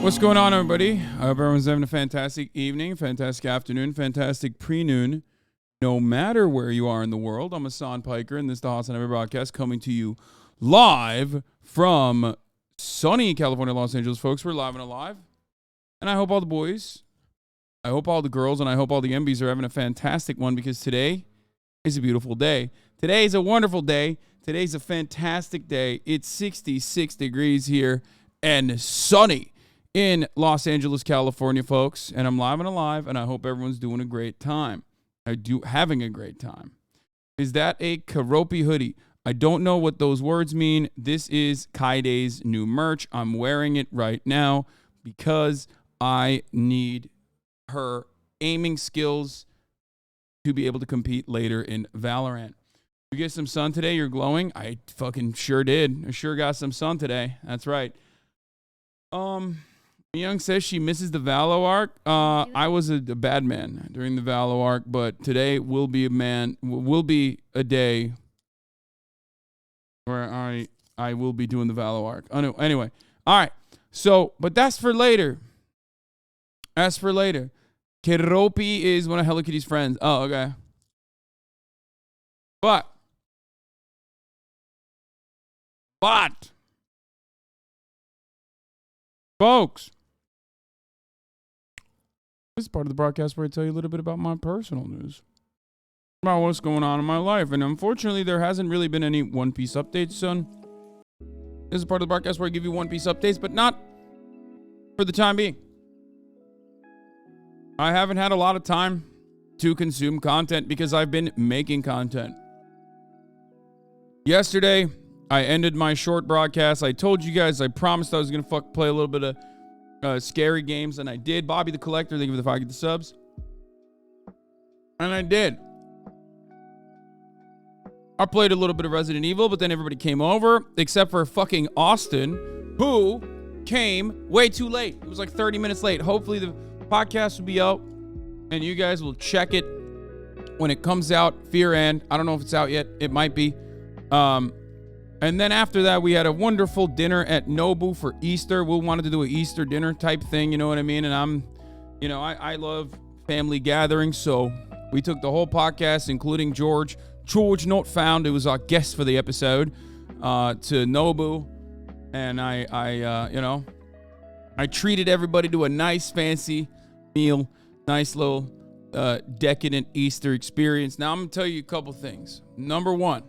What's going on, everybody? I hope everyone's having a fantastic evening, fantastic afternoon, fantastic pre-noon, no matter where you are in the world. I'm Hasan Piker, and this is the HasanAbi broadcast coming to you live from sunny California, Los Angeles, folks. We're live and alive. And I hope all the boys, I hope all the girls, and I hope all the MBs are having a fantastic one, because today is a beautiful day. Today is a wonderful day. Today's a fantastic day. It's 66 degrees here and sunny in Los Angeles, California, folks. And I'm live and alive, and I hope everyone's doing a great time. Having a great time. Is that a Karopi hoodie? I don't know what those words mean. This is Kaide's new merch. I'm wearing it right now because I need her aiming skills to be able to compete later in Valorant. You get some sun today? You're glowing? I fucking sure did. I sure got some sun today. That's right. Young says she misses the Valo arc. I was a bad man during the Valo arc, but today will be a day where I will be doing the Valo arc. Oh, no. Anyway, all right. So, but that's for later. That's for later. Keropi is one of Hello Kitty's friends. Oh, okay. But folks, this is part of the broadcast where I tell you a little bit about my personal news, about what's going on in my life. And unfortunately, there hasn't really been any One Piece updates, son. This is part of the broadcast where I give you One Piece updates, but not for the time being. I haven't had a lot of time to consume content because I've been making content. Yesterday, I ended my short broadcast. I told you guys, I promised I was going to play a little bit of scary games, and I did. Bobby the Collector, thank you for the 5 get the subs. And I did. I played a little bit of Resident Evil, but then everybody came over, except for fucking Austin, who came way too late. It was like 30 minutes late. Hopefully the podcast will be out, and you guys will check it when it comes out. Fear End. I don't know if it's out yet. It might be. And then after that, we had a wonderful dinner at Nobu for Easter. We wanted to do an Easter dinner type thing, you know what I mean? And I love family gatherings, so we took the whole podcast, including George not found, who was our guest for the episode, to Nobu. And I treated everybody to a nice fancy meal, nice little decadent Easter experience. Now I'm gonna tell you a couple things. Number one,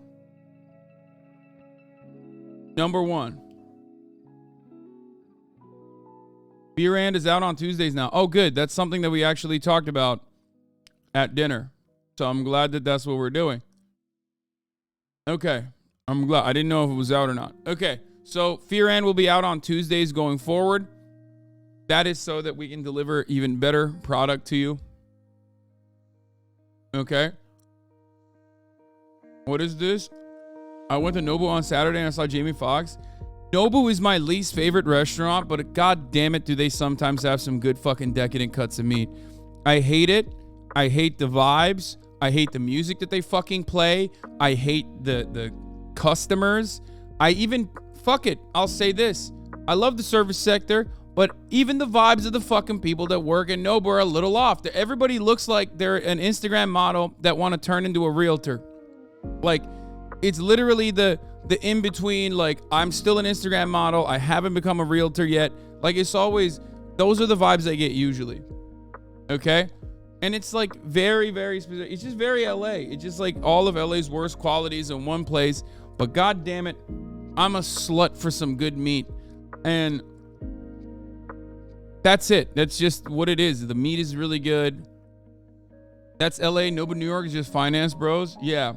Fear End is out on Tuesdays now. Oh, good. That's something that we actually talked about at dinner. So I'm glad that that's what we're doing. Okay. I'm glad. I didn't know if it was out or not. Okay. So Fear End will be out on Tuesdays going forward. That is so that we can deliver even better product to you. Okay. What is this? I went to Nobu on Saturday and I saw Jamie Foxx. Nobu is my least favorite restaurant, but god damn it, do they sometimes have some good fucking decadent cuts of meat. I hate it. I hate the vibes. I hate the music that they fucking play. I hate the customers. Fuck it. I'll say this. I love the service sector, but even the vibes of the fucking people that work in Nobu are a little off. Everybody looks like they're an Instagram model that want to turn into a realtor. Like, it's literally the in-between, like, I'm still an Instagram model. I haven't become a realtor yet. Like, it's always, those are the vibes I get usually. Okay? And it's like very, very specific. It's just very LA. It's just like all of LA's worst qualities in one place. But god damn it, I'm a slut for some good meat. And that's it. That's just what it is. The meat is really good. That's LA. Nobody, New York is just finance bros. Yeah.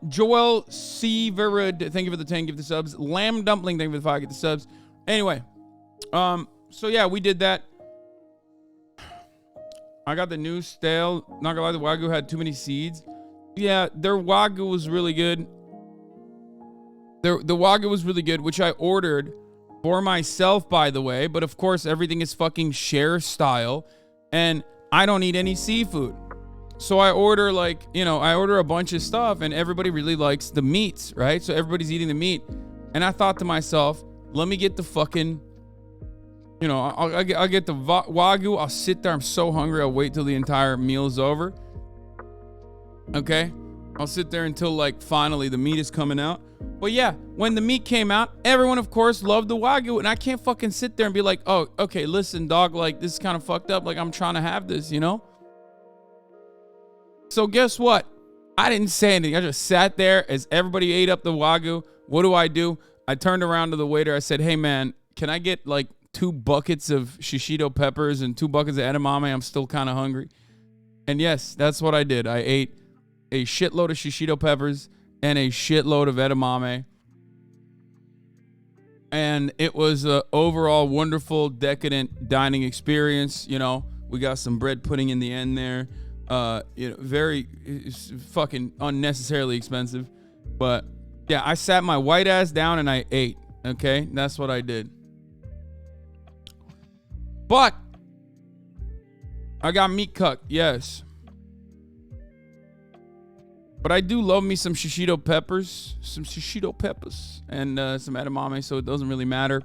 Joel C. Verud, thank you for the 10, give the subs. Lamb Dumpling, thank you for the 5, get the subs. Anyway, so yeah, we did that. I got the new stale. Not gonna lie, the Wagyu had too many seeds. Yeah, their Wagyu was really good. The Wagyu was really good, which I ordered for myself, by the way. But of course, everything is fucking share style. And I don't eat any seafood. So I order I order a bunch of stuff and everybody really likes the meats, right? So everybody's eating the meat. And I thought to myself, let me get the fucking, I'll get the Wagyu. I'll sit there. I'm so hungry. I'll wait till the entire meal is over. Okay. I'll sit there until finally the meat is coming out. But yeah, when the meat came out, everyone of course loved the Wagyu, and I can't fucking sit there and be like, oh, okay, listen, dog, this is kind of fucked up. I'm trying to have this, So guess what? I didn't say anything. I just sat there as everybody ate up the Wagyu. What do? I turned around to the waiter. I said, hey man, can I get 2 buckets of shishito peppers and 2 buckets of edamame? I'm still kind of hungry. And yes, that's what I did. I ate a shitload of shishito peppers and a shitload of edamame. And it was an overall wonderful, decadent dining experience. We got some bread pudding in the end there. Very fucking unnecessarily expensive. But yeah, I sat my white ass down and I ate. Okay, that's what I did. But I got meat cooked, yes. But I do love me some shishito peppers, and some edamame, so it doesn't really matter.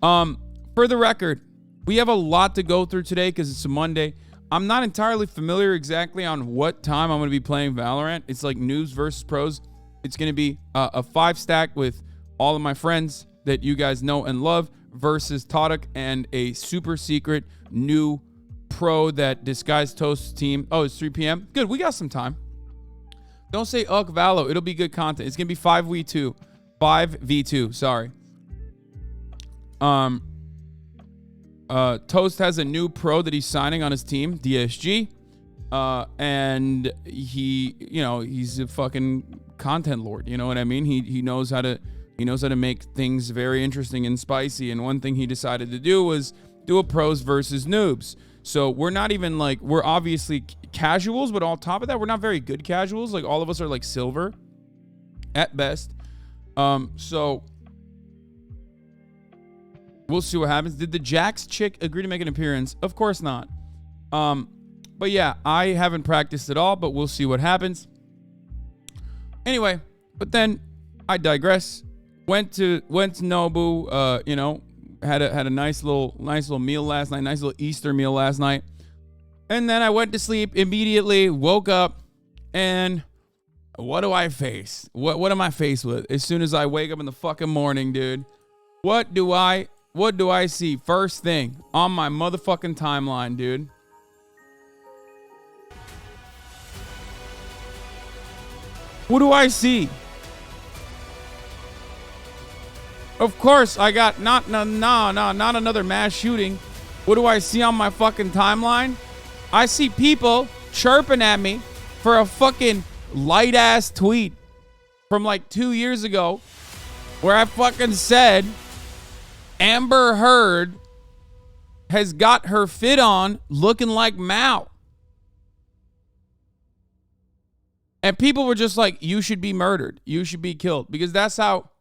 For the record, we have a lot to go through today because it's a Monday. I'm not entirely familiar exactly on what time I'm going to be playing Valorant. It's like noobs versus pros. It's going to be a 5-stack with all of my friends that you guys know and love versus Todok and a super secret new pro that Disguised Toast team. Oh, it's 3 p.m. Good, we got some time. Don't say ugh, Valo. It'll be good content. It's going to be 5v2. 5v2, sorry. Toast has a new pro that he's signing on his team, DSG. And he's a fucking content lord. You know what I mean? He knows how to make things very interesting and spicy. And one thing he decided to do was do a pros versus noobs. So we're not even we're obviously casuals, but on top of that, we're not very good casuals. All of us are silver at best. So we'll see what happens. Did the Jax chick agree to make an appearance? Of course not. But yeah, I haven't practiced at all, but we'll see what happens. Anyway, but then I digress. Went to Nobu, had a nice little meal last night, nice little Easter meal last night. And then I went to sleep immediately, woke up, and what do I face? What am I faced with? As soon as I wake up in the fucking morning, dude, what do I see first thing on my motherfucking timeline, dude? What do I see? Of course, I got not another mass shooting. What do I see on my fucking timeline? I see people chirping at me for a fucking light ass tweet from 2 years ago where I fucking said Amber Heard has got her fit on looking like Mao. And people were just like, you should be murdered. You should be killed. Because that's how...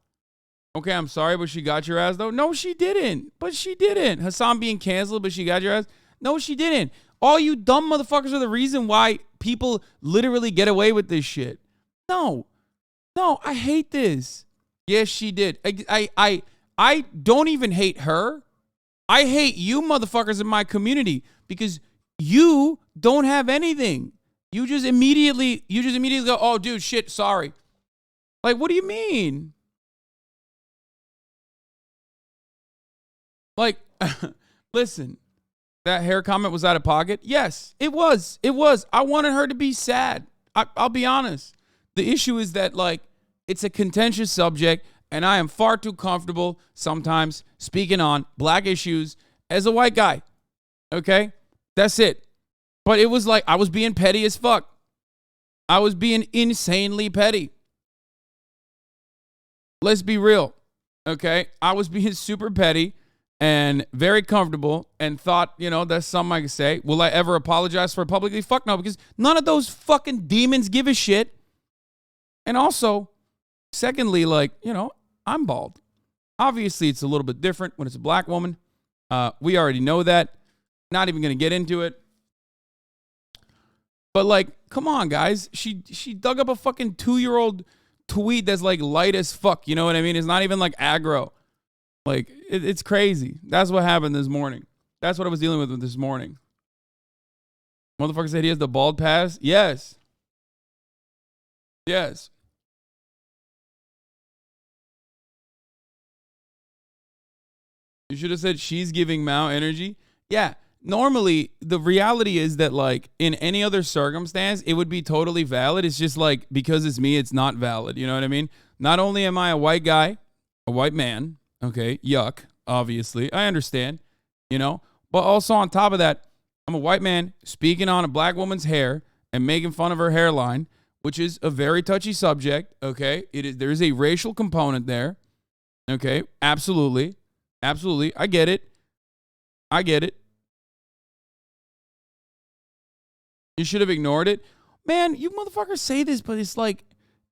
Okay, I'm sorry, but she got your ass, though? No, she didn't. But she didn't. Hasan being canceled, but she got your ass? No, she didn't. All you dumb motherfuckers are the reason why people literally get away with this shit. No, I hate this. Yes, she did. I don't even hate her. I hate you motherfuckers in my community because you don't have anything. You just immediately go, oh, dude, shit, sorry. What do you mean? Listen, that hair comment was out of pocket. Yes, it was. I wanted her to be sad. I'll be honest. The issue is that It's a contentious subject, and I am far too comfortable sometimes speaking on black issues as a white guy. Okay? That's it. But it was like I was being petty as fuck. I was being insanely petty. Let's be real. Okay? I was being super petty and very comfortable and thought, you know, that's something I could say. Will I ever apologize for it publicly? Fuck no, because none of those fucking demons give a shit. And also, secondly, like, you know, I'm bald. Obviously, it's a little bit different when it's a black woman. We already know that. Not even going to get into it. But, like, come on, guys. She dug up a fucking 2-year-old tweet that's, like, light as fuck. You know what I mean? It's not even, like, aggro. Like, it's crazy. That's what happened this morning. That's what I was dealing with this morning. Motherfucker said he has the bald pass. Yes. Yes. You should have said she's giving Mao energy. Yeah. Normally, the reality is that, like, in any other circumstance, it would be totally valid. It's just, like, because it's me, it's not valid. You know what I mean? Not only am I a white guy, a white man, okay, yuck, obviously. I understand, you know? But also on top of that, I'm a white man speaking on a black woman's hair and making fun of her hairline, which is a very touchy subject, okay? There is a racial component there, okay? Absolutely. Absolutely. I get it. I get it. You should have ignored it. Man, you motherfuckers say this, but it's like,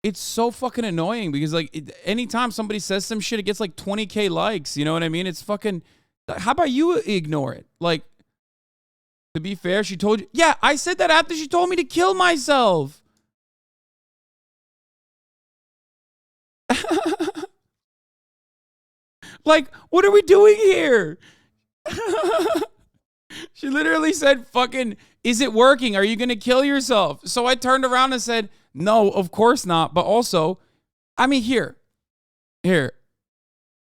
it's so fucking annoying because, like, anytime somebody says some shit, it gets like 20K likes. You know what I mean? It's fucking, how about you ignore it? Like, to be fair, she told you. Yeah, I said that after she told me to kill myself. Like, what are we doing here? She literally said, fucking, is it working? Are you going to kill yourself? So I turned around and said, no, of course not. But also, I mean, here.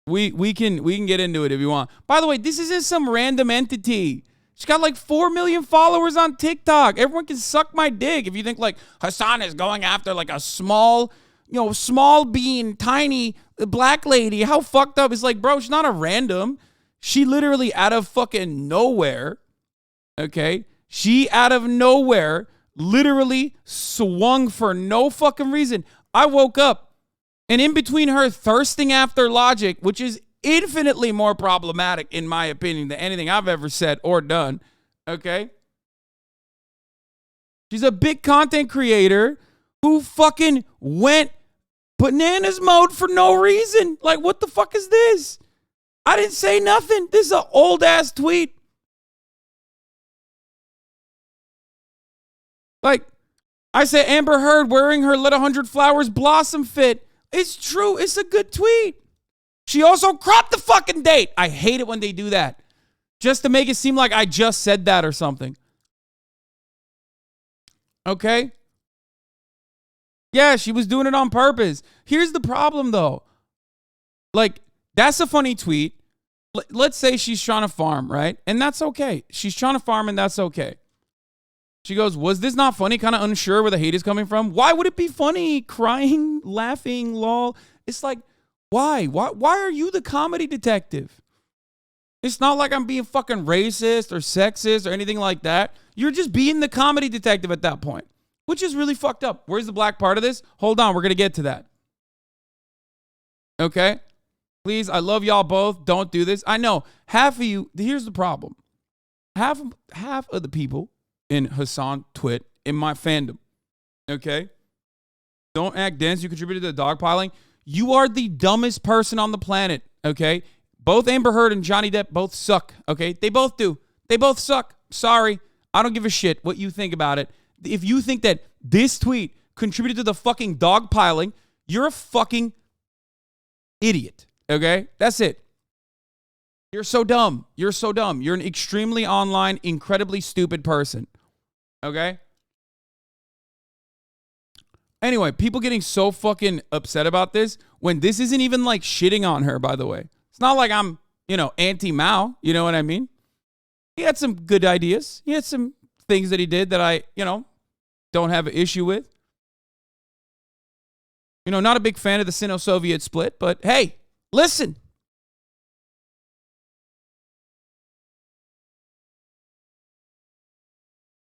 We can get into it if you want. By the way, this isn't some random entity. She's got like 4 million followers on TikTok. Everyone can suck my dick if you think like Hasan is going after like a small, you know, small bean, tiny black lady. How fucked up? It's like, bro, she's not a random. She literally out of fucking nowhere, okay? She out of nowhere literally swung for no fucking reason. I woke up, and in between her thirsting after logic, which is infinitely more problematic, in my opinion, than anything I've ever said or done, okay? She's a big content creator who fucking went bananas mode for no reason. Like, what the fuck is this? I didn't say nothing. This is an old-ass tweet. Like, I said Amber Heard wearing her Let 100 Flowers Blossom fit. It's true. It's a good tweet. She also cropped the fucking date. I hate it when they do that. Just to make it seem like I just said that or something. Okay? Yeah, she was doing it on purpose. Here's the problem, though. Like, that's a funny tweet. Let's say she's trying to farm, right? And that's okay. She's trying to farm, and that's okay. She goes, was this not funny? Kind of unsure where the hate is coming from. Why would it be funny? Crying, laughing, lol. It's like, why? Why are you the comedy detective? It's not like I'm being fucking racist or sexist or anything like that. You're just being the comedy detective at that point, which is really fucked up. Where's the black part of this? Hold on, we're going to get to that. Okay? Please, I love y'all both. Don't do this. I know half of you, here's the problem. Half of the people in Hasan Twit, in my fandom, okay? Don't act dense. You contributed to the dogpiling. You are the dumbest person on the planet, okay? Both Amber Heard and Johnny Depp both suck, okay? They both do. They both suck. Sorry. I don't give a shit what you think about it. If you think that this tweet contributed to the fucking dogpiling, you're a fucking idiot, okay? That's it. You're so dumb. You're so dumb. You're an extremely online, incredibly stupid person, okay? Anyway, people getting so fucking upset about this when this isn't even like shitting on her, by the way. It's not like I'm, you know, anti-Mao. You know what I mean? He had some good ideas. He had some things that he did that I, you know, don't have an issue with. You know, not a big fan of the Sino-Soviet split, but hey, listen.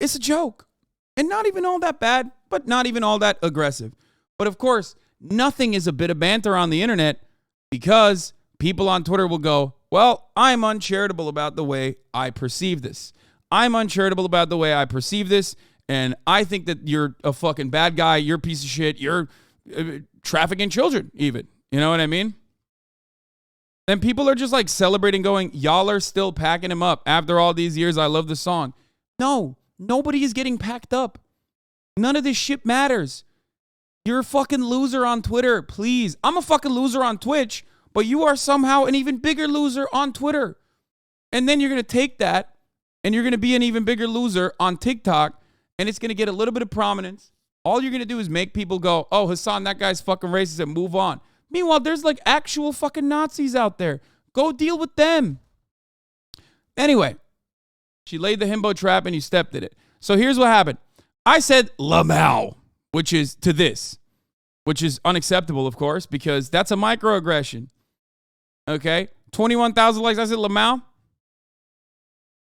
It's a joke. And not even all that bad, but not even all that aggressive. But of course, nothing is a bit of banter on the internet because people on Twitter will go, well, I'm uncharitable about the way I perceive this. I'm uncharitable about the way I perceive this, and I think that you're a fucking bad guy, you're a piece of shit, you're trafficking children even. You know what I mean? And people are just like celebrating going, y'all are still packing him up. After all these years, I love the song. No, nobody is getting packed up. None of this shit matters. You're a fucking loser on Twitter, please. I'm a fucking loser on Twitch, but you are somehow an even bigger loser on Twitter. And then you're going to take that and you're going to be an even bigger loser on TikTok, and it's going to get a little bit of prominence. All you're going to do is make people go, oh, Hasan, that guy's fucking racist, and move on. Meanwhile, there's like actual fucking Nazis out there. Go deal with them. Anyway, she laid the himbo trap and you stepped in it. So here's what happened. I said Lamau, which is to this, which is unacceptable, of course, because that's a microaggression. Okay? 21,000 likes. I said Lamau.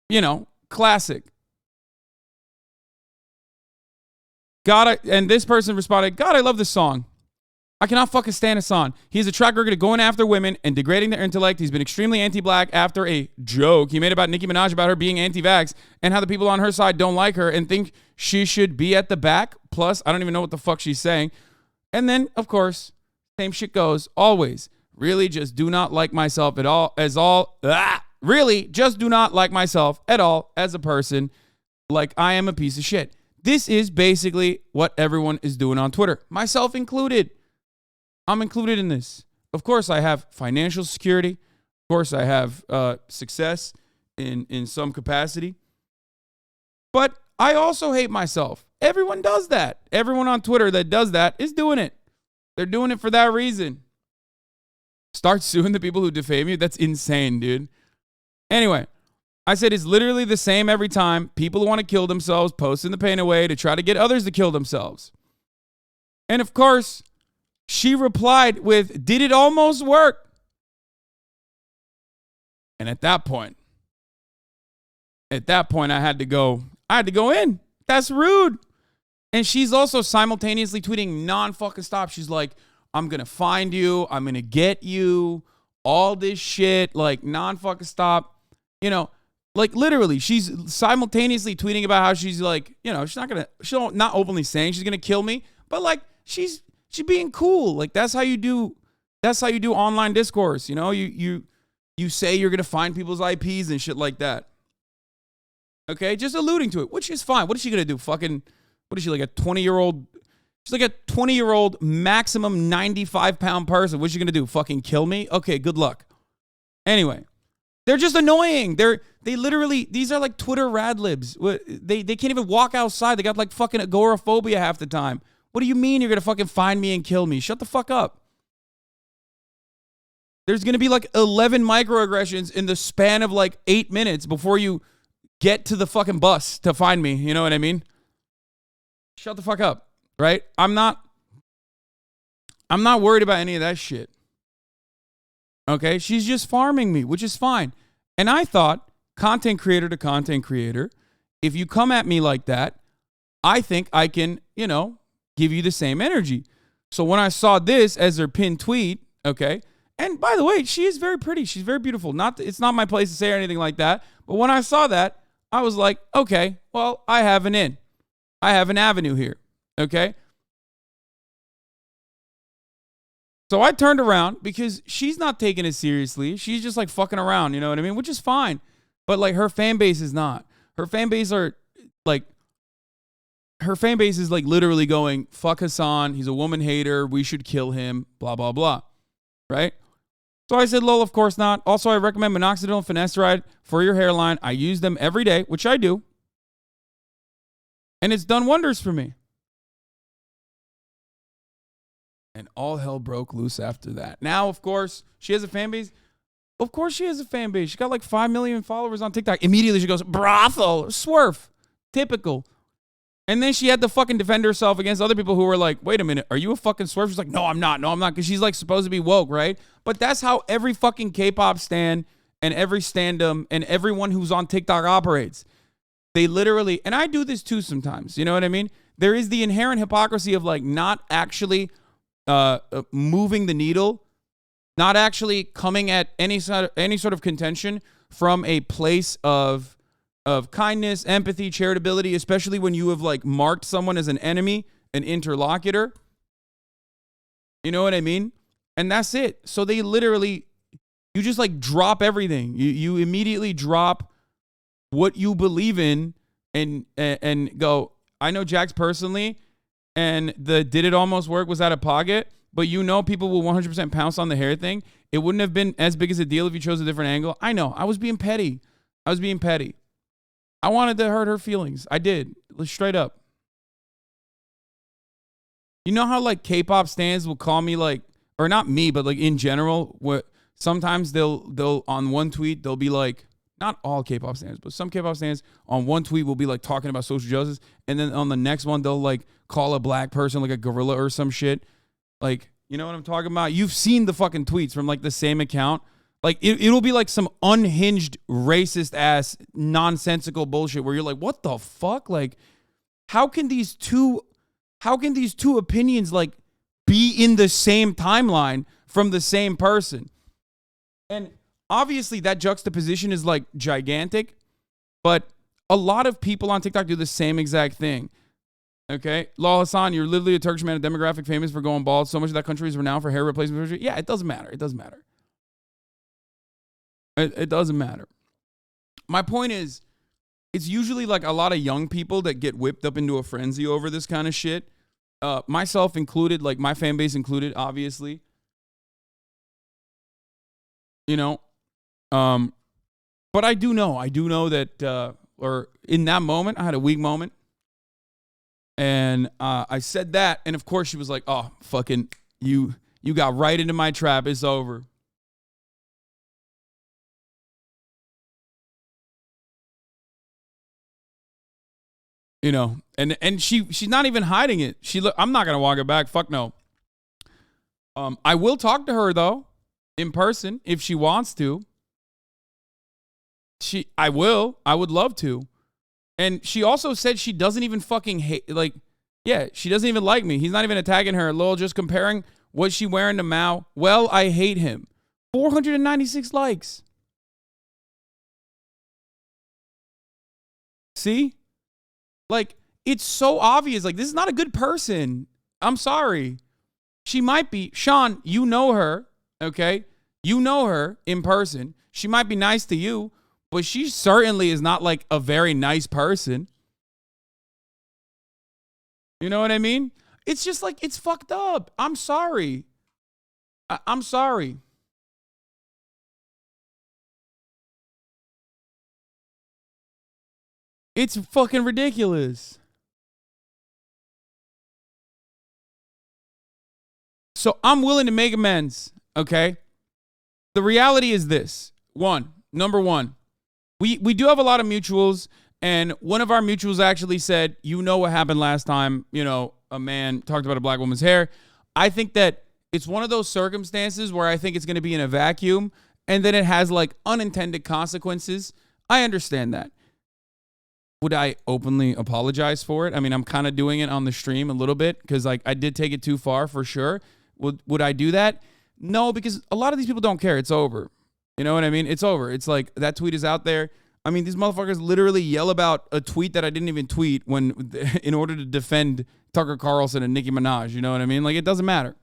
You know, classic. God, and this person responded, God, I love this song. I cannot fucking stand Hasan. He has a track record of going after women and degrading their intellect. He's been extremely anti-black after a joke he made about Nicki Minaj about her being anti-vax and how the people on her side don't like her and think she should be at the back. Plus, I don't even know what the fuck she's saying. And then, of course, same shit goes always. Really just do not like myself at all really just do not like myself at all as a person. Like I am a piece of shit. This is basically what everyone is doing on Twitter, myself included. I'm included in this. Of course, I have financial security. Of course, I have success in some capacity. But I also hate myself. Everyone does that. Everyone on Twitter that does that is doing it. They're doing it for that reason. Start suing the people who defame you? That's insane, dude. Anyway, I said it's literally the same every time. People who want to kill themselves posting the pain away to try to get others to kill themselves. And of course, she replied with, did it almost work? And at that point, I had to go in. That's rude. And she's also simultaneously tweeting non-fucking stop. She's like, I'm going to find you. I'm going to get you. All this shit, like non-fucking stop. You know, like literally, she's simultaneously tweeting about how she's like, you know, she's not openly saying she's going to kill me. But like, she's being cool. Like that's how you do online discourse. You know, you say you're going to find people's IPs and shit like that. Okay, just alluding to it, which is fine. What is she gonna do? Fucking, what is she, like a 20-year-old? She's like a 20-year-old, maximum 95-pound person. What's she gonna do? Fucking kill me? Okay, good luck. Anyway, they're just annoying. They literally, these are like Twitter rad libs. They can't even walk outside. They got like fucking agoraphobia half the time. What do you mean you're gonna fucking find me and kill me? Shut the fuck up. There's gonna be like 11 microaggressions in the span of like 8 minutes before you get to the fucking bus to find me. You know what I mean? Shut the fuck up, right? I'm not worried about any of that shit. Okay? She's just farming me, which is fine. And I thought, content creator to content creator, if you come at me like that, I think I can, you know, give you the same energy. So when I saw this as her pinned tweet, okay, and by the way, she is very pretty. She's very beautiful. It's not my place to say or anything like that. But when I saw that, I was like, okay, well, I have an in. I have an avenue here, okay? So I turned around because she's not taking it seriously. She's just like fucking around, you know what I mean? Which is fine. But like her fan base is not. Her fan base is like literally going, fuck Hasan. He's a woman hater. We should kill him, blah, blah, blah, right? So I said, lol, of course not. Also, I recommend minoxidil and finasteride for your hairline. I use them every day, which I do. And it's done wonders for me. And all hell broke loose after that. Now, of course, she has a fan base. Of course she has a fan base. She got like 5 million followers on TikTok. Immediately she goes, brothel, swerve. Typical. And then she had to fucking defend herself against other people who were like, wait a minute, are you a fucking swerve? She's like, no, I'm not. No, I'm not. Because she's like supposed to be woke, right? But that's how every fucking K-pop stan and every stand-up and everyone who's on TikTok operates. They literally, and I do this too sometimes, you know what I mean? There is the inherent hypocrisy of like not actually moving the needle, not actually coming at any sort of contention from a place of kindness, empathy, charitability, especially when you have like marked someone as an enemy, an interlocutor. You know what I mean? And that's it. So they literally, you just like drop everything. You immediately drop what you believe in and go, I know Jax personally, and the did it almost work was out of pocket, but you know people will 100% pounce on the hair thing. It wouldn't have been as big as a deal if you chose a different angle. I know. I was being petty. I wanted to hurt her feelings. I did. Straight up. You know how like K-pop stans will call me like, or not me, but like in general, what sometimes they'll on one tweet, they'll be like, not all K-pop stans, but some K-pop stans on one tweet will be like talking about social justice. And then on the next one, they'll like call a black person like a gorilla or some shit. Like, you know what I'm talking about? You've seen the fucking tweets from like the same account. Like it'll be like some unhinged, racist ass, nonsensical bullshit where you're like, what the fuck? Like, how can these two opinions like be in the same timeline from the same person? And obviously that juxtaposition is like gigantic, but a lot of people on TikTok do the same exact thing. Okay, Lol Hasan, you're literally a Turkish man, a demographic famous for going bald. So much of that country is renowned for hair replacement surgery. Yeah, it doesn't matter. It doesn't matter. It doesn't matter. My point is, it's usually like a lot of young people that get whipped up into a frenzy over this kind of shit. Myself included, like my fan base included, obviously. You know, but I do know that, or in that moment, I had a weak moment. And I said that, and of course she was like, oh, fucking, you got right into my trap. It's over. You know, and she's not even hiding it. I'm not going to walk it back. Fuck no. I will talk to her, though, in person, if she wants to. I would love to. And she also said she doesn't even fucking hate, like, yeah, she doesn't even like me. He's not even attacking her. Lol, just comparing what she wearing to Mao. Well, I hate him. 496 likes. See? Like, it's so obvious. Like, this is not a good person. I'm sorry. She might be. Sean, you know her, okay? You know her in person. She might be nice to you, but she certainly is not like a very nice person. You know what I mean? It's just like, it's fucked up. I'm sorry. I'm sorry. It's fucking ridiculous. So I'm willing to make amends, okay? The reality is this. Number one, we do have a lot of mutuals, and one of our mutuals actually said, you know what happened last time, you know, a man talked about a black woman's hair. I think that it's one of those circumstances where I think it's going to be in a vacuum, and then it has like unintended consequences. I understand that. Would I openly apologize for it? I mean, I'm kind of doing it on the stream a little bit because like I did take it too far for sure. Would I do that? No, because a lot of these people don't care. It's over. You know what I mean? It's over. It's like that tweet is out there. I mean, these motherfuckers literally yell about a tweet that I didn't even tweet in order to defend Tucker Carlson and Nicki Minaj. You know what I mean? Like, it doesn't matter.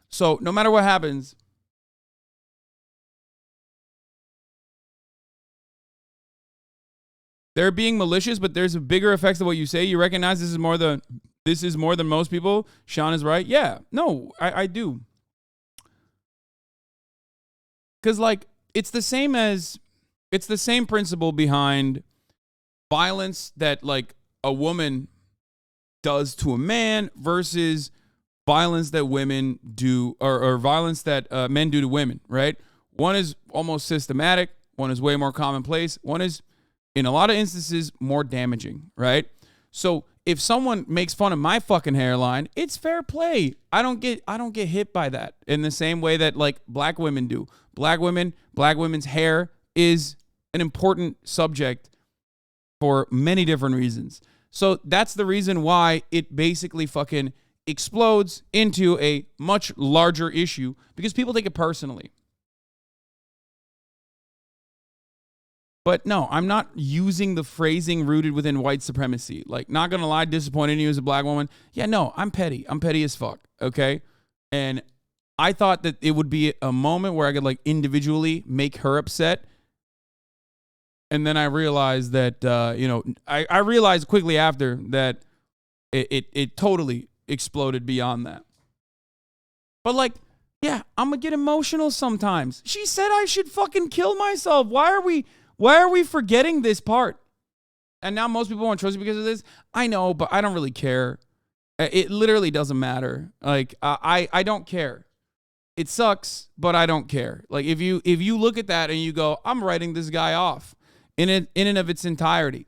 So no matter what happens, they're being malicious, but there's a bigger effects of what you say. You recognize this is more than most people. Sean is right. Yeah, no, I do. Because like it's the same principle behind violence that like a woman does to a man versus violence that women do or violence that men do to women, right? One is almost systematic. One is way more commonplace. One is, in a lot of instances, more damaging, right? So if someone makes fun of my fucking hairline, it's fair play. I don't get hit by that in the same way that like black women do. Black women's hair is an important subject for many different reasons. So that's the reason why it basically fucking explodes into a much larger issue, because people take it personally. But no, I'm not using the phrasing rooted within white supremacy. Like, not gonna lie, disappointed in you as a black woman. Yeah, no, I'm petty. I'm petty as fuck, okay? And I thought that it would be a moment where I could like individually make her upset. And then I realized that, I realized quickly after that it totally exploded beyond that. But like, yeah, I'm gonna get emotional sometimes. She said I should fucking kill myself. Why are we forgetting this part? And now most people won't trust me because of this. I know, but I don't really care. It literally doesn't matter. Like, I don't care. It sucks, but I don't care. Like, if you look at that and you go, I'm writing this guy off in and of its entirety,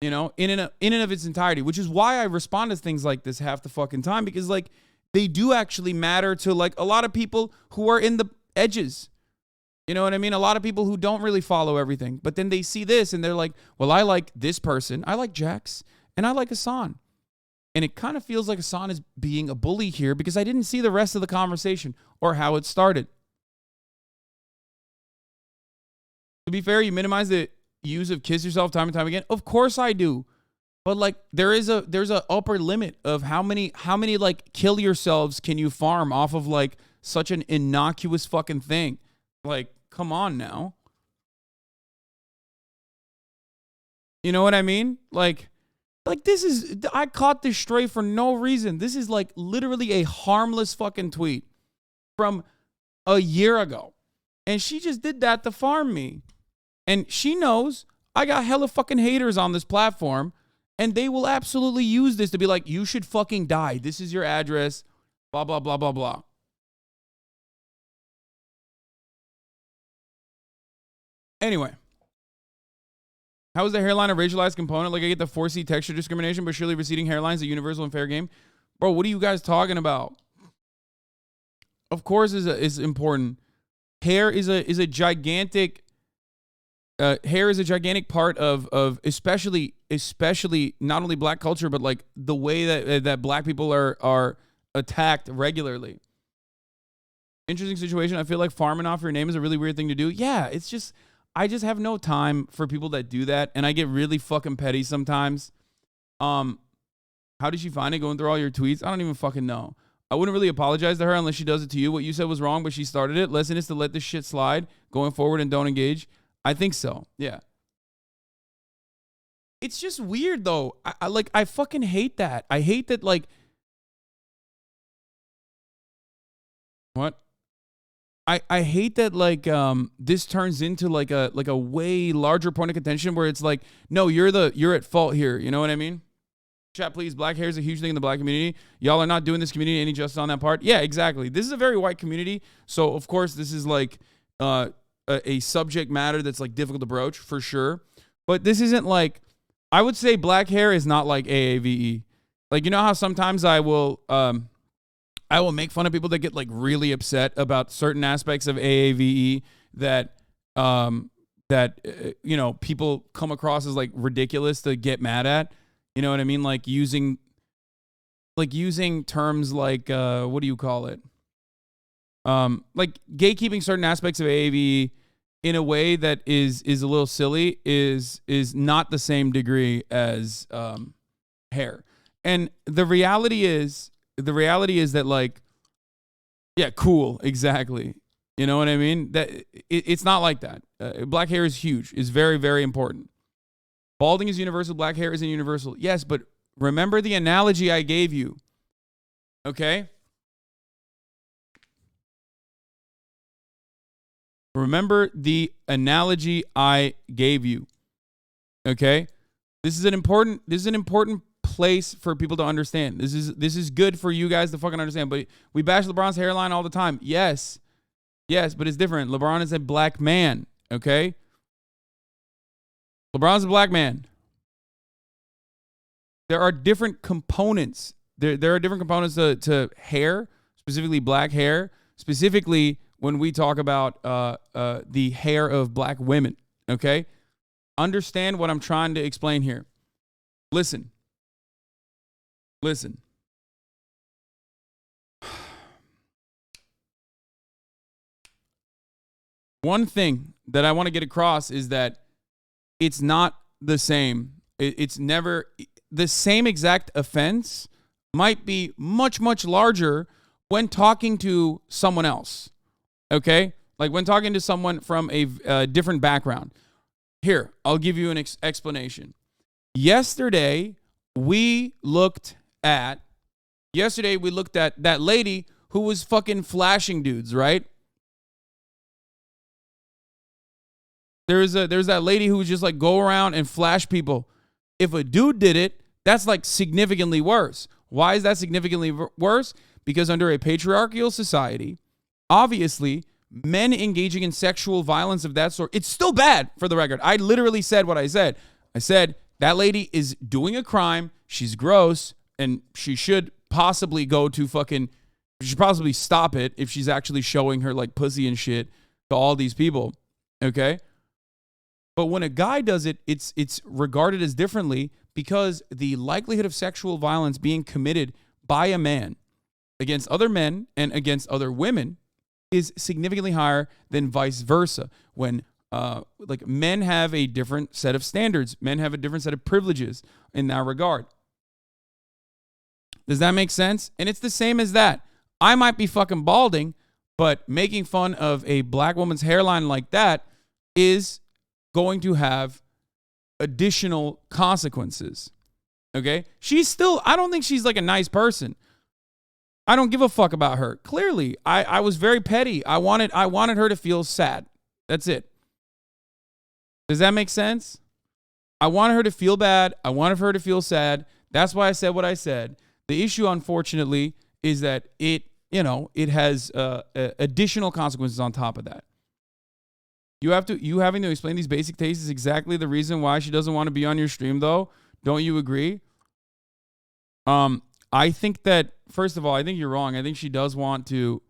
in and of its entirety, which is why I respond to things like this half the fucking time, because like they do actually matter to like a lot of people who are in the edges. You know what I mean? A lot of people who don't really follow everything, but then they see this and they're like, well, I like this person. I like Jax and I like Hasan. And it kind of feels like Hasan is being a bully here because I didn't see the rest of the conversation or how it started. To be fair, you minimize the use of kiss yourself time and time again. Of course I do. But like there's a upper limit of how many like kill yourselves can you farm off of like such an innocuous fucking thing. Like, come on now. You know what I mean? Like this is, I caught this stray for no reason. This is like literally a harmless fucking tweet from a year ago. And she just did that to farm me. And she knows I got hella fucking haters on this platform. And they will absolutely use this to be like, you should fucking die. This is your address. Blah, blah, blah, blah, blah. Anyway. How is the hairline a racialized component? Like, I get the 4C texture discrimination, but surely receding hairline is a universal and fair game. Bro, what are you guys talking about? Of course is important. Hair is a gigantic part of especially not only black culture, but like the way that black people are attacked regularly. Interesting situation. I feel like farming off your name is a really weird thing to do. Yeah, it's just, I just have no time for people that do that, and I get really fucking petty sometimes. How did she find it going through all your tweets? I don't even fucking know. I wouldn't really apologize to her unless she does it to you. What you said was wrong, but she started it. Lesson is to let this shit slide going forward and don't engage. I think so. Yeah. It's just weird though. I fucking hate that. I hate that, like, what? I hate that, like, this turns into like a way larger point of contention where it's like, no, you're at fault here. You know what I mean? Chat, please. Black hair is a huge thing in the black community. Y'all are not doing this community any justice on that part. Yeah, exactly. This is a very white community. So of course this is like, a subject matter that's like difficult to broach for sure. But this isn't like, I would say black hair is not like AAVE. Like, you know how sometimes I will make fun of people that get like really upset about certain aspects of AAVE that people come across as like ridiculous to get mad at. You know what I mean? Like using terms like what do you call it? Like gatekeeping certain aspects of AAVE in a way that is a little silly is not the same degree as hair. And the reality is that, like, yeah, cool, exactly. You know what I mean? That it's not like that. Black hair is huge. Is very, very important. Balding is universal. Black hair isn't universal. Yes, but remember the analogy I gave you. Okay? Remember the analogy I gave you. Okay? This is an important place for people to understand. This is good for you guys to fucking understand. But we bash LeBron's hairline all the time. Yes. Yes, but it's different. LeBron is a black man. Okay? LeBron's a black man. there are different components. There are different components to hair, specifically black hair, specifically when we talk about the hair of black women, okay? Understand what I'm trying to explain here. Listen. One thing that I want to get across is that it's not the same. It's never the same exact offense might be much, much larger when talking to someone else, okay? Like when talking to someone from a different background. Here, I'll give you an explanation. Yesterday, we looked at that lady who was fucking flashing dudes, right? There's that lady who would just like go around and flash people. If a dude did it, that's like significantly worse. Why is that significantly worse? Because under a patriarchal society, obviously, men engaging in sexual violence of that sort, it's still bad, for the record. I literally said what I said. I said, that lady is doing a crime, she's gross, and she should possibly she should possibly stop it if she's actually showing her like pussy and shit to all these people, okay? But when a guy does it, it's regarded as differently because the likelihood of sexual violence being committed by a man against other men and against other women is significantly higher than vice versa. When like men have a different set of standards, men have a different set of privileges in that regard. Does that make sense? And it's the same as that. I might be fucking balding, but making fun of a black woman's hairline like that is going to have additional consequences. Okay? I don't think she's like a nice person. I don't give a fuck about her. Clearly, I was very petty. I wanted her to feel sad. That's it. Does that make sense? I wanted her to feel bad. I wanted her to feel sad. That's why I said what I said. The issue, unfortunately, is that it has additional consequences on top of that. You having to explain these basic tastes is exactly the reason why she doesn't want to be on your stream, though. Don't you agree? I think that, first of all, I think you're wrong. I think she does want to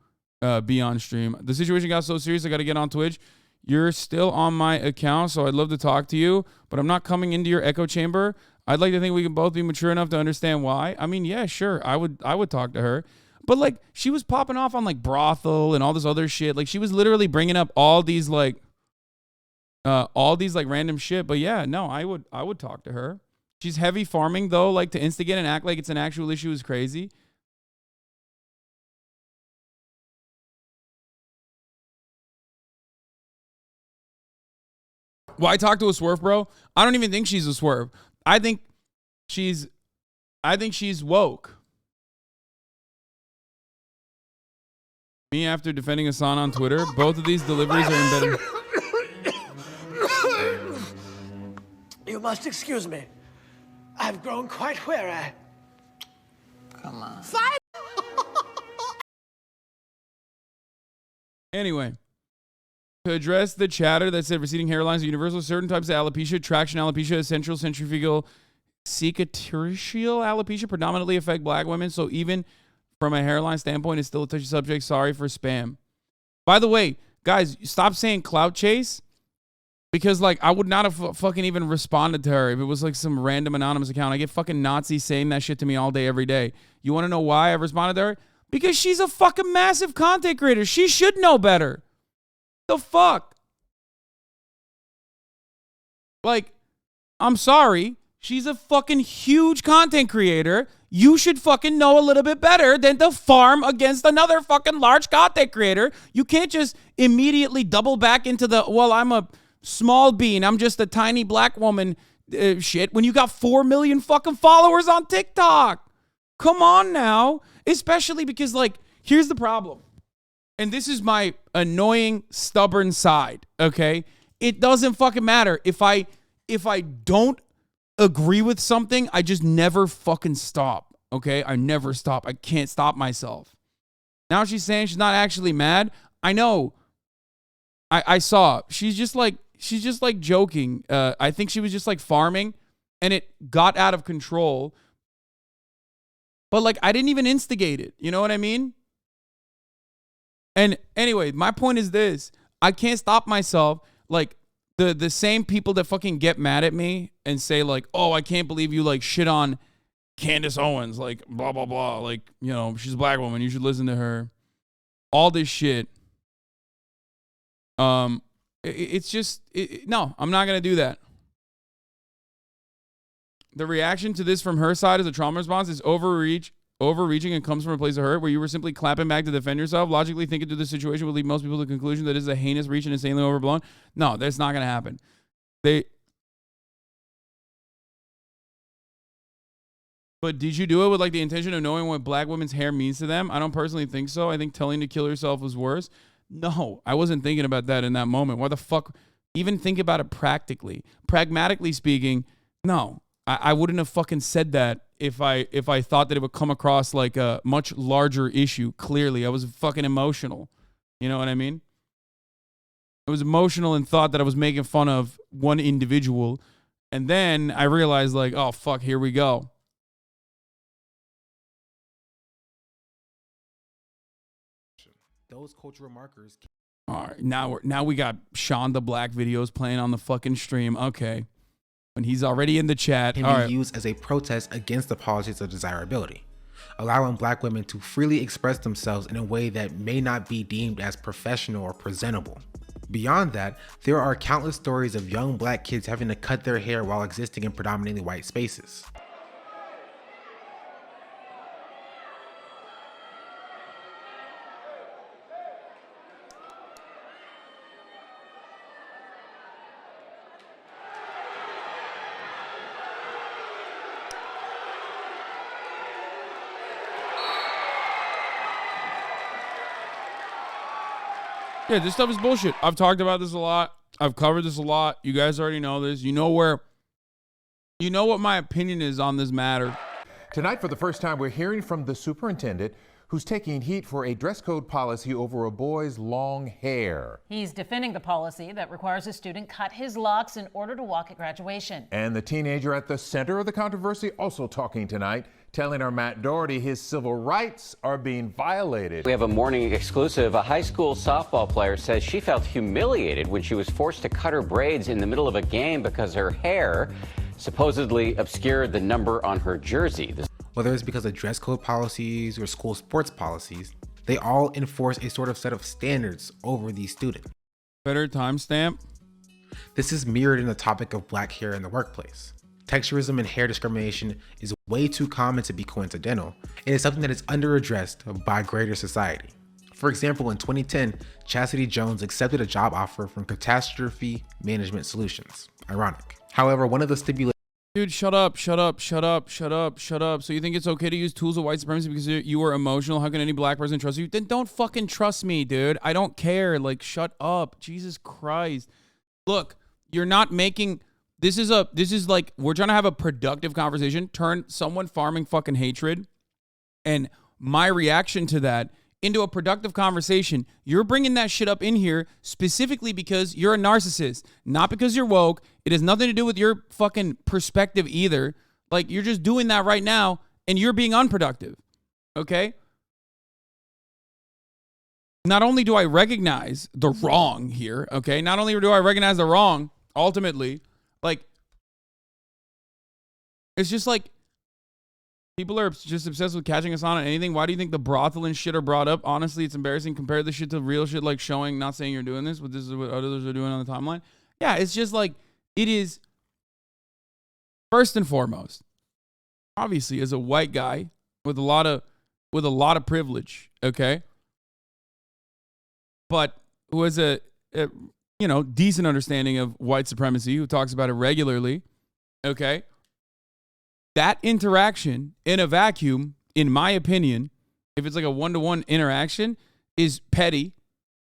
be on stream. The situation got so serious, I got to get on Twitch. You're still on my account, so I'd love to talk to you, but I'm not coming into your echo chamber. I'd like to think we can both be mature enough to understand why. I mean, yeah, sure, I would talk to her. But, like, she was popping off on, like, brothel and all this other shit. Like, she was literally bringing up all these random shit. But, yeah, no, I would talk to her. She's heavy farming, though, like, to instigate and act like it's an actual issue is crazy. Why talk to a swerve, bro? I don't even think she's a swerve. I think she's woke. Me after defending Hasan on Twitter, both of these deliveries are embedded. You must excuse me. I've grown quite weary. Come on. Anyway, to address the chatter that said receding hairlines are universal, certain types of alopecia, traction alopecia, essential centrifugal cicatricial alopecia predominantly affect black women. So even from a hairline standpoint, it's still a touchy subject. Sorry for spam. By the way, guys, stop saying clout chase. Because, like, I would not have fucking even responded to her if it was, like, some random anonymous account. I get fucking Nazis saying that shit to me all day, every day. You want to know why I responded to her? Because she's a fucking massive content creator. She should know better. The fuck? Like, I'm sorry. She's a fucking huge content creator. You should fucking know a little bit better than to farm against another fucking large content creator. You can't just immediately double back into the, well, I'm a small bean, I'm just a tiny black woman shit when you got 4 million fucking followers on TikTok. Come on now. Especially because, like, here's the problem. And this is my annoying, stubborn side, okay? It doesn't fucking matter. If I don't agree with something, I just never fucking stop, okay? I never stop. I can't stop myself. Now she's saying she's not actually mad. I know. I saw. She's just like joking. I think she was just like farming and it got out of control. But like, I didn't even instigate it. You know what I mean? And anyway, my point is this. I can't stop myself. Like, the same people that fucking get mad at me and say like, oh, I can't believe you like shit on Candace Owens, like blah, blah, blah. Like, you know, she's a black woman. You should listen to her. All this shit. It's just, no, I'm not going to do that. The reaction to this from her side as a trauma response is overreaching and comes from a place of hurt where you were simply clapping back to defend yourself. Logically thinking through the situation would lead most people to the conclusion that it is a heinous reach and insanely overblown. No, that's not going to happen. But did you do it with like the intention of knowing what black women's hair means to them? I don't personally think so. I think telling to kill yourself was worse. No, I wasn't thinking about that in that moment. Why the fuck even think about it practically? Pragmatically speaking, no. I wouldn't have fucking said that if I thought that it would come across like a much larger issue. Clearly, I was fucking emotional. You know what I mean? I was emotional and thought that I was making fun of one individual. And then I realized like, oh, fuck, here we go. Those cultural markers. All right, now we got SeanDaBlack videos playing on the fucking stream. Okay. When he's already in the chat. Can be used as a protest against the policies of desirability, allowing black women to freely express themselves in a way that may not be deemed as professional or presentable. Beyond that, there are countless stories of young black kids having to cut their hair while existing in predominantly white spaces. Yeah, this stuff is bullshit. I've talked about this a lot. I've covered this a lot. You guys already know this. You know what my opinion is on this matter. Tonight, for the first time, we're hearing from the superintendent who's taking heat for a dress code policy over a boy's long hair. He's defending the policy that requires a student cut his locks in order to walk at graduation. And the teenager at the center of the controversy also talking tonight, telling our Matt Doherty his civil rights are being violated. We have a morning exclusive. A high school softball player says she felt humiliated when she was forced to cut her braids in the middle of a game because her hair supposedly obscured the number on her jersey. Whether it's because of dress code policies or school sports policies, they all enforce a sort of set of standards over these students. Better timestamp. This is mirrored in the topic of black hair in the workplace. Texturism and hair discrimination is way too common to be coincidental. It is something that is underaddressed by greater society. For example, in 2010, Chastity Jones accepted a job offer from Catastrophe Management Solutions. Ironic. However, one of the stipulations. Dude, shut up. So you think it's okay to use tools of white supremacy because you were emotional? How can any black person trust you? Then don't fucking trust me, dude. I don't care. Like, shut up. Jesus Christ. Look, you're not making... This is like, we're trying to have a productive conversation, turn someone farming fucking hatred and my reaction to that into a productive conversation. You're bringing that shit up in here specifically because you're a narcissist, not because you're woke. It has nothing to do with your fucking perspective either. Like, you're just doing that right now and you're being unproductive. Okay? Not only do I recognize the wrong here, okay? Not only do I recognize the wrong, ultimately, like, it's just like people are just obsessed with catching us on anything. Why do you think the brothel and shit are brought up? Honestly, it's embarrassing. Compare this shit to real shit, like showing, not saying you're doing this, but this is what others are doing on the timeline. Yeah, it's just like, it is, first and foremost, obviously, as a white guy with a lot of privilege, okay, but who has a decent understanding of white supremacy, who talks about it regularly, okay? That interaction in a vacuum, in my opinion, if it's like a one-to-one interaction, is petty.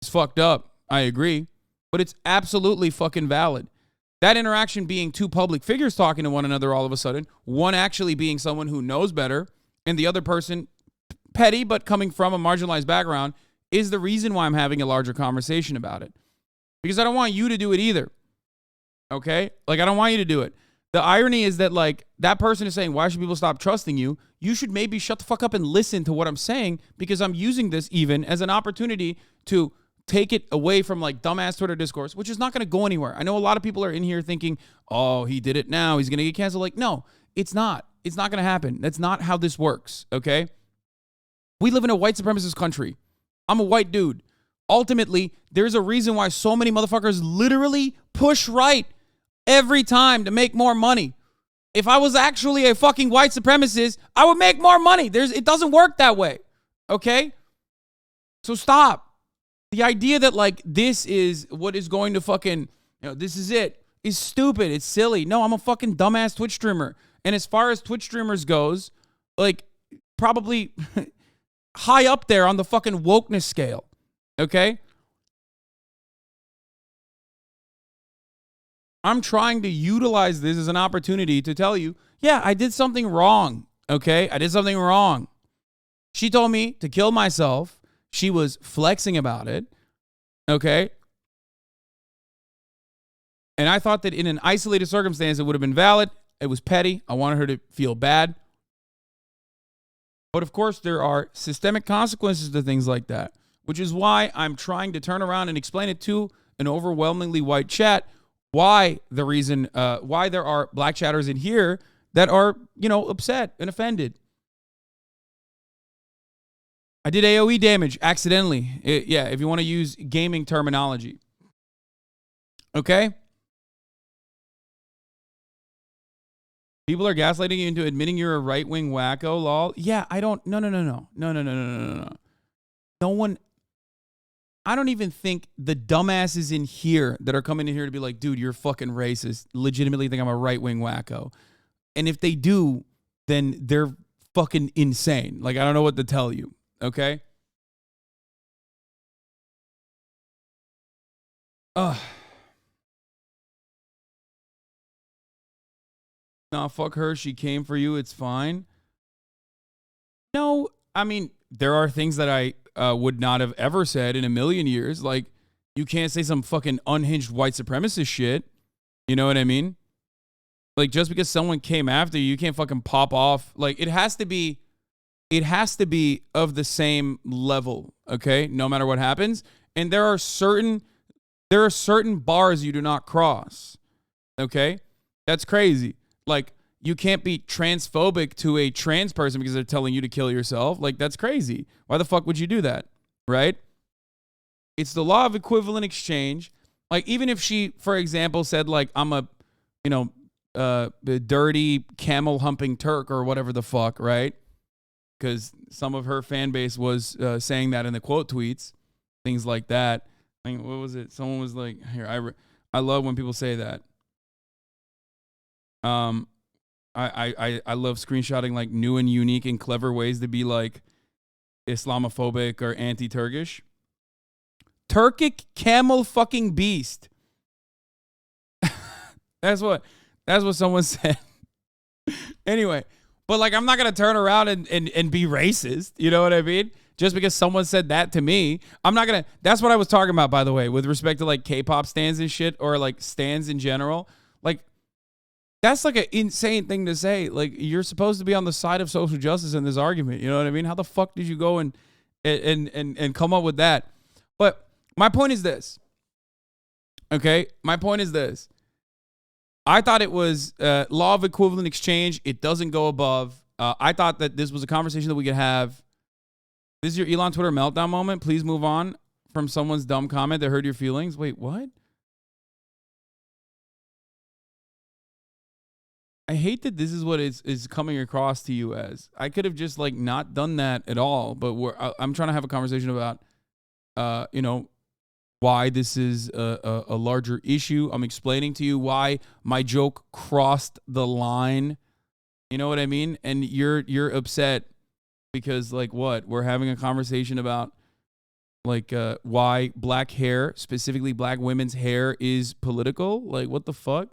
It's fucked up. I agree. But it's absolutely fucking valid. That interaction being two public figures talking to one another all of a sudden, one actually being someone who knows better, and the other person, petty but coming from a marginalized background, is the reason why I'm having a larger conversation about it. Because I don't want you to do it either. Okay? Like, I don't want you to do it. The irony is that like that person is saying, why should people stop trusting you? You should maybe shut the fuck up and listen to what I'm saying, because I'm using this even as an opportunity to take it away from like dumbass Twitter discourse, which is not going to go anywhere. I know a lot of people are in here thinking, oh, he did it now, he's going to get canceled. Like, no, it's not. It's not going to happen. That's not how this works, okay? We live in a white supremacist country. I'm a white dude. Ultimately, there's a reason why so many motherfuckers literally push right every time to make more money. If I was actually a fucking white supremacist, I would make more money. It doesn't work that way, okay? So stop. The idea that like this is what is going to fucking, this is it, is stupid. It's silly. No, I'm a fucking dumbass Twitch streamer. And as far as Twitch streamers goes, like probably high up there on the fucking wokeness scale. Okay? I'm trying to utilize this as an opportunity to tell you, yeah, I did something wrong. Okay? I did something wrong. She told me to kill myself. She was flexing about it. Okay? And I thought that in an isolated circumstance, it would have been valid. It was petty. I wanted her to feel bad. But of course, there are systemic consequences to things like that, which is why I'm trying to turn around and explain it to an overwhelmingly white chat why the reason, why there are black chatters in here that are, upset and offended. I did AoE damage accidentally. If you want to use gaming terminology. Okay? People are gaslighting you into admitting you're a right-wing wacko, lol. Yeah, I don't, no. No one, I don't even think the dumbasses in here that are coming in here to be like, dude, you're fucking racist, legitimately think I'm a right-wing wacko. And if they do, then they're fucking insane. Like, I don't know what to tell you, okay? Nah, fuck her. She came for you. It's fine. No, I mean, there are things that I would not have ever said in a million years. Like, you can't say some fucking unhinged white supremacist shit. You know what I mean? Like, just because someone came after you, you can't fucking pop off. Like, it has to be of the same level, okay? No matter what happens. And there are certain bars you do not cross, okay? That's crazy. Like, you can't be transphobic to a trans person because they're telling you to kill yourself. Like, that's crazy. Why the fuck would you do that? Right? It's the law of equivalent exchange. Like, even if she, for example, said, like, I'm a, dirty camel humping Turk or whatever the fuck, right? Because some of her fan base was saying that in the quote tweets, things like that. I mean, what was it? Someone was like, here, I love when people say that. I love screenshotting like new and unique and clever ways to be like Islamophobic or anti-Turkish. Turkic camel fucking beast. That's what someone said. Anyway, but like, I'm not going to turn around and be racist. You know what I mean? Just because someone said that to me, I'm not going to, that's what I was talking about, by the way, with respect to like K-pop stans and shit, or like stans in general. Like, that's like an insane thing to say. Like, you're supposed to be on the side of social justice in this argument. You know what I mean? How the fuck did you go and come up with that? But my point is this. Okay? My point is this. I thought it was law of equivalent exchange. It doesn't go above. I thought that this was a conversation that we could have. This is your Elon Twitter meltdown moment. Please move on from someone's dumb comment that hurt your feelings. Wait, what? I hate that this is what is coming across to you as. I could have just like not done that at all, but I'm trying to have a conversation about, why this is a larger issue. I'm explaining to you why my joke crossed the line. You know what I mean? And you're upset because like what? We're having a conversation about like why black hair, specifically black women's hair, is political. Like, what the fuck?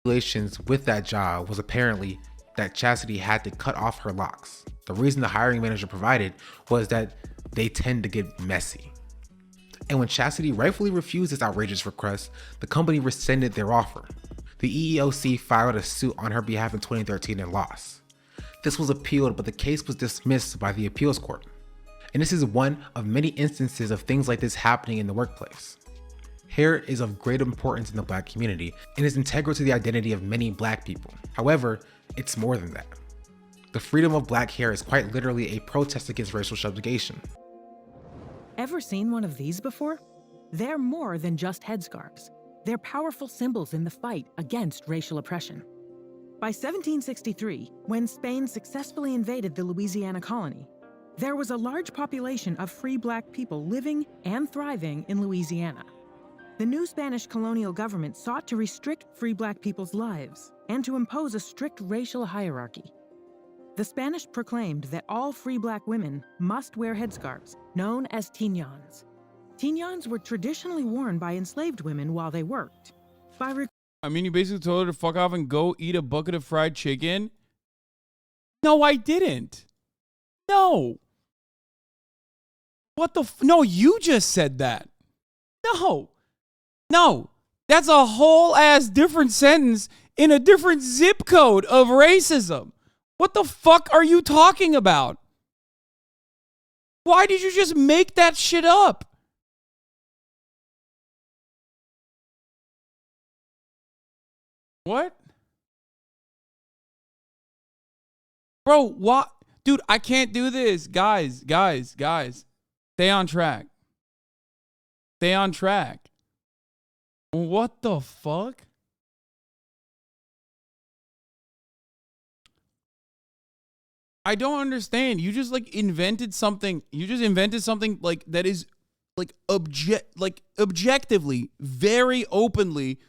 Relations with that job was apparently that Chastity had to cut off her locks. The reason the hiring manager provided was that they tend to get messy. And when Chastity rightfully refused this outrageous request, the company rescinded their offer. The EEOC filed a suit on her behalf in 2013 and lost. This was appealed, but the case was dismissed by the appeals court. And this is one of many instances of things like this happening in the workplace. Hair is of great importance in the Black community and is integral to the identity of many Black people. However, it's more than that. The freedom of Black hair is quite literally a protest against racial subjugation. Ever seen one of these before? They're more than just headscarves. They're powerful symbols in the fight against racial oppression. By 1763, when Spain successfully invaded the Louisiana colony, there was a large population of free Black people living and thriving in Louisiana. The new Spanish colonial government sought to restrict free Black people's lives and to impose a strict racial hierarchy. The Spanish proclaimed that all free Black women must wear headscarves, known as tignons. Tignons were traditionally worn by enslaved women while they worked. I mean, you basically told her to fuck off and go eat a bucket of fried chicken? No, I didn't. No. What the no, you just said that. No. No. That's a whole ass different sentence in a different zip code of racism. What the fuck are you talking about? Why did you just make that shit up? What? Bro, what? Dude, I can't do this. Guys. Stay on track. Stay on track. What the fuck? I don't understand. You just invented something. You just invented something that is objectively, very openly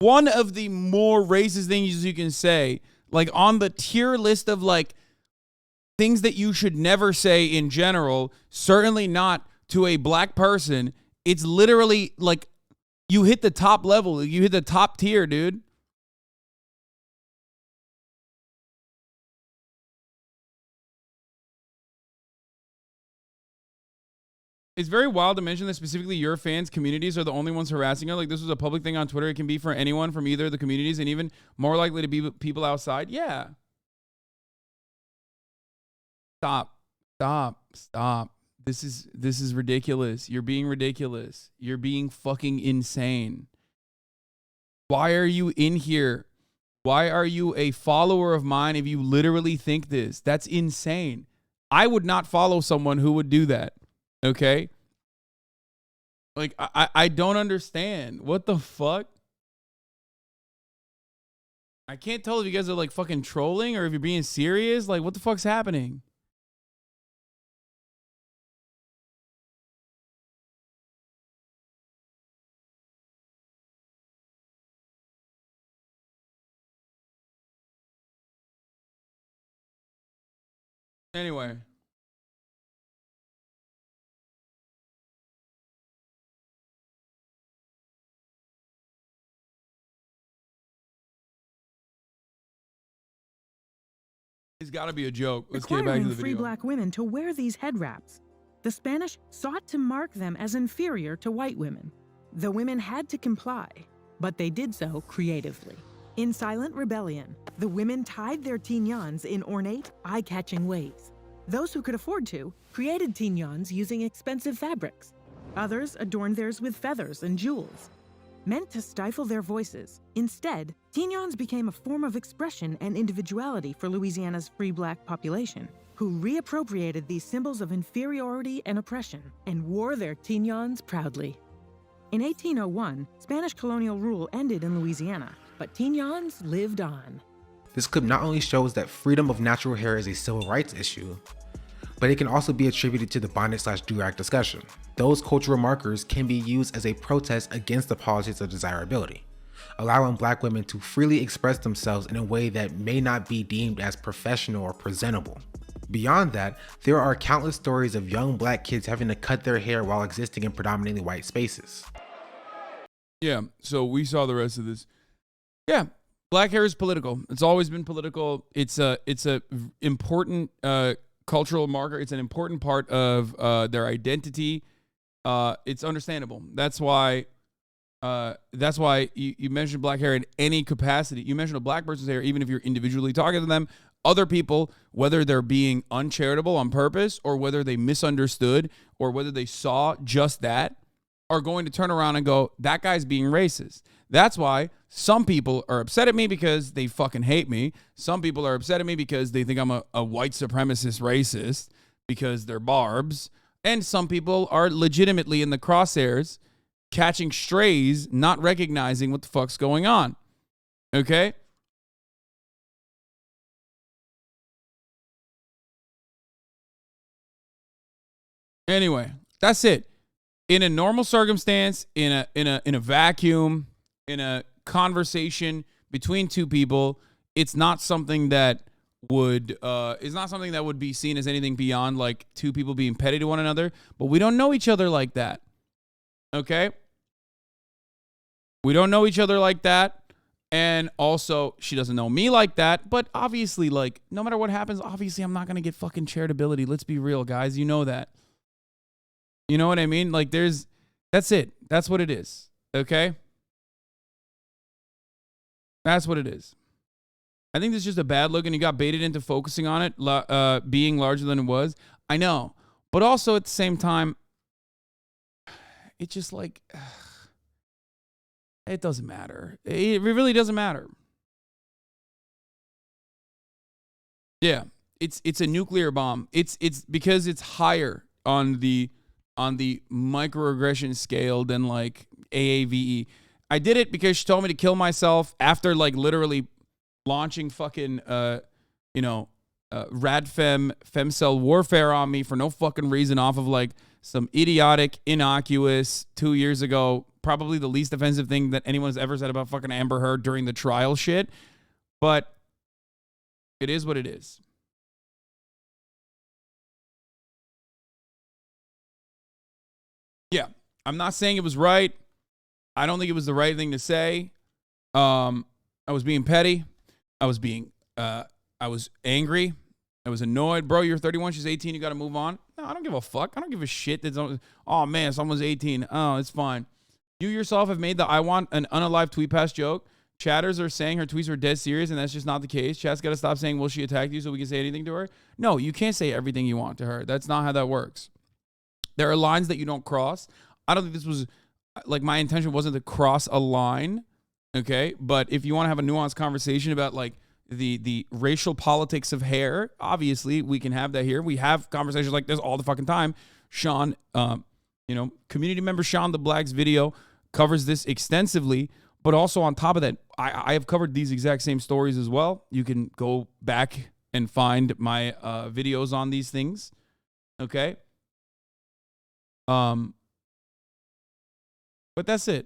one of the more racist things you can say, on the tier list of things that you should never say in general, certainly not to a Black person. It's literally you hit the top level, you hit the top tier, dude. It's very wild to mention that specifically your fans' communities are the only ones harassing her. This was a public thing on Twitter. It can be for anyone from either of the communities and even more likely to be people outside. Yeah. Stop. This is ridiculous. You're being ridiculous. You're being fucking insane. Why are you in here? Why are you a follower of mine if you literally think this? That's insane. I would not follow someone who would do that. Okay? I don't understand. What the fuck? I can't tell if you guys are fucking trolling or if you're being serious. What the fuck's happening? Anyway. It's got to be a joke. Let's get back to the video. Free Black women to wear these head wraps. The Spanish sought to mark them as inferior to white women. The women had to comply, but they did so creatively. In silent rebellion, the women tied their tignons in ornate, eye-catching ways. Those who could afford to created tignons using expensive fabrics. Others adorned theirs with feathers and jewels. Meant to stifle their voices, instead, tignons became a form of expression and individuality for Louisiana's free Black population, who reappropriated these symbols of inferiority and oppression and wore their tignons proudly. In 1801, Spanish colonial rule ended in Louisiana, but tignons lived on. This clip not only shows that freedom of natural hair is a civil rights issue, but it can also be attributed to the bondage/do-rag discussion. Those cultural markers can be used as a protest against the politics of desirability, allowing Black women to freely express themselves in a way that may not be deemed as professional or presentable. Beyond that, there are countless stories of young Black kids having to cut their hair while existing in predominantly white spaces. Yeah, so we saw the rest of this. Yeah, Black hair is political. It's always been political. It's a important cultural marker. It's an important part of their identity. It's understandable. That's why That's why you mentioned black hair in any capacity. You mentioned a black person's hair, even if you're individually talking to them. Other people, whether they're being uncharitable on purpose or whether they misunderstood or whether they saw just that, are going to turn around and go, that guy's being racist. That's why some people are upset at me because they fucking hate me. Some people are upset at me because they think I'm a white supremacist racist because they're barbs. And some people are legitimately in the crosshairs catching strays, not recognizing what the fuck's going on. Okay? Anyway, that's it. In a normal circumstance, in a vacuum, in a conversation between two people, it's not something that would be seen as anything beyond like two people being petty to one another. But we don't know each other like that. Okay? We don't know each other like that. And also, she doesn't know me like that. But obviously, like, no matter what happens, obviously I'm not going to get fucking charitability. Let's be real, guys. You know that. You know what I mean? Like, that's it. That's what it is. Okay? That's what it is. I think this is just a bad look, and you got baited into focusing on it being larger than it was. I know. But also, at the same time, it's just like, it doesn't matter. It really doesn't matter. Yeah. It's a nuclear bomb. It's because it's higher on the microaggression scale than like AAVE. I did it because she told me to kill myself after like literally launching fucking femcell warfare on me for no fucking reason off of like some idiotic, innocuous 2 years ago, probably the least offensive thing that anyone has ever said about fucking Amber Heard during the trial shit. But it is what it is. Yeah, I'm not saying it was right. I don't think it was the right thing to say. I was being petty. I was angry. I was annoyed. Bro, you're 31. She's 18. You got to move on. No, I don't give a fuck. I don't give a shit. Oh, man, someone's 18. Oh, it's fine. You yourself have made the I want an unalive tweet pass joke. Chatters are saying her tweets were dead serious, and that's just not the case. Chat's got to stop saying, will she attack you so we can say anything to her? No, you can't say everything you want to her. That's not how that works. There are lines that you don't cross. I don't think this was, like, my intention wasn't to cross a line, okay? But if you want to have a nuanced conversation about, like, the racial politics of hair, obviously we can have that here. We have conversations like this all the fucking time. Sean, community member SeanDaBlack's video covers this extensively. But also on top of that, I have covered these exact same stories as well. You can go back and find my videos on these things, okay? But that's it.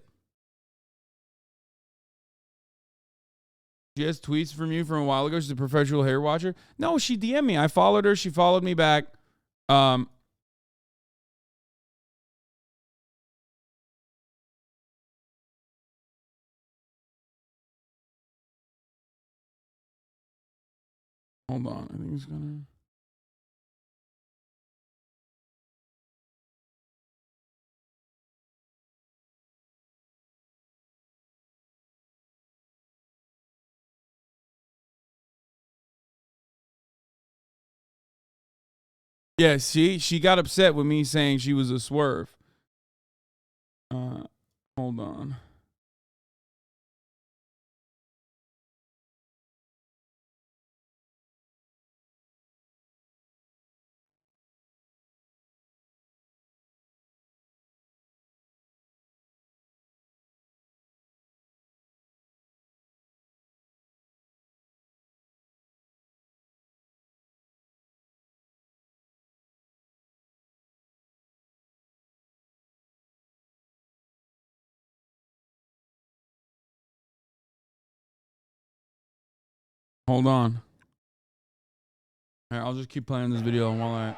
She has tweets from you from a while ago. She's a professional hair watcher. No, she DM'd me. I followed her. She followed me back. Hold on. I think it's gonna. Yeah, see, she got upset with me saying she was a swerve. Hold on. Hold on. All right, I'll just keep playing this video while I.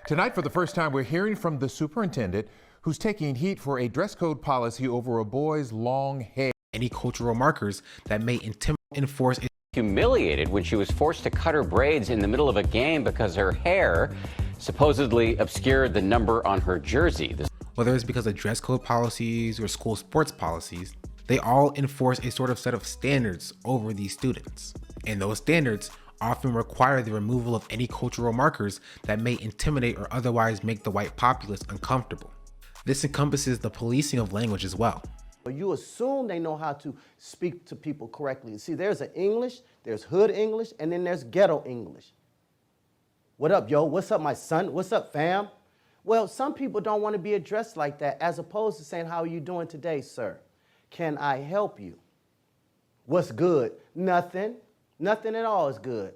Tonight, for the first time, we're hearing from the superintendent who's taking heat for a dress code policy over a boy's long hair. Any cultural markers that may enforce Humiliated when she was forced to cut her braids in the middle of a game because her hair supposedly obscured the number on her jersey. Whether it's because of dress code policies or school sports policies, they all enforce a sort of set of standards over these students. And those standards often require the removal of any cultural markers that may intimidate or otherwise make the white populace uncomfortable. This encompasses the policing of language as well. You assume they know how to speak to people correctly. See, there's an English, there's hood English, and then there's ghetto English. What up, yo? What's up, my son? What's up, fam? Well, some people don't want to be addressed like that, as opposed to saying, how are you doing today, sir? Can I help you? What's good? Nothing. Nothing at all is good.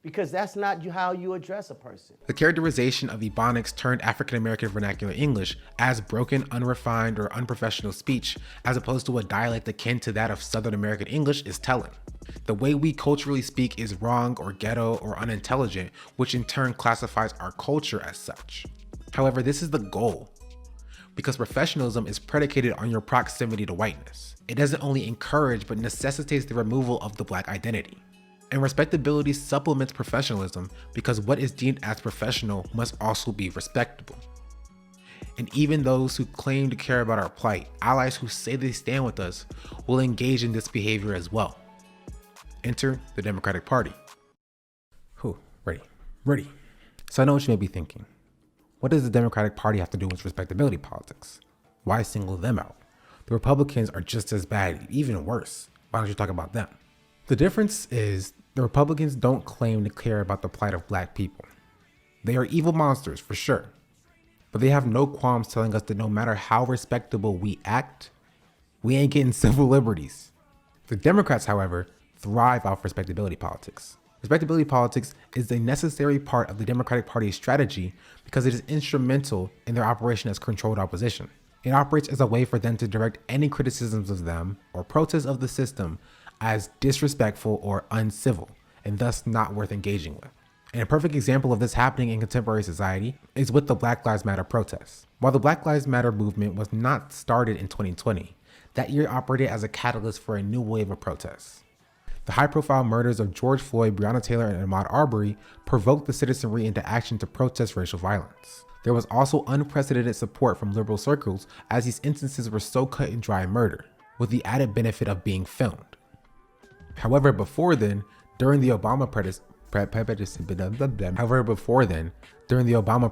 Because that's not how you address a person. The characterization of Ebonics turned African-American vernacular English as broken, unrefined, or unprofessional speech, as opposed to a dialect akin to that of Southern American English, is telling. The way we culturally speak is wrong or ghetto or unintelligent, which in turn classifies our culture as such. However, this is the goal, because professionalism is predicated on your proximity to whiteness. It doesn't only encourage, but necessitates the removal of the Black identity. And respectability supplements professionalism because what is deemed as professional must also be respectable. And even those who claim to care about our plight, allies who say they stand with us, will engage in this behavior as well. Enter the Democratic Party. Ready. So I know what you may be thinking. What does the Democratic Party have to do with respectability politics? Why single them out? The Republicans are just as bad, even worse. Why don't you talk about them? The difference is the Republicans don't claim to care about the plight of Black people. They are evil monsters for sure, but they have no qualms telling us that no matter how respectable we act, we ain't getting civil liberties. The Democrats, however, thrive off respectability politics. Respectability politics is a necessary part of the Democratic Party's strategy because it is instrumental in their operation as controlled opposition. It operates as a way for them to direct any criticisms of them or protests of the system as disrespectful or uncivil, and thus not worth engaging with. And a perfect example of this happening in contemporary society is with the Black Lives Matter protests. While the Black Lives Matter movement was not started in 2020, that year operated as a catalyst for a new wave of protests. The high-profile murders of George Floyd, Breonna Taylor, and Ahmaud Arbery provoked the citizenry into action to protest racial violence. There was also unprecedented support from liberal circles as these instances were so cut and dry murder, with the added benefit of being filmed. However, before then, during the Obama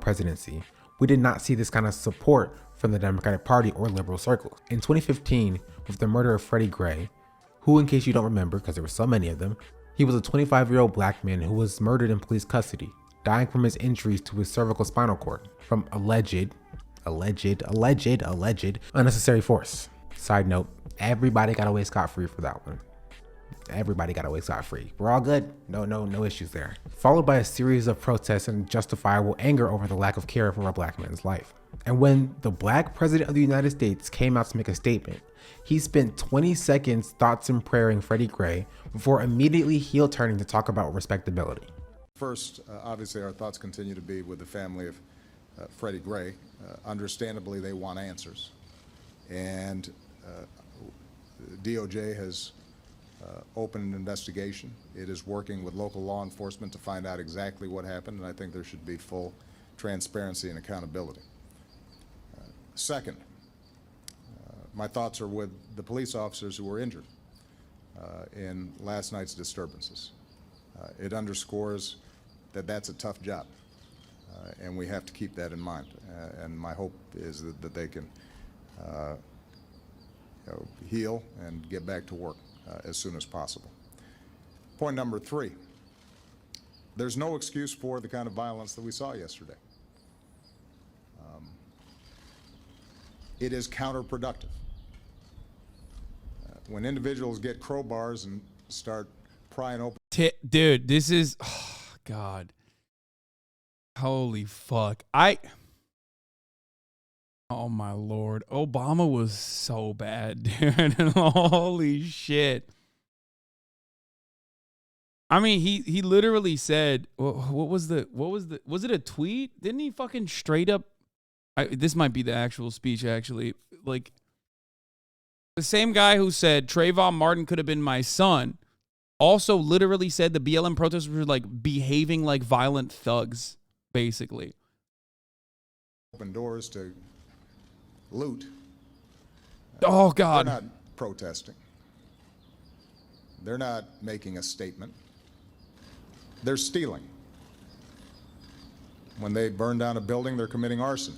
presidency, we did not see this kind of support from the Democratic Party or liberal circles. In 2015, with the murder of Freddie Gray, who, in case you don't remember, because there were so many of them, he was a 25-year-old Black man who was murdered in police custody, dying from his injuries to his cervical spinal cord from alleged unnecessary force. Side note, everybody got away scot-free for that one. Everybody got away scot-free. We're all good. No issues there. Followed by a series of protests and justifiable anger over the lack of care for a Black man's life. And when the Black president of the United States came out to make a statement, he spent 20 seconds thoughts and praying Freddie Gray before immediately heel turning to talk about respectability. First, obviously our thoughts continue to be with the family of Freddie Gray. Understandably, they want answers. And DOJ has opened an investigation. It is working with local law enforcement to find out exactly what happened, and I think there should be full transparency and accountability. Second, my thoughts are with the police officers who were injured in last night's disturbances. It underscores that that's a tough job, and we have to keep that in mind. And my hope is that they can heal and get back to work as soon as possible. Point number 3, there's no excuse for the kind of violence that we saw yesterday. It is counterproductive. When individuals get crowbars and start prying open. Dude, this is, oh God. Holy fuck. Oh my Lord. Obama was so bad, dude. Holy shit. I mean, he literally said, was it a tweet? Didn't he fucking straight up? This might be the actual speech, actually. Like, the same guy who said Trayvon Martin could have been my son also literally said the BLM protesters were like behaving like violent thugs, basically. Open doors to loot. Oh, God. They're not protesting. They're not making a statement. They're stealing. When they burn down a building, they're committing arson.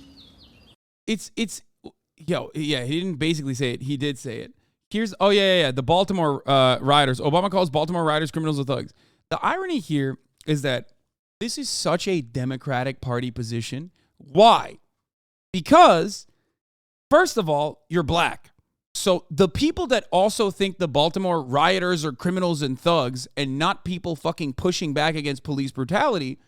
Yeah, he didn't basically say it. He did say it. The Baltimore rioters. Obama calls Baltimore rioters criminals and thugs. The irony here is that this is such a Democratic Party position. Why? Because, first of all, you're black. So the people that also think the Baltimore rioters are criminals and thugs and not people fucking pushing back against police brutality,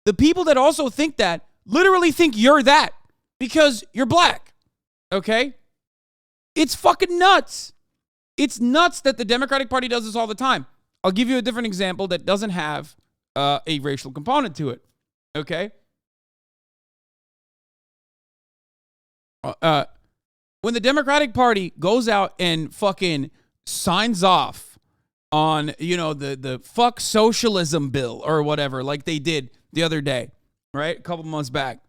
the people that also think that literally think you're that because you're black. Okay? It's fucking nuts. It's nuts that the Democratic Party does this all the time. I'll give you a different example that doesn't have a racial component to it. Okay? When the Democratic Party goes out and fucking signs off on, the fuck socialism bill or whatever, like they did the other day, right? A couple months back.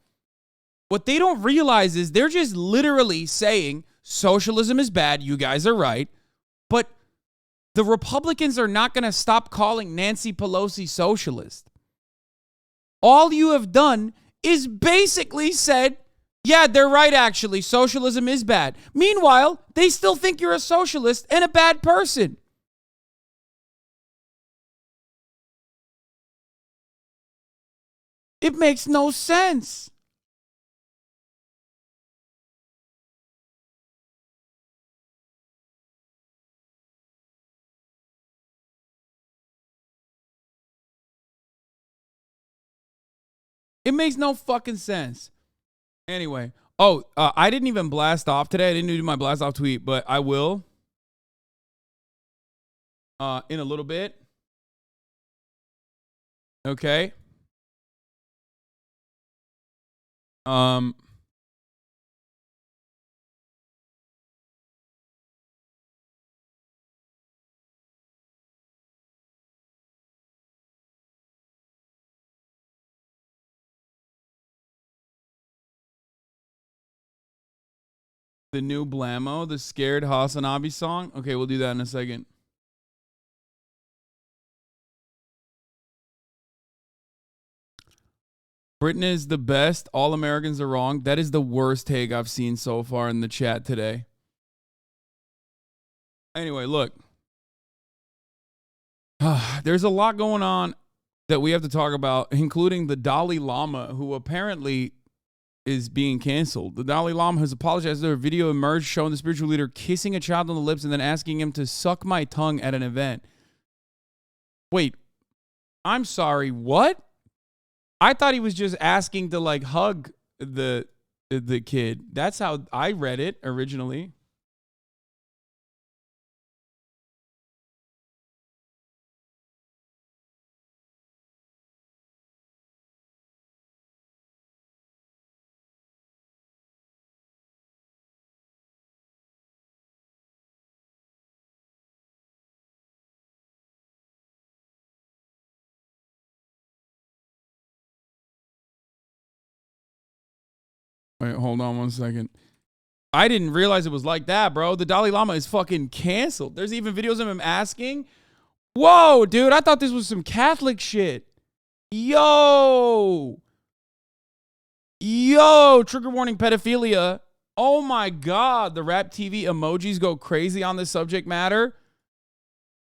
What they don't realize is they're just literally saying socialism is bad. You guys are right. But the Republicans are not going to stop calling Nancy Pelosi socialist. All you have done is basically said, yeah, they're right, actually. Socialism is bad. Meanwhile, they still think you're a socialist and a bad person. It makes no sense. It makes no fucking sense. Anyway. I didn't even blast off today. I didn't do my blast off tweet, but I will. In a little bit. Okay. The new Blammo, the scared HasanAbi song. Okay, we'll do that in a second. Britain is the best. All Americans are wrong. That is the worst take I've seen so far in the chat today. Anyway, look. There's a lot going on that we have to talk about, including the Dalai Lama, who apparently is being canceled. The Dalai Lama has apologized after a video emerged showing the spiritual leader kissing a child on the lips and then asking him to suck my tongue at an event. Wait, I'm sorry, what? I thought he was just asking to like hug the kid. That's how I read it originally. Wait, hold on one second. I didn't realize it was like that, bro. The Dalai Lama is fucking canceled. There's even videos of him asking. Whoa, dude, I thought this was some Catholic shit. Yo, trigger warning pedophilia. Oh my God, the Rap TV emojis go crazy on this subject matter.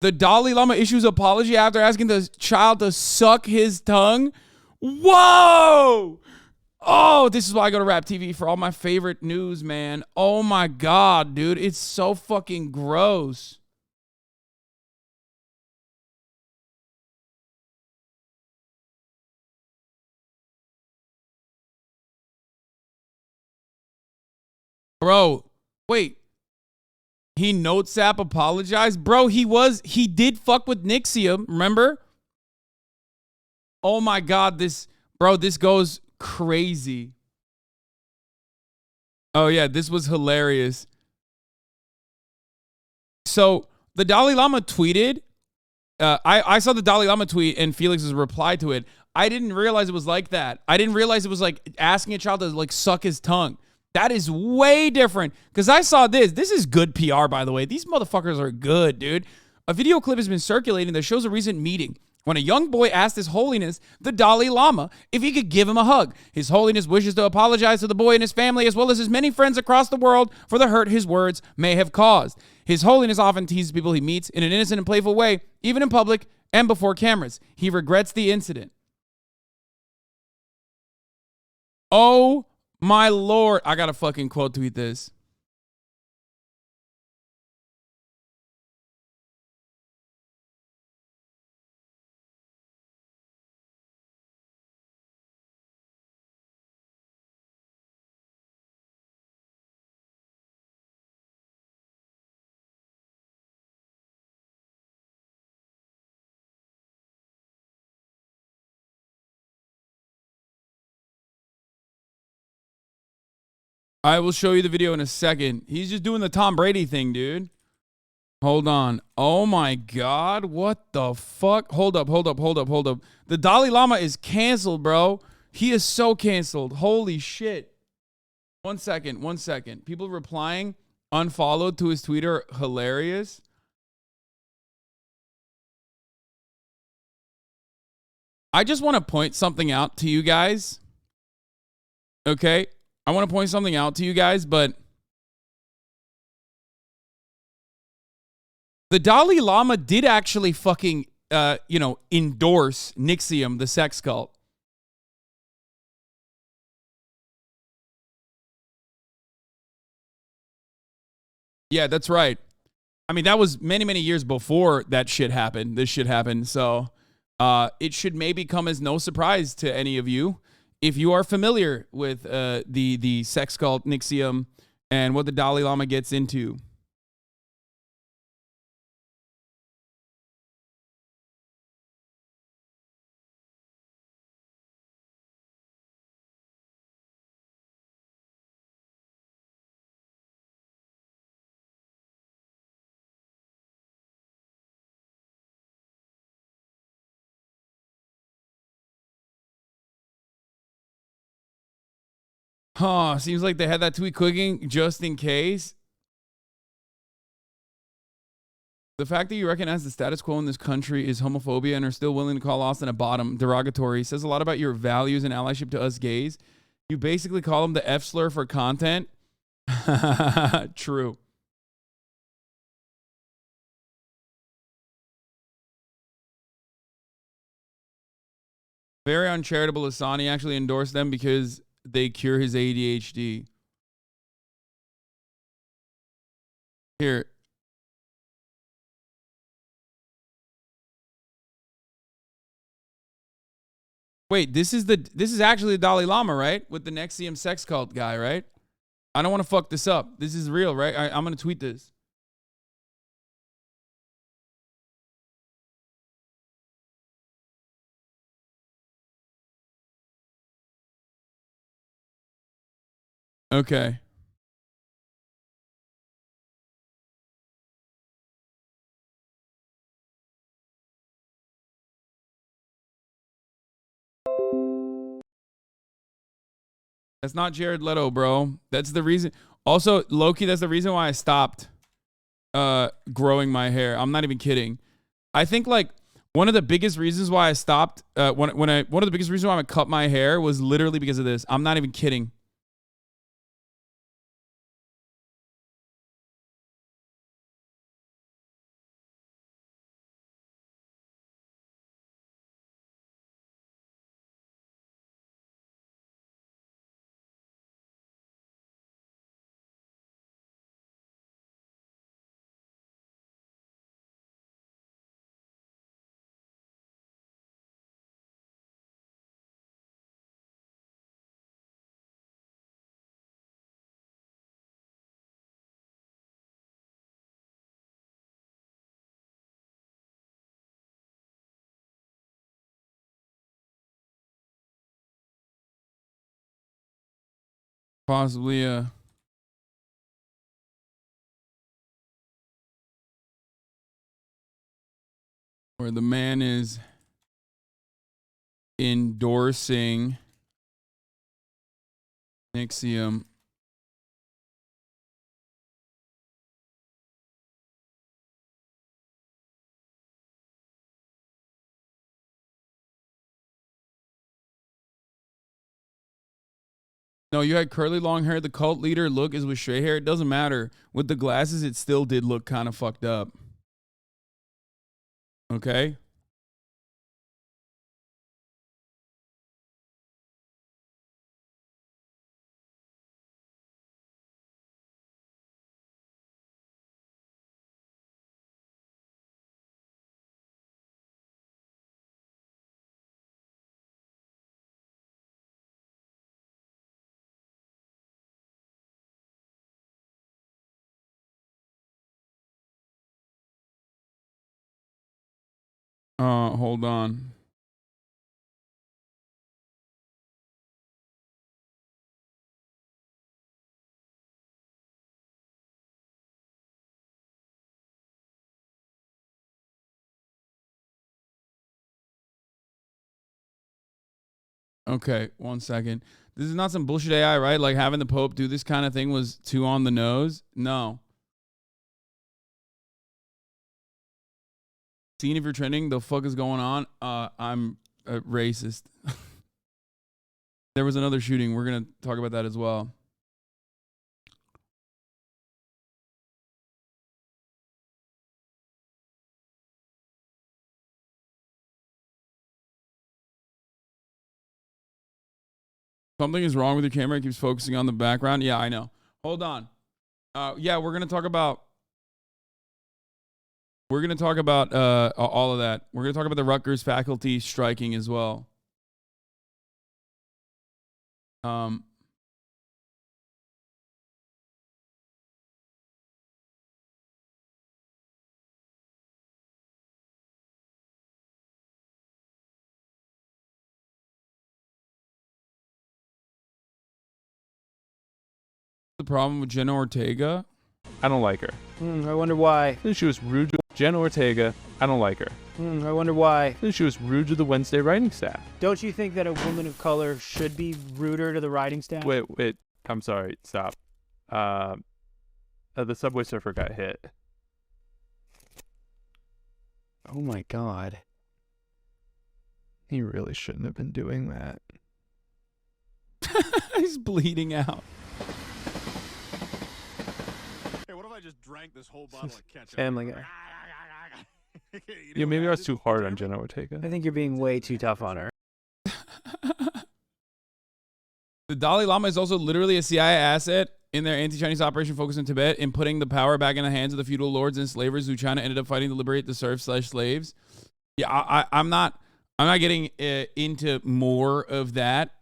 The Dalai Lama issues apology after asking the child to suck his tongue. Whoa! Oh, this is why I go to Rap TV for all my favorite news, man. Oh my God, dude. It's so fucking gross. Bro, wait. He notes app apologized. Bro, he did fuck with Nixium, remember? Oh my God, this goes crazy. Oh yeah, this was hilarious. So the Dalai Lama tweeted, I saw the Dalai Lama tweet and Felix's reply to it. I didn't realize it was like that. I didn't realize it was like asking a child to like suck his tongue. That is way different. Because I saw this. This is good PR, by the way. These motherfuckers are good, dude. A video clip has been circulating that shows a recent meeting when a young boy asked His Holiness, the Dalai Lama, if he could give him a hug. His Holiness wishes to apologize to the boy and his family, as well as his many friends across the world, for the hurt his words may have caused. His Holiness often teases people he meets in an innocent and playful way, even in public and before cameras. He regrets the incident. Oh my Lord. I gotta fucking quote tweet this. I will show you the video in a second. He's just doing the Tom Brady thing, dude. Hold on. Oh my God. What the fuck? Hold up. The Dalai Lama is canceled, bro. He is so canceled. Holy shit. 1 second. People replying unfollowed to his tweet are hilarious. I just want to point something out to you guys. Okay? I want to point something out to you guys, but the Dalai Lama did actually fucking, endorse Nixium, the sex cult. Yeah, that's right. I mean, that was many, many years before that shit happened. This shit happened. So it should maybe come as no surprise to any of you if you are familiar with the sex cult Nixium and what the Dalai Lama gets into. Huh, seems like they had that tweet cooking just in case. The fact that you recognize the status quo in this country is homophobia and are still willing to call Austin a bottom derogatory says a lot about your values and allyship to us gays. You basically call them the F slur for content. True. Very uncharitable. Asani actually endorsed them because they cure his ADHD. Here. Wait, this is actually the Dalai Lama, right? With the Nexium sex cult guy, right? I don't want to fuck this up. This is real, right? I'm going to tweet this. Okay. That's not Jared Leto, bro. That's the reason. Also, Loki, that's the reason why I stopped growing my hair. I'm not even kidding. I think like one of the biggest reasons why I stopped one of the biggest reasons why I cut my hair was literally because of this. I'm not even kidding. Possibly where the man is endorsing Nixium. No, you had curly long hair. The cult leader look is with straight hair. It doesn't matter. With the glasses, it still did look kind of fucked up. Okay? Hold on. Okay, 1 second. This is not some bullshit AI, right? Like having the Pope do this kind of thing was too on the nose. No. Seeing if you're trending, the fuck is going on? I'm a racist. There was another shooting. We're going to talk about that as well. Something is wrong with your camera. It keeps focusing on the background. Yeah, I know. Hold on. Yeah, we're going to talk about all of that. We're going to talk about the Rutgers faculty striking as well. The problem with Jenna Ortega? I don't like her. I wonder why. She was rude to Jenna Ortega. I don't like her. I wonder why. She was rude to the Wednesday writing staff. Don't you think that a woman of color should be ruder to the writing staff? Wait. I'm sorry. Stop. The Subway Surfer got hit. Oh my God. He really shouldn't have been doing that. He's bleeding out. Hey, what if I just drank this whole bottle of ketchup? Family Guy. Yeah, maybe I was too hard on Jenna Ortega. I think you're being way too tough on her. The Dalai Lama is also literally a CIA asset in their anti-Chinese operation focused in Tibet and putting the power back in the hands of the feudal lords and slavers who China ended up fighting to liberate the serfs/slaves. Yeah, I'm not getting into more of that.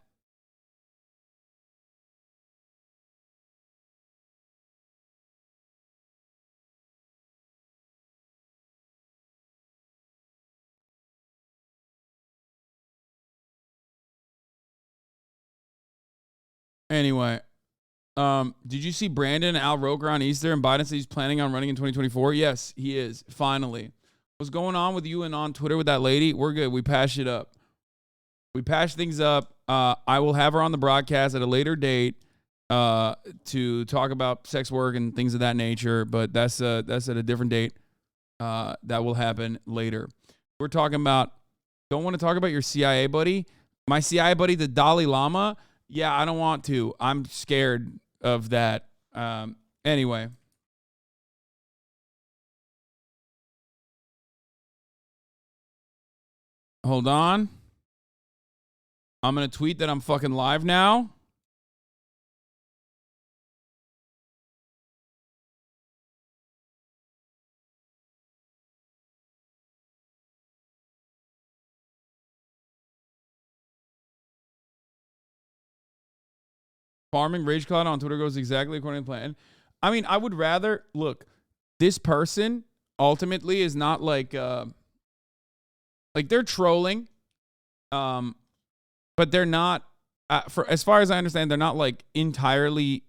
Anyway, did you see Brandon and Al Roker on Easter and Biden says he's planning on running in 2024? Yes, he is. Finally. What's going on with you and on Twitter with that lady? We're good. We patched it up. We patched things up. I will have her on the broadcast at a later date to talk about sex work and things of that nature, but that's at a different date. That will happen later. We're talking about, don't want to talk about your CIA buddy? My CIA buddy, the Dalai Lama? Yeah, I don't want to. I'm scared of that. Anyway. Hold on. I'm going to tweet that I'm fucking live now. Farming Rage Cloud on Twitter goes exactly according to plan. I mean, I would rather look. This person ultimately is not like they're trolling, but they're not for as far as I understand, they're not like entirely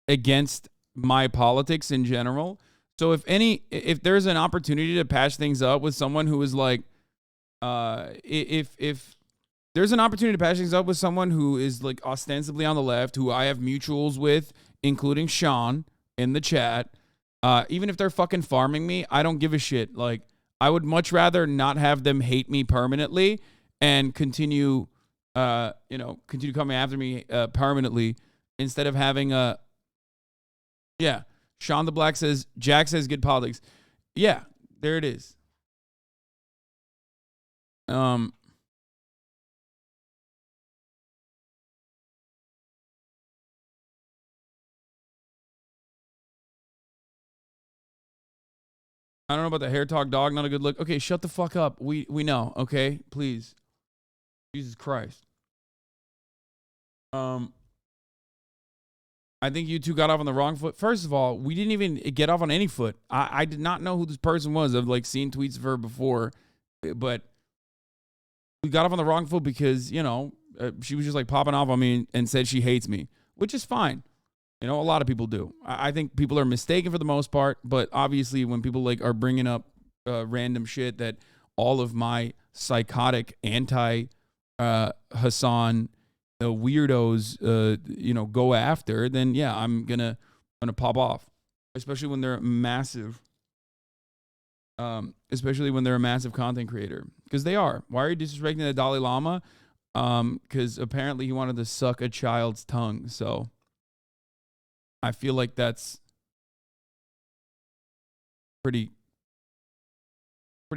against my politics in general. So if there's an opportunity to patch things up with someone who is like, if there's an opportunity to patch things up with someone who is like ostensibly on the left, who I have mutuals with, including Sean in the chat, even if they're fucking farming me, I don't give a shit. Like, I would much rather not have them hate me permanently and continue coming after me permanently instead of having a, yeah. SeanDaBlack says, Jack says good politics. Yeah, there it is. I don't know about the hair talk dog, not a good look. Okay, shut the fuck up. We know, okay? Please. Jesus Christ. I think you two got off on the wrong foot. First of all, we didn't even get off on any foot. I did not know who this person was. I've like seen tweets of her before, but we got off on the wrong foot because, she was just like popping off on me and said she hates me, which is fine. A lot of people do. I think people are mistaken for the most part, but obviously when people like are bringing up random shit that all of my psychotic Hasan the weirdos go after, then yeah, I'm gonna pop off, especially when they're massive. Especially when they're a massive content creator, because they are. Why are you disrespecting the Dalai Lama? Because apparently he wanted to suck a child's tongue. So I feel like that's pretty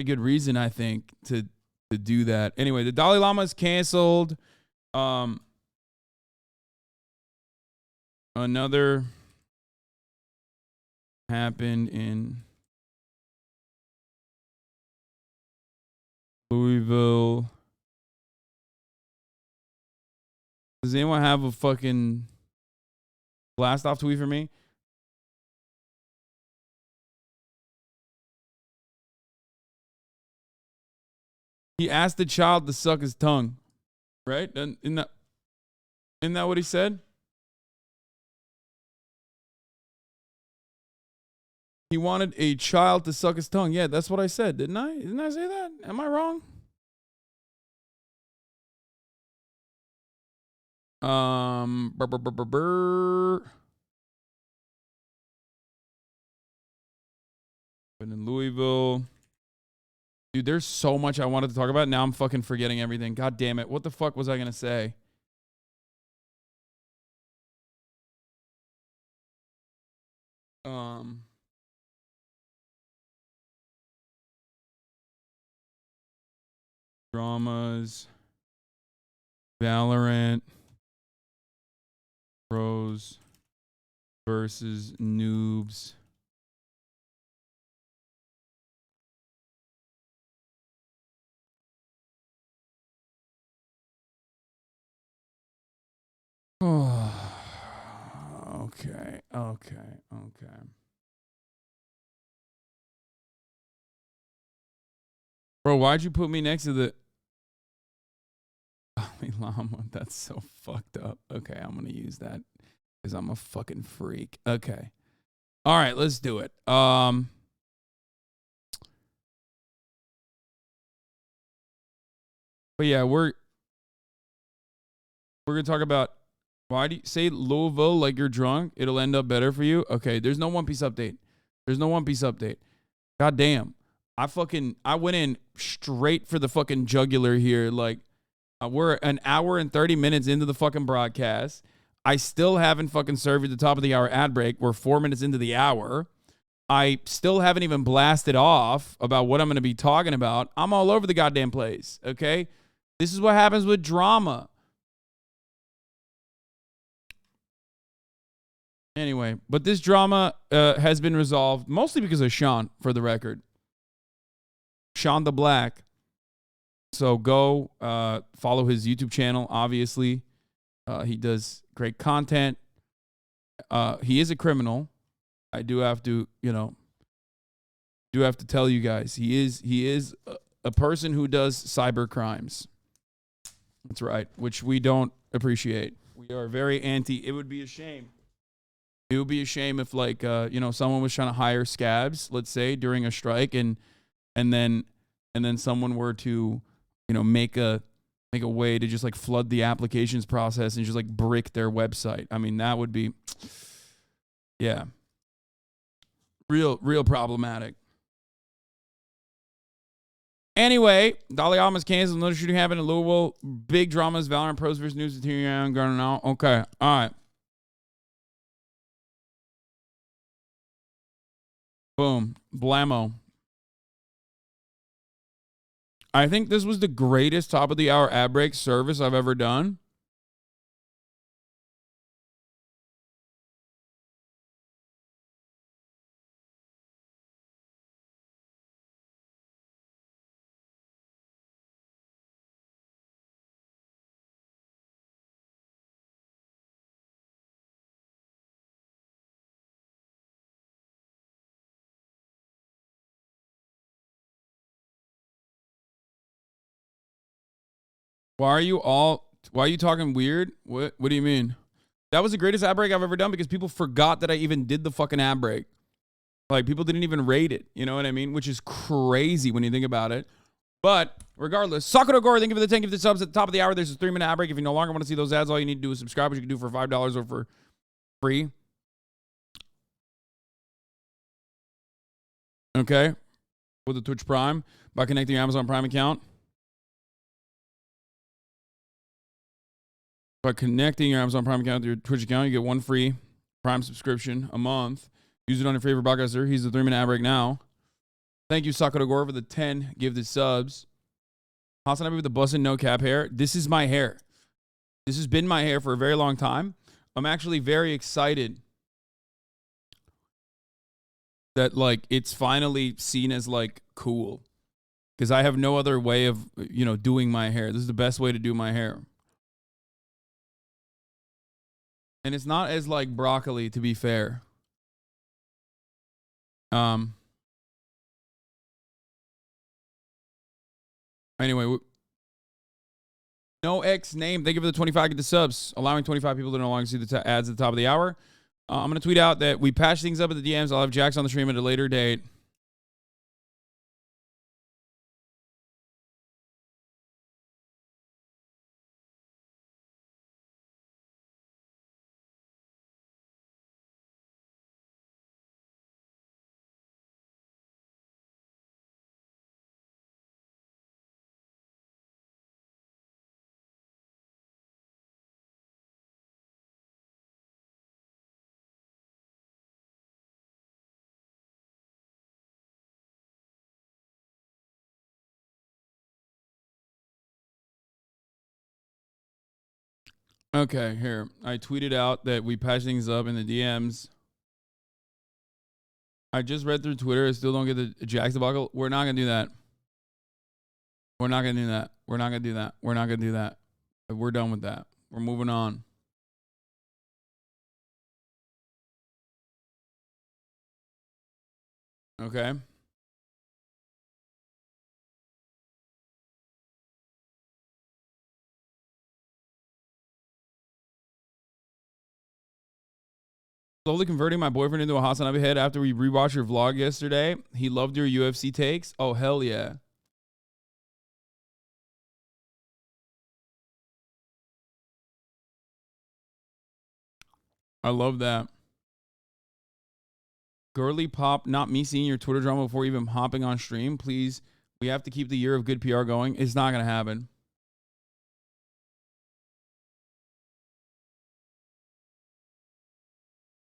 good reason, I think, to do that. Anyway, the Dalai Lama is canceled. Another happened in Louisville. Does anyone have a fucking blast off tweet for me? He asked the child to suck his tongue, right? Isn't that what he said? He wanted a child to suck his tongue. Yeah, that's what I said, didn't I? Didn't I say that? Am I wrong? But in Louisville, dude, there's so much I wanted to talk about. Now I'm fucking forgetting everything. God damn it. What the fuck was I going to say? Dramas, Valorant, pros versus noobs. Oh, okay. Bro, why'd you put me next to the Dalai Lama? That's so fucked up. Okay, I'm gonna use that because I'm a fucking freak. Okay. All right, let's do it. But yeah, we're gonna talk about why do you say Louisville like you're drunk? It'll end up better for you. Okay, there's no One Piece update. God damn. I went in straight for the fucking jugular here. Like, we're an hour and 30 minutes into the fucking broadcast. I still haven't fucking served at the top of the hour ad break. We're 4 minutes into the hour. I still haven't even blasted off about what I'm going to be talking about. I'm all over the goddamn place, okay? This is what happens with drama. Anyway, but this drama has been resolved mostly because of Sean, for the record. SeanDaBlack. So go follow his YouTube channel, obviously. He does great content. He is a criminal. I do have to, tell you guys. He is a person who does cyber crimes. That's right, which we don't appreciate. We are very anti. It would be a shame. It would be a shame if, like, someone was trying to hire scabs, let's say, during a strike, and then someone were to, make a way to just like flood the applications process and just like brick their website. I mean, that would be, yeah, real problematic. Anyway, Dalai Lama's canceled. Another shooting happened in Louisville. Big dramas. Valorant pros versus news deteriorating. Going on. Okay. All right. Boom. Blammo. I think this was the greatest top of the hour ad break service I've ever done. Why are you talking weird? What do you mean? That was the greatest ad break I've ever done because people forgot that I even did the fucking ad break. Like, people didn't even rate it. You know what I mean? Which is crazy when you think about it. But regardless, Sakura Gore, thank you for the 10 gifted subs at the top of the hour. There's a 3-minute ad break. If you no longer want to see those ads, all you need to do is subscribe, which you can do for $5 or for free. Okay. With the Twitch Prime by connecting your Amazon Prime account. By connecting your Amazon Prime account to your Twitch account, you get 1 free Prime subscription a month. Use it on your favorite podcaster. He's the 3-minute ad break now. Thank you, Sakura Gore, for the 10 gifted subs. HasanAbi with the busted no cap hair. This is my hair. This has been my hair for a very long time. I'm actually very excited that, like, it's finally seen as, like, cool. Because I have no other way of, doing my hair. This is the best way to do my hair. And it's not as, like, broccoli, to be fair. Anyway, no X name. Thank you for the 25 get the subs, allowing 25 people to no longer see the ads at the top of the hour. I'm going to tweet out that we patch things up at the DMs. I'll have Jax on the stream at a later date. Okay, here. I tweeted out that we patch things up in the DMs. I just read through Twitter. I still don't get the Jax debacle. We're not going to do that. We're not going to do that. We're not going to do that. We're not going to do that. We're done with that. We're moving on. Okay. Slowly converting my boyfriend into a HasanAbi head after we rewatched your vlog yesterday. He loved your UFC takes. Oh, hell yeah. I love that. Girly Pop, not me seeing your Twitter drama before even hopping on stream. Please, we have to keep the year of good PR going. It's not going to happen.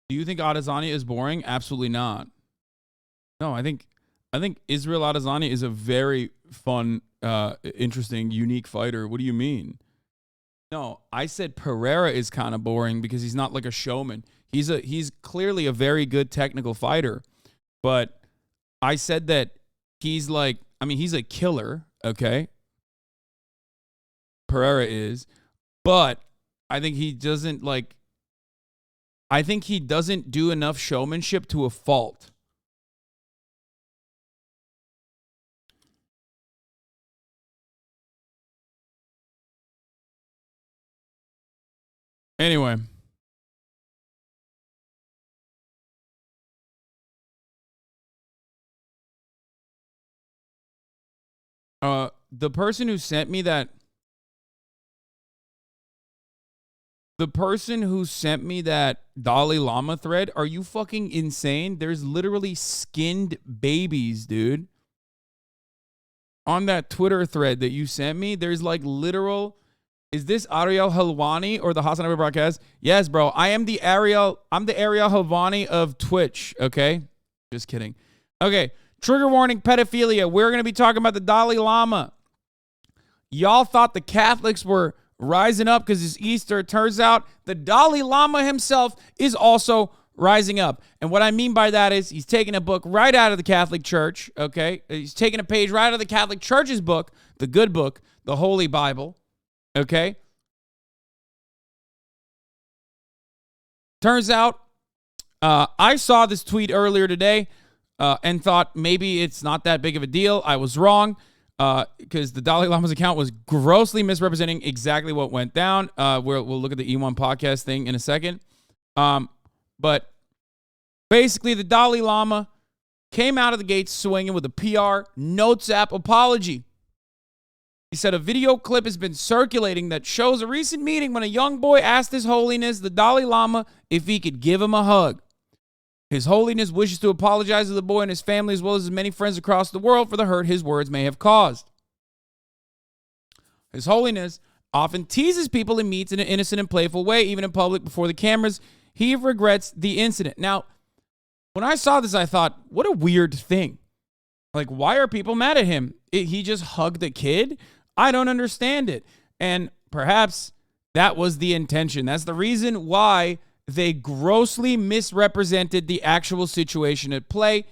Do you think Adesanya is boring? Absolutely not. No, I think Israel Adesanya is a very fun, interesting, unique fighter. What do you mean? No, I said Pereira is kind of boring because he's not like a showman. He's clearly a very good technical fighter, but I said that he's a killer, okay? Pereira is, but I think he doesn't do enough showmanship to a fault. Anyway. The person who sent me that Dalai Lama thread, are you fucking insane? There's literally skinned babies, dude. On that Twitter thread that you sent me, there's like literal. Is this Ariel Helwani or the HasanAbi broadcast? Yes, bro. I'm the Ariel Helwani of Twitch, okay? Just kidding. Okay. Trigger warning, pedophilia. We're going to be talking about the Dalai Lama. Y'all thought the Catholics were rising up because it's Easter. It turns out the Dalai Lama himself is also rising up. And what I mean by that is he's taking a book right out of the Catholic Church, okay? He's taking a page right out of the Catholic Church's book, the good book, the Holy Bible, okay? Turns out I saw this tweet earlier today and thought maybe it's not that big of a deal. I was wrong. Because the Dalai Lama's account was grossly misrepresenting exactly what went down. We'll look at the E1 podcast thing in a second. But basically, the Dalai Lama came out of the gates swinging with a PR notes app apology. He said a video clip has been circulating that shows a recent meeting when a young boy asked His Holiness, the Dalai Lama, if he could give him a hug. His Holiness wishes to apologize to the boy and his family as well as his many friends across the world for the hurt his words may have caused. His Holiness often teases people he meets in an innocent and playful way, even in public before the cameras. He regrets the incident. Now, when I saw this, I thought, what a weird thing. Like, why are people mad at him? He just hugged a kid? I don't understand it. And perhaps that was the intention. That's the reason why they grossly misrepresented the actual situation at play.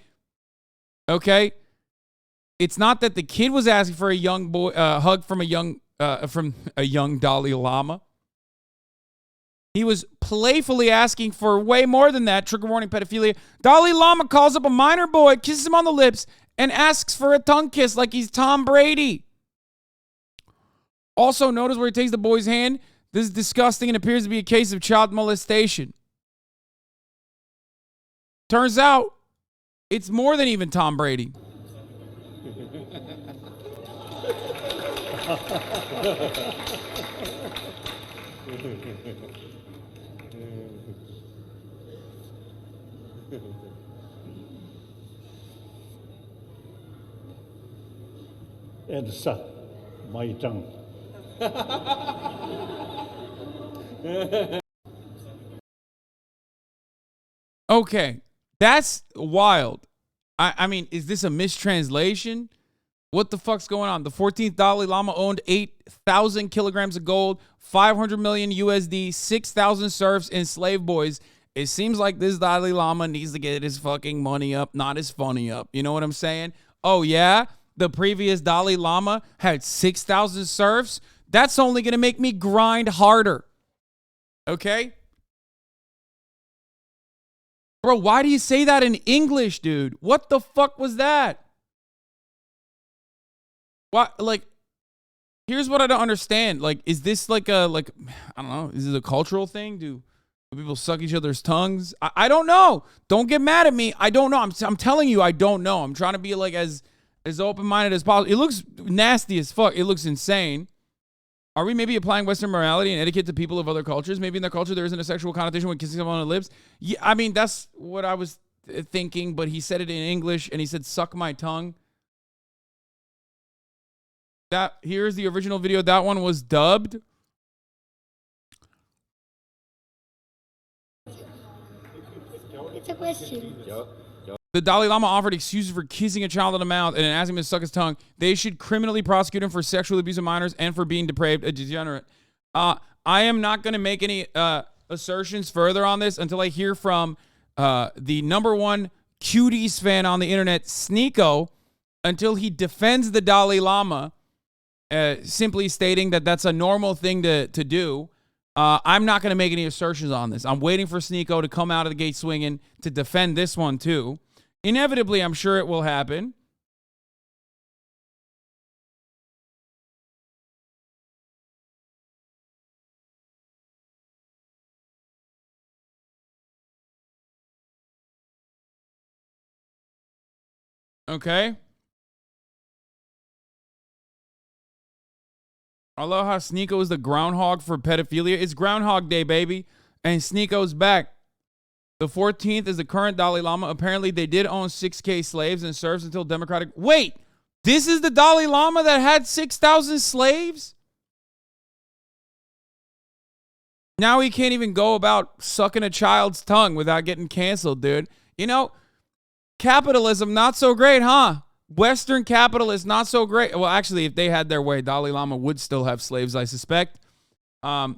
Okay? It's not that the kid was asking for a young boy hug from a young Dalai Lama. He was playfully asking for way more than that. Trigger warning, pedophilia. Dalai Lama calls up a minor boy, kisses him on the lips, and asks for a tongue kiss like he's Tom Brady. Also, notice where he takes the boy's hand. This is disgusting and appears to be a case of child molestation. Turns out, it's more than even Tom Brady. And suck my tongue. Okay, that's wild. I mean, is this a mistranslation? What the fuck's going on? The 14th Dalai Lama owned 8,000 kilograms of gold, 500 million USD, 6,000 serfs, and slave boys. It seems like this Dalai Lama needs to get his fucking money up, not his funny up. You know what I'm saying? Oh, yeah? The previous Dalai Lama had 6,000 serfs? That's only going to make me grind harder. Okay? Bro, why do you say that in English, dude? What the fuck was that? What, like, here's what I don't understand. Like, is this like I don't know, is this a cultural thing? Do people suck each other's tongues? I don't know. Don't get mad at me. I don't know. I'm telling you, I don't know. I'm trying to be like as open-minded as possible. It looks nasty as fuck. It looks insane. Are we maybe applying Western morality and etiquette to people of other cultures? Maybe in their culture there isn't a sexual connotation when kissing someone on the lips. Yeah, I mean, that's what I was thinking, but he said it in English, and he said, suck my tongue. Here's the original video. That one was dubbed. It's a question. The Dalai Lama offered excuses for kissing a child on the mouth and asking him to suck his tongue. They should criminally prosecute him for sexual abuse of minors and for being depraved, a degenerate. I am not going to make any assertions further on this until I hear from the #1 cuties fan on the internet, Sneeko, until he defends the Dalai Lama, simply stating that that's a normal thing to do. I'm not going to make any assertions on this. I'm waiting for Sneeko to come out of the gate swinging to defend this one too. Inevitably, I'm sure it will happen. Okay? I love how Sneeko is the groundhog for pedophilia. It's Groundhog Day, baby. And Sneeko's back. The 14th is the current Dalai Lama. Apparently, they did own 6K slaves and serves until democratic... Wait! This is the Dalai Lama that had 6,000 slaves? Now he can't even go about sucking a child's tongue without getting canceled, dude. You know, capitalism, not so great, huh? Western capitalists, not so great. Well, actually, if they had their way, Dalai Lama would still have slaves, I suspect.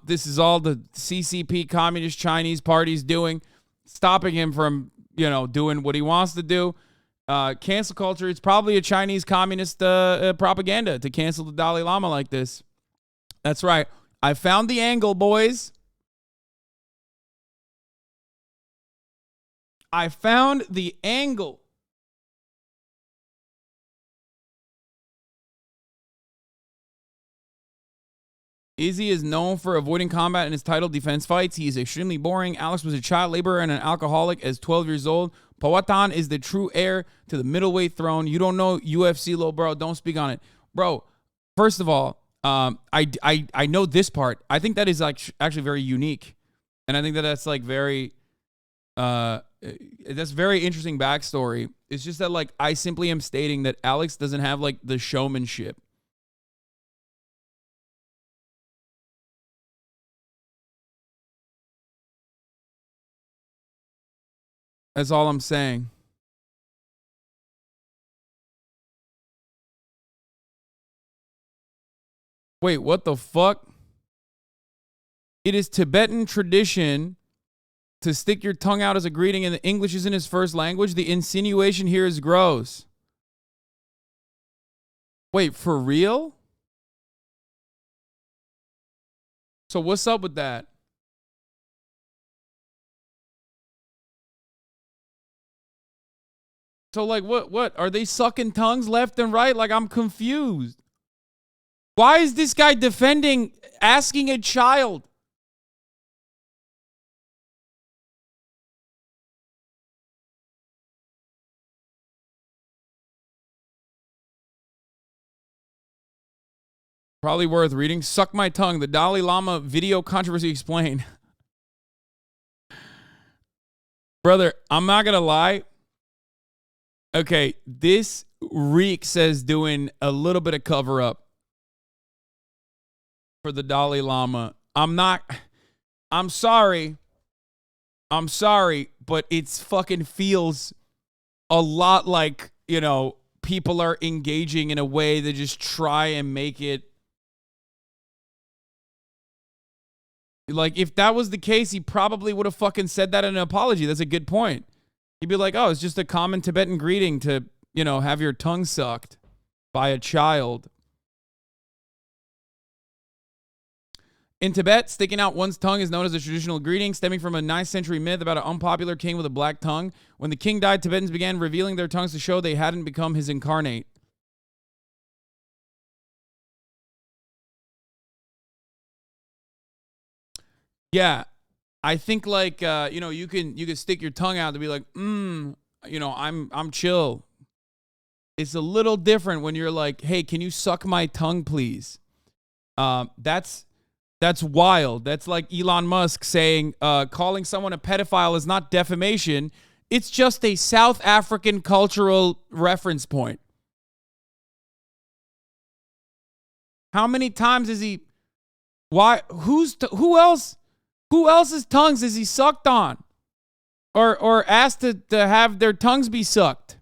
This is all the CCP, Communist Chinese parties doing, stopping him from, you know, doing what he wants to do. Cancel culture, it's probably a Chinese communist propaganda to cancel the Dalai Lama like this. That's right. I found the angle, boys. I found the angle. Izzy is known for avoiding combat in his title defense fights. He is extremely boring. Alex was a child laborer and an alcoholic as 12 years old. Powhatan is the true heir to the middleweight throne. You don't know UFC, little bro. Don't speak on it. Bro, first of all, I know this part. I think that is like actually very unique. And I think that that's like very, that's very interesting backstory. It's just that like I simply am stating that Alex doesn't have like the showmanship. That's all I'm saying. Wait, what the fuck? It is Tibetan tradition to stick your tongue out as a greeting, and the English isn't his first language. The insinuation here is gross. Wait, for real? So what's up with that? So like what? Are they sucking tongues left and right? Like I'm confused. Why is this guy defending asking a child? Probably worth reading. Suck My Tongue, the Dalai Lama video controversy explained. Brother, I'm not going to lie. Okay, this reeks as doing a little bit of cover up for the Dalai Lama. I'm sorry, but it's fucking feels a lot like, you know, people are engaging in a way to just try and make it. Like, if that was the case, he probably would have fucking said that in an apology. That's a good point. He'd be like, oh, it's just a common Tibetan greeting to, you know, have your tongue sucked by a child. In Tibet, sticking out one's tongue is known as a traditional greeting, stemming from a 9th century myth about an unpopular king with a black tongue. When the king died, Tibetans began revealing their tongues to show they hadn't become his incarnate. Yeah. I think like you know, you can stick your tongue out to be like, you know, I'm chill. It's a little different when you're like, hey, can you suck my tongue, please? That's wild. That's like Elon Musk saying calling someone a pedophile is not defamation. It's just a South African cultural reference point. How many times is he? Why? Who else? Who else's tongues is he sucked on? Or asked to have their tongues be sucked?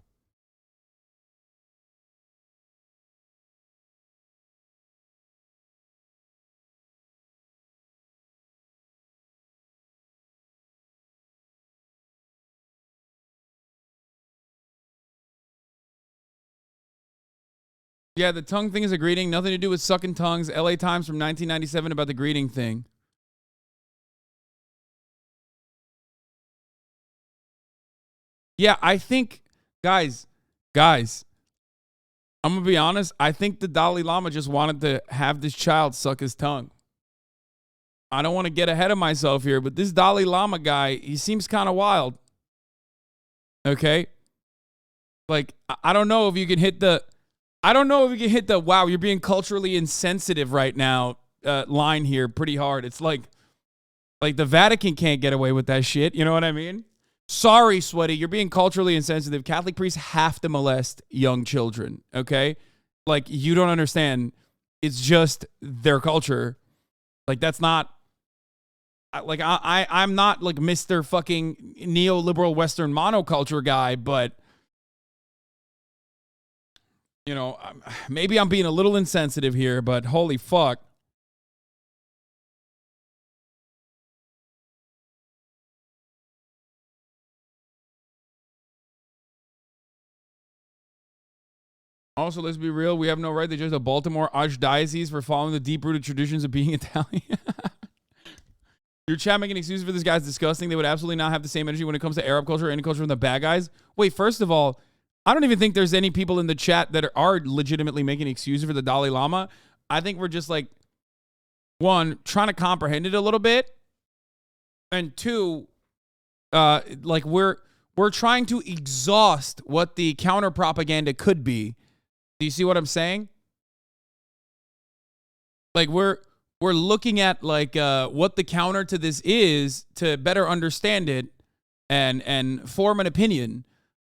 Yeah, the tongue thing is a greeting. Nothing to do with sucking tongues. LA Times from 1997 about the greeting thing. Yeah, I think, guys, I'm going to be honest. I think the Dalai Lama just wanted to have this child suck his tongue. I don't want to get ahead of myself here, but this Dalai Lama guy, he seems kind of wild. Okay? Like, I don't know if you can hit the, wow, you're being culturally insensitive right now line here pretty hard. It's like the Vatican can't get away with that shit. You know what I mean? Sorry, Sweaty, you're being culturally insensitive. Catholic priests have to molest young children, okay? Like, you don't understand. It's just their culture. Like, that's not, like, I'm not like Mr. fucking neoliberal Western monoculture guy, but, you know, maybe I'm being a little insensitive here, but holy fuck. Also, let's be real. We have no right to judge the Baltimore Archdiocese for following the deep-rooted traditions of being Italian. Your chat making excuses for this guy's disgusting. They would absolutely not have the same energy when it comes to Arab culture or any culture from the bad guys. Wait, first of all, I don't even think there's any people in the chat that are legitimately making excuses for the Dalai Lama. I think we're just like, one, trying to comprehend it a little bit. And two, like we're trying to exhaust what the counter propaganda could be. Do you see what I'm saying? Like we're looking at like what the counter to this is to better understand it and form an opinion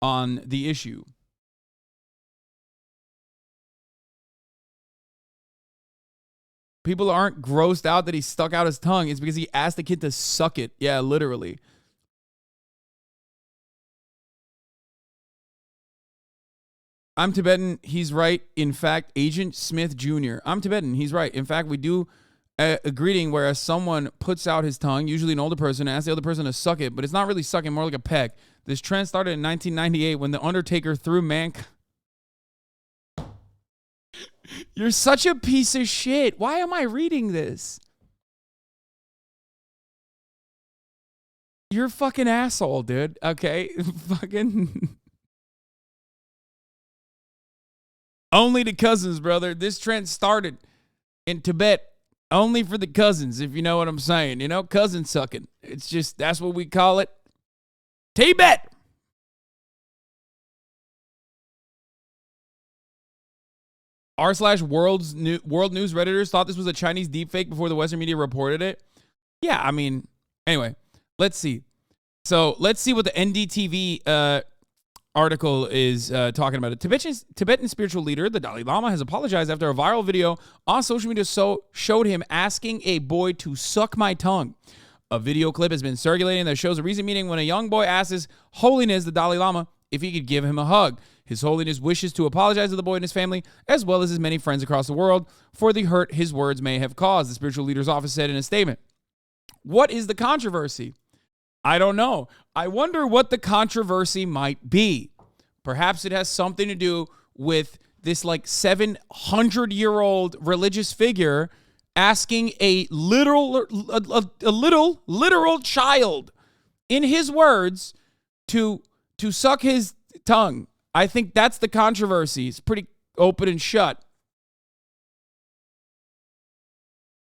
on the issue. People aren't grossed out that he stuck out his tongue. It's because he asked the kid to suck it. Yeah, literally. I'm Tibetan. He's right. In fact, Agent Smith Jr. I'm Tibetan. He's right. In fact, we do a greeting where someone puts out his tongue, usually an older person, and asks the other person to suck it, but it's not really sucking, more like a peck. This trend started in 1998 when The Undertaker threw mankind. You're such a piece of shit. Why am I reading this? You're a fucking asshole, dude. Okay? Fucking... Only the cousins, brother. This trend started in Tibet only for the cousins, if you know what I'm saying. You know, cousin sucking. It's just, that's what we call it. Tibet. r/world news Redditors thought this was a Chinese deepfake before the Western media reported it. Yeah, I mean, anyway, let's see. So let's see what the NDTV article is talking about. A Tibetan spiritual leader, the Dalai Lama, has apologized after a viral video on social media showed him asking a boy to suck my tongue. A video clip has been circulating that shows a recent meeting when a young boy asks His Holiness, the Dalai Lama, if he could give him a hug. His Holiness wishes to apologize to the boy and his family, as well as his many friends across the world, for the hurt his words may have caused, the spiritual leader's office said in a statement. What is the controversy? I don't know. I wonder what the controversy might be. Perhaps it has something to do with this like 700-year-old religious figure asking a literal child, in his words, to suck his tongue. I think that's the controversy. It's pretty open and shut.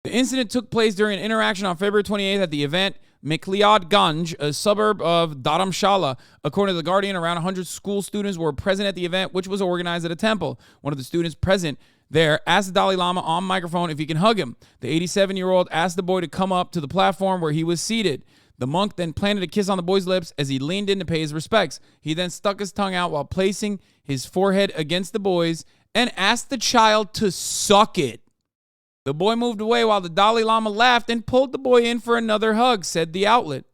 The incident took place during an interaction on February 28th at the event Mikliad Ganj, a suburb of Dharamshala. According to The Guardian, around 100 school students were present at the event, which was organized at a temple. One of the students present there asked the Dalai Lama on microphone if he can hug him. The 87-year-old asked the boy to come up to the platform where he was seated. The monk then planted a kiss on the boy's lips as he leaned in to pay his respects. He then stuck his tongue out while placing his forehead against the boy's and asked the child to suck it. The boy moved away while the Dalai Lama laughed and pulled the boy in for another hug, said the outlet.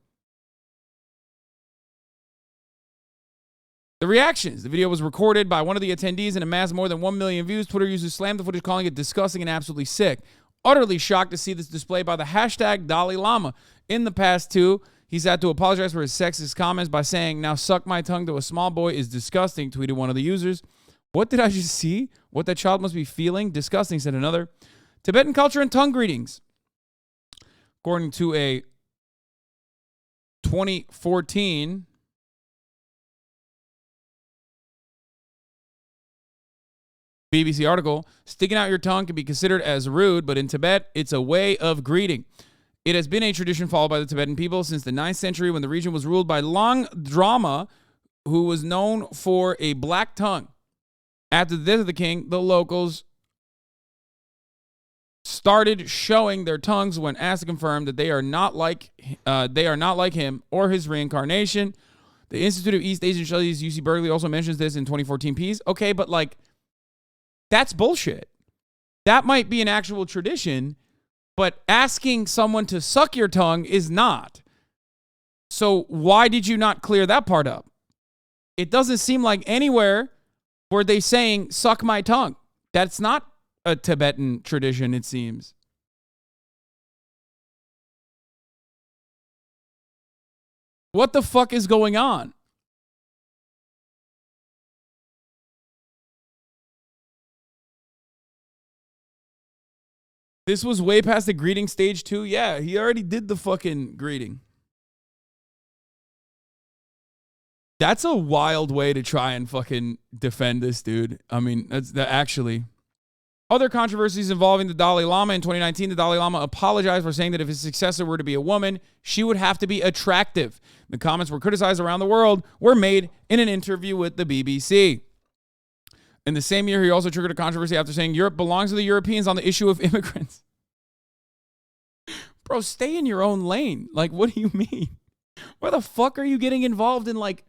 The reactions. The video was recorded by one of the attendees and amassed more than 1 million views. Twitter users slammed the footage, calling it disgusting and absolutely sick. Utterly shocked to see this display by the hashtag Dalai Lama. In the past, too, he's had to apologize for his sexist comments by saying, "Now suck my tongue to a small boy is disgusting," tweeted one of the users. What did I just see? What that child must be feeling? Disgusting, said another. Tibetan culture and tongue greetings. According to a 2014 BBC article, sticking out your tongue can be considered as rude, but in Tibet, it's a way of greeting. It has been a tradition followed by the Tibetan people since the 9th century when the region was ruled by Long Drama, who was known for a black tongue. After the death of the king, the locals started showing their tongues when asked to confirm that they are not like him or his reincarnation. The Institute of East Asian Studies, UC Berkeley, also mentions this in 2014 piece. Okay, but like, that's bullshit. That might be an actual tradition, but asking someone to suck your tongue is not. So why did you not clear that part up? It doesn't seem like anywhere were they saying, suck my tongue. That's not a Tibetan tradition, it seems. What the fuck is going on? This was way past the greeting stage too. Yeah, he already did the fucking greeting. That's a wild way to try and fucking defend this dude. I mean, that's actually. Other controversies involving the Dalai Lama. In 2019, the Dalai Lama apologized for saying that if his successor were to be a woman, she would have to be attractive. The comments were criticized around the world, were made in an interview with the BBC. In the same year, he also triggered a controversy after saying Europe belongs to the Europeans on the issue of immigrants. Bro, stay in your own lane. Like, what do you mean? Where the fuck are you getting involved in like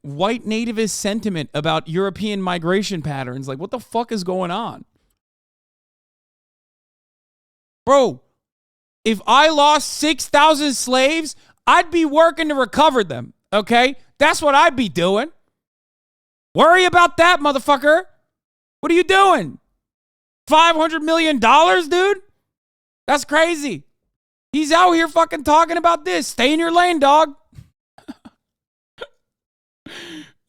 white nativist sentiment about European migration patterns? Like, what the fuck is going on? Bro, if I lost 6,000 slaves, I'd be working to recover them, okay? That's what I'd be doing. Worry about that, motherfucker. What are you doing? $500 million, dude? That's crazy. He's out here fucking talking about this. Stay in your lane, dog.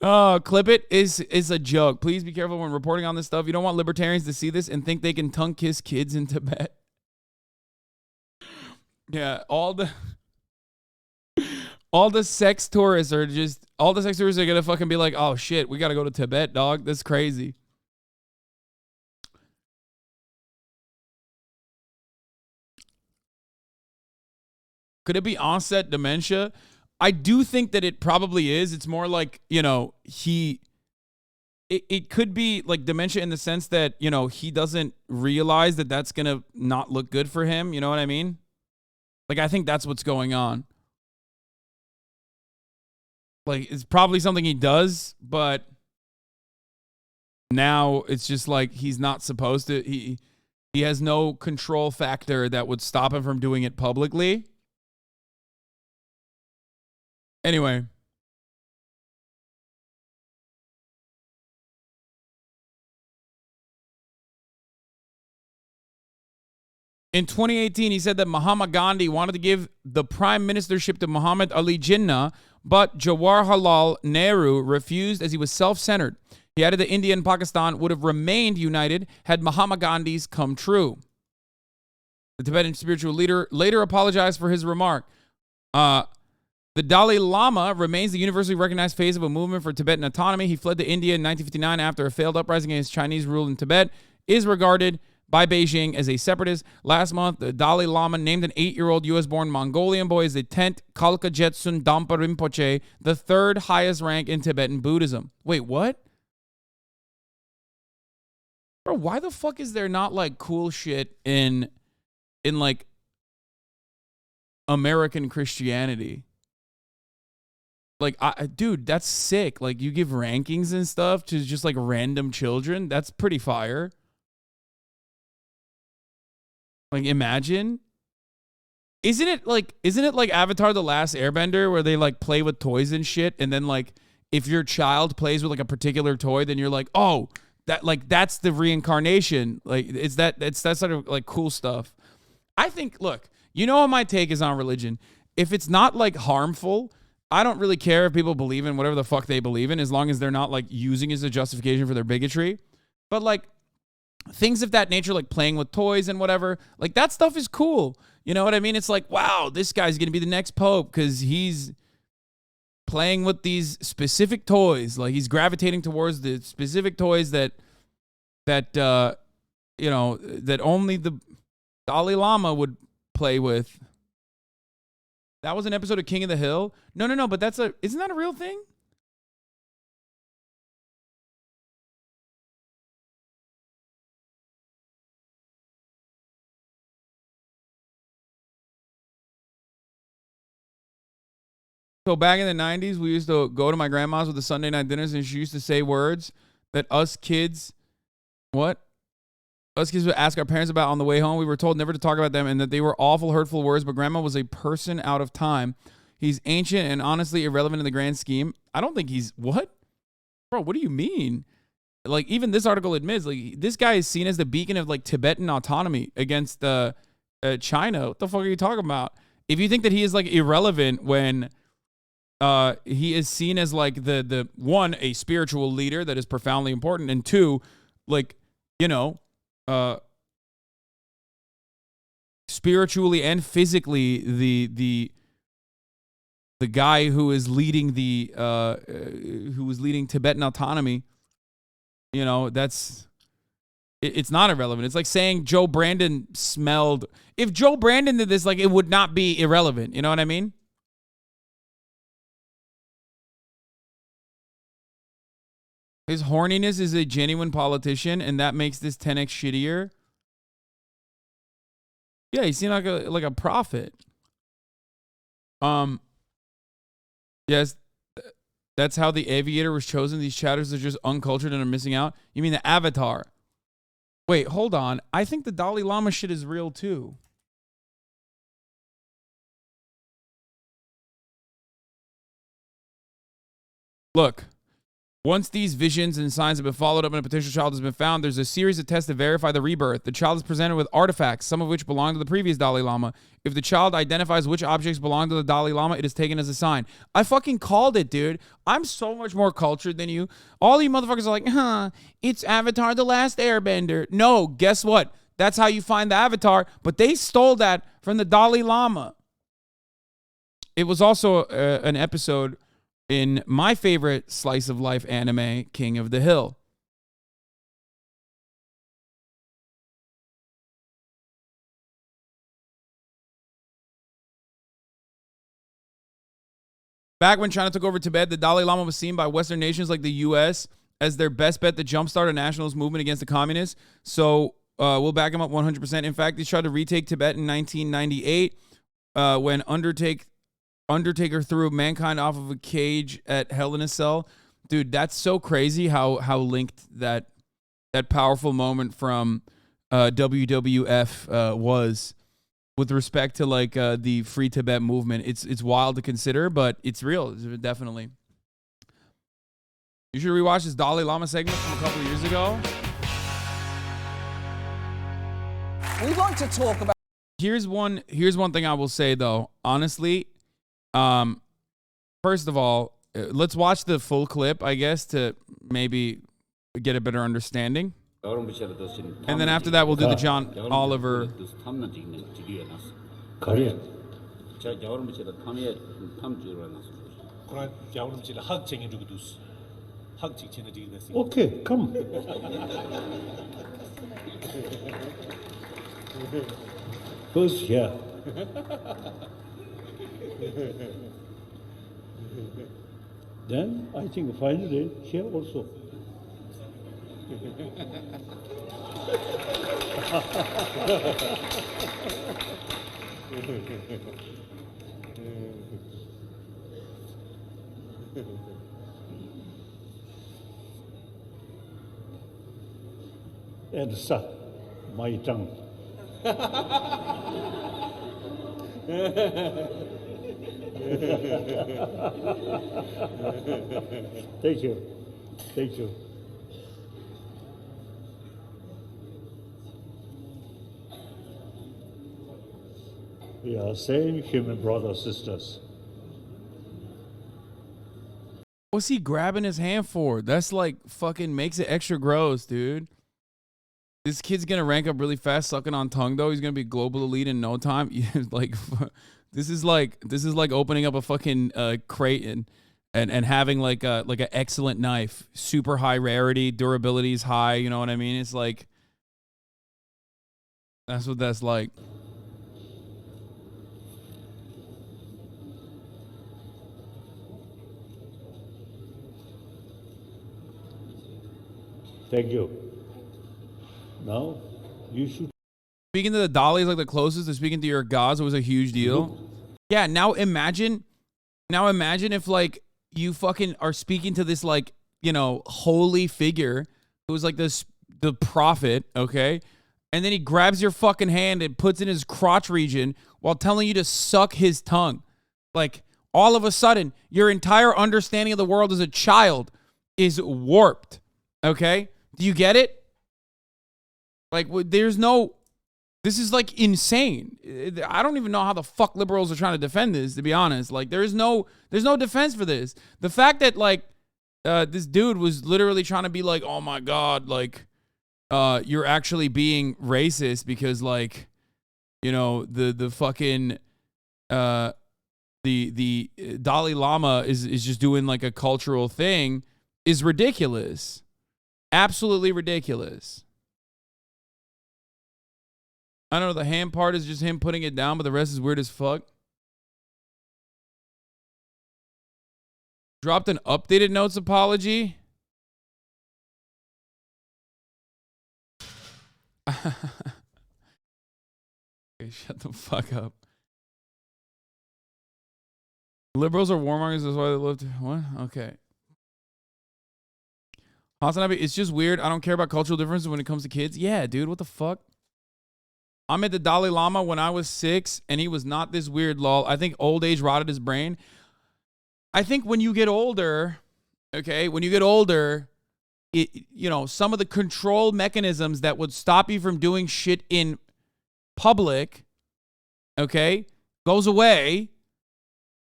Oh, clip it is a joke. Please be careful when reporting on this stuff. You don't want libertarians to see this and think they can tongue kiss kids in Tibet. Yeah, all the sex tourists are gonna fucking be like, oh shit, we gotta go to Tibet, dog. That's crazy. Could it be onset dementia? I do think that it probably is. It's more like, you know, it could be like dementia in the sense that, you know, he doesn't realize that that's going to not look good for him. You know what I mean? Like, I think that's what's going on. Like, it's probably something he does, but now it's just like he's not supposed to. He has no control factor that would stop him from doing it publicly. Anyway. In 2018, he said that Mahatma Gandhi wanted to give the prime ministership to Muhammad Ali Jinnah, but Jawaharlal Nehru refused as he was self-centered. He added that India and Pakistan would have remained united had Mahatma Gandhi's come true. The Tibetan spiritual leader later apologized for his remark. The Dalai Lama remains the universally recognized face of a movement for Tibetan autonomy. He fled to India in 1959 after a failed uprising against Chinese rule in Tibet, is regarded by Beijing as a separatist. Last month, the Dalai Lama named an 8-year-old U.S.-born Mongolian boy as the 10th Kalka Jetsun Dampa Rinpoche, the third highest rank in Tibetan Buddhism. Wait, what? Bro, why the fuck is there not like cool shit in like American Christianity? Like, dude, that's sick. Like, you give rankings and stuff to just like random children. That's pretty fire. Like, imagine. Isn't it like Avatar: The Last Airbender where they like play with toys and shit, and then like if your child plays with like a particular toy, then you're like, oh, that's the reincarnation. Like, it's that sort of like cool stuff. I think, look, you know what my take is on religion. If it's not like harmful, I don't really care if people believe in whatever the fuck they believe in, as long as they're not like using it as a justification for their bigotry. But like things of that nature, like playing with toys and whatever, like that stuff is cool. You know what I mean? It's like, wow, this guy's going to be the next pope because he's playing with these specific toys. Like he's gravitating towards the specific toys that you know, that only the Dalai Lama would play with. That was an episode of King of the Hill. No, but isn't that a real thing? So back in the 90s, we used to go to my grandma's with the Sunday night dinners, and she used to say words that us kids would ask our parents about on the way home. We were told never to talk about them and that they were awful, hurtful words, but grandma was a person out of time. He's ancient and honestly irrelevant in the grand scheme. I don't think he's, what? Bro, what do you mean? Like, even this article admits, like, this guy is seen as the beacon of, like, Tibetan autonomy against China. What the fuck are you talking about? If you think that he is, like, irrelevant when he is seen as, like, the one, a spiritual leader that is profoundly important, and two, like, you know, spiritually and physically the guy who is leading Tibetan autonomy, you know, it's not irrelevant. It's like saying Joe Brandon smelled. If Joe Brandon did this, like, it would not be irrelevant. You know what I mean? His horniness is a genuine politician, and that makes this 10x shittier. Yeah, he seemed like a prophet. Yes, that's how the aviator was chosen. These chatters are just uncultured and are missing out. You mean the avatar? Wait, hold on. I think the Dalai Lama shit is real too. Look. Once these visions and signs have been followed up and a potential child has been found, there's a series of tests to verify the rebirth. The child is presented with artifacts, some of which belong to the previous Dalai Lama. If the child identifies which objects belong to the Dalai Lama, it is taken as a sign. I fucking called it, dude. I'm so much more cultured than you. All you motherfuckers are like, it's Avatar the Last Airbender. No, guess what? That's how you find the Avatar, but they stole that from the Dalai Lama. It was also an episode in my favorite slice of life anime, King of the Hill. Back when China took over Tibet, the Dalai Lama was seen by Western nations like the U.S. as their best bet to jumpstart a nationalist movement against the communists. So we'll back him up 100%. In fact, he tried to retake Tibet in 1998 when Undertaker threw mankind off of a cage at Hell in a Cell. Dude, that's so crazy how linked that powerful moment from WWF was with respect to, like, the Free Tibet movement. It's wild to consider, but it's real, definitely. You should rewatch this Dalai Lama segment from a couple of years ago. We want to talk about. Here's one thing I will say, though. Honestly, first of all, let's watch the full clip, I guess, to maybe get a better understanding. And then after that, we'll do the John Oliver. Okay, come. First here. Then I think finally here also. And suck my tongue. Thank you. Thank you. We are same human brothers, sisters. What's he grabbing his hand for? That's like fucking makes it extra gross, dude. This kid's gonna rank up really fast, sucking on tongue though. He's gonna be global elite in no time. Like, this is like opening up a fucking crate and having like an excellent knife, super high rarity, durability is high. You know what I mean? It's like that's what that's like. Thank you. Now, you should. Speaking to the Dalai is like the closest to speaking to your gods. It was a huge deal. Yeah, now imagine Now imagine if like you fucking are speaking to this like, you know, holy figure who's like the prophet, okay? And then he grabs your fucking hand and puts it in his crotch region while telling you to suck his tongue. Like, all of a sudden, your entire understanding of the world as a child is warped, okay? Do you get it? Like, there's no... This is, like, insane. I don't even know how the fuck liberals are trying to defend this, to be honest. Like, there's no defense for this. The fact that, like, this dude was literally trying to be like, oh, my God, like... you're actually being racist because, like, you know, the fucking the Dalai Lama is just doing like a cultural thing is ridiculous. Absolutely ridiculous. I don't know, the hand part is just him putting it down, but the rest is weird as fuck. Dropped an updated notes apology. Okay, shut the fuck up. Liberals are warmongers, that's why they love to... What? Okay. HasanAbi, it's just weird. I don't care about cultural differences when it comes to kids. Yeah, dude, what the fuck? I met the Dalai Lama when I was 6, and he was not this weird, lol. I think old age rotted his brain. I think when you get older, okay, when you get older... you know, some of the control mechanisms that would stop you from doing shit in public, okay, goes away.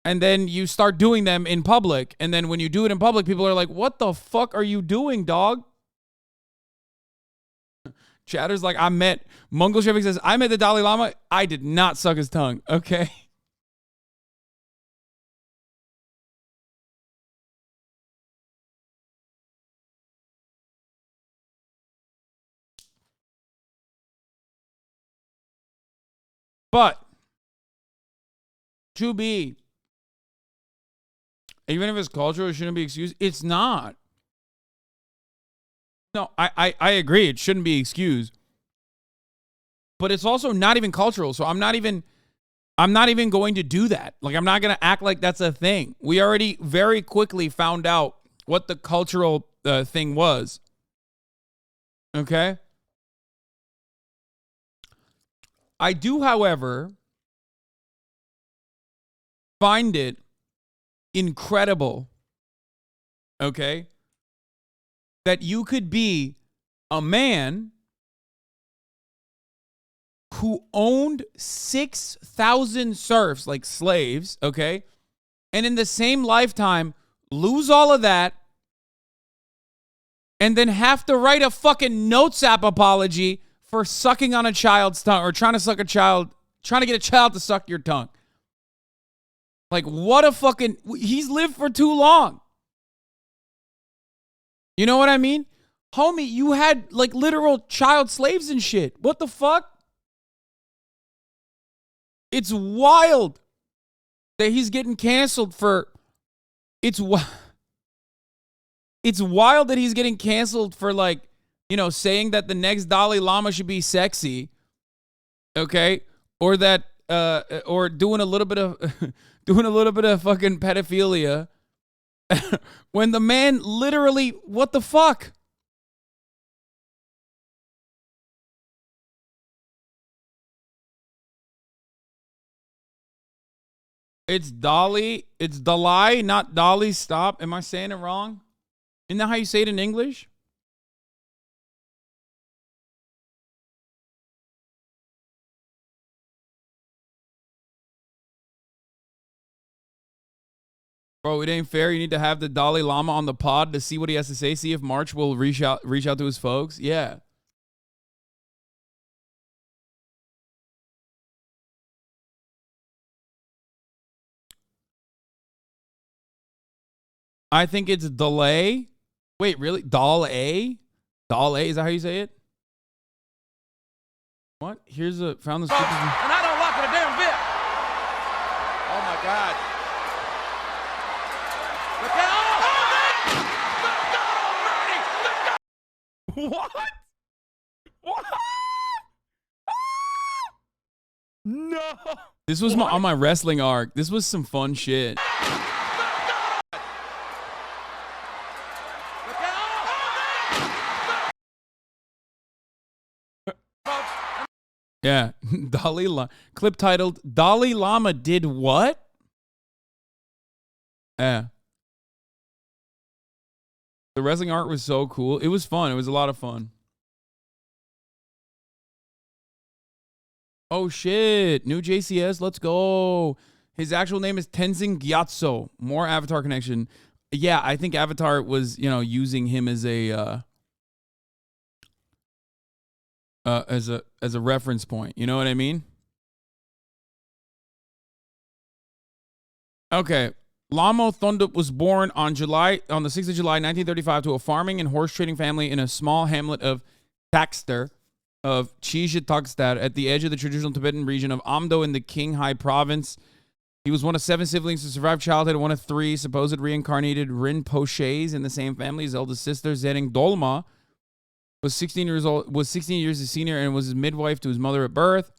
And then you start doing them in public. And then when you do it in public, people are like, what the fuck are you doing, dog? Chatter's like, Mongol Shepik says, I met the Dalai Lama. I did not suck his tongue. Okay. But, to be, even if it's cultural, it shouldn't be excused. It's not. No, I agree. It shouldn't be excused. But it's also not even cultural. So I'm not even going to do that. Like, I'm not going to act like that's a thing. We already very quickly found out what the cultural thing was. Okay? I do, however, find it incredible, okay, that you could be a man who owned 6,000 serfs, like slaves, okay, and in the same lifetime lose all of that and then have to write a fucking notes app apology for sucking on a child's tongue or trying to get a child to suck your tongue. Like, what a fucking... He's lived for too long. You know what I mean? Homie, you had, like, literal child slaves and shit. What the fuck? It's wild that he's getting canceled for... It's wild that he's getting canceled for, like, you know, saying that the next Dalai Lama should be sexy, okay, or that, or doing a little bit of fucking pedophilia, when the man literally, what the fuck? It's Dalai, not Dolly. Stop. Am I saying it wrong? Isn't that how you say it in English? Bro, it ain't fair. You need to have the Dalai Lama on the pod to see what he has to say. See if March will reach out to his folks. Yeah. I think it's delay. Wait, really? Dalai? Dalai? Is that how you say it? What? Here's a found this. And I don't like it a damn bit. Oh my God. Look out! What? What? No. This was on my wrestling arc. This was some fun shit. Yeah, clip titled Dalai Lama did what? Yeah. The wrestling art was so cool. It was fun. It was a lot of fun. Oh shit, new JCS, let's go. His actual name is Tenzin Gyatso. More Avatar connection. Yeah, I think Avatar was, using him as a as a reference point. You know what I mean? Okay. Lamo Thondup was born on the 6th of July, 1935 to a farming and horse trading family in a small hamlet of Takster of Chijitagstad at the edge of the traditional Tibetan region of Amdo in the Qinghai province. He was one of 7 siblings to survive childhood, one of 3 supposed reincarnated Rinpoches in the same family. His eldest sister, Zering Dolma, was 16 years his senior and was his midwife to his mother at birth.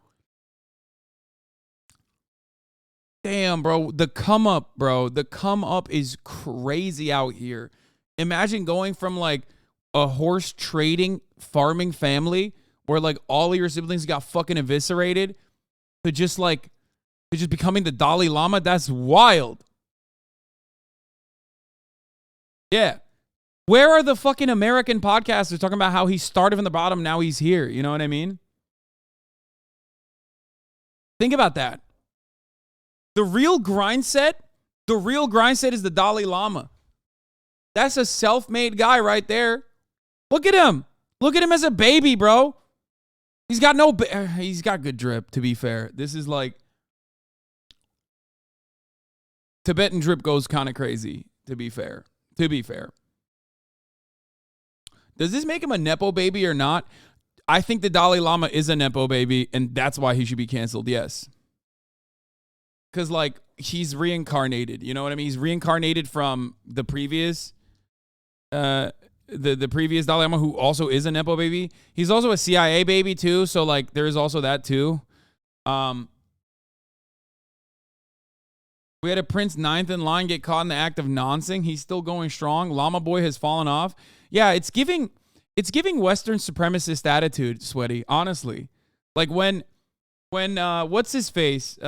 Damn, bro. The come up, bro. The come up is crazy out here. Imagine going from like a horse trading farming family where like all of your siblings got fucking eviscerated to just becoming the Dalai Lama. That's wild. Yeah. Where are the fucking American podcasters talking about how he started from the bottom, now he's here? You know what I mean? Think about that. The real grind set is the Dalai Lama. That's a self-made guy right there. Look at him. Look at him as a baby, bro. He's got he's got good drip, to be fair. This is like Tibetan drip goes kind of crazy, to be fair. Does this make him a nepo baby or not? I think the Dalai Lama is a nepo baby, and that's why he should be canceled, yes. Because, like, he's reincarnated. You know what I mean? He's reincarnated from the previous the previous Dalai Lama, who also is a nepo baby. He's also a CIA baby, too. So, like, there is also that, too. We had a Prince 9th in line get caught in the act of noncing. He's still going strong. Llama Boy has fallen off. Yeah, it's giving Western supremacist attitude, Sweaty, honestly. Like, when what's his face?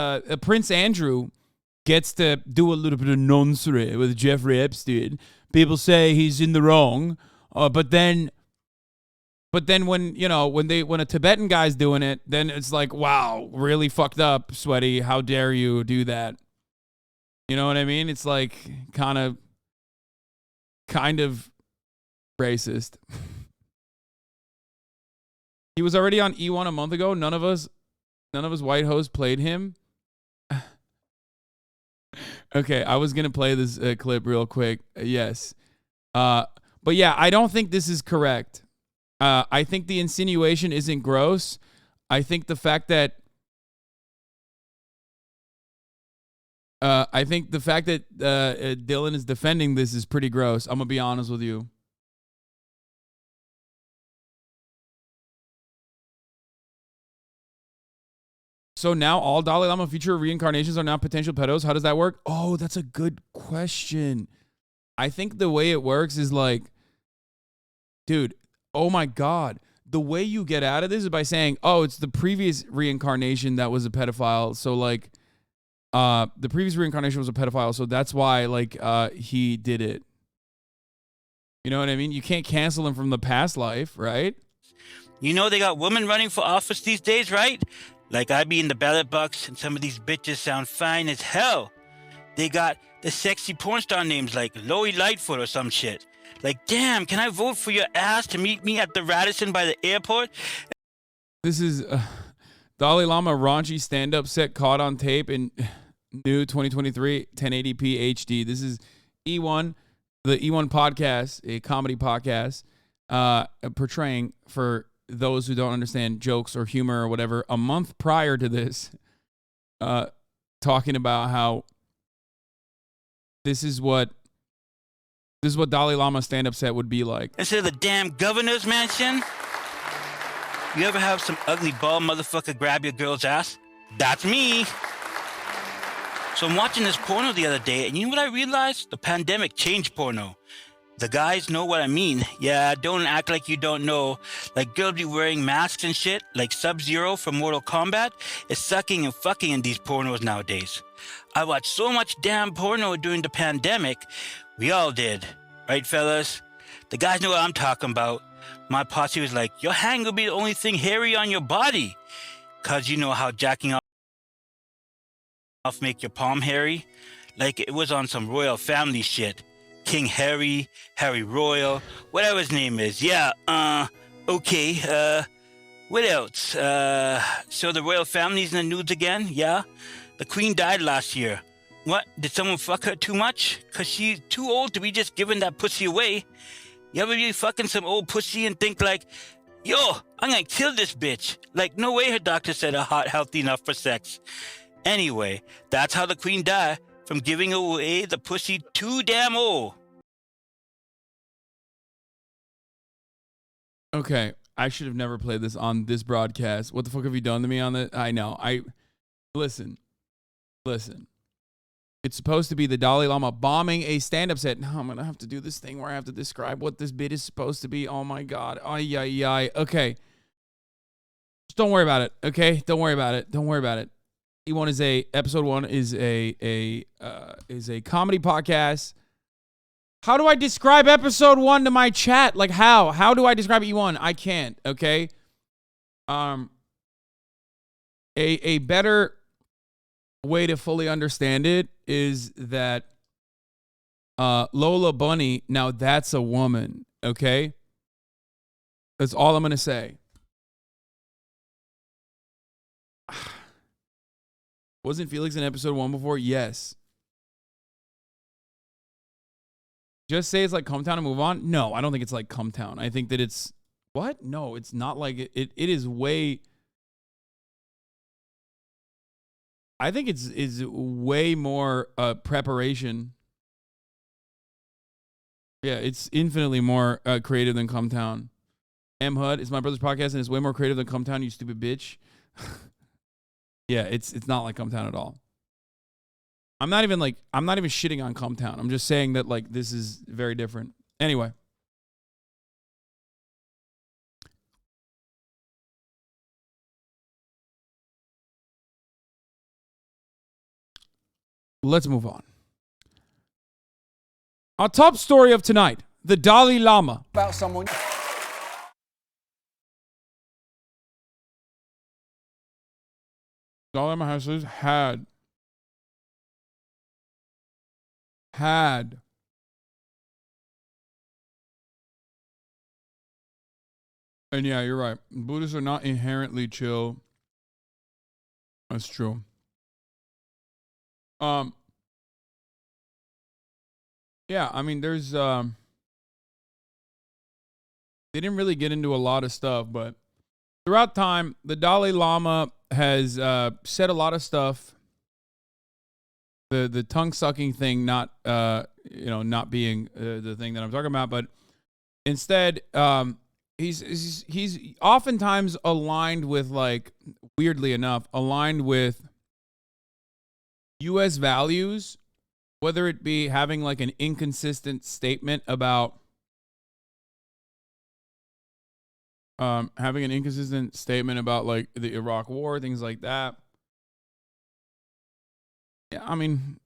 Prince Andrew gets to do a little bit of nonsense with Jeffrey Epstein. People say he's in the wrong, but then when a Tibetan guy's doing it, then it's like, wow, really fucked up, Sweaty. How dare you do that? You know what I mean? It's like kind of racist. He was already on E1 a month ago. None of us white hosts played him. Okay, I was gonna play this clip real quick. Yes, but yeah, I don't think this is correct. I think the insinuation isn't gross. I think the fact that Dylan is defending this is pretty gross. I'm gonna be honest with you. So now all Dalai Lama future reincarnations are now potential pedos. How does that work? Oh, that's a good question. I think the way it works is like, dude, oh my God. The way you get out of this is by saying, oh, it's the previous reincarnation that was a pedophile. So like, the previous reincarnation was a pedophile. So that's why like, he did it. You know what I mean? You can't cancel him from the past life, right? You know they got women running for office these days, right? Like I be in the ballot box and some of these bitches sound fine as hell. They got the sexy porn star names like Loie Lightfoot or some shit. Like, damn, can I vote for your ass to meet me at the Radisson by the airport? This is Dalai Lama raunchy stand-up set caught on tape in new 2023 1080p HD. This is E1, the E1 podcast, a comedy podcast, portraying for those who don't understand jokes or humor or whatever, a month prior to this, talking about how this is what Dalai Lama stand-up set would be like. Instead of the damn governor's mansion, you ever have some ugly bald motherfucker grab your girl's ass? That's me. So I'm watching this porno the other day, and you know what I realized? The pandemic changed porno. The guys know what I mean. Yeah, don't act like you don't know. Like, girls be wearing masks and shit, like Sub-Zero from Mortal Kombat is sucking and fucking in these pornos nowadays. I watched so much damn porno during the pandemic. We all did. Right, fellas? The guys know what I'm talking about. My posse was like, your hand will be the only thing hairy on your body. Cause you know how jacking off make your palm hairy? Like it was on some royal family shit. King Harry, Harry Royal, whatever his name is. Yeah, okay, what else? So the royal family's in the news again? Yeah? The queen died last year. What? Did someone fuck her too much? Cause she's too old to be just giving that pussy away. You ever be fucking some old pussy and think like, yo, I'm gonna kill this bitch. Like, no way her doctor said her heart healthy enough for sex. Anyway, that's how the queen died. From giving away the pussy too damn old. Okay, I should have never played this on this broadcast. What the fuck have you done to me on this? I know. Listen. It's supposed to be the Dalai Lama bombing a stand-up set. Now I'm going to have to do this thing where I have to describe what this bit is supposed to be. Oh my God. Ay, ay, ay. Okay. Just don't worry about it. Okay? Don't worry about it. Episode 1 is a comedy podcast. How do I describe episode 1 to my chat? Like how? How do I describe E1? I can't, okay? A better way to fully understand it is that Lola Bunny, now that's a woman, okay? That's all I'm going to say. Wasn't Felix in episode 1 before? Yes. Just say it's like Come Town and move on? No, I don't think it's like Come Town. I think that it's... What? No, it's not like it. It is way... I think it's way more preparation. Yeah, it's infinitely more creative than Come Town. M. Hud, it's my brother's podcast and it's way more creative than Come Town, you stupid bitch. Yeah, it's not like Come Town at all. I'm not even shitting on Come Town. I'm just saying that like this is very different. Anyway. Let's move on. Our top story of tonight, the Dalai Lama. About someone. Dalai Lama had and yeah, you're right. Buddhists are not inherently chill. That's true. Yeah, I mean, there's they didn't really get into a lot of stuff, but throughout time, the Dalai Lama has said a lot of stuff. The tongue sucking thing, not not being the thing that I'm talking about, but instead, he's oftentimes aligned with, like, weirdly enough, aligned with U.S. values, whether it be having like an inconsistent statement about like the Iraq War, things like that. Yeah, I mean,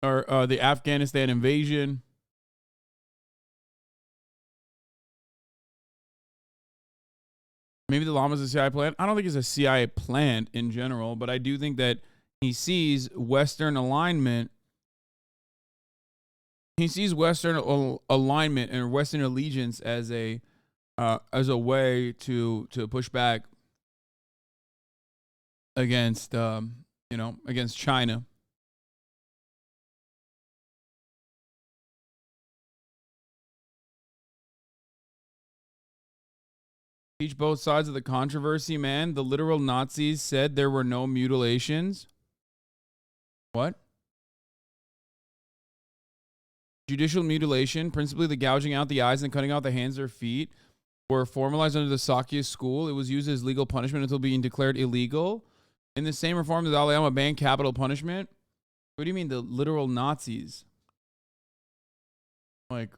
or the Afghanistan invasion. Maybe the Lama's a CIA plant. I don't think it's a CIA plant in general, but I do think that he sees Western alignment. He sees Western alignment and Western allegiance as a way to push back against against China. Teach both sides of the controversy, man. The literal Nazis said there were no mutilations. What? Judicial mutilation, principally the gouging out the eyes and cutting out the hands or feet, were formalized under the Sakya school. It was used as legal punishment until being declared illegal. In the same reform, the Dalai Lama banned capital punishment. What do you mean, the literal Nazis? Like,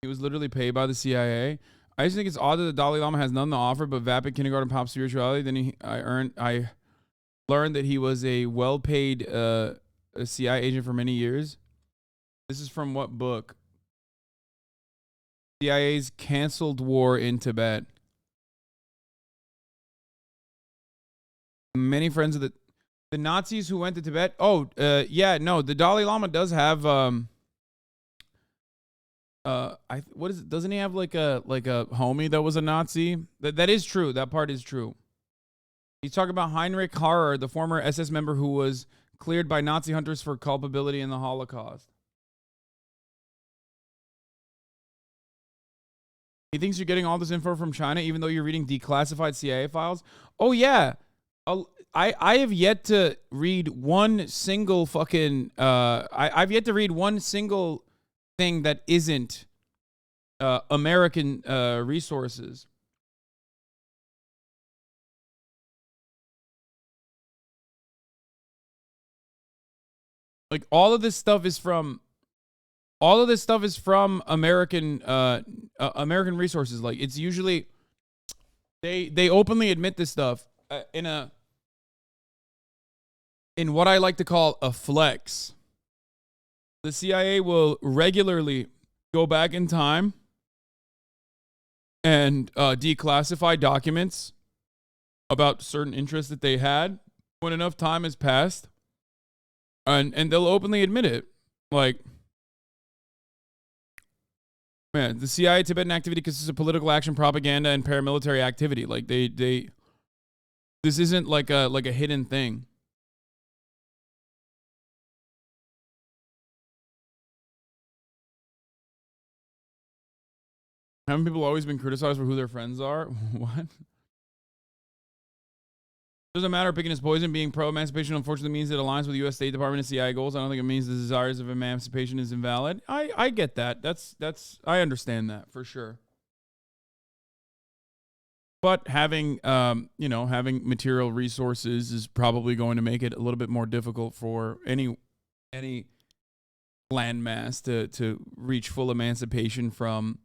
he was literally paid by the CIA. I just think it's odd that the Dalai Lama has none to offer but vapid kindergarten pop spirituality. Then I learned that he was a well-paid a CIA agent for many years. This is from what book? CIA's canceled war in Tibet. Many friends of the Nazis who went to Tibet. Oh, yeah, no, the Dalai Lama does have what is it? Doesn't he have like a homie that was a Nazi? That is true. That part is true. He's talking about Heinrich Harrer, the former SS member who was cleared by Nazi hunters for culpability in the Holocaust. He thinks you're getting all this info from China, even though you're reading declassified CIA files. Oh yeah, I have yet to read one single fucking. I've yet to read one single thing that isn't American resources. Like all of this stuff is from American American resources. Like it's usually they openly admit this stuff in what I like to call a flex. The CIA will regularly go back in time and declassify documents about certain interests that they had when enough time has passed. And they'll openly admit it. Like, man, the CIA Tibetan activity consists of political action, propaganda, and paramilitary activity. Like this isn't like a hidden thing. Haven't people always been criticized for who their friends are? What? Doesn't matter picking his poison. Being pro-emancipation unfortunately means it aligns with the U.S. State Department and CIA goals. I don't think it means the desires of emancipation is invalid. I get that. That's I understand that for sure. But having having material resources is probably going to make it a little bit more difficult for any landmass to reach full emancipation from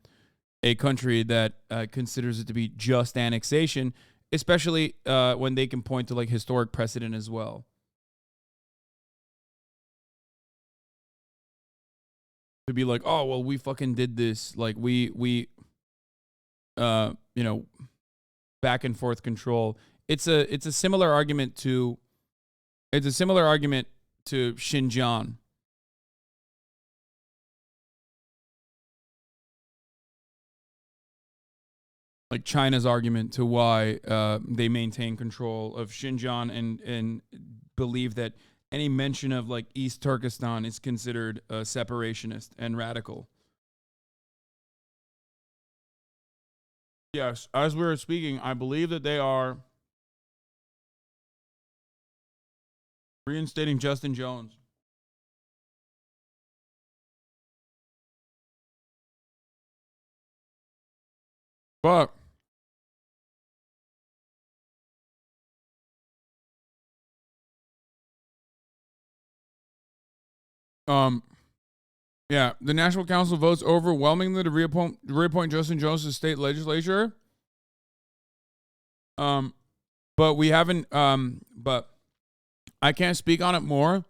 a country that considers it to be just annexation. Especially when they can point to like historic precedent as well. To be like, oh well, we fucking did this. Like we back and forth control. It's a similar argument to Xinjiang. Like China's argument to why they maintain control of Xinjiang and believe that any mention of like East Turkestan is considered separationist and radical. Yes, as we were speaking, I believe that they are reinstating Justin Jones. But yeah, the National Council votes overwhelmingly to reappoint Justin Jones to state legislature. But we haven't. But I can't speak on it more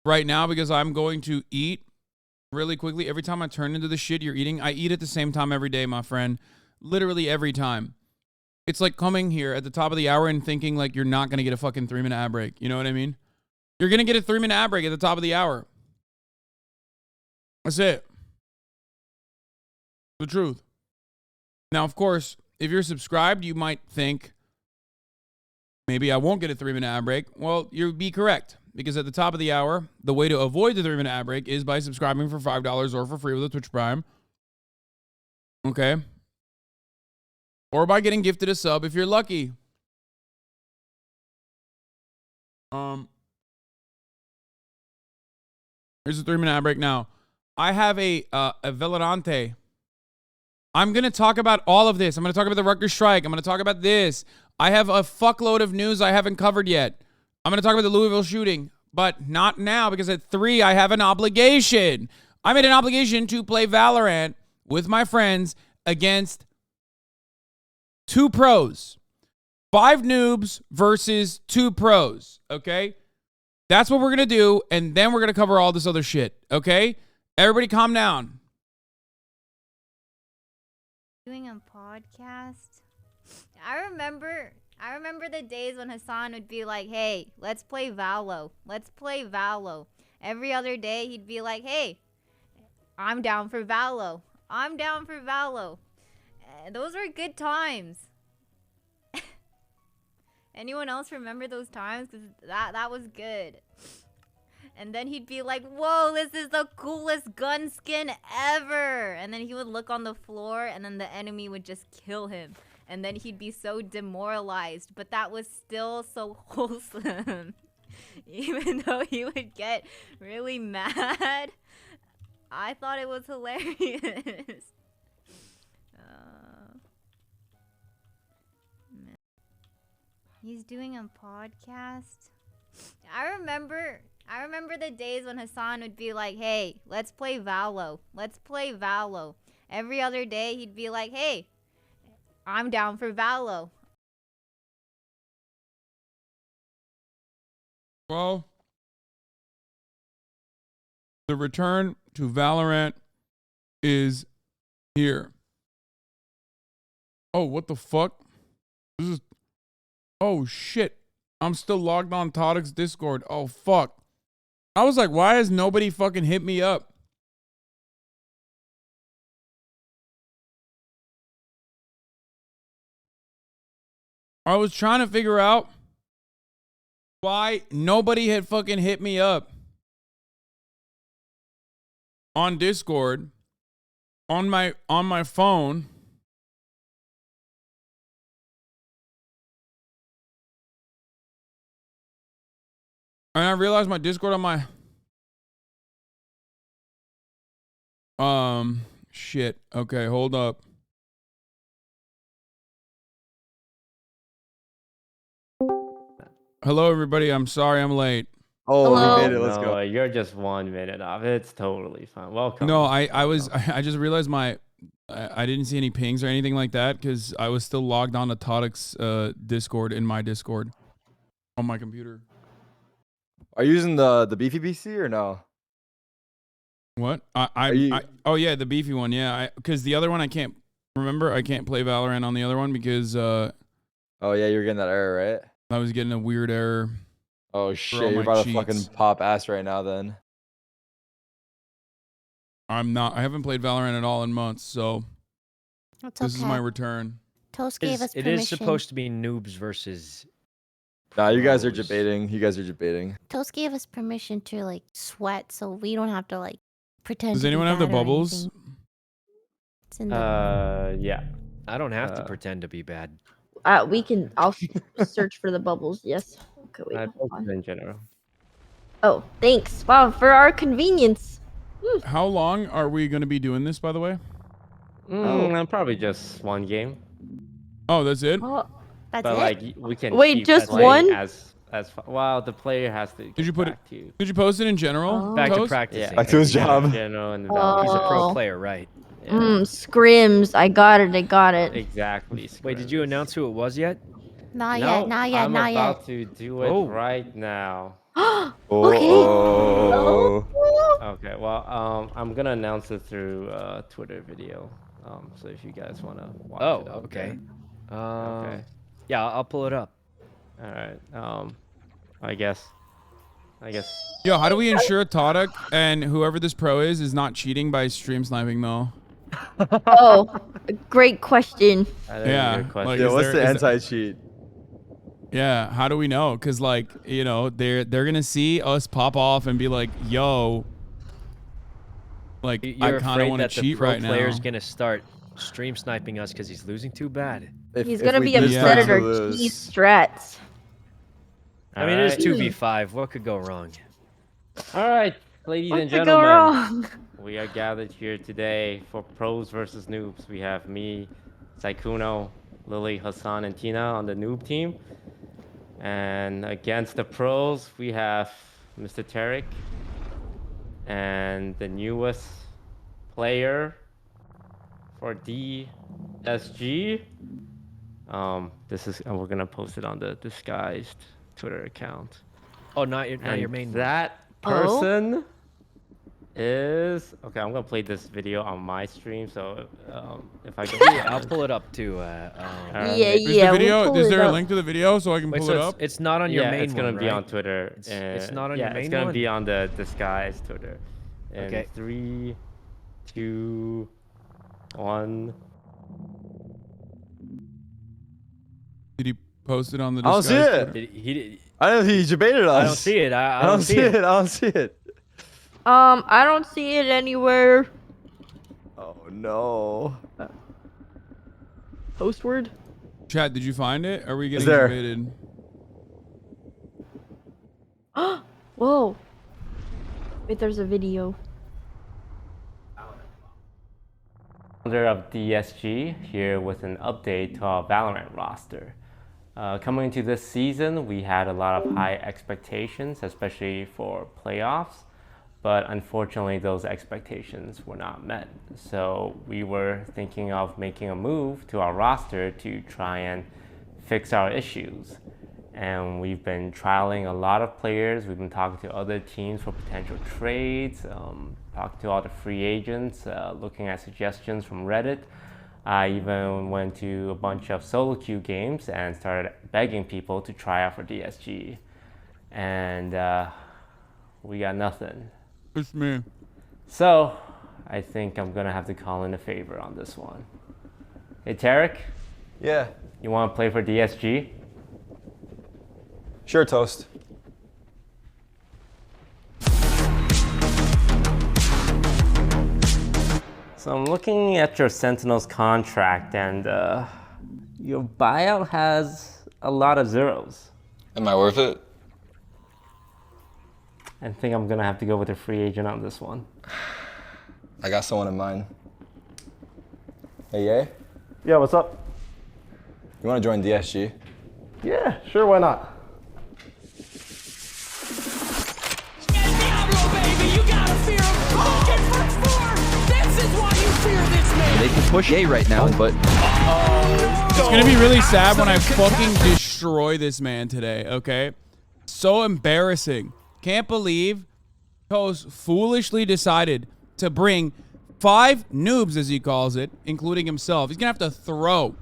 right now because I'm going to eat really quickly. Every time I turn into the shit you're eating, I eat at the same time every day, my friend. Literally every time. It's like coming here at the top of the hour and thinking like you're not gonna get a fucking 3-minute ad break. You know what I mean? You're gonna get a 3-minute ad break at the top of the hour. That's it. The truth. Now, of course, if you're subscribed, you might think, maybe I won't get a 3-minute ad break. Well, you'd be correct. Because at the top of the hour, the way to avoid the 3-minute ad break is by subscribing for $5 or for free with a Twitch Prime. Okay? Or by getting gifted a sub if you're lucky. Here's a 3-minute ad break now. I have a Valorant. I'm going to talk about all of this. I'm going to talk about the Rutgers strike. I'm going to talk about this. I have a fuckload of news I haven't covered yet. I'm going to talk about the Louisville shooting, but not now because at 3 I have an obligation. I made an obligation to play Valorant with my friends against 2 pros. 5 noobs versus 2 pros, okay? That's what we're going to do, and then we're going to cover all this other shit, okay? Everybody calm down. Doing a podcast. I remember the days when Hasan would be like, hey, let's play Valo. Let's play Valo. Every other day he'd be like, hey, I'm down for Valo. I'm down for Valo. Those were good times. Anyone else remember those times? Because that was good. And then he'd be like, whoa, this is the coolest gun skin ever. And then he would look on the floor and then the enemy would just kill him. And then he'd be so demoralized. But that was still so wholesome. Even though he would get really mad, I thought it was hilarious. He's doing a podcast. I remember the days when Hasan would be like, hey, let's play Valo. Let's play Valo. Every other day he'd be like, hey, I'm down for Valo. Well, the return to Valorant is here. Oh, what the fuck? This is... Oh, shit. I'm still logged on Todic's Discord. Oh, fuck. I was like, why has nobody fucking hit me up? I was trying to figure out why nobody had fucking hit me up on Discord on my phone. And I realized my Discord on my shit. Okay, hold up. Hello everybody. I'm sorry I'm late. Oh, Hello? we made it. Let's go. You're just 1 minute off. It's totally fine. Welcome. No, I just realized I didn't see any pings or anything like that because I was still logged on to Todic's Discord in my Discord on my computer. Are you using the beefy PC or no? What? Oh yeah, the beefy one. Yeah, because the other one I can't remember. I can't play Valorant on the other one because oh yeah, you're getting that error, right? I was getting a weird error. Oh shit, you're about to fucking pop ass right now then. I'm not. I haven't played Valorant at all in months, so this is my return. Toast gave us permission. It is supposed to be noobs versus... Nah, you guys are debating. You guys are debating. Toast gave us permission to like sweat, so we don't have to like pretend. Does anyone have the bubbles? It's in the... yeah. I don't have to pretend to be bad. We can. I'll search for the bubbles. Yes. Okay. Wait. Hold on. In general. Oh, thanks. Wow, for our convenience. How long are we going to be doing this, by the way? Probably just 1 game. Oh, that's it. Oh, that's but it. like we can. Wait, keep just playing one? As well, the player has to. Did you put it? Did you post it in general? Back to Toast? practicing. Yeah. Back to his job. General and he's a pro player, right? Yeah. Scrims. I got it. Exactly. Wait, did you announce who it was yet? Not No, yet. Not yet. I'm Not about yet. to do it right now. Okay. Okay. Well, I'm gonna announce it through Twitter video. So if you guys wanna watch it. Okay. Okay. Yeah, I'll pull it up. All right. I guess. Yo, how do we ensure Todic and whoever this pro is not cheating by stream sniping though? Oh, great question. Yeah. Like, yeah, what's the anti-cheat? Yeah, how do we know? Because like, you know, they're gonna see us pop off and be like, "Yo, like I kind of want to cheat right now." The player's gonna start stream sniping us because he's losing too bad. He's gonna be upset at our key strats. I mean, it is 2v5. What could go wrong? All right, ladies What and could go gentlemen, wrong? we are gathered here today for pros versus noobs. We have me, Saikuno, Lily, Hasan, and Tina on the noob team. And against the pros, we have Mr. Tarek and the newest player for DSG. We're gonna post it on the disguised Twitter account. Oh, not your main one. That person is okay. I'm gonna play this video on my stream. So if I go, I'll pull it up too. Is the video? Is there a link to the video so I can pull it up? It's not on your main one, it's gonna be right? on Twitter. It's not on your main one. It's gonna be on the disguised Twitter. And Okay. 3, 2, 1. Did he post it on the I don't disguised see it. Twitter? He I don't think he debated us. I don't see it. I don't see it. I don't see it. I don't see it anywhere. Oh no. Postword? Chat, did you find it? Are we getting there. debated? Whoa. Wait, there's a video. Founder of DSG here with an update to our Valorant roster. Coming into this season, we had a lot of high expectations, especially for playoffs, but unfortunately those expectations were not met. So we were thinking of making a move to our roster to try and fix our issues. And we've been trialing a lot of players. We've been talking to other teams for potential trades, talking to all the free agents, looking at suggestions from Reddit. I even went to a bunch of solo queue games and started begging people to try out for DSG. And we got nothing. It's me. So I think I'm gonna have to call in a favor on this one. Hey Tarek? Yeah. You wanna play for DSG? Sure, Toast. So I'm looking at your Sentinel's contract and your buyout has a lot of zeros. Am I worth it? I think I'm gonna have to go with a free agent on this one. I got someone in mind. Hey, Ye? Yeah, what's up? You want to join DSG? Yeah, sure, why not? They can push A right now, but It's gonna be really sad when I fucking destroy this man today, okay? So embarrassing. Can't believe Toast foolishly decided to bring 5 noobs, as he calls it, including himself. He's gonna have to throw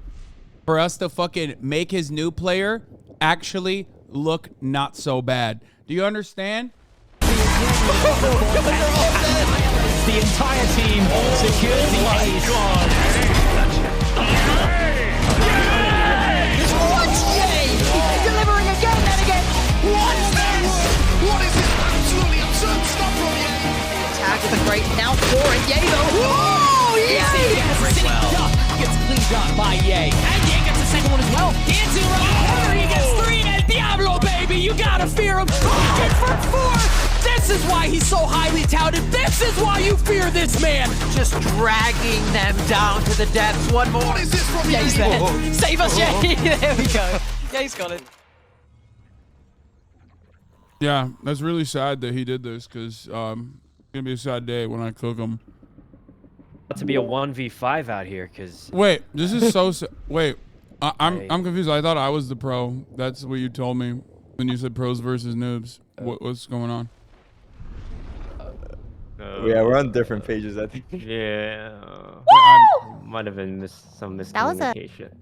for us to fucking make his new player actually look not so bad. Do you understand? The entire team secures the ace. What's Jay? Delivering again and again. What's this? What is this absolutely absurd stuff from Ye? Attack is great now for it. Ye though. Whoa! Ye! Gets cleaned up by Ye. And Ye gets the second one as well. Dancing around the corner. He gets 3 and Diablo, baby. You gotta fear him. Rocket for 4. This is why he's so highly touted. This is why you fear this man. Just dragging them down to the depths. One more. What is this from Ye's there. Save us, Ye. There we go. Ye's got it. Yeah, that's really sad that he did this, because it's gonna be a sad day when I cook him. About to be a 1v5 out here, because Wait, this is so wait, I'm confused. I thought I was the pro. That's what you told me when you said pros versus noobs. What's going on? Yeah, we're on different pages, I think. Yeah. Might have been some That was a miscommunication.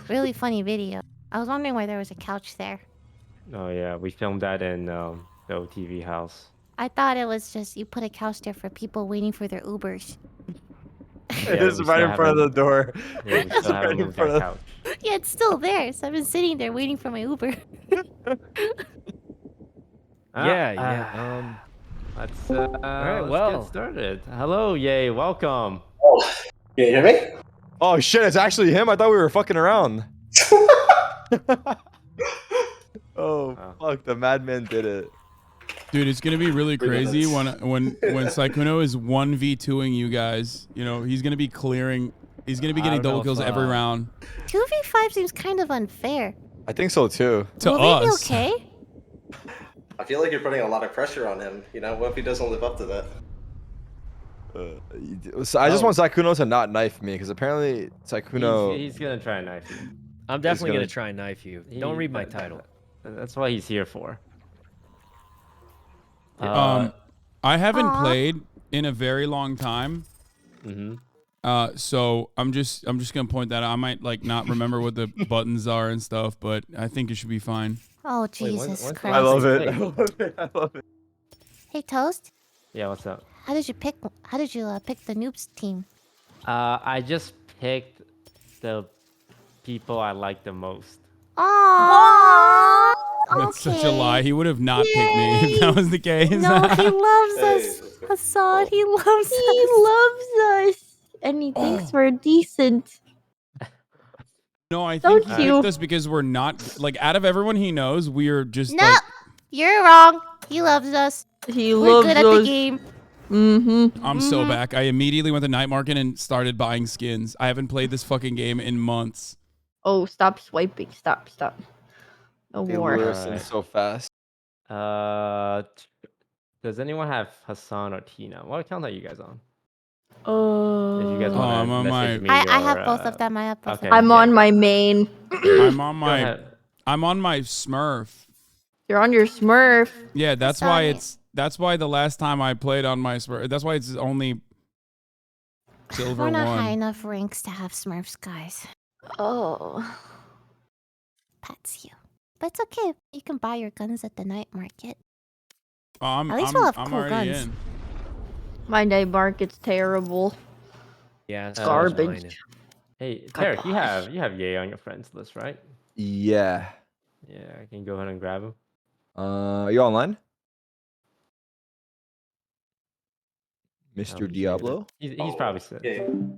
really funny video. I was wondering why there was a couch there. Oh yeah, we filmed that in the OTV house. I thought it was just you put a couch there for people waiting for their Ubers. It is right in front of the door. Yeah, we It's still right haven't in moved front that of. couch. Yeah, it's still there, so I've been sitting there waiting for my Uber. yeah. Let's well. get started. Hello, Ye, welcome. Oh, can you hear me? Oh shit, it's actually him. I thought we were fucking around. Oh, fuck, the madman did it. Dude, it's gonna be really crazy when Sykkuno is 1v2ing you guys. You know, he's gonna be clearing. He's gonna be getting double kills every round. 2v5 seems kind of unfair. I think so too. To Will they be us. okay? I feel like you're putting a lot of pressure on him. You know, what if he doesn't live up to that? So I just want Sykkuno to not knife me because apparently Sykkuno. He's gonna try and knife you. I'm definitely gonna try and knife you. Don't read my title. That's what he's here for. I haven't played in a very long time. So I'm just gonna point that out. I might like not remember what the buttons are and stuff, but I think it should be fine. Oh Jesus Christ! I love it. I love it. I love it. Hey Toast. Yeah, what's up? How did you pick the noobs team? I just picked the people I like the most. Aww. That's such a lie. He would have not picked me if that was the case. No, he loves us, Hasan. He loves us. He loves us, and he thinks we're decent. No, I So think he cute. picked us because we're not like out of everyone he knows, we're just No, like you're wrong. He loves us. He We're loves good at us. the game. I'm so back. I immediately went to night market and started buying skins. I haven't played this fucking game in months. Oh, stop swiping. Stop. No They more. lure us in so fast. Does anyone have Hasan or Tina? What account are you guys on? If you guys want I'm to on message me, I or, have both of them. I have both. okay. Of them. I'm on my main. I'm on my ahead. Smurf. You're on your Smurf. Yeah, that's Sorry. why the last time I played on my Smurf, that's why it's only silver We're not high one. enough ranks to have Smurfs, guys. Oh. That's you. But it's okay. You can buy your guns at the night market. Oh, At least we'll have I'm cool already guns. in. My night market's terrible. Yeah, it's Garbage. Hey, Tarek, you have Ye on your friends list, right? Yeah. Yeah, I can go ahead and grab him. Are you online? Mr. Diablo? He's probably sick.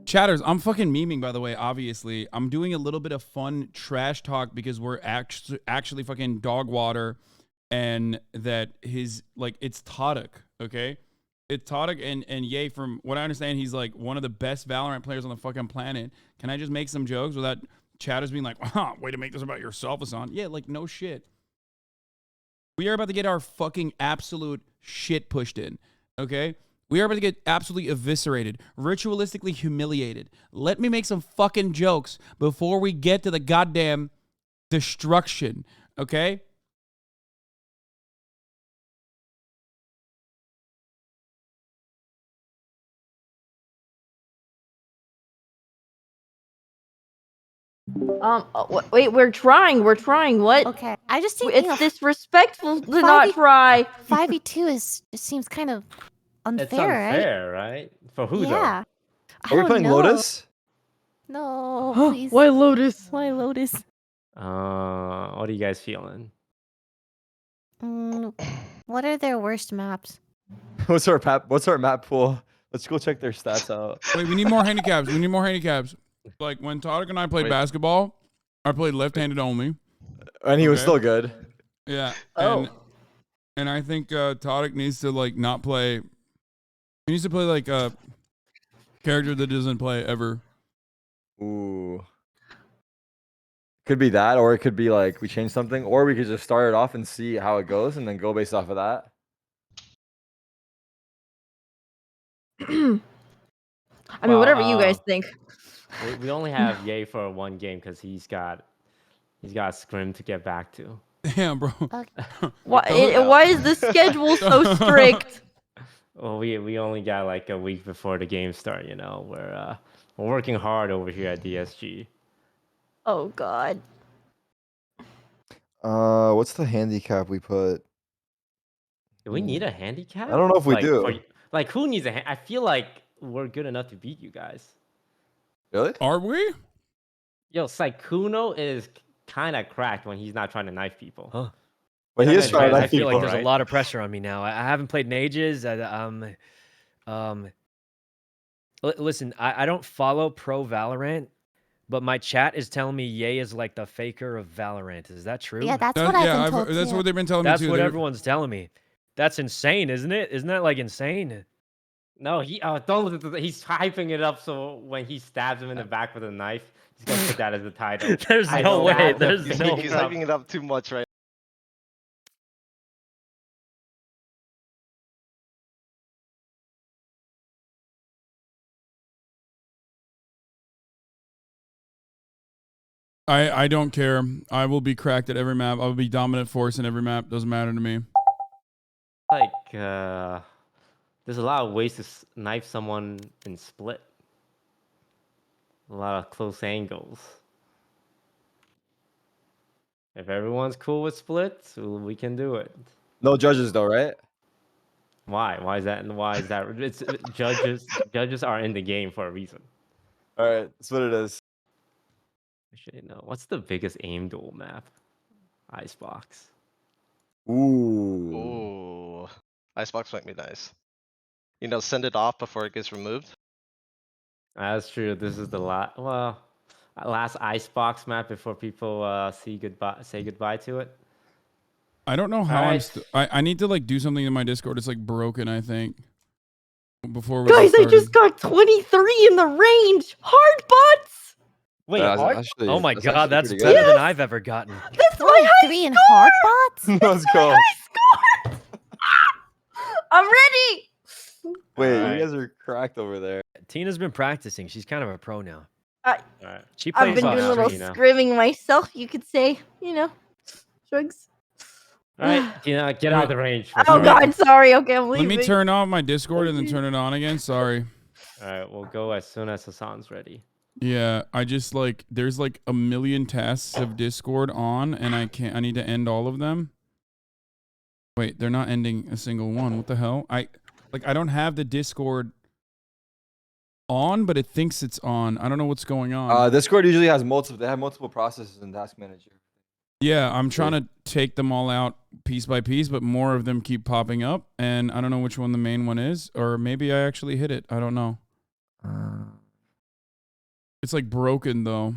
Chatters, I'm fucking memeing, by the way, obviously. I'm doing a little bit of fun trash talk because we're actually fucking dog water and that it's Tadic, okay? It's Tadic and Ye, from what I understand, he's like one of the best Valorant players on the fucking planet. Can I just make some jokes without Chatters being like, way to make this about yourself, Hasan? Yeah, like, no shit. We are about to get our fucking absolute shit pushed in, okay? We are about to get absolutely eviscerated, ritualistically humiliated. Let me make some fucking jokes before we get to the goddamn destruction, okay? Wait, we're trying. What? Okay, I just think It's disrespectful to not try. 5v2 just seems kind of unfair, It's unfair, right? For who Yeah. Are we playing Lotus? No, please. Why Lotus? Why Lotus? though? What are you guys feeling? What are their worst maps? What's our map pool? Let's go check their stats out. Wait, we need more handicaps. We need more handicaps. Like, when Tadic and I played basketball, I played left-handed only. And he was still good. Yeah. Oh. And I think Tadic needs to, like, not play... He needs to play, like, a character that doesn't play ever. Ooh. Could be that, or it could be, like, we change something, or we could just start it off and see how it goes, and then go based off of that. I mean, whatever you guys think. We only have Ye for one game because he's got scrim to get back to. Damn, bro. Why is the schedule so strict? Well, we only got like a week before the game start. You know, we're working hard over here at DSG. Oh God. What's the handicap we put? Do we need a handicap? I don't know if we do. Like, who needs a I feel like we're good enough to beat you guys. Really? Are we? Yo, Sykkuno is kind of cracked when he's not trying to knife people. Huh. But he is trying to knife people, I feel like there's right? a lot of pressure on me now. I haven't played in ages. Listen, I don't follow pro Valorant, But my chat is telling me Ye is like the faker of Valorant. Is that true? Yeah, that's what I've been told that's too. what they've been telling That's me too. what everyone's telling me. That's insane, isn't it? Isn't that like insane? No, don't. He's hyping it up so when he stabs him in the back with a knife, he's gonna put that as the title. There's no way. There's He's no. hyping it up too much right. I don't care. I will be cracked at every map. I will be dominant force in every map. Doesn't matter to me. Like, there's a lot of ways to knife someone in split. A lot of close angles. If everyone's cool with split, we can do it. No judges though, right? Why? Why is that? Why is that? It's judges. Judges are in the game for a reason. All right, that's what it is. Actually, no. What's the biggest aim duel map? Icebox. Ooh. Ooh. Icebox might be nice. You know, send it off before it gets removed. That's true. This is the last icebox map before people say goodbye to it. I don't know how Alright. I need to like do something in my Discord. It's like broken, I think. Before we Guys, get I started. just got 23 in the range. Hard bots. Wait, That's hard? actually- Oh my that's god, actually that's pretty better good. than I've ever gotten. That's my high 3 in hard bots? Let's go. score. I'm ready. Wait, Alright. you guys are cracked over there. Tina's been practicing. She's kind of a pro now. All right. She plays I've been on doing a little stream. scrimming myself, you could say. You know, shrugs. All right, Tina, get out of the range. Oh God, sorry. Okay, I'm Let leaving. me turn off my Discord and then turn it on again. Sorry. All right, we'll go as soon as Hasan's ready. Yeah, I just like there's like a million tasks of Discord on and I need to end all of them. Wait, they're not ending a single one. What the hell? I don't have the Discord on, but it thinks it's on. I don't know what's going on. Discord usually has multiple. They have multiple processes in Task Manager. Yeah, I'm trying to take them all out piece by piece, but more of them keep popping up, and I don't know which one the main one is, or maybe I actually hit it. I don't know. It's like broken though.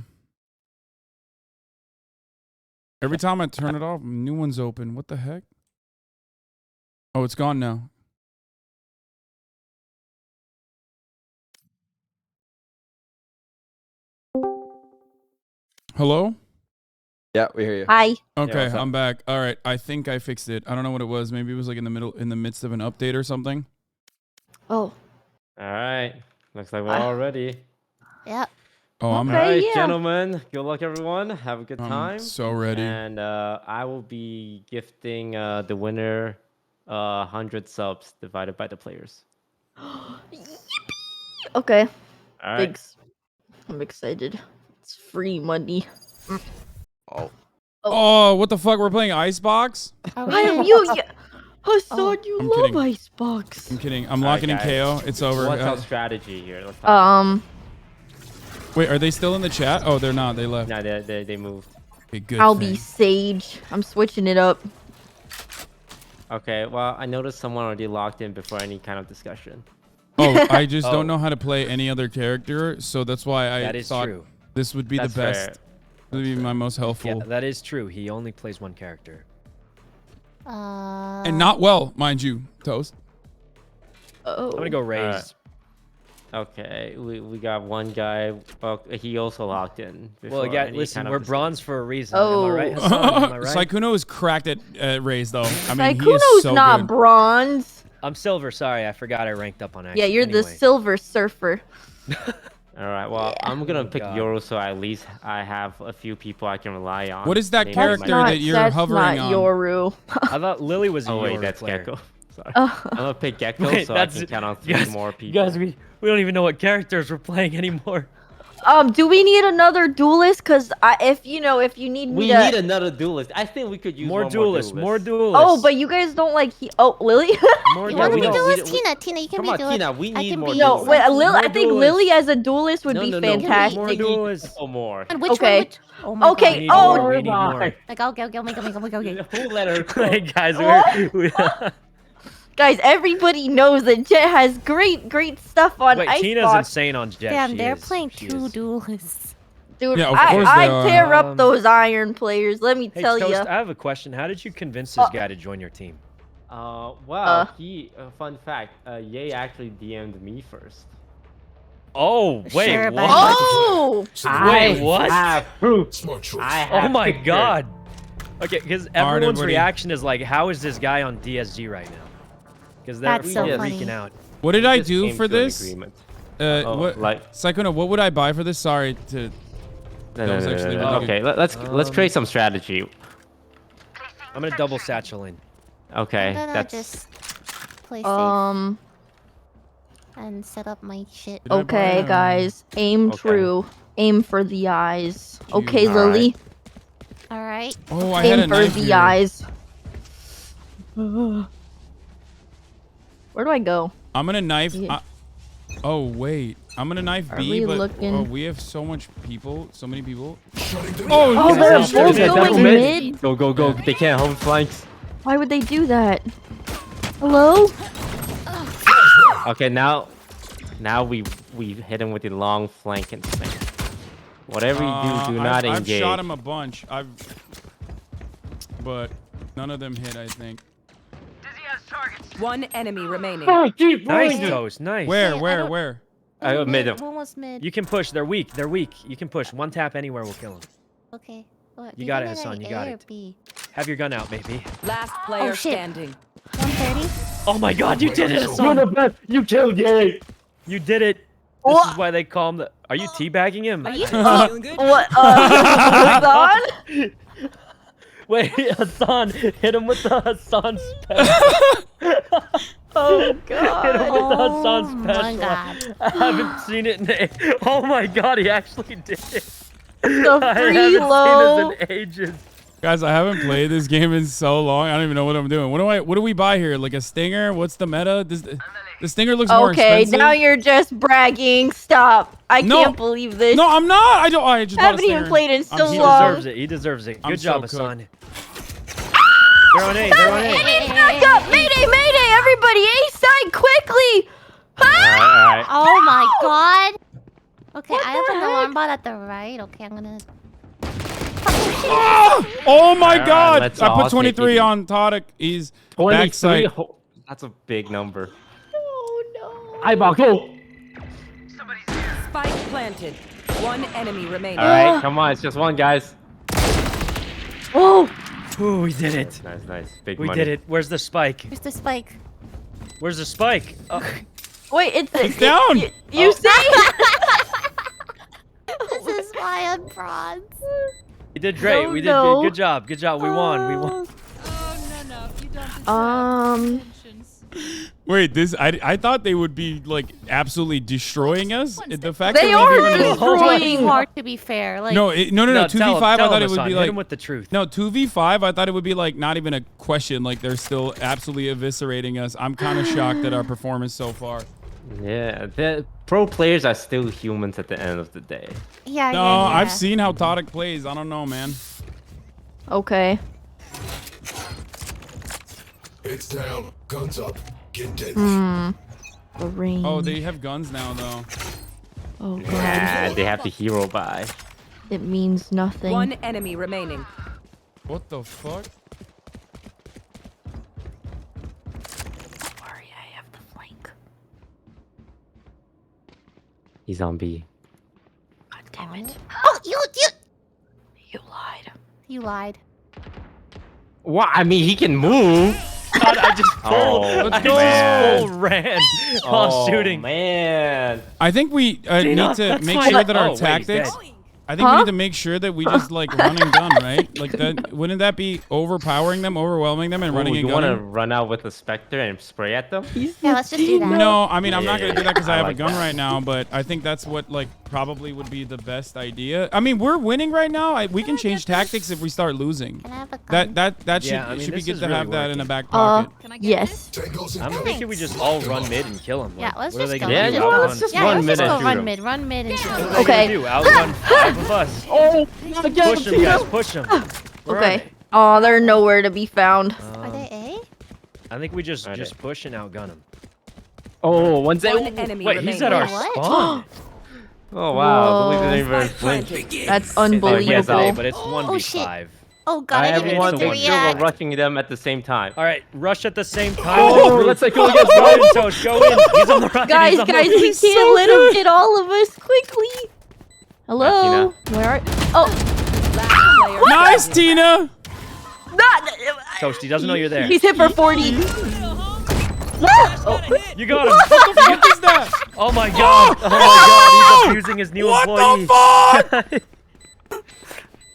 Every time I turn it off, new one's open. What the heck? Oh, it's gone now. Hello? Yeah, we hear you. Hi. Okay, what's up? I'm back. All right, I think I fixed it. I don't know what it was. Maybe it was like in the midst of an update or something. Oh. All right, looks like we're all ready. Yep. Oh, I'm All right, yeah. gentlemen. Good luck, everyone. Have a good time. so ready. And I will be gifting the winner 100 subs divided by the players. Okay. All right. Thanks. I'm excited. It's free money. Oh, what the fuck? We're playing Icebox? I am you. Hasan, you I'm love kidding. Icebox. I'm kidding. I'm All right, locking in guys. KO. It's over. What's our strategy here? Let's talk. Wait, are they still in the chat? Oh, they're not. They left. No, they moved. Okay, good. I'll thing. be Sage. I'm switching it up. Okay, well, I noticed someone already logged in before any kind of discussion. Oh, I just don't know how to play any other character, so that's why I That is thought true. this would be That's the best. fair. Would be my most helpful. Yeah, that is true. He only plays one character. And not well, mind you, Toast. Oh. I'm gonna go raise. Okay, we got one guy. Well, he also logged in. Well, before yeah, any listen, kind of we're discussion. bronze for a reason. Am I right, Hasan? Am I right? Saikuno is cracked at Raze, though. I mean, he Saikuno's is so not good. bronze. I'm silver. Sorry, I forgot I ranked up on Yeah, accident. you're the Anyway. Silver Surfer. All right, well, I'm gonna pick God. Yoru, so at least I have a few people I can rely on. What is that Maybe character my- that you're that's hovering not on? Yoru. I thought Lily was a Oh wait, Yoru that's player. Gecko. Sorry. I'm gonna pick Gecko, Wait, so I can count on 3 more people. Guys, we don't even know what characters we're playing anymore. Do we need another duelist? Cause if you need me We to. need another duelist. I think we could use More one duelists. more More duelist. duelists. Oh, but you guys don't like Lily. More You want to be duelists. duelist? Tina, Tina, you can Come be on, duelist. Tina, we I need can more be No, duelists. wait, More I think duelists. Lily as a duelist would No, be no, no, we need fantastic. More duelists. Oh, more. And which Okay. one? Which? Oh my Okay, We need God. oh, more. We need more. Like, go, go. Who let her go? Hey guys, Guys, everybody knows that Jet has great stuff on wait, Icebox. Tina's insane on Jet. Damn, She they're is. playing She 2 is. duelists. Dude, Yeah, of course I they are. tear up those iron players. Let me Hey, tell Toast, you. I have a question. How did you convince this guy to join your team? Well, fun fact, Ye actually DM'd me first. Oh, wait, Sure, what? Oh! Wait, what? I have proof. Oh my god. Okay, because everyone's everybody. reaction is like, how is this guy on DSG right now? Because they're That's so freaking funny. out. What did I just do came for to an this? agreement. What? Like Psychono, what would I buy for this? Sorry to. That was actually really Okay, good. let's create some strategy. I'm gonna double satchel in. Okay, I'm gonna that's just play safe and set up my shit. Okay, guys. Aim true. Aim for the eyes. Okay, All Lily. All right. Oh, I had a Aim for knife the here. eyes. Where do I go? I'm gonna knife. Oh wait, I'm gonna knife Are B, we but looking? we have so much people, so many people. Oh, they're both going mid? Go, go, go. They can't hold flanks. Why would they do that? Hello? Okay, now we hit him with the long flank and thing. Whatever you do not engage. I've shot him a bunch. But none of them hit. I think. One enemy remaining. Nice, Toast. Nice. Where? I got mid. One was mid. You can push. They're weak. They're weak. You can push. One tap anywhere will kill them. Okay. What, You do got it, think I Hasan. You A got or it. B? Have your gun out, baby. Last player shit. standing. 130. Oh my god, you did it, Hasan. You're the best. You killed Ye. You did it. This is why they call him the... Are you teabagging him? Are you feeling good? What? Hasan? Wait, Hasan, hit him with the Hasan special. Oh god. Hit him with the Hasan Oh special. my god. I haven't seen it in Oh my god, he actually did it. The I haven't freelo. seen this in ages. Guys, I haven't played this game in so long. I don't even know what I'm doing. What do we buy here? Like a stinger? What's the meta? The stinger looks more Okay, expensive. now you're just bragging. Stop. I can't believe this. No, I'm not. I just bought a haven't even stinger. played in so He long. deserves it. He deserves it. I'm Good job, so Hasan. They're on A. They're on A. It's back up. Mayday, mayday. Everybody, A side quickly. Alright. Oh my god. Okay, I have an alarm bot at the right. Okay, I'm gonna. Oh my Alright, god! let's I all put take 23 it. on Todic. He's 23. backside. That's a big number. Eyeball, go. Spike planted. One enemy remaining. All right, come on. It's just one, guys. Oh. Ooh, we did it. Nice, nice. Big We money. did it. Where's the spike? Here's the spike. Where's the spike? Oh. Wait, it's down. You see? This is why I'm bronze. We did great. No, We did no. good job. Good job. We won. We won. Wait, I thought they would be like absolutely destroying us. The fact They that are we've even destroying. Hard to be fair. Like no, no, No, 2v5. tell I him, thought it would Hasan. be Hit like him with the truth. no 2v5. I thought it would be like not even a question. Like they're still absolutely eviscerating us. I'm kind of shocked at our performance so far. Yeah, the pro players are still humans at the end of the day. yeah, No, yeah, yeah. I've seen how Todic plays. I don't know, man. Okay. It's down. Guns up. Get dead. The range. Oh, they have guns now though. Oh god. Yeah, they have the hero buy. It means nothing. One enemy remaining. What the fuck? Don't worry, I have the flank. He's on B. God damn it. Oh, you You lied. You lied. What? I mean, he can move. God, I just full, Oh, I man. just full ran while shooting. Man. I think we need Dina, to that's make fine. sure that Oh, our wait, he's tactics. dead. I think we need to make sure that we just like run and gun, right? Like that. Wouldn't that be overpowering them, overwhelming them, and running Ooh, and you want to gunning? run out with a Spectre and spray at them? Yeah, let's just do that. No, I mean I'm not gonna do that because I I have like a gun that. right now. But I think that's what like probably would be the best idea. I mean we're winning right now. We can change tactics if we start losing. Can I have a gun? That should Yeah, I mean, should be this good is to really have that in a working. back pocket. Yes. I'm thinking we just all run mid and kill him. Yeah, let's what are just they go. gonna Yeah, do? just Outrun- let's just Yeah, run let's mid just and go shoot run him. mid. Run mid and shoot. What are him. they Okay. gonna do? Outrun 5 of us. Oh, Push them, guys. Push them. Where are Ah. they? Oh, they're nowhere to be found. Are they A? I think we just Are they? push and outgun him. Oh, one's One there. enemy Wait, he's at remaining. our Wait, what? spawn. Oh wow, Whoa. Louis didn't even flinch. That's Oh, he has unbelievable. A, but it's 1v5. Oh god, I didn't Everyone, even get make to sure we're react. rushing them at the same time. All right, rush at the same time. Oh, let's go against Go in, Rose. Toast. Go in. He's on the right. Guys, he's on guys, the we can't let him get all of us quickly. Hello? Where are? Oh. Nice, Tina. Toast, he doesn't know you're there. He's hit for 40. Oh, you got him. What the fuck is that? Oh my god. Oh my god, he's abusing his new employee. What the fuck?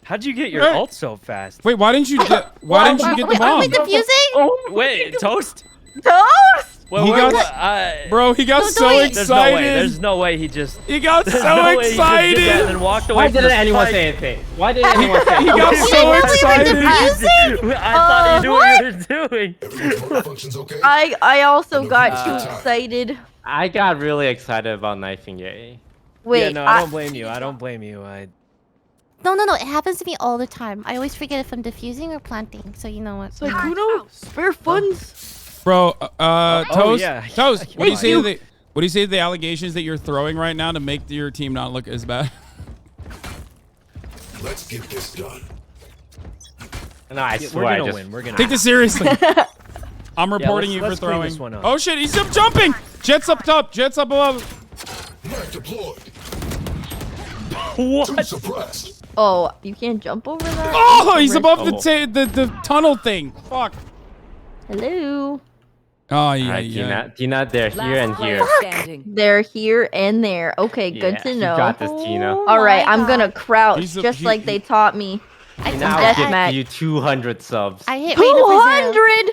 How'd you get your ult so fast? Wait, why didn't you get the bomb? Are we defusing? Oh, wait, Toast? Toast? He got, bro, he got so excited. There's no way he just. He got there's so no way he just excited. did that and then walked away. Why didn't anyone fight. say anything? Why didn't anyone say He anything? got so excited. I thought you knew what you were doing. I also got too excited. I got really excited about knifing Ye. Wait, yeah, no, I don't blame you. I don't blame you. No, it happens to me all the time. I always forget if I'm diffusing or planting, so you know what. Sykkuno, spare funds. Bro, Toast, yeah. Toast. What do you Thank say you. to the what do you say to the allegations that you're throwing right now to make your team not look as bad? Let's get this done. No, I Yeah, swear. we're gonna win. We're gonna Take this seriously. I'm reporting you for let's clean throwing. this one up. Oh shit, he's up jumping. Jet's up top. Jet's up above. Knife deployed. What? Suppressed. Oh, you can't jump over that? Oh, he's above the tunnel thing. Fuck. Hello. Oh yeah, Alright, yeah. Tina, they're here and here. They're here and there. Okay, good to You know. got this, Tina. All right, I'm gonna crouch He's a- just like they taught me. Tina, I'll give you 200 subs. I hit Reina for 0. 200.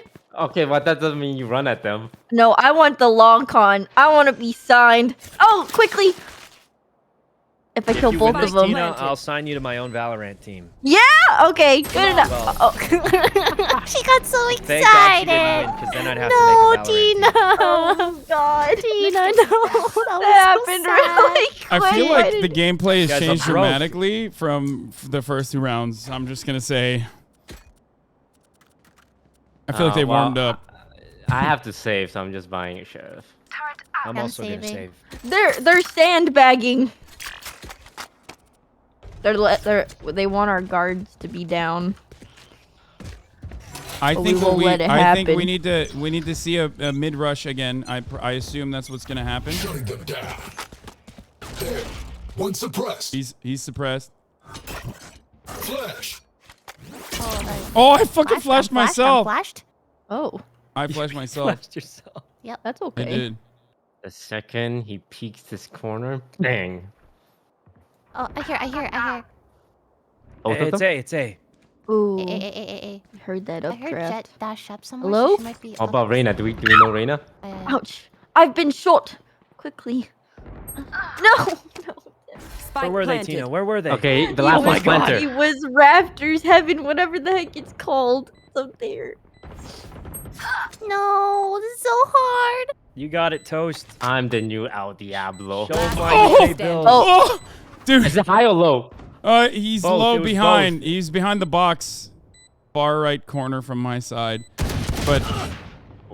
Okay, but that doesn't mean you run at them. No, I want the long con. I want to be signed. Oh, quickly. If I kill you both win of this, them. Tina, I'll sign you to my own Valorant team. Yeah. Okay. Good enough. Well. Oh. She got so Thank God you didn't excited. win, 'cause then I'd have No, to make a Valorant team. Tina. Oh God. Tina, no. That happened really quick. I feel like the gameplay has Guys, I'm changed broke. dramatically from the first 2 rounds. I'm just gonna say. I feel like they warmed up. I have to save, so I'm just buying a sheriff. I'm also gonna save. They're sandbagging. They want our guards to be down. I But think we won't let it happen. we need to see a mid rush again. I assume that's what's gonna happen. Shutting them down. There. One suppressed. He's suppressed. Flash. Oh, I fucking flashed myself. Flashed? Oh. I flashed myself. Flashed yourself. Yep. That's I okay. did. The second he peeks this corner, bang. Oh, I hear. Both of It's them? A, it's A. Ooh. I Heard that heard updraft. Jet dash up somewhere. Hello? So she might be How up. about Reina? Do we know Reina? Ouch. I've been shot. Quickly. No. Where were they, Tina? Where were they? Okay, the last Oh my one's God. Splinter. It was Rafters Heaven, whatever the heck it's called. It's up there. No, this is so hard. You got it, Toast. I'm the new El Diablo. Show 'em why Oh! you pay bills. Oh, dude. Is it high or low? He's Both, low it was behind. both. He's behind the box, far right corner from my side. But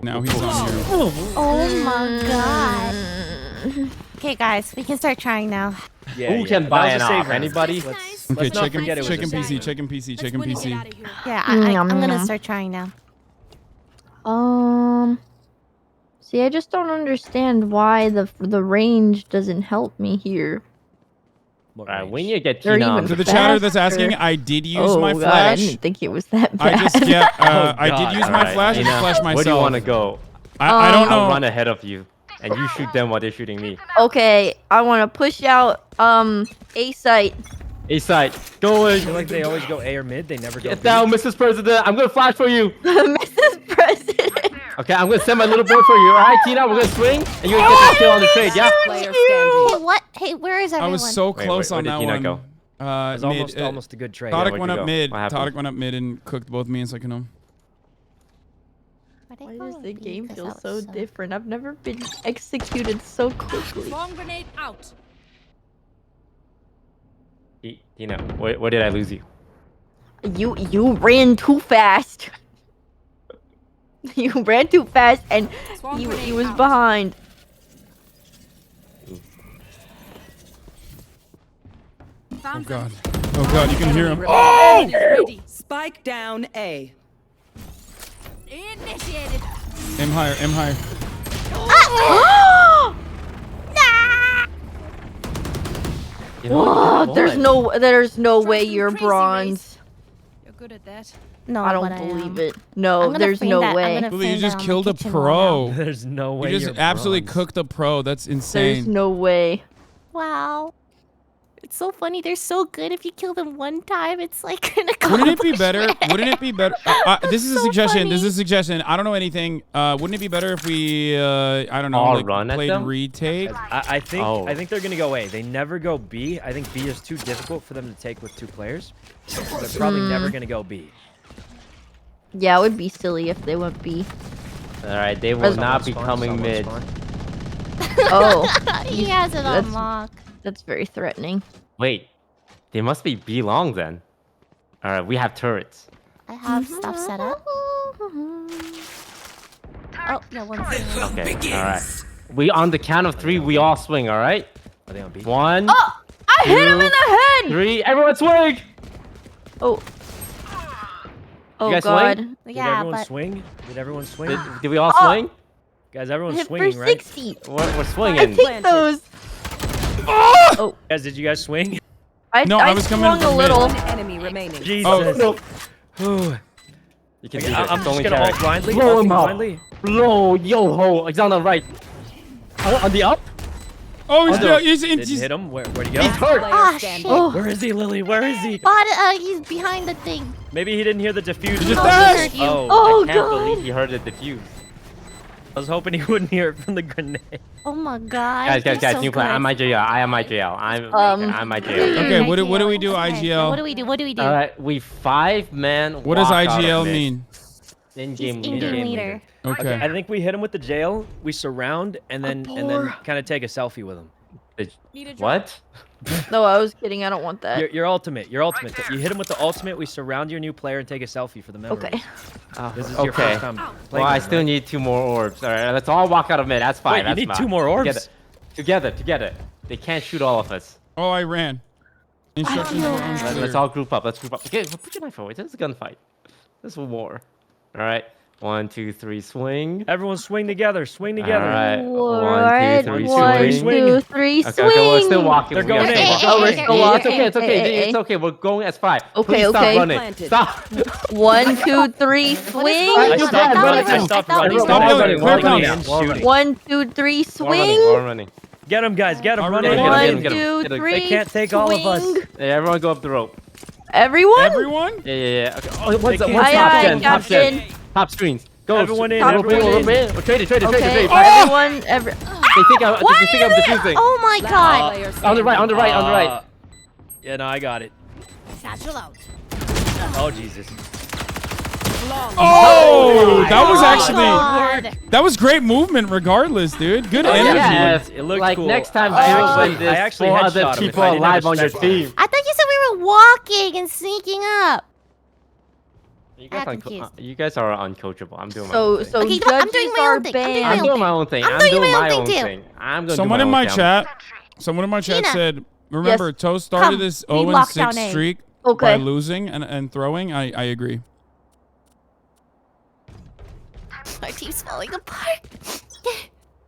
now he's on here. Oh my god. Okay, guys, we can start trying now. Yeah, Who yeah. can That buy was a an save off? round. Anybody? Let's Okay, not check him. forget it was Check him a save PC. round. Check him PC. Check him PC. Yeah, I'm gonna start trying now. See, I just don't understand why the range doesn't help me here. Alright, we need to get They're Tina on. even For the chatter that's faster. asking, I did use Oh my God, flash. I didn't think it was that I bad. just Oh, I did God. use my Alright, flash and Tina, flash myself. where do you want to go? I don't know. I'll run ahead of you, and you shoot them while they're shooting me. Okay, I want to push out A site. A side, I going. feel like they always go A or mid. They never go Get B. down, Mrs. President. I'm gonna flash for you. Mrs. President. Okay, I'm gonna send my little boy for you. Alright, Tina, we're gonna swing, and you're gonna get this kill on the trade, yeah? Hey, what? Hey, where is I everyone? was so close where on did that Tina one. go? It was Mid, almost a good trade. Yeah, Todic where'd went you up go? mid. What happened? Todic went up mid and cooked both me and Sykkuno. Why does the game feel so different? I've never been executed so quickly. Bomb grenade out. Tina, where did I lose you? You ran too fast. You ran too fast, and he was behind. Oh god. Oh god, you can hear him. Oh! Spike down A. Initiated. Aim higher, aim higher. You know, There's no way you're bronze. You're good at that. No, I don't but believe am. it. No, I'm gonna there's frame no that- I'm way. gonna Lily, frame you that just on my killed a kitchen pro. wall now. There's no way You just you're absolutely bronze. cooked a pro. That's There's insane. no way. Wow. It's so funny. They're so good. If you kill them one time, it's like an Wouldn't it be accomplishment. better? Wouldn't it be better? This is a So suggestion. funny. This is a suggestion. I don't know anything. Wouldn't it be better if we, I don't know, All like run at played them? retake? I think they're gonna go A. They never go B. I think B is too difficult for them to take with 2 players. So they're probably never gonna go B. Yeah, it would be silly if they went B. All right, they will not be coming mid. Oh, He has it that's- on lock. That's very threatening. Wait, they must be B long then. All right, we have turrets. I have stuff set up. Oh, yeah, one second. Okay, all right. We on the count of 3, we all swing. All right. Are they on B? 1. Oh, I hit him in the head. 3. Everyone swing. Oh. Oh You guys god. swing? Did Yeah, everyone but swing? Did everyone swing? Did we all Oh. swing? Guys, I everyone's hit swinging, for right? 60. We're I swinging. take those. Oh, Guys, did you guys swing? No, I was coming swung from a mid. little. One enemy remaining. Jesus. Oh, Ooh. You can Okay, do this. I'm It's just only gonna carry. ult blindly. Blow Ulting him out. blindly. Blow, yo ho. He's on the right. Oh, on the up. Oh, he's, Oh, he's, Didn't he's, hit him. Where'd he go? He's hurt. ah, shit. Oh. Where is he, Lily? Where is he? He's behind the thing. Maybe he didn't hear the diffuser. just Oh, died. he heard you. Oh I can't god. believe he heard the diffuse. I was hoping he wouldn't hear it from the grenade. Oh my god. Guys, you're so new plan. good. I'm IJL. I am IJL. I'm IJL. Okay, what do we do, Okay, IGL? What do we do? What do we do? All right, we 5-man. What does walk out of IGL mid. mean? In-game He's leader. in-game leader. Okay. I think we hit him with the jail. We surround and then kind of take a selfie with him. What? No, I was kidding. I don't want that. Your ultimate. Your ultimate. You hit him with the ultimate. We surround your new player and take a selfie for the memory. Okay. This is your first time Well, playing. I this, still right? need 2 more orbs. All right, let's all walk out of mid. That's 5. Wait, you That's need 5. 2 more orbs? Together. They can't shoot all of us. Oh, I ran. Instructions were unclear. Let's all group up. Let's group up. Okay, put your knife away. This is a gunfight. This is a war. All right. 1, 2, 3, swing. Everyone swing together. Swing together. All right. Alright, 1, 2, 3, one, swing. 2, 3, swing. Okay, we're still walking. They're going in. Oh, we're still walking. It's okay. It's okay. We're going as 5. Okay, Please okay. Stop running. Stop. 1, 2, 3, swing. I stopped running. I stopped running. Stop yelling. Clear Running counts. and shooting. 1, 2, 3, swing. We're running. Get him, guys. Get him. All Run right. in. Get him, One, get him, two, get him. three. They can't take all of us. swing. Hey, everyone go up the rope. Everyone? Everyone? Yeah. Okay. Oh, what's can't- top Aye, aye, gen? Top gen. Captain. Top screens. Go. Everyone in, Rope everyone rope in. Trade it. Okay, Oh! everyone, They think I'm defusing. Oh my god. On the right. Yeah, no, I got it. Satchel out. Oh, Jesus. Oh, that was God. actually, that was great movement regardless, dude. Good energy. Yes. It looked Like cool. next time, I when actually there's 4 headshot other him if people I didn't have alive a on your special. team. I thought you said we were walking and sneaking up. You guys are uncoachable. I'm doing my So, own thing. so Okay, you know what? I'm doing judges my are own thing. I'm doing banned. I'm doing my own thing. I'm I'm doing doing my my own own thing, too. thing. I'm gonna Someone do in my my own channel. chat, someone in my chat Gina. said, remember, Toast started Come, this we lock 0-6 down A. streak Okay. by losing and throwing. I agree. Our team's falling apart.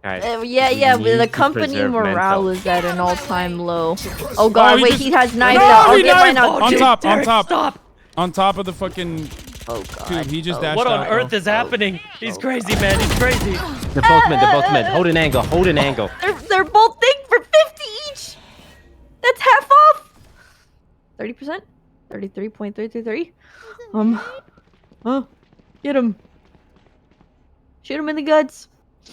Guys, Yeah, we but need the to company preserve morale mental. is at an all-time low. Oh god, he wait, just- he has knives No, out. I'll he get mine knifed! out. On top, on Derek, top. Stop. On top of the fucking Oh god. tube. He just dashed What on out, earth bro. is happening? He's crazy, man. He's crazy. They're both mid. Hold an angle. They're both thing for 50 each. That's half off. 30%? 33.333. Get him. Shoot him in the guts.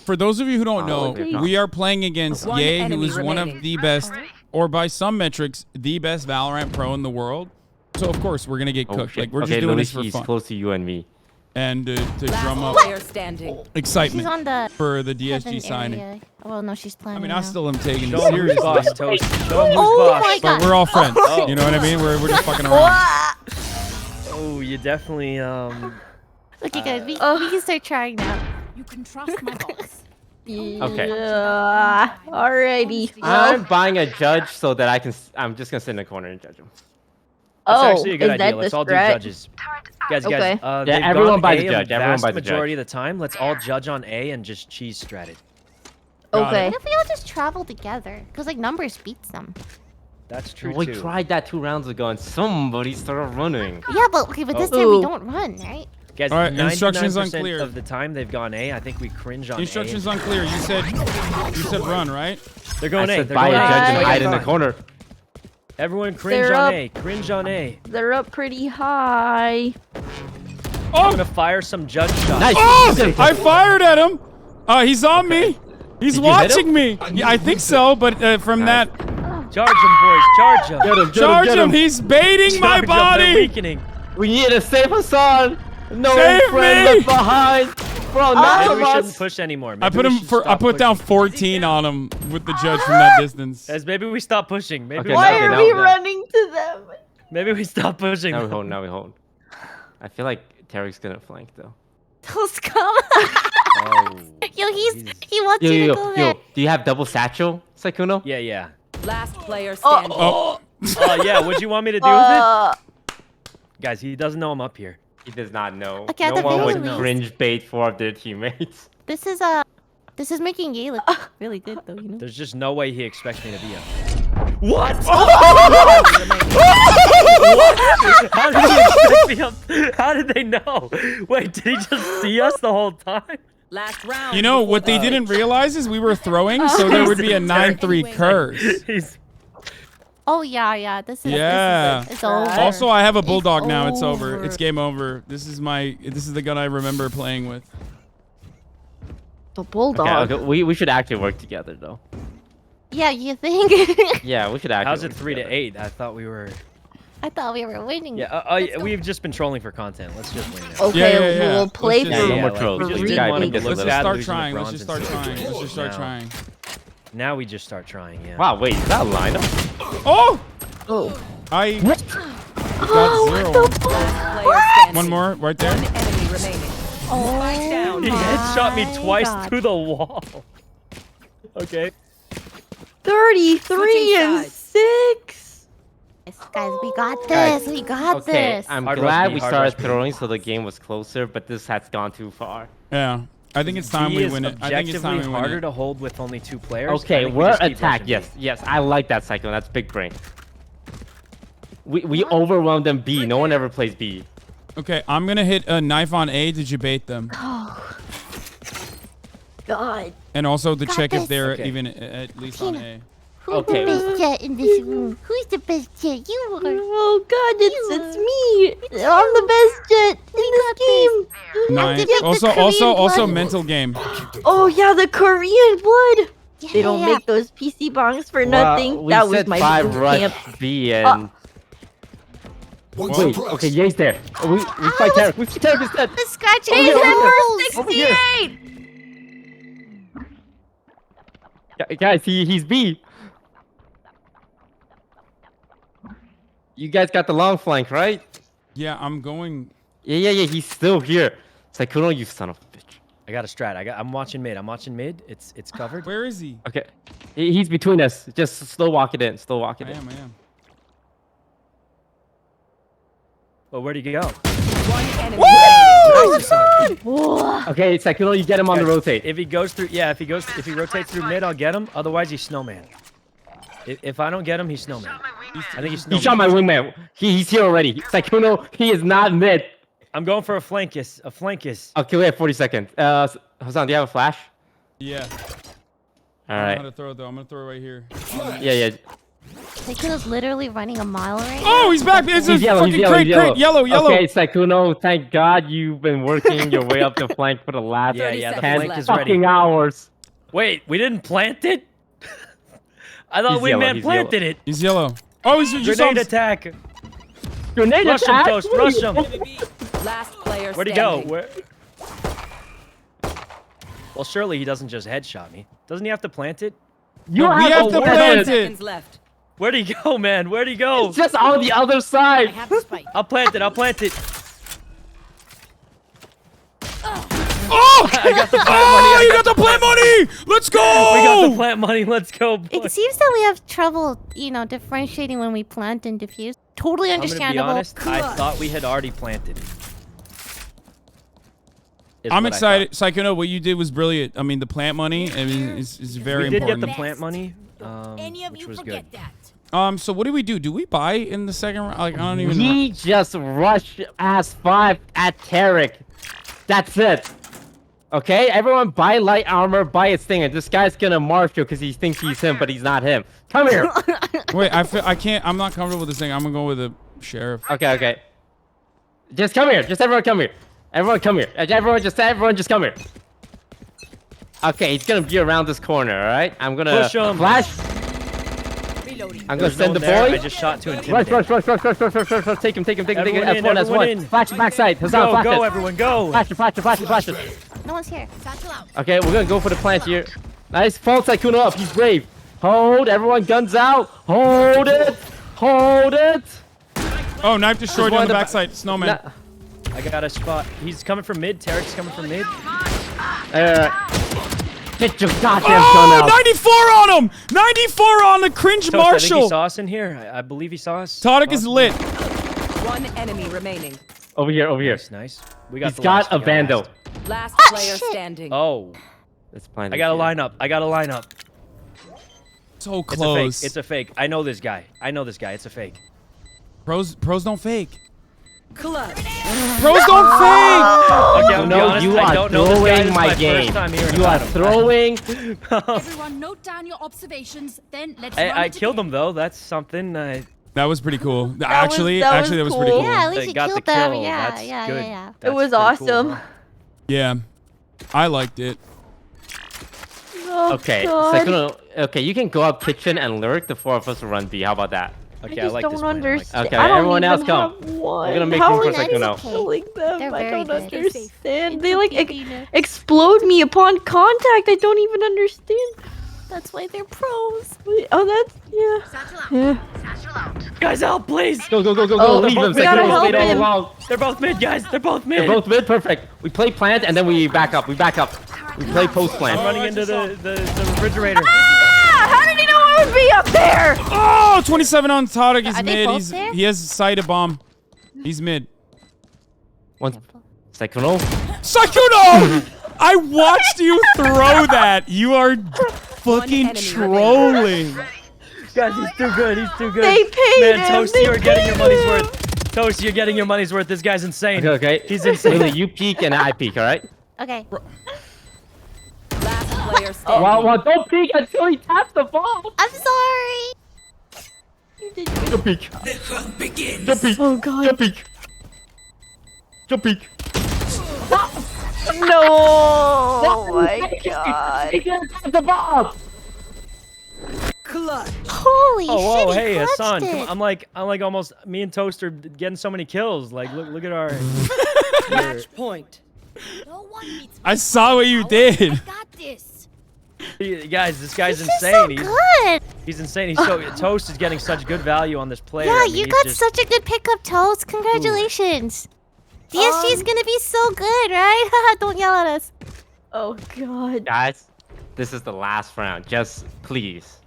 For those of you who don't Oh, know, they're not. we are playing against One Ye, who enemy is one of remaining. the best, or by some metrics, the best Valorant pro in the world. So of course we're gonna get Oh, cooked. shit. Like we're Okay, just doing Louis, this for he's fun close to you and me. and to drum up Player standing. excitement She's on the for the DSG heaven signing. area. Well, no, she's I planning. mean, now. I still am taking Show it him who's seriously, boss, Toast. Show him who's Oh boss. my but god. we're all friends. Oh. You know what I mean? We're just fucking around. Oh, you definitely Okay, guys, we can start trying now. You can trust my boss. Okay. Alrighty. I'm buying a judge so that I can. I'm just gonna sit in the corner and judge him. That's Oh, actually a good is that idea. the Let's all do strat? judges. Guys, Okay. they've everyone gone buys A a judge. Everyone vast buys a majority judge. of the time. Let's all judge on A and just cheese strat it. Okay. What if we all just travel together? Because, like, numbers beats them. That's true, We too. tried that 2 rounds ago and somebody started running. Yeah, but okay, but this time we don't run, right? Guys, All right, 99% instructions unclear. of the time they've gone A. I think we cringe on Instructions A. unclear. You said run, right? They're going I A. said They're buy a going judge and A. hide in the corner. Everyone cringe They're on up. A. Cringe on A. They're up pretty high. I'm gonna fire some judge shots. Nice. Oh! I fired at him. He's on me. He's Did you hit watching him? me. Yeah, I think so, but from that. Charge him, boys. Charge him. Charge him. He's baiting my Charge him. They're body. weakening. We need to save Hasan. No Save friend me! left behind. Bro, none Maybe of we shouldn't us. push anymore. I Maybe put we him should for. I stop put down pushing. 14 on him with the judge from that distance. Guys, maybe we stop pushing. Maybe Okay, we now- Why okay, are now- we now- running to them? Maybe we stop pushing. Now we them. hold. Now we hold. I feel like Tarek's gonna flank though. Those come. Oh. Yo, he wants you to go there. Do you have double satchel, Sykkuno? Yeah, yeah. Last player standing. Oh, yeah. What'd you want me to do with it? Guys, he doesn't know I'm up here. He does not know. Okay, at No the one very would least. cringe bait 4 of their teammates. This is making Yay look really good, though, you know? There's just no way he expects me to be up. What? How did he expect me up? How did they know? Wait, did he just see us the whole time? Last round. You know what they didn't realize is we were throwing, so there would be a 9-3 curse. He's Oh, yeah. This is Yeah. it's over. Also, I have a bulldog now. It's over. over. It's game over. This is the gun I remember playing with. The bulldog. Okay, we should actually work together though. Yeah, you think? Yeah, we should actually. How's it work 3 to together. 8? I thought we were. I thought we were winning. Yeah, we've just been trolling for content. Let's just win now. Okay, Yeah. we'll play Let's through. no more like, trolls. we just This didn't guy wanna gets a look little- bad Start losing to trying. Let's bronze just start and trying. stuff. Let's just start Now- trying. Now we just start trying, yeah. Wow, wait, is that a lineup? Oh! Oh. I got zero. Last player standing. One more right there. One enemy remaining. Spike down. He headshot me my twice God. through the wall. Okay. 33 Switching and sides. 6. Guys, we got this. Guys, We got Okay, this. I'm Hard glad rush me, we hard started rush me. throwing so the game was closer, but this has gone too far. Yeah. I think it's time B we is win it. I think it's time objectively we win harder it. to hold with only 2 players. I Okay, think we we're just keep attack. rushing Yes, B. yes, I like that cycle. That's big brain. We overwhelmed them B. No one ever plays B. Okay, I'm gonna hit a knife on A to debate them, Oh. God. and also to check if this. they're Okay. even at least on A. Who's Okay. the best jet in this room? Who's the best jet? You are. Oh God, it's me. I'm the best jet in this game. Nice. Activate the Also Korean blood. mental game. Oh yeah, the Korean blood. Yeah. They don't make those PC bongs for nothing. We That was said my 5 boot rush camp. B and. One Wait, surprise. okay, Ye's there. We fight Tarek. We fight Tarek instead. The scratching Over here, his over here. nose. Over here. Guys, he's B. You guys got the long flank, right? Yeah, I'm going. Yeah. He's still here. Sykkuno, you son of a bitch. I got a strat. I'm watching mid. I'm watching mid. It's covered. Where is he? Okay, he's between us. Just slow walk it in. Slow walk it I in. am. Well, where'd he go? One enemy remaining. Whoa. Okay, Sykkuno, you get him on the Guys, rotate. If he goes through, yeah, if he rotates through mid, I'll get him. Otherwise, he's snowman. If I don't get him, he's snowman. I think he's snowman. He shot my wingman. He's here already. Sykkuno, he is not mid. I'm going for a flankus. A flankus. Okay, we have 40 seconds. Hasan, do you have a flash? Yeah. All I don't know how right. to throw it though. I'm gonna throw it right here. Yeah. Sykkuno's literally running a mile right now. Oh, he's back. It's a He's yellow. fucking He's yellow. crate. He's Yellow. Okay, Sykkuno, thank God you've been working your way up the flank for the last Yeah, the 10 flank is ready. fucking hours. Wait, we didn't plant it? I thought He's yellow, Wingman he's planted yellow. it. He's yellow. Oh, he's just Grenade attack. Grenade Rush him, attack? Ghost. Rush him. Last player Where'd he go? standing. Where? Well, surely he doesn't just headshot me. Doesn't he have to plant it? We have to plant it. Seconds left. Where'd he go, man? Where'd he go? It's just on the other side. I'll plant it. I'll plant it. Oh! I got the plant Oh, money. you got the plant money! Let's go! We got the plant money. Let's go. Boy. It seems that we have trouble, differentiating when we plant and defuse. Totally I'm gonna be understandable. honest. I thought we had already planted. I'm excited. Psycho, what you did was brilliant. I mean, the plant money is very we did important. get the plant money, which was good. So what do we do? Do we buy in the second round? Like, I don't even know. He just rushed ass 5 at Tarek. That's it. Okay, everyone buy light armor, buy his thing, and this guy's gonna marshal because he thinks he's him, but he's not him. Come here. Wait, I can't. I'm not comfortable with this thing. I'm gonna go with the sheriff. Okay. Just come here. Just everyone come here. Everyone come here. Everyone just come here. Okay, he's gonna be around this corner, all right? I'm gonna Push him. flash. I'm gonna send the boy. I just shot to intimidate. Rush. Take him. F1. Flash the backside. Hasan, Go, flash go, it. everyone, go. Flash it. No one's here. Okay, we're gonna go for the plant here. Nice. Fall Sykkuno up. He's brave. Hold. Everyone, guns out. Hold it. Oh, knife destroyed on the backside. Snowman. I got a spot. He's coming from mid. Tarek's coming from mid. Get your goddamn gun out. 94 on him! 94 on the cringe Toast, I think Marshall! he saw us in here. I believe he saw us. Todic is lit. One enemy remaining. Over here. Nice. We got He's got a vandal. Last player standing. Oh. Let's plan. I got a lineup. So close. It's a fake. I know this guy. It's a fake. Pros don't fake. Clutch. Pros don't fake! Okay, I'll be No, honest, you I are don't know this guy. This throwing is my first game. time hearing You are about him. throwing. Everyone note down your observations, then let's run I it killed him though. That's something. That was pretty cool. That Actually, that was pretty cool. Yeah, at least They you got the killed them. kill. Yeah, That's yeah. good. Yeah. It was That's pretty awesome. cool, huh? Yeah, I liked it. Oh, Okay, God. Sykkuno. Okay, you can go up kitchen and lurk. The 4 of us will run B. How about that? Okay, I just like don't this plan. understand. Okay, I don't everyone else even come. have one. We're gonna make How room for are you Sykkuno. killing them? They're I very don't good. understand. They like explode me upon contact. I don't even understand. That's why they're pros. Oh, that's yeah. Guys, help, please. Go. Oh, Leave them. we gotta Sykkuno help stayed all him. along. They're both mid, guys. They're both mid. They're both mid. Perfect. We play plant and then we back up. We play post I'm plant. running into the refrigerator. Ah! How did he know I would be up there? Oh, 27 on Todic. He's Are they mid. both there? He has sight a bomb. He's mid. Sykkuno. Sykkuno! I watched you throw that. You are fucking enemy trolling. Guys, he's too good. They paid Man, him. Toast, They you are getting paid your money's him. worth. Toast, you're getting your money's worth. This guy's insane. Okay. He's insane. Lily, you peek and I peek. All right. Okay. Last player standing. Well, don't peek until he taps the ball. I'm sorry. Jump peek. Jump peek. Oh God. Jump peek. Jump peek. No. Oh my God. He didn't tap the ball. Clutch. Holy Oh, shit! whoa, he hey, clutched Hasan. it. I'm like almost. Me and Toast are getting so many kills. Like, look at our. Match point. No one beats me. I saw what you did. Got this. Guys, this guy's This is insane. so he's, good. he's insane. He's so Toast is getting such good value on this player. Yeah, I mean, you he's got just- such a good pickup, Toast. Congratulations. DSG's gonna be so good, right? Don't yell at us. Oh God. Guys, this is the last round. Just please.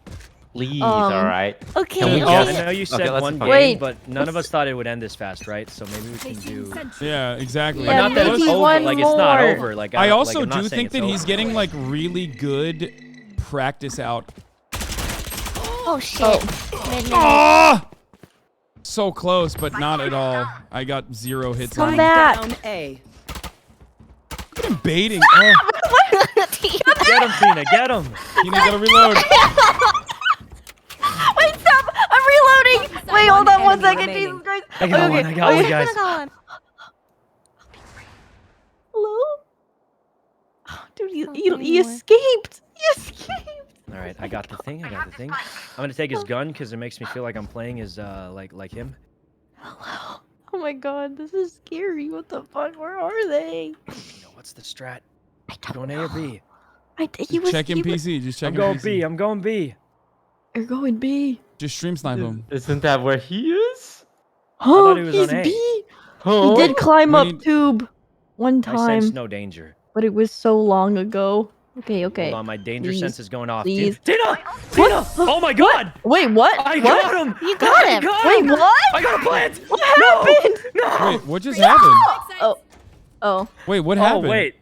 All right. Okay. Can we I just- know you said Okay, let's one fuck game, it. Wait. but none of us thought it would end this fast, right? So maybe we can do. Yeah, exactly. Yeah, not that it's maybe over. one Like it's not more. over. Like I don't- also like, I'm not do saying think that it's he's over. getting like really good practice out. Oh shit. Midnight. Ah! So close, but not at all. I got 0 hits on Come him. back. Down A. Look at him baiting. Oh, Get him, Tina. Get him. you gotta reload. Wait, stop! I'm reloading. Wait, hold on one enemy second. remaining. Jesus Christ. I got one. I got one, guys. Hello? Oh, dude, he Something escaped. He escaped. All right, I got the thing. I'm gonna take his gun because it makes me feel like I'm playing as like him. Hello. Oh my God, this is scary. What the fuck? Where are they? You know, what's the strat? I don't Going know. A or B? He was. Check in he was- PC. Just check I'm in going PC. B. I'm going B. You're going B. Just stream snipe him. Isn't that where he is? Oh, he was he's on A. B. Huh? He did climb We up need- tube one I sense time. no danger. But it was so long ago. Okay, okay. Hold on, my danger Please, sense is going off. please. Tina! Tina! Oh my god! Wait, what? I What? got him! You got him! Wait, what? I got a plant! What happened? No! Wait, what just happened? Oh. Wait, what Oh, happened? wait.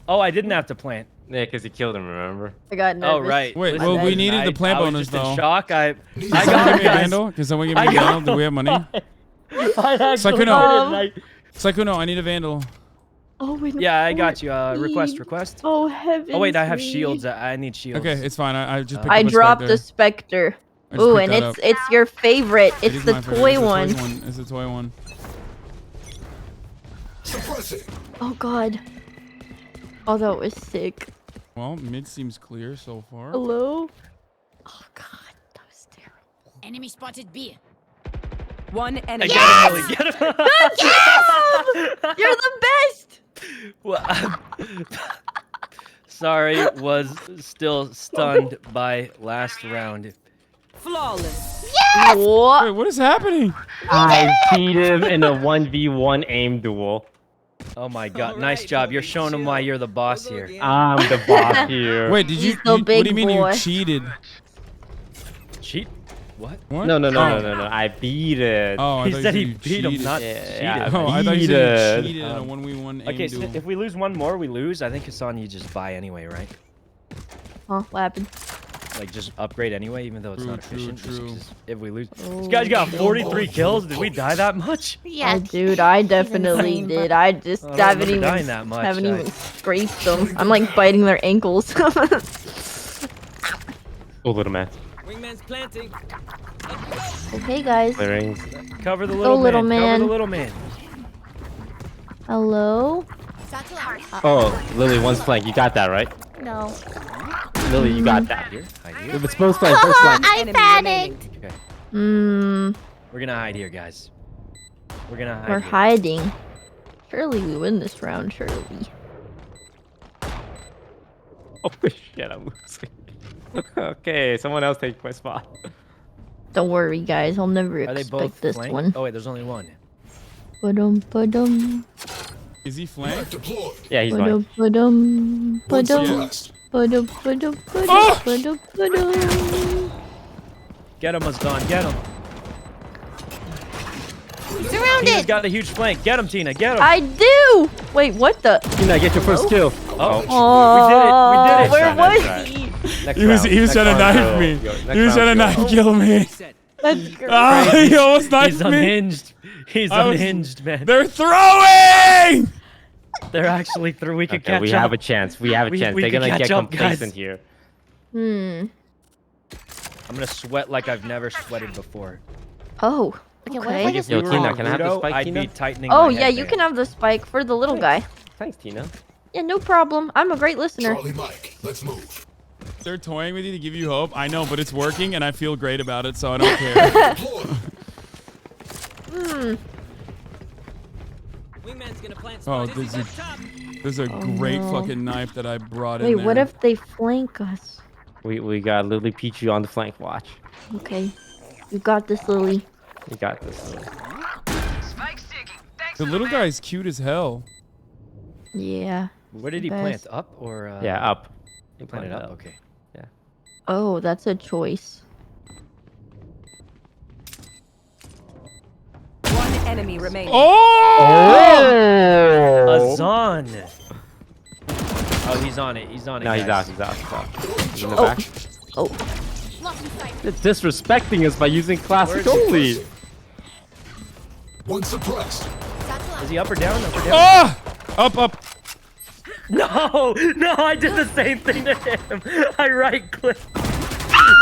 Oh, I didn't have to plant. Yeah, because he killed him, remember? I got nervous. Oh, right. Wait, Listen, well, we needed the plant I was bonus, just though. in shock. I Can got someone him, give me a guys. handle? Can someone give me a I got handle? Do we have money? I actually Sykuno. did, Sykuno, I need a vandal. Oh, wait. Yeah, I got you. Request. Oh, heavens. Oh, wait, I have shields. I need shields. Okay, it's fine. I just picked I up a dropped Spectre. the Spectre. I just Ooh, picked and that it's your favorite. It It's is the my favorite. toy It's the one. It's the toy one. Oh god. Oh, that was sick. Well, mid seems clear so far. Hello? Enemy spotted B. One enemy. Yes! Yes! You're the best! Well, sorry, was still stunned by last round. Flawless. Yes! Wait, what is happening? I beat him in a 1v1 aim duel. Oh my god, nice job. You're showing them why you're the boss here. I'm the boss here. Wait, did you? He's the What do you big mean boy. you cheated? Cheat? What? What? No. Oh. I beat it. Oh, I He thought you said he you beat him, cheated. not Yeah, cheated. yeah, Oh, I thought you said you cheated. cheated in a 1v1 aim Okay, so duel. if we lose one more, we lose. I think Hasan, you just buy anyway, right? Huh, what happened? Like just upgrade anyway, even though it's True, not true, efficient. just true. 'cause if we lose, Oh. this guy's got 43 kills. Did we die that much? Yeah, dude, I definitely did. I just I don't haven't remember even dying that much. haven't even scraped them. I'm like biting their ankles. Oh, little man. Wingman's planting. Okay, guys. Clearing. Cover the Go, little, little man. man. Cover the little man. Hello? Oh, Lily, one's flank. You got that, right? No. Lily, you got that. Here, hide here. If it's first flank, first flank. I panicked. Okay, Hmm. we're gonna hide here, guys. We're gonna hide. We're here. hiding. Surely we win this round, surely. Oh shit, I'm losing. Okay, someone else take my spot. Don't worry, guys. I'll never Are they both expect this flanked? one. Oh wait, there's only one. Ba-dum. Is he flanked? Yeah, he's mine. Ba-dum. Yes. Ba-dum. Ba-dum. Get him, Hasan. Get him. He's Tina's surrounded. got the huge flank. Get him, Tina. Get him. I do. Wait, what the? Tina, get your first kill. Oh, Oh, we did it. Where was Next he? Next He was round. trying to Next knife round, me. go. Next He was trying to round, knife go. kill me. That's great. Ah, he almost He's knifed me. unhinged. He's I was- unhinged, man. They're throwing! They're actually through. We can Okay, catch we up. have a chance. We have a We- chance. we They're can gonna catch get up, guys. complacent here. Hmm. I'm gonna sweat like I've never sweated before. Oh. Okay, what if Okay. I just Yo, move Tina, on? can I have the Pluto, spike, I'd Tina? be tightening Oh my yeah, you headband. can have the spike for the little guy. Thanks, Tina. Yeah, no problem. I'm a great listener. Charlie Mike, let's move. They're toying with you to give you hope. I know, but it's working, and I feel great about it, so I don't care. Hmm. Wingman's gonna plant Oh, spot. there's a great no. fucking knife that I brought in Wait, there. what if they flank us? We got Lily Pichu on the flank. Watch. Okay. You got this, Lily. You got this. Lily. The little guy's cute as hell. Yeah. Where did he Best. plant? Up or? Yeah, up. He planted up. Okay. Yeah. Oh, that's a choice. One enemy remaining. Oh! Hasan. Oh, he's on it. He's on it. No, he's guys. out. He's out. He's out. He's in the Oh. back. Oh. They're disrespecting us by using classic only. One suppressed. Is he up or down? Up or down? Ah! Up. No, no, I did the same thing to him. I right click.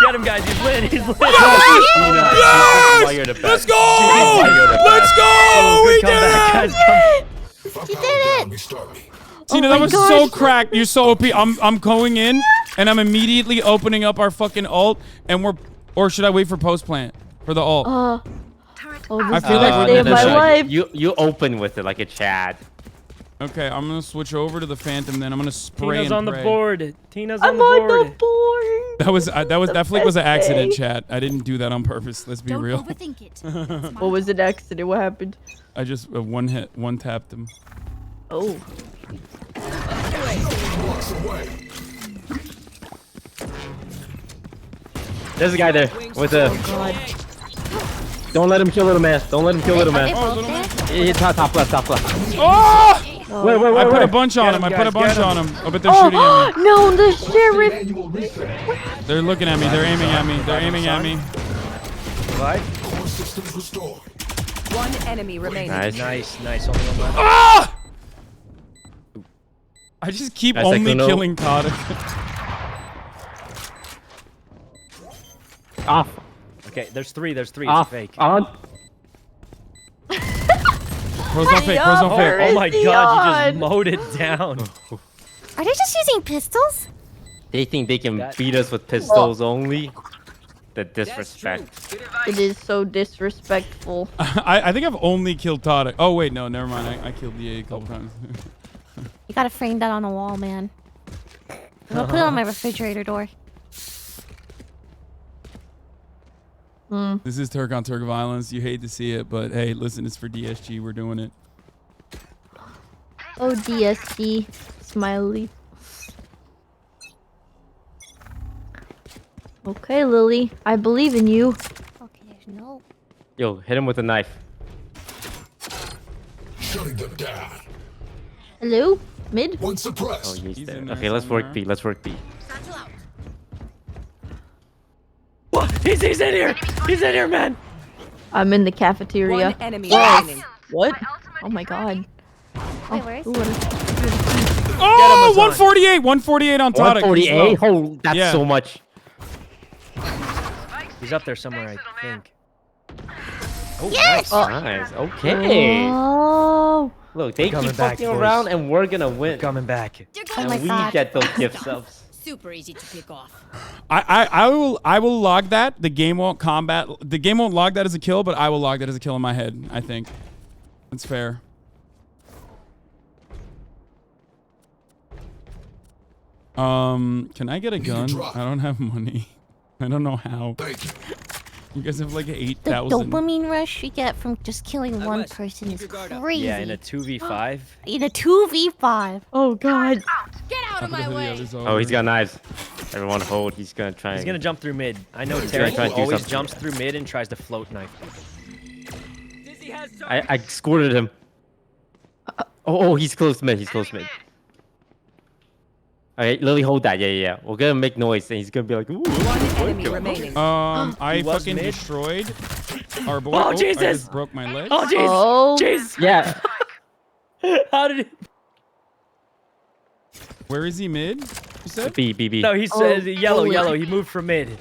Get him, guys. He's lit. He's lit. Yes! Why you're the Let's best. go! Why you're the Let's best. go! Oh, We good did comeback, it! guys. If I You power did down, it! restart me. Tina, Oh that my was so gosh. cracked. You're so OP. I'm going in, and I'm immediately opening up our fucking ult, and or should I wait for post plant for the ult? Oh, I this feel like saved my life. You open with it like a Chad. Okay, I'm gonna switch over to the Phantom. Then I'm gonna spray Tina's and on the pray. board. Tina's on I'm the on board. the board. That flick was an accident, Okay. chat. I didn't do that on purpose. Let's be Don't real. overthink it. What was an accident? What happened? I just one tapped him. Oh. There's a guy there with a. Don't let him kill little man. Don't let him kill little man. He's top left, top left. Oh! Wait. I put a bunch on him. I put a bunch on him. Oh, but they're shooting at me. No, the sheriff. They're looking at me. They're aiming at me. They're aiming at me. One enemy remaining. Nice. Only one left. Ah! I just keep only killing Todd. Off. Okay, there's three. Off. It's fake. On. Bro's on fake. Oh my god, you just mowed it down. Are they just using pistols? They think they can beat us with pistols only. The disrespect. It is so disrespectful. I think I've only killed Todd. Oh wait, no, never mind. I killed the A a couple times. You gotta frame that on a wall, man. I'll put it on my refrigerator door. This is Turk on Turk violence. You hate to see it, but hey, listen, it's for DSG. We're doing it. Oh, DSG. Smiley. Okay, Lily. I believe in you. Okay, there's no. Yo, hit him with a knife. Shutting them down. Hello? Mid? One suppressed. Oh, he's there. Okay, let's work B. Let's work B. What? He's in here. He's in here, man. I'm in the cafeteria. One enemy remaining. What? Oh my god. Wait, where is he? Oh, 148. 148 on Todd. 148? Oh, that's so much. He's up there somewhere, I think. Oh, yes! Nice. Okay. Oh. Look, they keep fucking around and we're gonna win. Coming back. And we get those gift subs. Super easy to pick off. I will log that. The game won't log that as a kill, but I will log that as a kill in my head. I think that's fair. Can I get a gun? I don't have money. I don't know how. You guys have like 8,000. The dopamine rush you get from just killing one person is crazy. Yeah, in a 2v5. In a 2v5. Oh god. Get out of my way. Oh, he's got knives. Everyone hold. He's gonna try. He's gonna jump through mid. I know He's Terry gonna try to do always something. jumps through mid and tries to float knife. I squirted him. Oh, he's close to mid. He's close to mid. Alright, Lily, hold that. Yeah. We're gonna make noise, and he's gonna be like, ooh. Enemy remaining. I fucking destroyed our boy. Oh, Jesus! I just broke my leg. Oh, jeez. Oh. Jeez. Yeah. How did it? Where is he? Mid? You said? B. No, he's yellow. He moved from mid. Good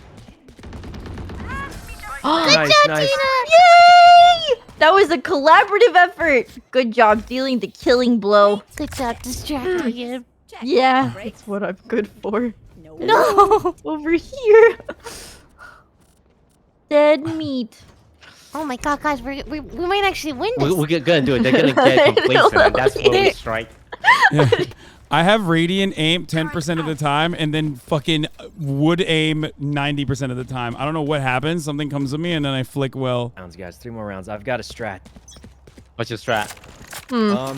Nice, job, nice. Tina! Yay! That was a collaborative effort. Good job dealing the killing blow. Good job distracting him. Yeah, that's what I'm good for. No! Over here. Dead meat. Oh my god, guys, we might actually win this. We're gonna do it. They're gonna get complacent, and that's where we strike. Yeah. I have radiant aim 10% of the time, and then fucking would aim 90% of the time. I don't know what happens. Something comes to me, and then I flick well. Rounds, guys. 3 more rounds. I've got a strat. What's your strat?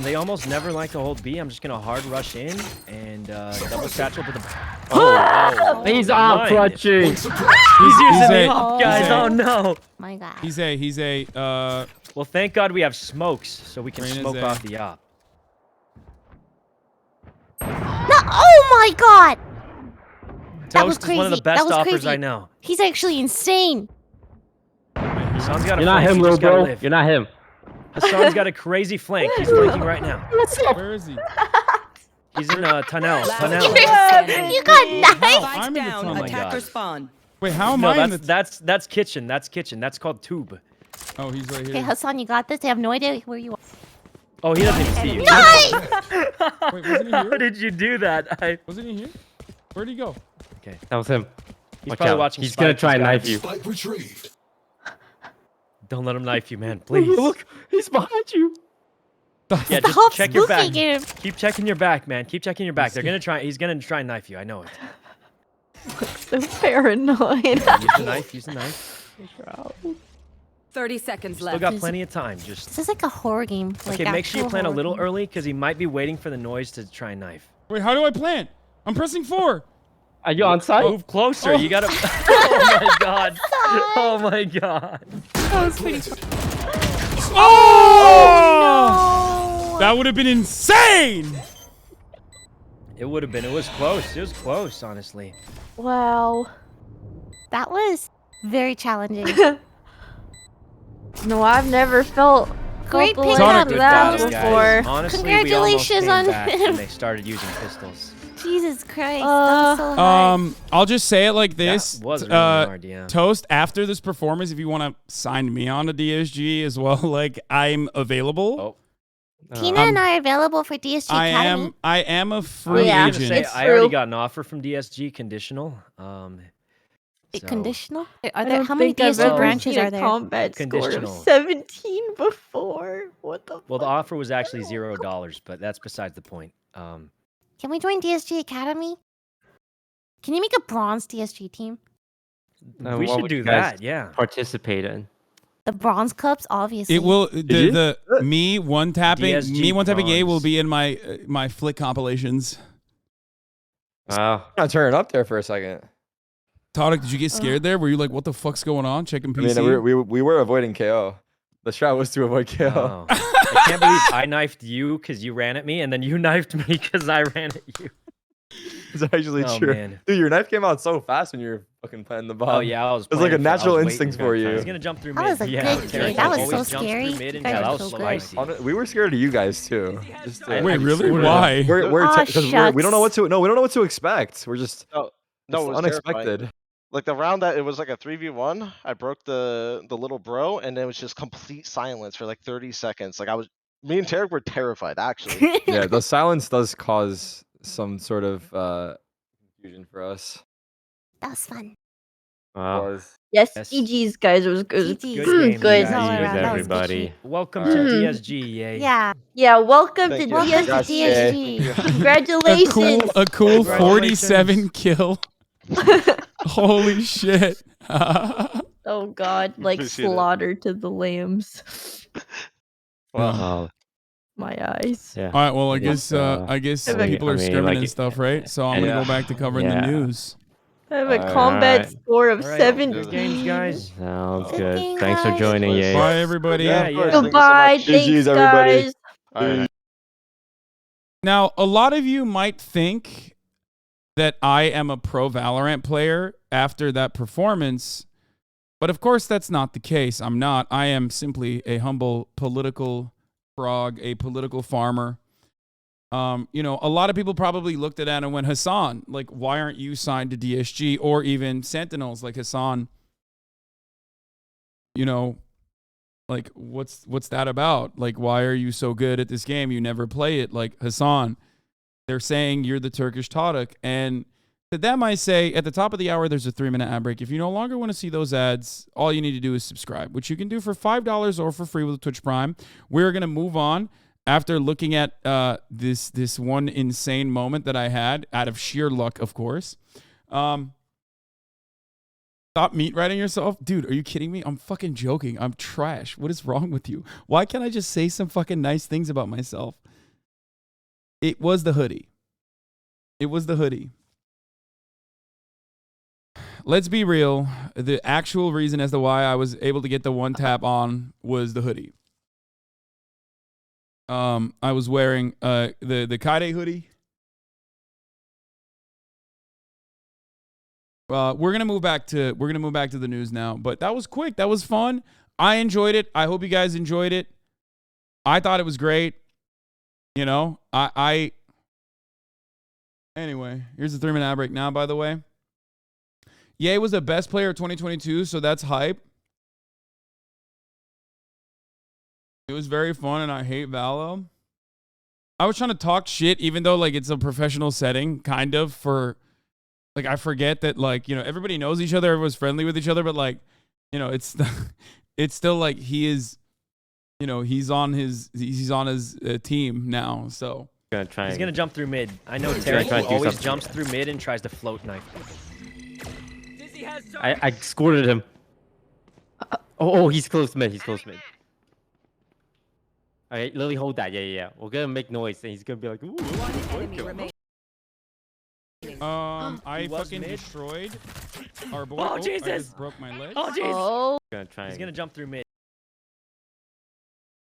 They almost never like to hold B. I'm just gonna hard rush in and double satchel to the. Oh, he's off clutching. He's using the op, guys. Oh no. My god. He's a. Well, thank God we have smokes, so we can Raina's smoke A. off the op. No! Oh my god! That was Toast is crazy. one of the best that was offers crazy. I know. He's actually insane. Hassan's got a You're not flank. him, You little just gotta bro. live. You're not him. Hassan's got a crazy flank. He's flanking right now. Where is he? He's in tunnel. You got knife. I'm in the Down. tunnel. Attacker spawn. Wait, how am No, I in the? that's kitchen. That's kitchen. That's called tube. Oh, he's right Okay, here. Hassan, you got this. They have no idea where you are. Oh, he doesn't even see you. Nice! Wait, wasn't he How here? did you do that? Wasn't he here? Where'd he go? Okay. That was him. He's Watch probably out. watching He's Spike. gonna try and He's got knife it. you. Spike retrieved. Don't let him knife you, man. Please. Look, he's behind you. Yeah, Stop just check your back. spooking him. Keep checking your back, man. Keep checking your back. They're gonna try. He's gonna try and knife you. I know it. So paranoid. Use the knife. Use the knife. 30 seconds Still left. got plenty of time. Just This is like a horror game. Like okay. Make sure you actual plan a horror little game. early because he might be waiting for the noise to try and knife. Wait, how do I plant? I'm pressing 4. Are you on site? Move closer. You gotta. Oh my god. Oh my god. That was pretty fun. Oh! No! That would have been insane. It would have been. It was close. It was close, honestly. Wow. That was very challenging. No, I've never felt Great the pick like up, that though. before. Honestly, Congratulations we almost on came back when they started using pistols. Jesus Christ, that was so hard. I'll just say it like this. That was really hard, yeah. Toast, after this performance, if you want to sign me on to DSG as well, like I'm available. Tina and I are available for DSG Academy. I am a free agent. I already got an offer from DSG conditional. Conditional? I don't How many think I've DSG ever branches seen are a there? combat score of Conditional. 17 before. What the? Well, the offer was actually $0, but that's besides the point. Can we join DSG Academy? Can you make a bronze DSG team? We should do that. Yeah. Participate in. The bronze cups, obviously. It will me one tapping A will be in my flick compilations. Wow. I'm turning up there for a second. Todek, did you get scared there? Were you like, what the fuck's going on? Checking PC? I mean, we were avoiding KO. The strat was to avoid KO. Oh. I can't believe I knifed you because you ran at me, and then you knifed me because I ran at you. It's actually true. Man. Dude, your knife came out so fast when you were fucking planting the bomb. Oh yeah, I was. It was like a natural instinct for you. He's gonna jump through mid. That was a good game. That was so scary. Yeah, That was was so spicy. We were scared of you guys too. Wait, really? Why? Because we don't know what to. We don't know what to expect. We're just no, it was unexpected. Terrifying. Like the round that it was like a 3v1, I broke the little bro, and then it was just complete silence for like 30 seconds. Like me and Tarek were terrified actually. Yeah, the silence does cause some sort of confusion for us. That was fun. Wow. Yes, GG's guys, it was good. Good. Good. everybody. Welcome to DSG, yay. Yeah, welcome to to DSG. Congratulations. A cool 47 kill. Holy shit. Oh god, like slaughter to the lambs. Wow. My eyes. Yeah. All right, well, I guess people are scrimming and stuff, right? So I'm gonna go back to covering the news. I have a combat score of 17. Games, guys. Sounds good. Thanks for joining, Yay. Bye, everybody. Goodbye. Thanks, guys. Right. Now, a lot of you might think that I am a pro Valorant player after that performance, but of course that's not the case. I'm not. I am simply a humble political frog, a political farmer. You know, a lot of people probably looked at that and went, Hasan, like, why aren't you signed to DSG or even Sentinels? Like, Hasan, you know, like, what's that about? Like, why are you so good at this game? You never play it. Like, Hasan, they're saying you're the Turkish Todek. And to them, I say, at the top of the hour, there's a 3-minute ad break. If you no longer want to see those ads, all you need to do is subscribe, which you can do for $5 or for free with Twitch Prime. We're going to move on. After looking at this one insane moment that I had, out of sheer luck, of course. Stop meat riding yourself. Dude, are you kidding me? I'm fucking joking. I'm trash. What is wrong with you? Why can't I just say some fucking nice things about myself? It was the hoodie. It was the hoodie. Let's be real. The actual reason as to why I was able to get the one tap on was the hoodie. I was wearing the Kaide hoodie. We're gonna move back to the news now. But that was quick. That was fun. I enjoyed it. I hope you guys enjoyed it. I thought it was great. You know, anyway, here's the 3-minute ad break now, by the way. Ye was the best player of 2022, so that's hype. It was very fun, and I hate Valo. I was trying to talk shit, even though, like, it's a professional setting, kind of, for, like, I forget that, like, you know, everybody knows each other, everyone's friendly with each other, but, like, you know, it's still, like, he is, you know, he's on his team now, so. He's gonna jump through mid. I know Tarek always jumps through mid and tries to float knife. I squirted him. Oh, he's close mid. He's close mid. All right, Lily, hold that. Yeah. We're gonna make noise, and he's gonna be like, ooh. I was fucking mid. destroyed our boy. Oh, I Jesus! just broke my leg. Oh, jeez! Oh. He's gonna jump through mid.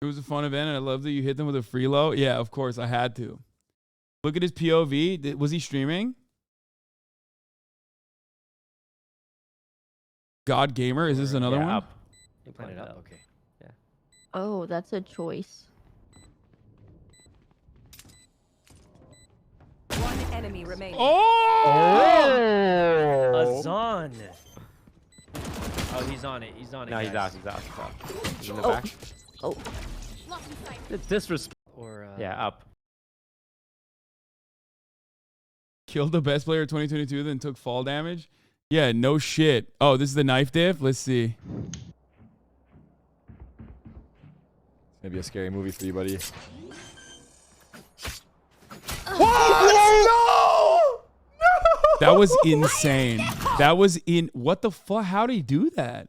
It was a fun event, and I love that you hit them with a freelo. Yeah, of course, I had to. Look at his POV. Was he streaming? God Gamer, is this another one? Up. You playing it up? Okay. Yeah. Oh, that's a choice. One enemy remaining. Hasan. Oh, he's on it. He's on it. No, he's guys. out. He's out. He's out. He's in the Oh. back. Oh. Disrespect. Or Yeah, up. Killed the best player of 2022, then took fall damage? Yeah, no shit. Oh, this is the knife diff? Let's see. Maybe a scary movie for you, buddy. That was insane. That was what the fuck? How did he do that?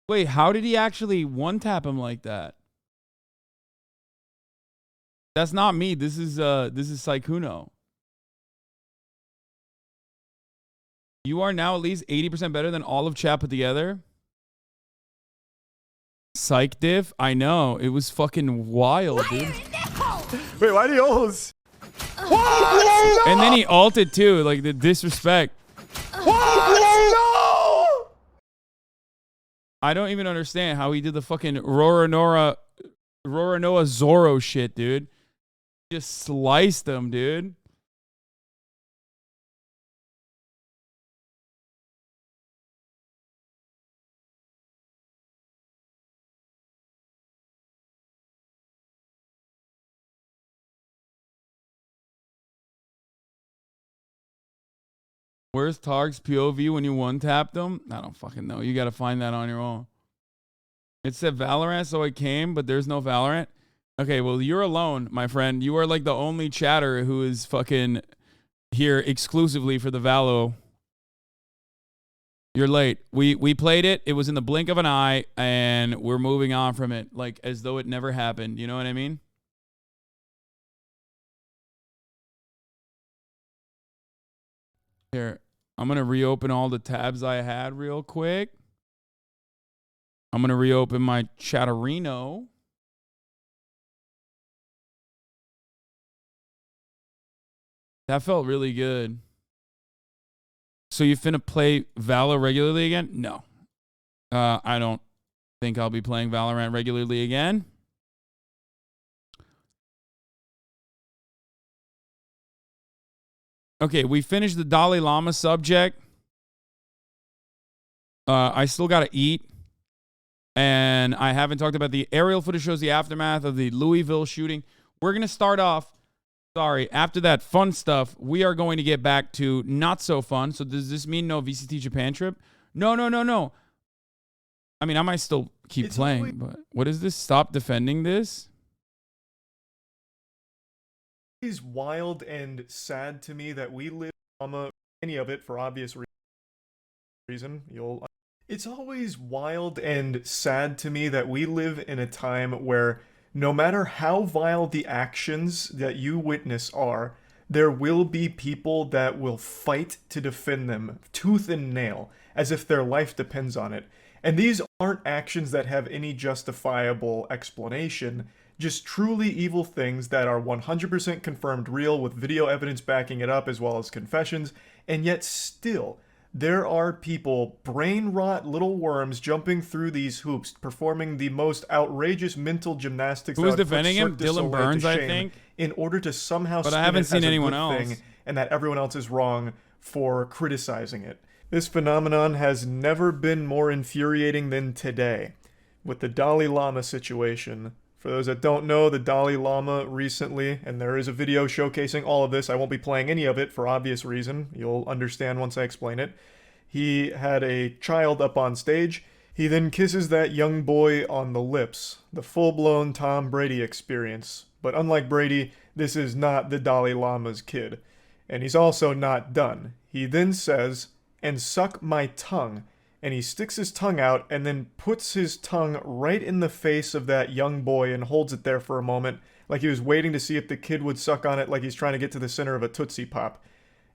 Wait, how did he actually one-tap him like that? That's not me. This is Saikuno. You are now at least 80% better than all of chat put together. Psych diff? I know. It was fucking wild, dude. Wait, why do you ult? And then he ulted too, like the disrespect. I don't even understand how he did the fucking Roranoa Zoro shit, dude. Just sliced them, dude. Where's Targ's POV when you one-tapped them? I don't fucking know. You got to find that on your own. It said Valorant, so I came, but there's no Valorant. Okay, well, you're alone, my friend. You are like the only chatter who is fucking here exclusively for the Valo. You're late. We played it. It was in the blink of an eye, and we're moving on from it, like as though it never happened. You know what I mean? Here, I'm going to reopen all the tabs I had real quick. I'm going to reopen my Chatterino. That felt really good. So you finna play Valor regularly again? No. I don't think I'll be playing Valorant regularly again. Okay, we finished the Dalai Lama subject. I still got to eat. And I haven't talked about the aerial footage shows the aftermath of the Louisville shooting. We're going to start off, after that fun stuff, we are going to get back to not so fun. So does this mean no VCT Japan trip? No. I mean, I might still keep playing, but what is this? Stop defending this? It's wild and sad to me that we live any of it for obvious reason. It's always wild and sad to me that we live in a time where no matter how vile the actions that you witness are, there will be people that will fight to defend them tooth and nail as if their life depends on it. And these aren't actions that have any justifiable explanation, just truly evil things that are 100% confirmed real with video evidence backing it up as well as confessions, and yet still, there are people, brain rot little worms, jumping through these hoops, performing the most outrageous mental gymnastics. Who's defending him? Dylan Burns, I think. In order to somehow but I haven't seen anyone else. Thing, and that everyone else is wrong for criticizing it. This phenomenon has never been more infuriating than today, with the Dalai Lama situation. For those that don't know, the Dalai Lama recently, and there is a video showcasing all of this, I won't be playing any of it for obvious reason, you'll understand once I explain it. He had a child up on stage, he then kisses that young boy on the lips, the full-blown Tom Brady experience. But unlike Brady, this is not the Dalai Lama's kid. And he's also not done. He then says, "And suck my tongue." And he sticks his tongue out and then puts his tongue right in the face of that young boy and holds it there for a moment Like he was waiting to see if the kid would suck on it like he's trying to get to the center of a Tootsie Pop.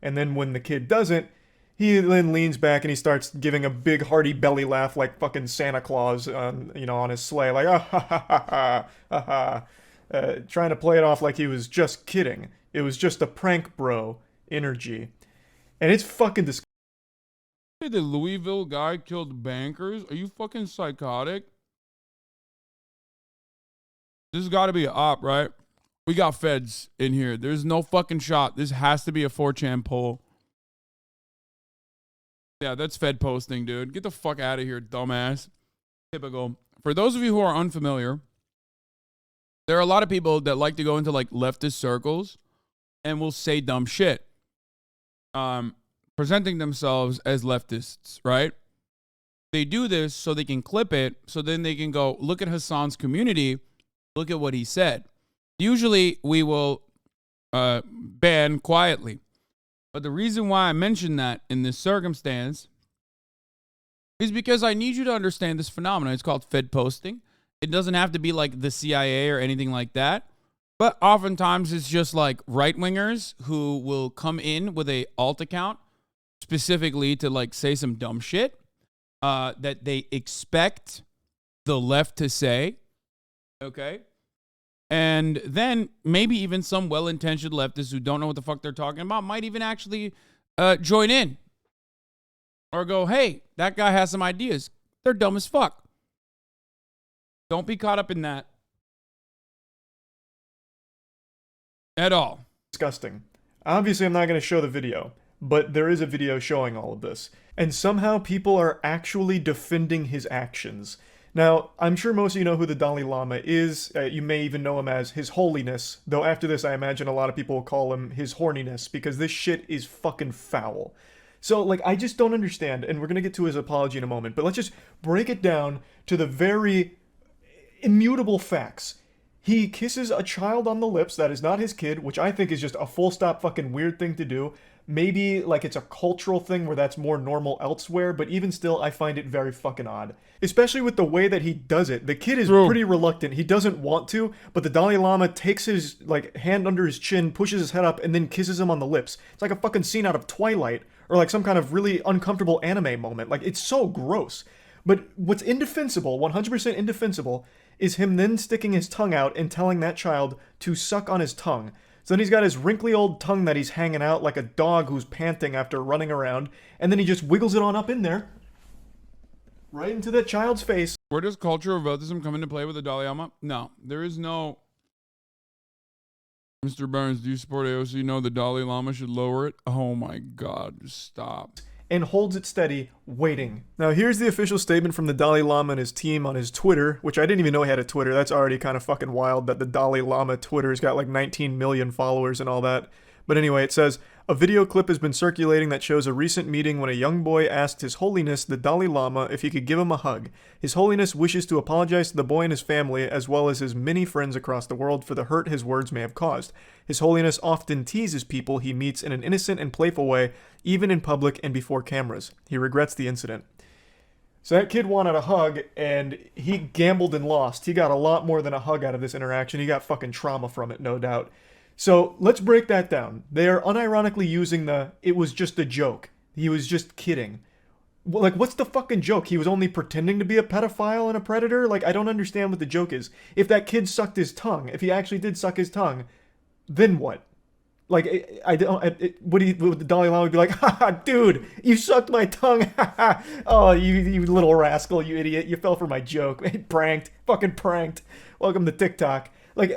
And then when the kid doesn't, he then leans back and he starts giving a big hearty belly laugh like fucking Santa Claus on, you know, on his sleigh. Like, ah, ha, ha, ha, ha, ha. Trying to play it off like he was just kidding. It was just a prank bro energy. And it's fucking disgusting. The Louisville guy killed bankers? Are you fucking psychotic? This has got to be an op, right? We got feds in here. There's no fucking shot. This has to be a 4chan poll. Yeah, that's fed posting, dude. Get the fuck out of here, dumbass. Typical. For those of you who are unfamiliar, there are a lot of people that like to go into like leftist circles and will say dumb shit. Presenting themselves as leftists, right? They do this so they can clip it, so then they can go, look at Hasan's community, look at what he said. Usually we will ban quietly. But the reason why I mention that in this circumstance is because I need you to understand this phenomenon. It's called fed posting. It doesn't have to be like the CIA or anything like that. But oftentimes it's just like right-wingers who will come in with a alt account specifically to like say some dumb shit that they expect the left to say. Okay. And then maybe even some well-intentioned leftists who don't know what the fuck they're talking about might even actually join in or go, hey, that guy has some ideas. They're dumb as fuck. Don't be caught up in that at all. Disgusting. Obviously, I'm not going to show the video, but there is a video showing all of this. And somehow people are actually defending his actions. Now, I'm sure most of you know who the Dalai Lama is. You may even know him as His Holiness, though after this I imagine a lot of people will call him His Horniness, because this shit is fucking foul. So, like, I just don't understand, and we're going to get to his apology in a moment, but let's just break it down to the very immutable facts. He kisses a child on the lips that is not his kid, which I think is just a full stop fucking weird thing to do. Maybe, like, it's a cultural thing where that's more normal elsewhere, but even still, I find it very fucking odd. Especially with the way that he does it. The kid is pretty reluctant. He doesn't want to, but the Dalai Lama takes his, like, hand under his chin, pushes his head up, and then kisses him on the lips. It's like a fucking scene out of Twilight, or like some kind of really uncomfortable anime moment. Like, it's so gross. But what's indefensible, 100% indefensible, is him then sticking his tongue out and telling that child to suck on his tongue. So then he's got his wrinkly old tongue that he's hanging out like a dog who's panting after running around, and then he just wiggles it on up in there, right into that child's face. Where does culture of autism come into play with the Dalai Lama? No, there is no... Mr. Burns, do you support AOC? No, the Dalai Lama should lower it. Oh my God, just stop. And holds it steady, waiting. Now here's the official statement from the Dalai Lama and his team on his Twitter, which I didn't even know he had a Twitter. That's already kind of fucking wild that the Dalai Lama Twitter's got like 19 million followers and all that. But anyway, it says, a video clip has been circulating that shows a recent meeting when a young boy asked His Holiness the Dalai Lama if he could give him a hug. His Holiness wishes to apologize to the boy and his family, as well as his many friends across the world, for the hurt his words may have caused. His Holiness often teases people he meets in an innocent and playful way, even in public and before cameras. He regrets the incident. So that kid wanted a hug, and he gambled and lost. He got a lot more than a hug out of this interaction. He got fucking trauma from it, no doubt. So let's break that down. They are unironically using the, it was just a joke. He was just kidding. Like, what's the fucking joke? He was only pretending to be a pedophile and a predator? Like, I don't understand what the joke is. If that kid sucked his tongue, if he actually did suck his tongue, then what? Like, would the Dalai Lama be like, haha, dude, you sucked my tongue, haha, oh, you little rascal, you idiot, you fell for my joke, pranked, fucking pranked, welcome to TikTok. Like,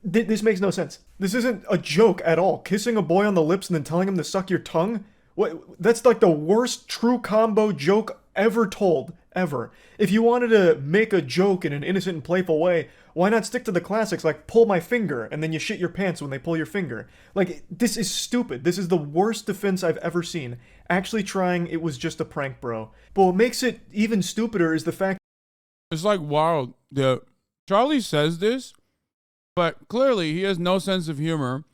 this makes no sense. This isn't a joke at all. Kissing a boy on the lips and then telling him to suck your tongue? What? That's like the worst true combo joke ever told, ever. If you wanted to make a joke in an innocent and playful way, why not stick to the classics like pull my finger and then you shit your pants when they pull your finger? Like, this is stupid. This is the worst defense I've ever seen. Actually trying it was just a prank, bro. But what makes it even stupider is the fact... It's like wild. Yeah. Charlie says this, but clearly he has no sense of humor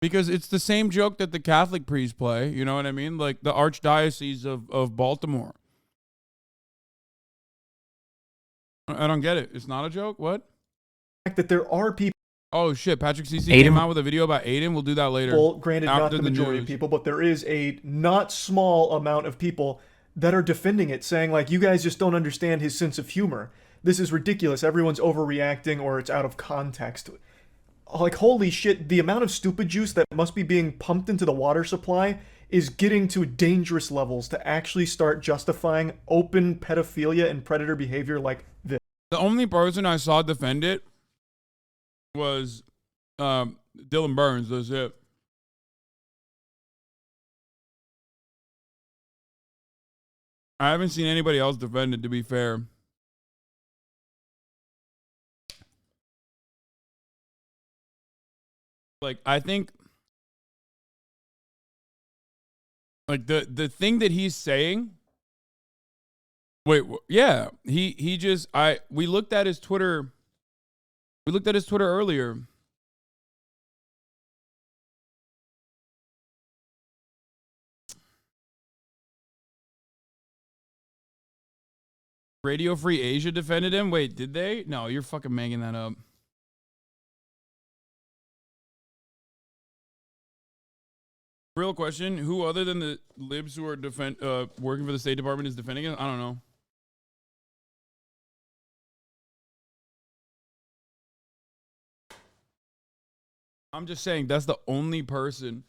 because it's the same joke that the Catholic priests play. You know what I mean? Like the Archdiocese of Baltimore. I don't get it. It's not a joke? What? That there are people Oh shit, Patrick CC Adin- came out with a video about Adin. We'll do that later. Well, granted, not after the majority of news. people, but there is a not small amount of people that are defending it, saying like, you guys just don't understand his sense of humor. This is ridiculous. Everyone's overreacting or it's out of context. Like, holy shit, the amount of stupid juice that must be being pumped into the water supply is getting to dangerous levels to actually start justifying open pedophilia and predator behavior like this. The only person I saw defend it was Dylan Burns. That's it. I haven't seen anybody else defend it, to be fair. Like, I think, like, the thing that he's saying, yeah, he just, we looked at his Twitter earlier. Radio Free Asia defended him? Wait, did they? No, you're fucking making that up. Real question, who other than the libs who are working for the State Department is defending it? I don't know. I'm just saying that's the only person.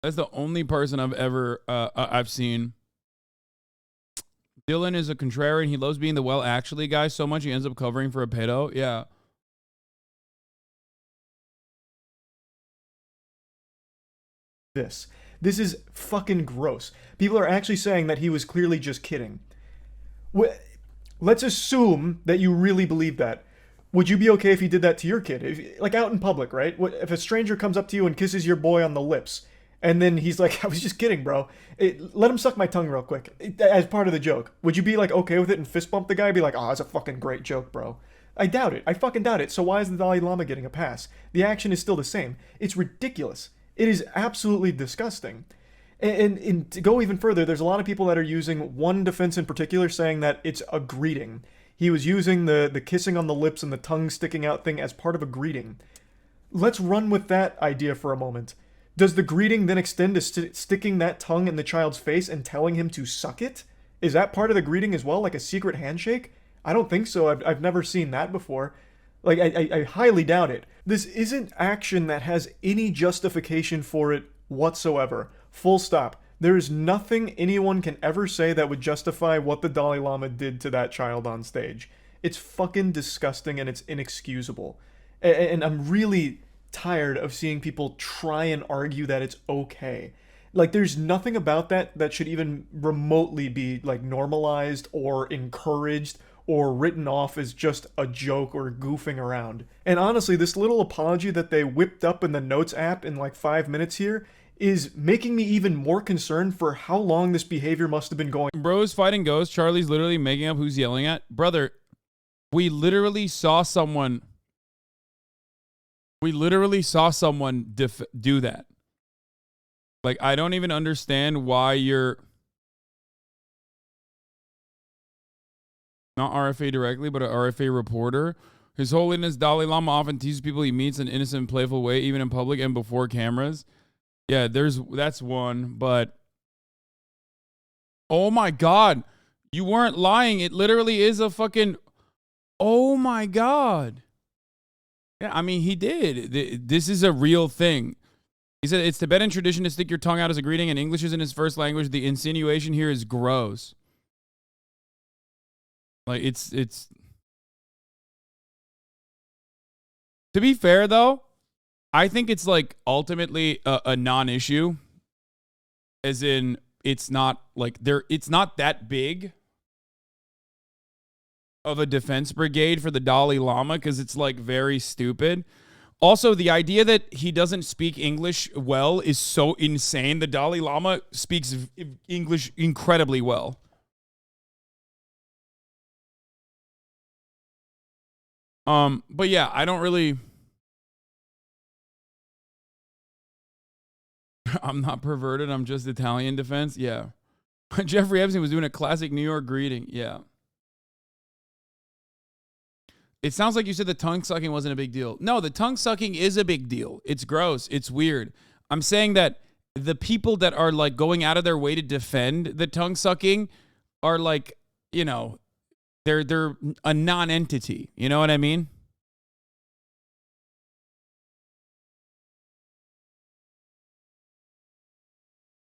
That's the only person I've ever I've seen. Dylan is a contrarian. He loves being the well actually guy so much he ends up covering for a pedo. Yeah. This is fucking gross. People are actually saying that he was clearly just kidding. Let's assume that you really believe that. Would you be okay if he did that to your kid? If, like out in public, right? If a stranger comes up to you and kisses your boy on the lips, and then he's like, I was just kidding, bro. Let him suck my tongue real quick, as part of the joke. Would you be like okay with it and fist bump the guy? Be like, oh, that's a fucking great joke, bro. I doubt it. I fucking doubt it. So why is the Dalai Lama getting a pass? The action is still the same. It's ridiculous. It is absolutely disgusting. And to go even further, there's a lot of people that are using one defense in particular, saying that it's a greeting. He was using the kissing on the lips and the tongue sticking out thing as part of a greeting. Let's run with that idea for a moment. Does the greeting then extend to sticking that tongue in the child's face and telling him to suck it? Is that part of the greeting as well, like a secret handshake? I don't think so. I've never seen that before. Like, I highly doubt it. This isn't action that has any justification for it whatsoever. Full stop. There is nothing anyone can ever say that would justify what the Dalai Lama did to that child on stage. It's fucking disgusting and it's inexcusable. And I'm really tired of seeing people try and argue that it's okay. Like, there's nothing about that should even remotely be, like, normalized or encouraged or written off as just a joke or goofing around. And honestly, this little apology that they whipped up in the Notes app in like 5 minutes here is making me even more concerned for how long this behavior must have been going. Bros fighting ghosts. Charlie's literally making up who's yelling at. Brother, we literally saw someone do that. Like, I don't even understand why you're not RFA directly, but an RFA reporter. His Holiness Dalai Lama often teaches people he meets in an innocent, playful way, even in public and before cameras. Yeah, that's one, but oh my God, you weren't lying. It literally is a fucking, oh my God. Yeah, I mean, he did. This is a real thing. He said, it's Tibetan tradition to stick your tongue out as a greeting, and English isn't his first language. The insinuation here is gross. Like, it's to be fair though, I think it's like ultimately a non-issue, as in it's not like it's not that big of a defense brigade for the Dalai Lama, because it's like very stupid. Also, the idea that he doesn't speak English well is so insane. The Dalai Lama speaks English incredibly well. But yeah, I don't really, I'm not perverted. I'm just Italian defense. Yeah. Jeffrey Epstein was doing a classic New York greeting. Yeah. It sounds like you said the tongue sucking wasn't a big deal. No, the tongue sucking is a big deal. It's gross. It's weird. I'm saying that the people that are like going out of their way to defend the tongue sucking are like, you know, they're a non-entity. You know what I mean?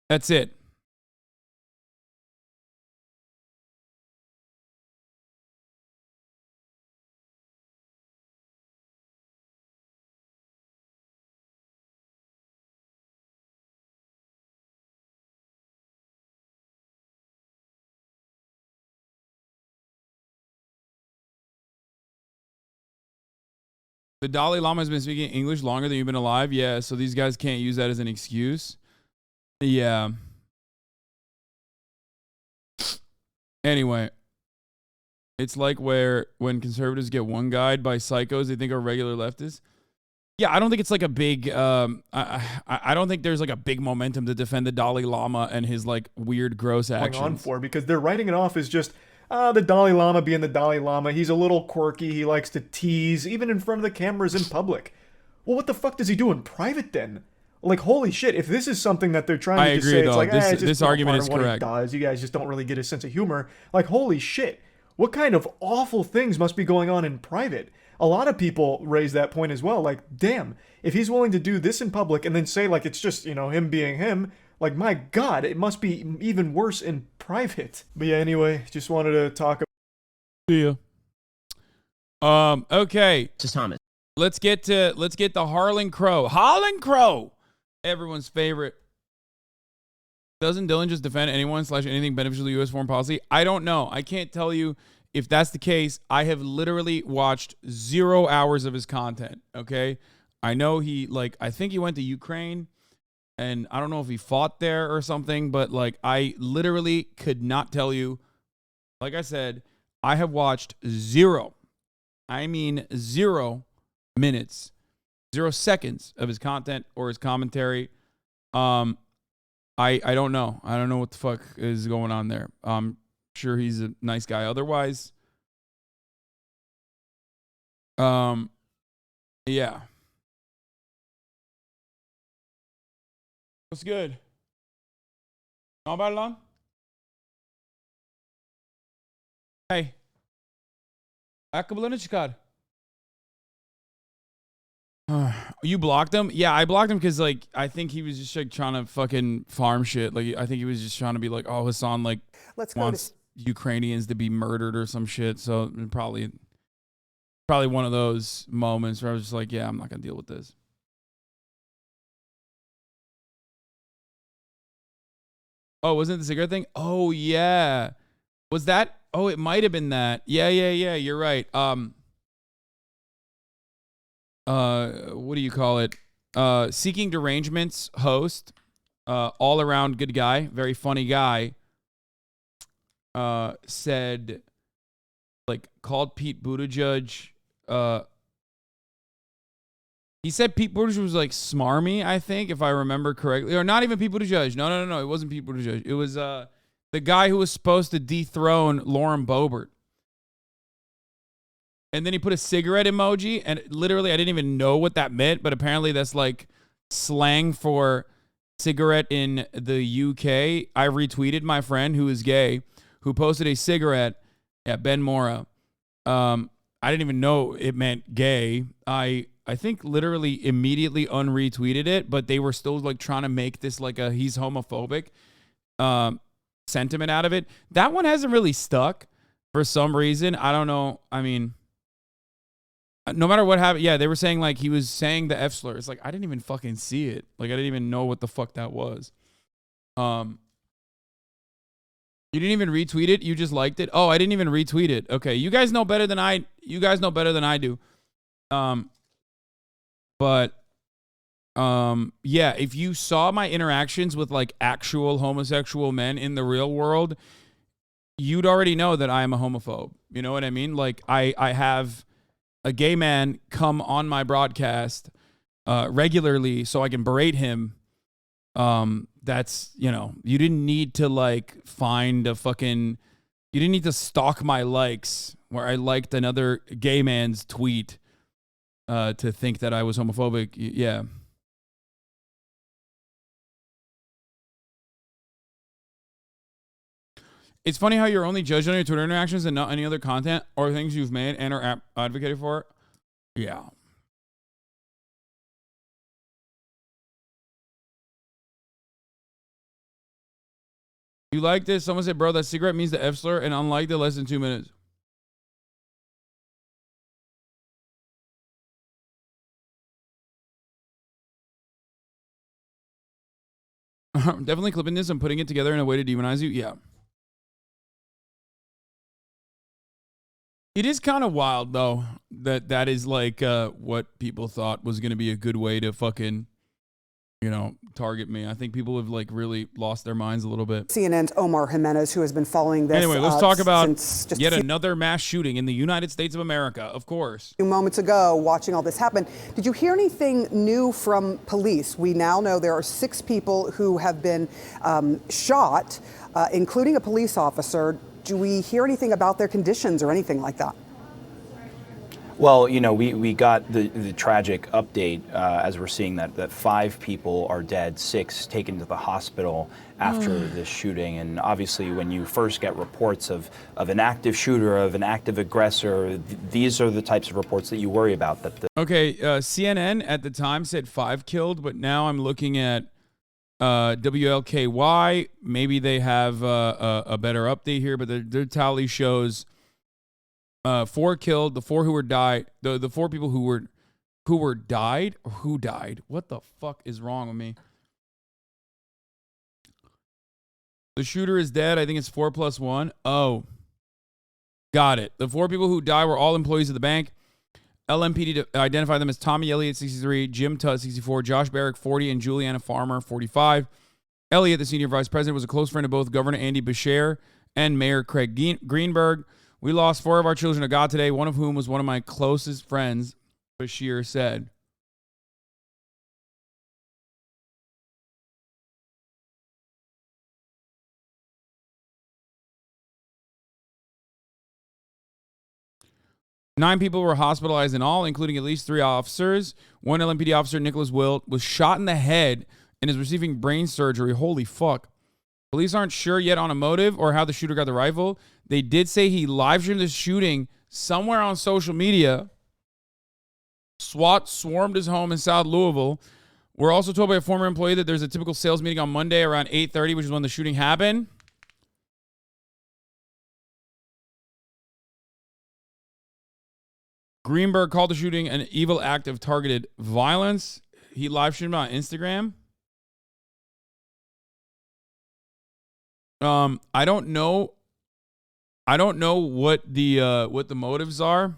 That's it. The Dalai Lama has been speaking English longer than you've been alive. Yeah, so these guys can't use that as an excuse. Yeah. Anyway, it's like when conservatives get one guide by psychos they think are regular leftists. Yeah, I don't think it's like a big. I don't think there's like a big momentum to defend the Dalai Lama and his like weird, gross actions. On for, because they're writing it off as just the Dalai Lama being the Dalai Lama. He's a little quirky. He likes to tease, even in front of the cameras in public. Well, what the fuck does he do in private then? Like, holy shit! If this is something that they're trying to say, it's like this argument is correct. You guys just don't really get a sense of humor. Like, holy shit! What kind of awful things must be going on in private? A lot of people raise that point as well. Like, damn, if he's willing to do this in public and then say like it's just, you know, him being him. Like, my God, it must be even worse in private. But yeah, anyway, just wanted to talk about. See ya. Okay. Just Thomas. Let's get the Harlan Crow. Harlan Crow, everyone's favorite. Doesn't Dylan just defend anyone / anything beneficial to U.S. foreign policy? I don't know. I can't tell you if that's the case. I have literally watched 0 hours of his content. Okay, I know I think he went to Ukraine. And I don't know if he fought there or something, but like I literally could not tell you. Like I said, I have watched 0 minutes, 0 seconds of his content or his commentary. I don't know. I don't know what the fuck is going on there. I'm sure he's a nice guy otherwise. Yeah. What's good? Ne haber lan? Hey. Ayakkabılarını çıkar. You blocked him? Yeah, I blocked him because like I think he was just like trying to fucking farm shit. Like I think he was just trying to be like, oh, Hasan like wants Ukrainians to be murdered or some shit. So probably one of those moments where I was just like, yeah, I'm not gonna deal with this. Oh, wasn't it the cigarette thing? Oh, yeah. Was that? Oh, it might have been that. Yeah. You're right. What do you call it? Seeking Derangements host, all around good guy, very funny guy, said, like, called Pete Buttigieg, he said Pete Buttigieg was like smarmy, I think, if I remember correctly. Or not even Pete Buttigieg. No. It wasn't Pete Buttigieg. It was the guy who was supposed to dethrone Lauren Boebert. And then he put a cigarette emoji, and literally I didn't even know what that meant, but apparently that's like slang for cigarette in the UK. I retweeted my friend who is gay, who posted a cigarette at Ben Mora. I didn't even know it meant gay. I think literally immediately unretweeted it, but they were still like trying to make this like a he's homophobic sentiment out of it. That one hasn't really stuck for some reason. I don't know. I mean, no matter what happened, yeah, they were saying like he was saying the F slur. It's like I didn't even fucking see it. Like I didn't even know what the fuck that was. You didn't even retweet it. You just liked it. Oh, I didn't even retweet it. Okay, you guys know better than I. You guys know better than I do. But yeah, if you saw my interactions with like actual homosexual men in the real world, you'd already know that I am a homophobe. You know what I mean? Like I have a gay man come on my broadcast regularly so I can berate him. That's, you know, you didn't need to like find a fucking, you didn't need to stalk my likes where I liked another gay man's tweet to think that I was homophobic. Yeah. It's funny how you're only judged on your Twitter interactions and not any other content or things you've made and or advocated for. Yeah. You like this? Someone said, bro, that cigarette means the F slur and unliked it less than 2 minutes. Definitely clipping this and putting it together in a way to demonize you. Yeah. It is kind of wild, though, that is like what people thought was going to be a good way to fucking, target me. I think people have like really lost their minds a little bit. CNN's Omar Jimenez, who has been following this. Anyway, let's talk about yet another mass shooting in the United States of America, of course. A few moments ago, watching all this happen, did you hear anything new from police? We now know there are 6 people who have been shot, including a police officer. Do we hear anything about their conditions or anything like that? Well, we got the tragic update as we're seeing that 5 people are dead, 6 taken to the hospital after this shooting. And obviously, when you first get reports of an active shooter, of an active aggressor, these are the types of reports that you worry about. Okay, CNN at the time said 5 killed, but now I'm looking at WLKY. Maybe they have a better update here, but their tally shows 4 killed, the 4 who were died, the 4 people who died. What the fuck is wrong with me? The shooter is dead. I think it's 4 + 1. Oh, got it. The 4 people who died were all employees of the bank. LMPD identified them as Tommy Elliott, 63, Jim Tutt, 64, Josh Barrick, 40, and Juliana Farmer, 45. Elliott, the senior vice president, was a close friend of both Governor Andy Beshear and Mayor Craig Greenberg. We lost 4 of our children to God today, one of whom was one of my closest friends, Beshear said. Nine people were hospitalized in all, including at least 3 officers. One LMPD officer, Nicholas Wilt, was shot in the head and is receiving brain surgery. Holy fuck. Police aren't sure yet on a motive or how the shooter got the rifle. They did say he live streamed the shooting somewhere on social media. SWAT swarmed his home in South Louisville. We're also told by a former employee that there's a typical sales meeting on Monday around 8:30, which is when the shooting happened. Greenberg called the shooting an evil act of targeted violence. He live streamed on Instagram. I don't know what the motives are.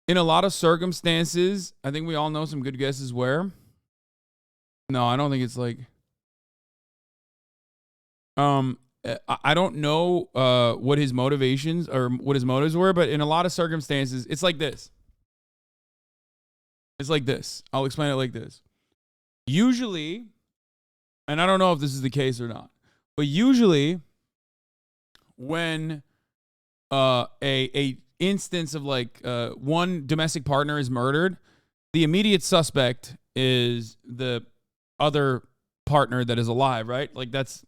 In a lot of circumstances, I think we all know some good guesses where. No, I don't think it's like. I don't know what his motivations or what his motives were, but in a lot of circumstances, it's like this. It's like this. I'll explain it like this. Usually, and I don't know if this is the case or not, but usually when a instance of like one domestic partner is murdered, the immediate suspect is the other partner that is alive, right? Like that's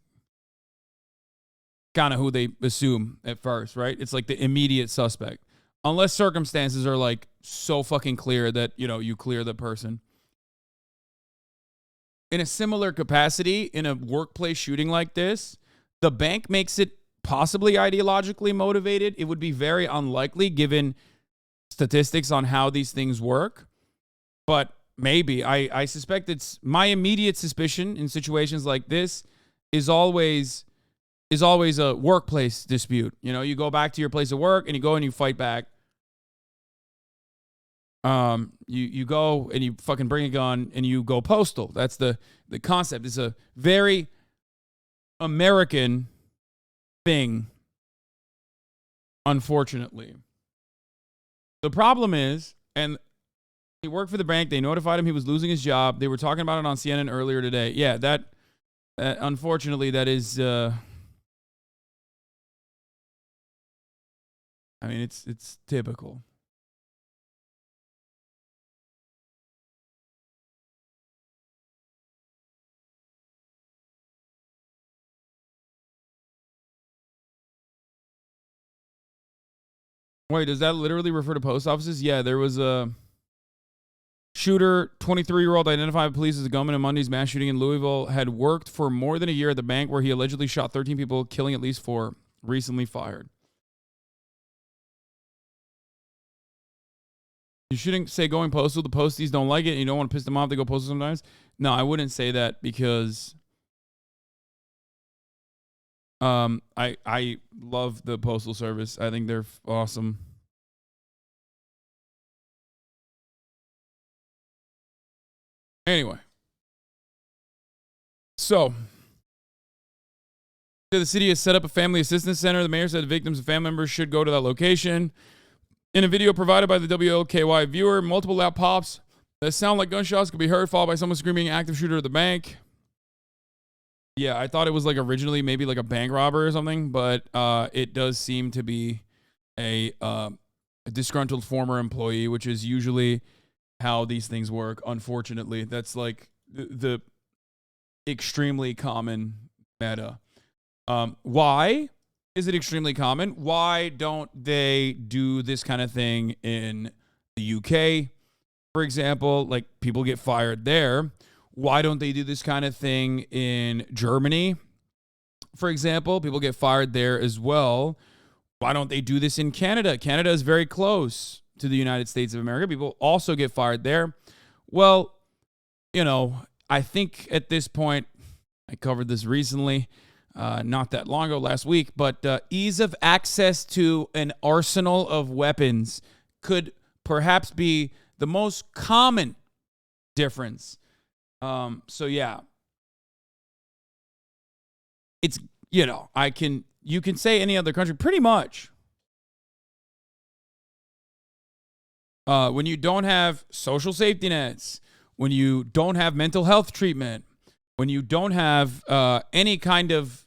kind of who they assume at first, right? It's like the immediate suspect. Unless circumstances are like so fucking clear that, you clear the person. In a similar capacity, in a workplace shooting like this, the bank makes it possibly ideologically motivated. It would be very unlikely given statistics on how these things work. But maybe. I suspect it's my immediate suspicion in situations like this is always a workplace dispute. You go back to your place of work and you go and you fight back. You go and you fucking bring a gun and you go postal. That's the concept. It's a very American thing, unfortunately. The problem is, and he worked for the bank. They notified him he was losing his job. They were talking about it on CNN earlier today. Yeah, that unfortunately, that is I mean, it's typical. Wait, does that literally refer to post offices? Yeah, there was a shooter, 23-year-old, identified by police as a gunman in Monday's mass shooting in Louisville, had worked for more than a year at the bank where he allegedly shot 13 people, killing at least 4, recently fired. You shouldn't say going postal. The posties don't like it, and you don't want to piss them off. They go postal sometimes. No, I wouldn't say that because I love the postal service. I think they're awesome. Anyway, so the city has set up a family assistance center. The mayor said victims and family members should go to that location. In a video provided by the WLKY viewer, multiple loud pops that sound like gunshots could be heard, followed by someone screaming active shooter at the bank. Yeah, I thought it was like originally maybe like a bank robber or something, but it does seem to be a disgruntled former employee, which is usually how these things work. Unfortunately, that's like the extremely common meta. Why is it extremely common? Why don't they do this kind of thing in the UK, for example? Like, people get fired there. Why don't they do this kind of thing in Germany, for example? People get fired there as well. Why don't they do this in Canada? Canada is very close to the United States of America. People also get fired there. Well, you know, I think at this point, I covered this recently, not that long ago, last week, but ease of access to an arsenal of weapons could perhaps be the most common difference. So yeah, it's, you know, you can say any other country pretty much. When you don't have social safety nets, when you don't have mental health treatment, when you don't have any kind of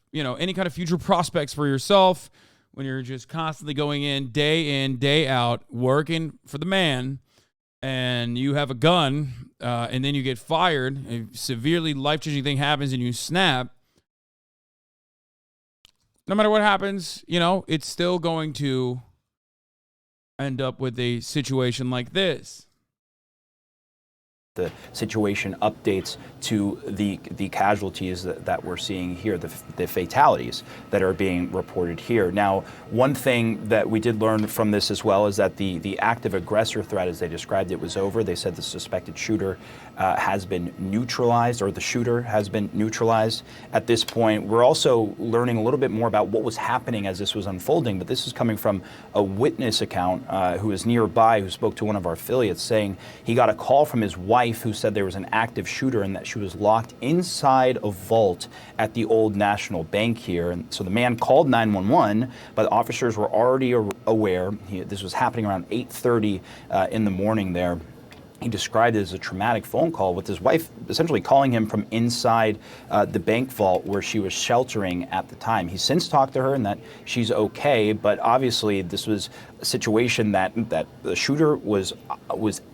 future prospects for yourself, when you're just constantly going in, day out, working for the man, and you have a gun, and then you get fired, a severely life-changing thing happens and you snap, no matter what happens, you know, it's still going to end up with a situation like this. The situation updates to the casualties that we're seeing here, the fatalities that are being reported here. Now, one thing that we did learn from this as well is that the active aggressor threat, as they described it, was over. They said the suspected shooter has been neutralized, or the shooter has been neutralized at this point. We're also learning a little bit more about what was happening as this was unfolding, but this is coming from a witness account who is nearby, who spoke to one of our affiliates, saying he got a call from his wife who said there was an active shooter and that she was locked inside a vault at the Old National Bank here. And so the man called 911, but officers were already aware. This was happening around 8:30 in the morning there. He described it as a traumatic phone call, with his wife essentially calling him from inside the bank vault where she was sheltering at the time. He's since talked to her and that she's okay, but obviously this was a situation that the shooter was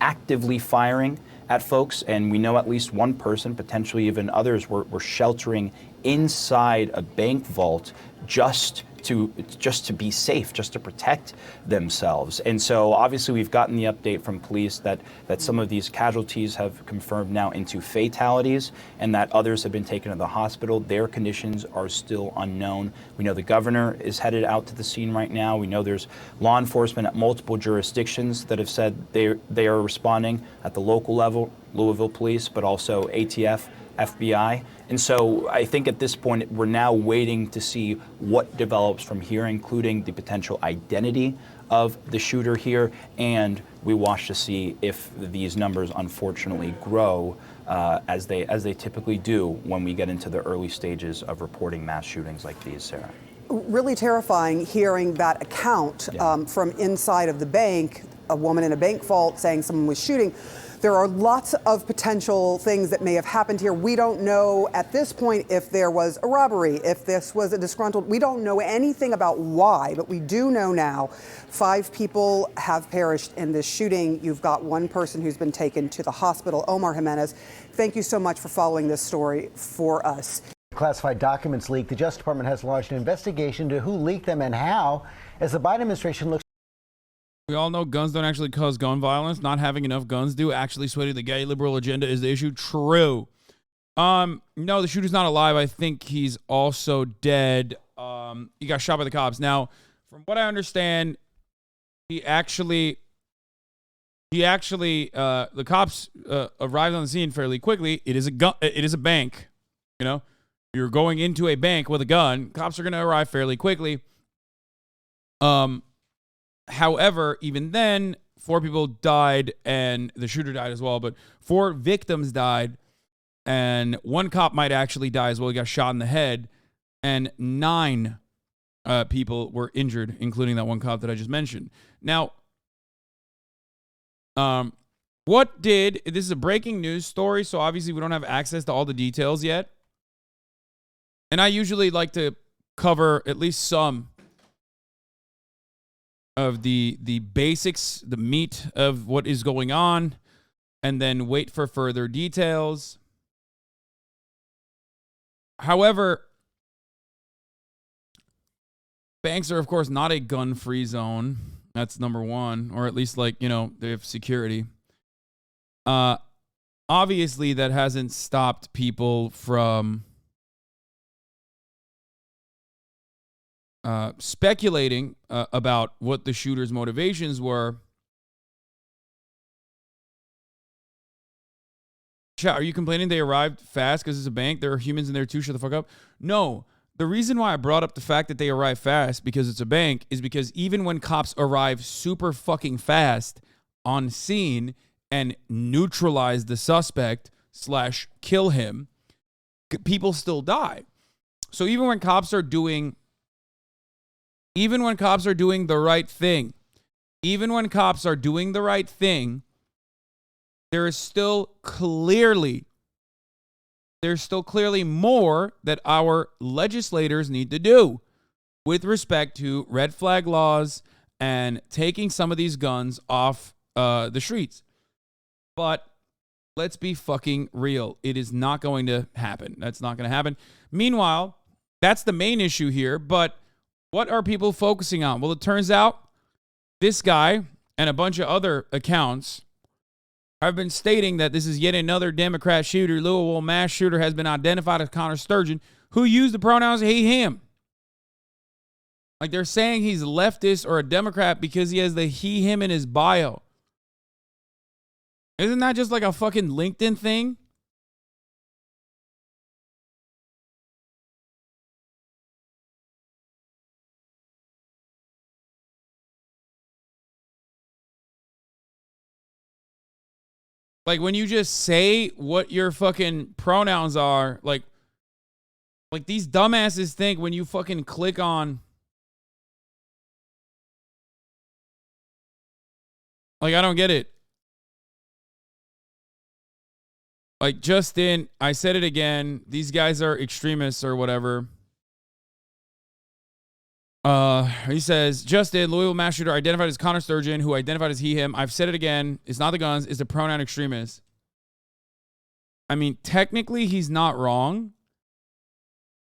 actively firing at folks, and we know at least one person, potentially even others, were sheltering inside a bank vault just to be safe, just to protect themselves. And so obviously we've gotten the update from police that some of these casualties have confirmed now into fatalities, and that others have been taken to the hospital. Their conditions are still unknown. We know the governor is headed out to the scene right now. We know there's law enforcement at multiple jurisdictions that have said they are responding at the local level, Louisville Police, but also ATF, FBI. And so I think at this point, we're now waiting to see what develops from here, including the potential identity of the shooter here. And we watch to see if these numbers unfortunately grow as they typically do when we get into the early stages of reporting mass shootings like these, Sarah. Really terrifying hearing that account from inside of the bank, a woman in a bank vault saying someone was shooting. There are lots of potential things that may have happened here. We don't know at this point if there was a robbery, if this was a disgruntled. We don't know anything about why, but we do know now 5 people have perished in this shooting. You've got one person who's been taken to the hospital. Omar Jimenez, thank you so much for following this story for us. Classified documents leaked. The Justice Department has launched an investigation into who leaked them and how, as the Biden administration looks. We all know guns don't actually cause gun violence. Not having enough guns do. Actually sweating the gay liberal agenda is the issue. True. No, the shooter's not alive. I think he's also dead. He got shot by the cops. Now, from what I understand, the cops arrived on the scene fairly quickly. It is a bank. You know, you're going into a bank with a gun. Cops are going to arrive fairly quickly. However, even then, 4 people died and the shooter died as well. But 4 victims died and 1 cop might actually die as well. He got shot in the head and 9 people were injured, including that 1 cop that I just mentioned. Now, this is a breaking news story, so obviously we don't have access to all the details yet. And I usually like to cover at least some of the basics, the meat of what is going on, and then wait for further details. However, banks are, of course, not a gun-free zone. That's number one, or at least, like, you know, they have security. Obviously, that hasn't stopped people from speculating about what the shooter's motivations were. Chat, are you complaining they arrived fast because it's a bank? There are humans in there too. Shut the fuck up. No. The reason why I brought up the fact that they arrived fast because it's a bank is because even when cops arrive super fucking fast on scene and neutralize the suspect / kill him, people still die. So even when cops are doing the right thing, there's still clearly more that our legislators need to do with respect to red flag laws and taking some of these guns off the streets. But let's be fucking real. It is not going to happen. That's not going to happen. Meanwhile, that's the main issue here, but what are people focusing on? Well, it turns out this guy and a bunch of other accounts have been stating that this is yet another Democrat shooter. Louisville mass shooter has been identified as Connor Sturgeon, who used the pronouns he, him. Like, they're saying he's leftist or a Democrat because he has the he, him in his bio. Isn't that just like a fucking LinkedIn thing? Like, when you just say what your fucking pronouns are, like these dumbasses think when you fucking click on, like, I don't get it. Like, Justin, I said it again, these guys are extremists or whatever. He says, Justin, Louisville mass shooter identified as Connor Sturgeon, who identified as he, him. I've said it again. It's not the guns. It's the pronoun extremist. I mean, technically, he's not wrong.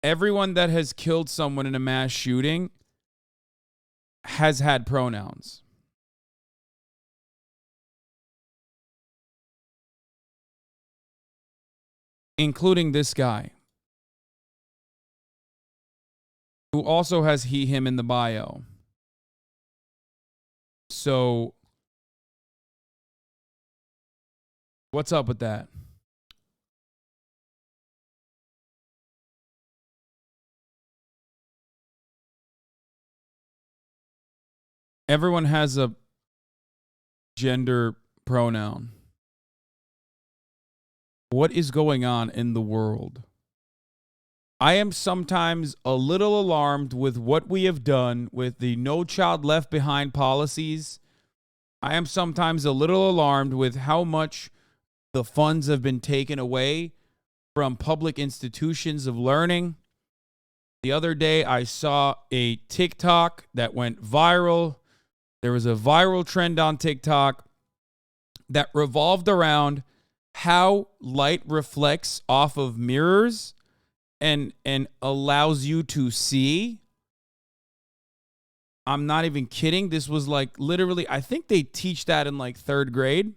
Everyone that has killed someone in a mass shooting has had pronouns. Including this guy, who also has he, him in the bio. So, what's up with that? Everyone has a gender pronoun. What is going on in the world? I am sometimes a little alarmed with what we have done with the No Child Left Behind policies. I am sometimes a little alarmed with how much the funds have been taken away from public institutions of learning. The other day, I saw a TikTok that went viral. There was a viral trend on TikTok that revolved around how light reflects off of mirrors and allows you to see. I'm not even kidding. This was like literally, I think they teach that in like 3rd grade.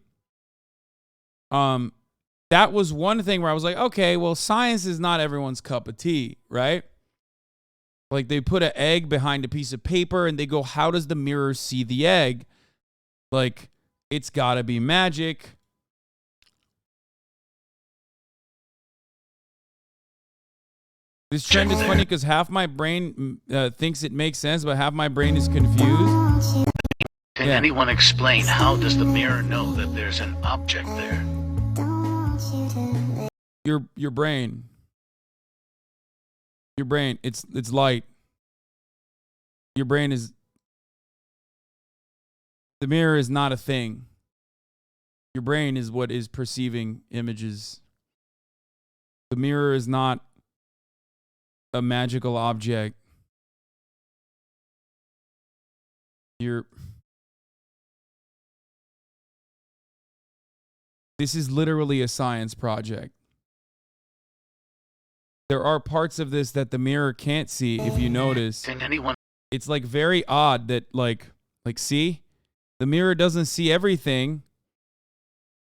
That was one thing where I was like, okay, well, science is not everyone's cup of tea, right? Like they put an egg behind a piece of paper and they go, how does the mirror see the egg? Like, it's got to be magic. This trend is funny because half my brain thinks it makes sense, but half my brain is confused. Can anyone explain how does the mirror know that there's an object there? Your brain. Your brain. It's light. Your brain is. The mirror is not a thing. Your brain is what is perceiving images. The mirror is not a magical object. This is literally a science project. There are parts of this that the mirror can't see, if you notice. Can anyone? It's like very odd that like see? The mirror doesn't see everything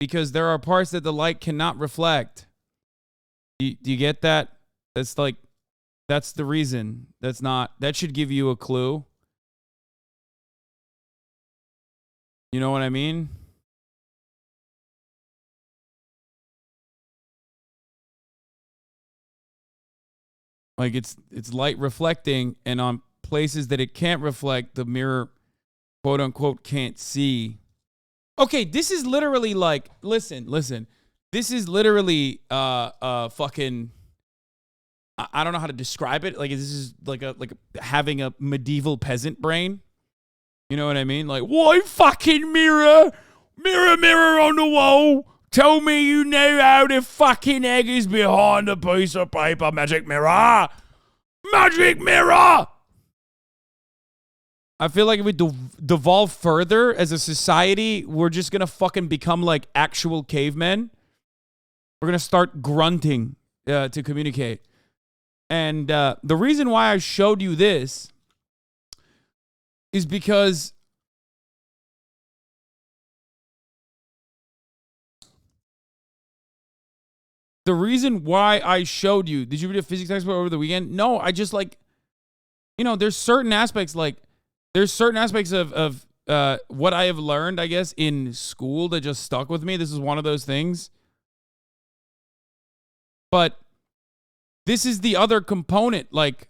because there are parts that the light cannot reflect. Do you get that? That's the reason. That should give you a clue. You know what I mean? Like it's light reflecting, and on places that it can't reflect, the mirror, quote unquote, can't see. Okay, this is literally like, listen. This is literally fucking, I don't know how to describe it. Like this is like having a medieval peasant brain. You know what I mean? Like, why fucking mirror? Mirror on the wall. Tell me you know how the fucking egg is behind a piece of paper, magic mirror. Magic mirror! I feel like if we devolve further as a society, we're just going to fucking become like actual cavemen. We're going to start grunting to communicate. And the reason why I showed you this is because the reason why I showed you, did you read a physics textbook over the weekend? No, I just like, there's certain aspects of what I have learned, I guess, in school that just stuck with me. This is one of those things. But this is the other component, like,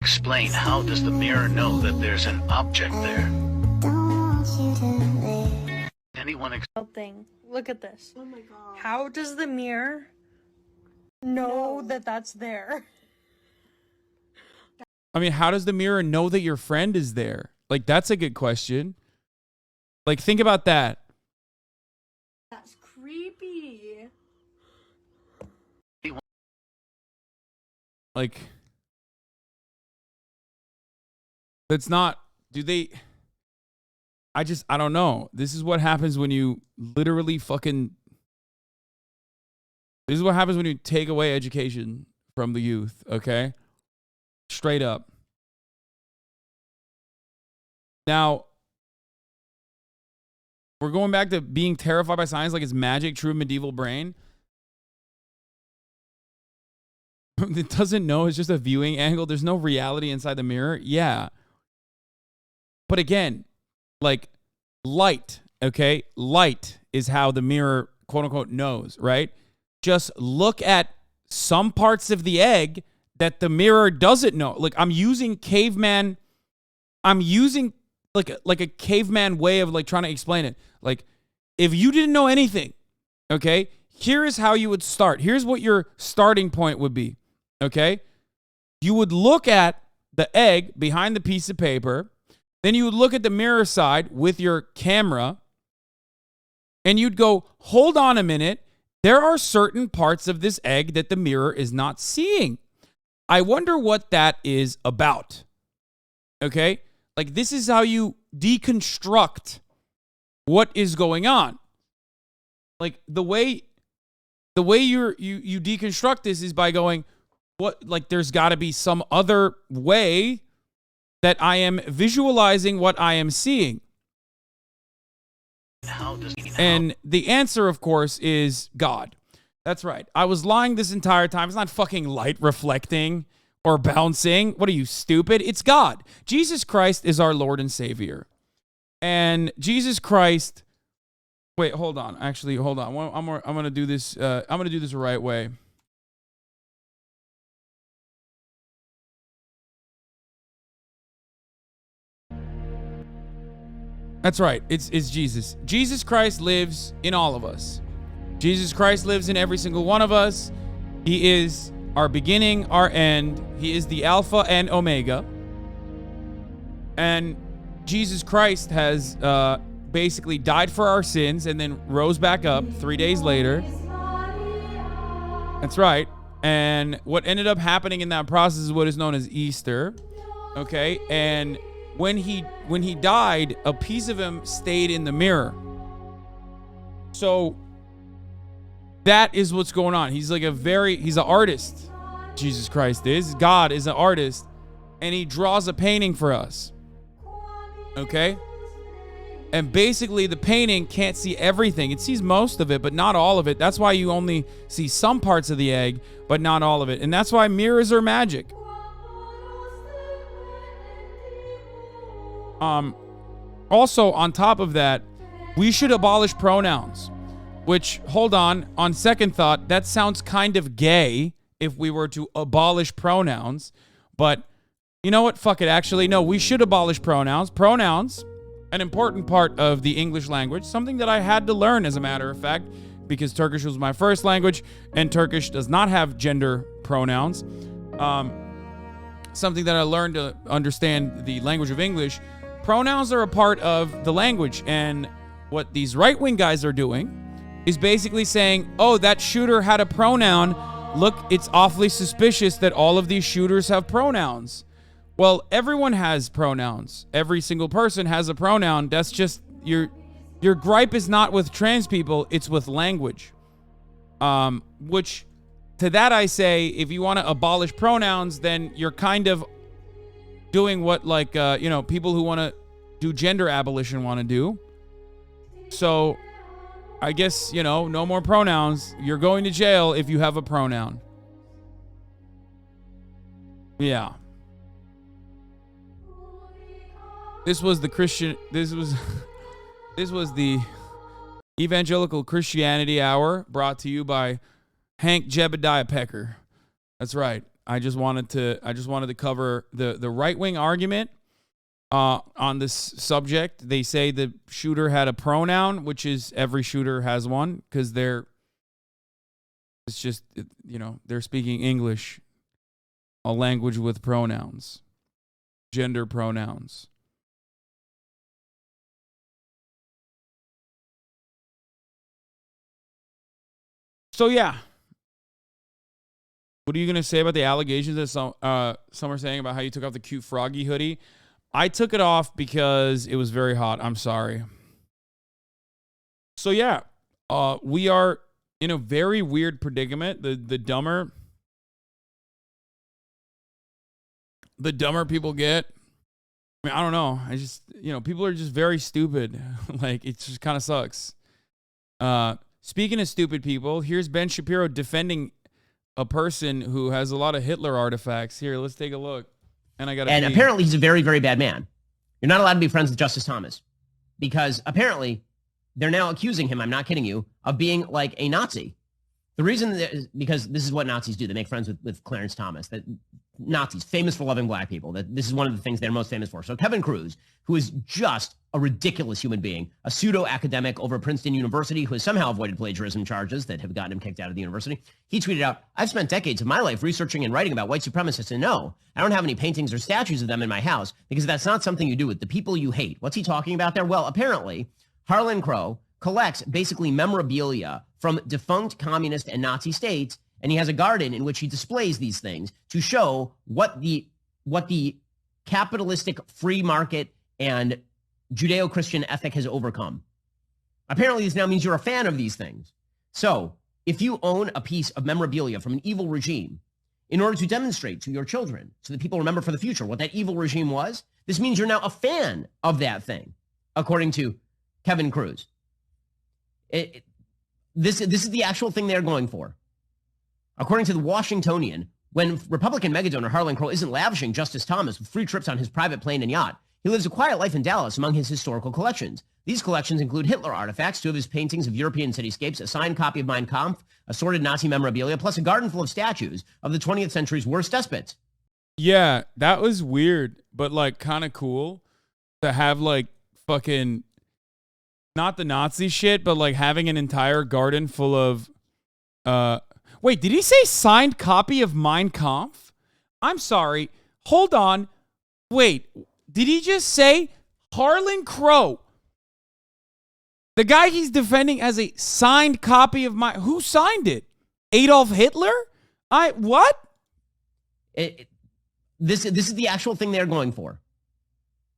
Explain how does the mirror know that there's an object there? Anyone thing. Look at this. Oh my god. How does the mirror know that that's there? I mean, how does the mirror know that your friend is there? Like, that's a good question. Like, think about that. That's creepy. Like, that's not, I don't know. This is what happens when you literally this is what happens when you take away education from the youth, okay? Straight up. Now, we're going back to being terrified by science like it's magic, true medieval brain. It doesn't know. It's just a viewing angle. There's no reality inside the mirror. Yeah. But again, like light, okay? Light is how the mirror, quote unquote, knows, right? Just look at some parts of the egg that the mirror doesn't know. Like I'm using like a caveman way of like trying to explain it. Like if you didn't know anything, okay, here is how you would start. Here's what your starting point would be, okay? You would look at the egg behind the piece of paper Then you would look at the mirror side with your camera and you'd go, hold on a minute. There are certain parts of this egg that the mirror is not seeing. I wonder what that is about. Okay? Like, this is how you deconstruct what is going on. Like, the way you deconstruct this is by going, what, like, there's got to be some other way that I am visualizing what I am seeing. And the answer, of course, is God. That's right. I was lying this entire time. It's not fucking light reflecting or bouncing. What are you, stupid? It's God. Jesus Christ is our Lord and Savior. And Jesus Christ... Wait, hold on. Actually, hold on. I'm going to do this. I'm going to do this the right way. That's right. It's Jesus. Jesus Christ lives in all of us. Jesus Christ lives in every single one of us. He is our beginning, our end. He is the Alpha and Omega. And Jesus Christ has basically died for our sins and then rose back up 3 days later. That's right. And what ended up happening in that process is what is known as Easter. Okay? And when he died, a piece of him stayed in the mirror. So that is what's going on. He's like he's an artist. Jesus Christ is. God is an artist. And he draws a painting for us. Okay? And basically the painting can't see everything. It sees most of it, but not all of it. That's why you only see some parts of the egg, but not all of it. And that's why mirrors are magic. Also, on top of that, we should abolish pronouns, which, hold on second thought, that sounds kind of gay if we were to abolish pronouns, but you know what? Fuck it. Actually, no, we should abolish pronouns. Pronouns, an important part of the English language, something that I had to learn, as a matter of fact, because Turkish was my first language, and Turkish does not have gender pronouns. Something that I learned to understand the language of English. Pronouns are a part of the language, and what these right-wing guys are doing is basically saying, oh, that shooter had a pronoun. Look, it's awfully suspicious that all of these shooters have pronouns. Well, everyone has pronouns. Every single person has a pronoun. That's just, your gripe is not with trans people, it's with language. Which, to that I say, if you want to abolish pronouns, then you're kind of doing what, like, people who want to do gender abolition want to do. So, I guess, no more pronouns. You're going to jail if you have a pronoun. Yeah. This was the Evangelical Christianity Hour, brought to you by Hank Jebediah Pecker. That's right. I just wanted to cover the right-wing argument on this subject. They say the shooter had a pronoun, which is every shooter has one, because they're speaking English, a language with pronouns, gender pronouns. So yeah. What are you going to say about the allegations that some are saying about how you took off the cute froggy hoodie? I took it off because it was very hot. I'm sorry. So yeah, we are in a very weird predicament. The dumber people get, I mean, I don't know. I just, people are just very stupid. Like, it just kind of sucks. Speaking of stupid people, here's Ben Shapiro defending a person who has a lot of Hitler artifacts. Here, let's take a look. And apparently he's a very, very bad man. You're not allowed to be friends with Justice Thomas, because apparently they're now accusing him, I'm not kidding you, of being like a Nazi. The reason is because this is what Nazis do. They make friends with Clarence Thomas. That Nazis, famous for loving black people. That this is one of the things they're most famous for. So Kevin Cruz, who is just a ridiculous human being, a pseudo-academic over Princeton University who has somehow avoided plagiarism charges that have gotten him kicked out of the university. He tweeted out, "I've spent decades of my life researching and writing about white supremacists, and no, I don't have any paintings or statues of them in my house because that's not something you do with the people you hate." What's he talking about there? Well, apparently, Harlan Crow collects basically memorabilia from defunct communist and Nazi states, and he has a garden in which he displays these things to show what the capitalistic free market and Judeo-Christian ethic has overcome. Apparently, this now means you're a fan of these things. So, if you own a piece of memorabilia from an evil regime, in order to demonstrate to your children, so that people remember for the future what that evil regime was, this means you're now a fan of that thing, according to Kevin Cruz. This is the actual thing they're going for. According to the Washingtonian, when Republican megadonor Harlan Crow isn't lavishing Justice Thomas with free trips on his private plane and yacht, he lives a quiet life in Dallas among his historical collections. These collections include Hitler artifacts, 2 of his paintings of European cityscapes, a signed copy of Mein Kampf, assorted Nazi memorabilia, plus a garden full of statues of the 20th century's worst despots. Yeah, that was weird, but like kind of cool to have like fucking not the Nazi shit, but like having an entire garden full of wait, did he say signed copy of Mein Kampf? I'm sorry. Hold on. Wait, did he just say Harlan Crow? The guy he's defending as a signed copy of who signed it? Adolf Hitler? What? This is the actual thing they're going for.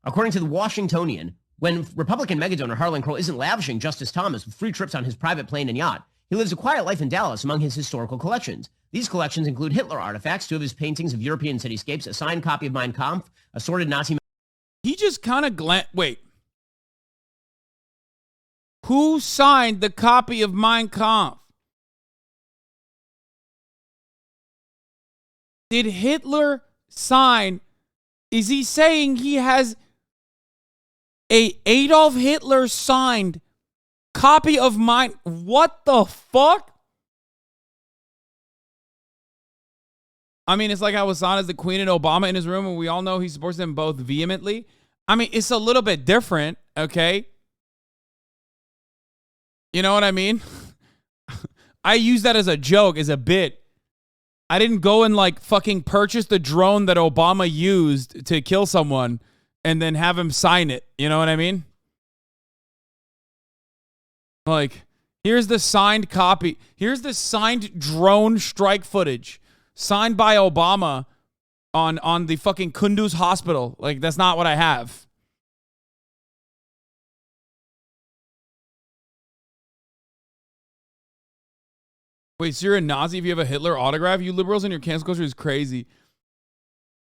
According to the Washingtonian, when Republican megadonor Harlan Crow isn't lavishing Justice Thomas with free trips on his private plane and yacht, he lives a quiet life in Dallas among his historical collections. These collections include Hitler artifacts, 2 of his paintings of European cityscapes, a signed copy of Mein Kampf, assorted Nazi... He just kind of wait. Who signed the copy of Mein Kampf? Did Hitler sign? Is he saying he has a Adolf Hitler signed copy of mine? What the fuck? I mean, it's like how Hasan is the queen and Obama in his room, and we all know he supports them both vehemently. I mean, it's a little bit different, okay? You know what I mean? I use that as a joke, as a bit. I didn't go and like fucking purchase the drone that Obama used to kill someone and then have him sign it. You know what I mean? Like, here's the signed copy. Here's the signed drone strike footage signed by Obama on the fucking Kunduz hospital. Like, that's not what I have. Wait, so you're a Nazi if you have a Hitler autograph? You liberals and your cancel culture is crazy.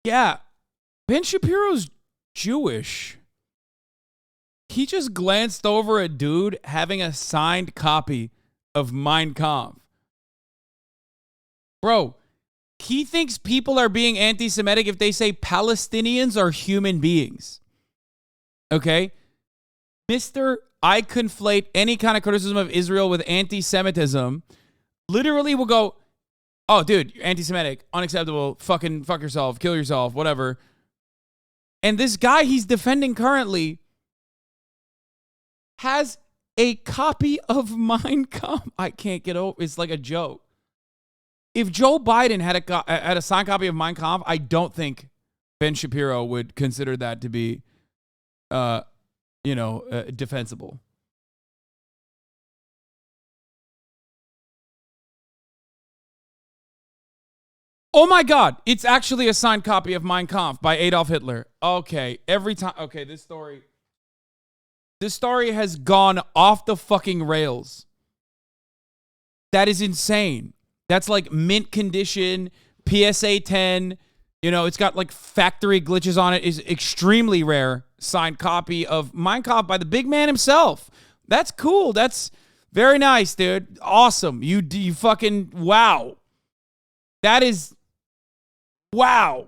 Yeah. Ben Shapiro's Jewish. He just glanced over a dude having a signed copy of Mein Kampf. Bro, he thinks people are being anti-Semitic if they say Palestinians are human beings. Okay? Mr. I conflate any kind of criticism of Israel with anti-Semitism. Literally will go, oh, dude, you're anti-Semitic, unacceptable, fucking fuck yourself, kill yourself, whatever. And this guy he's defending currently has a copy of Mein Kampf. I can't get over. It's like a joke. If Joe Biden had a signed copy of Mein Kampf, I don't think Ben Shapiro would consider that to be, defensible. Oh my God, it's actually a signed copy of Mein Kampf by Adolf Hitler. Okay, every time. Okay, this story has gone off the fucking rails. That is insane. That's like mint condition, PSA 10. You know, it's got like factory glitches on it. Is extremely rare signed copy of Mein Kampf by the big man himself. That's cool. That's very nice, dude. Awesome. You fucking wow. That is wow.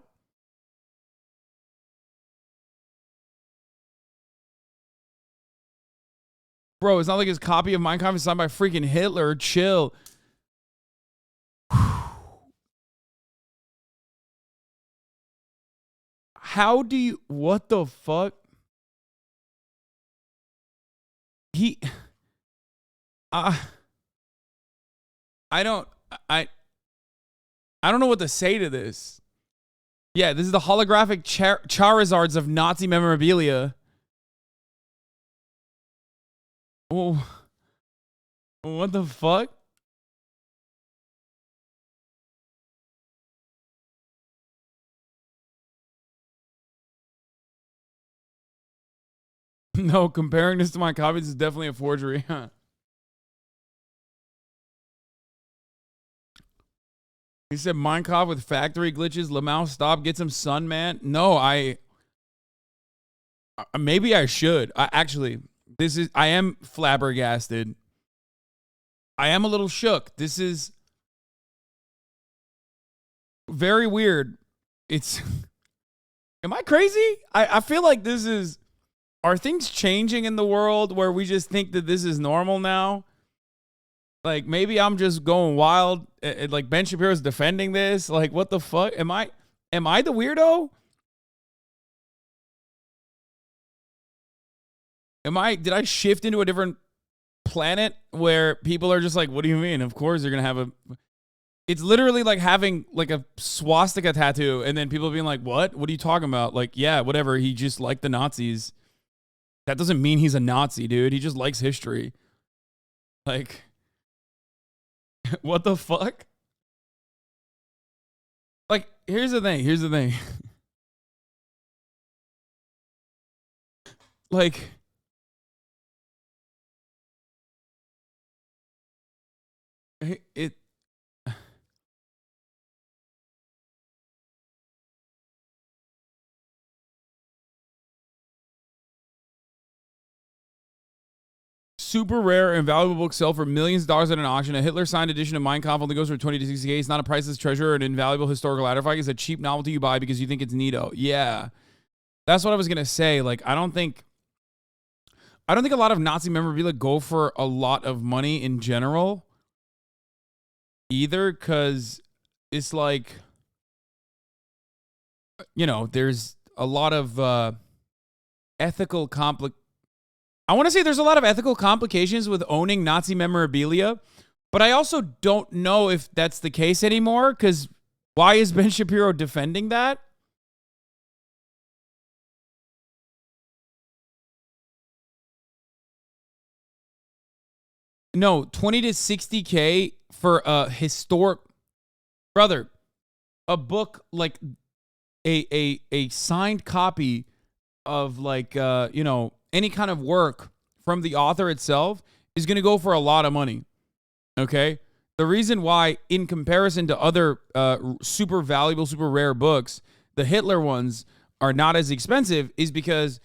Bro, it's not like his copy of Mein Kampf is signed by freaking Hitler. Chill. how do you, what the fuck? I don't know what to say to this. Yeah, this is the holographic Charizards of Nazi memorabilia. Oh, what the fuck? No, comparing this to my copies is definitely a forgery. He said Minecraft with factory glitches. Lamau, stop. Get some sun, man. No, maybe I should. I am flabbergasted. I am a little shook. This is very weird. Am I crazy? I feel like are things changing in the world where we just think that this is normal now? Like, maybe I'm just going wild. Like, Ben Shapiro's defending this. Like, what the fuck? Am I the weirdo? Did I shift into a different planet where people are just like, what do you mean? Of course you're going to have it's literally like having like a swastika tattoo and then people being like, what? What are you talking about? Like, yeah, whatever. He just liked the Nazis. That doesn't mean he's a Nazi, dude. He just likes history. Like, what the fuck? Like, here's the thing. Like, super rare and valuable books sell for millions of dollars at an auction. A Hitler signed edition of Mein Kampf only goes for 20 to 60K. It's not a priceless treasure or an invaluable historical artifact. It's a cheap novelty you buy because you think it's neato. Yeah. That's what I was going to say. Like, I don't think a lot of Nazi memorabilia go for a lot of money in general either, because it's like, you know, there's a lot of ethical I want to say there's a lot of ethical complications with owning Nazi memorabilia, but I also don't know if that's the case anymore, because why is Ben Shapiro defending that? No, 20 to 60K for a historic, brother, a book, like a signed copy of, like, you know, any kind of work from the author itself is going to go for a lot of money. Okay? The reason why, in comparison to other super valuable, super rare books, the Hitler ones are not as expensive is because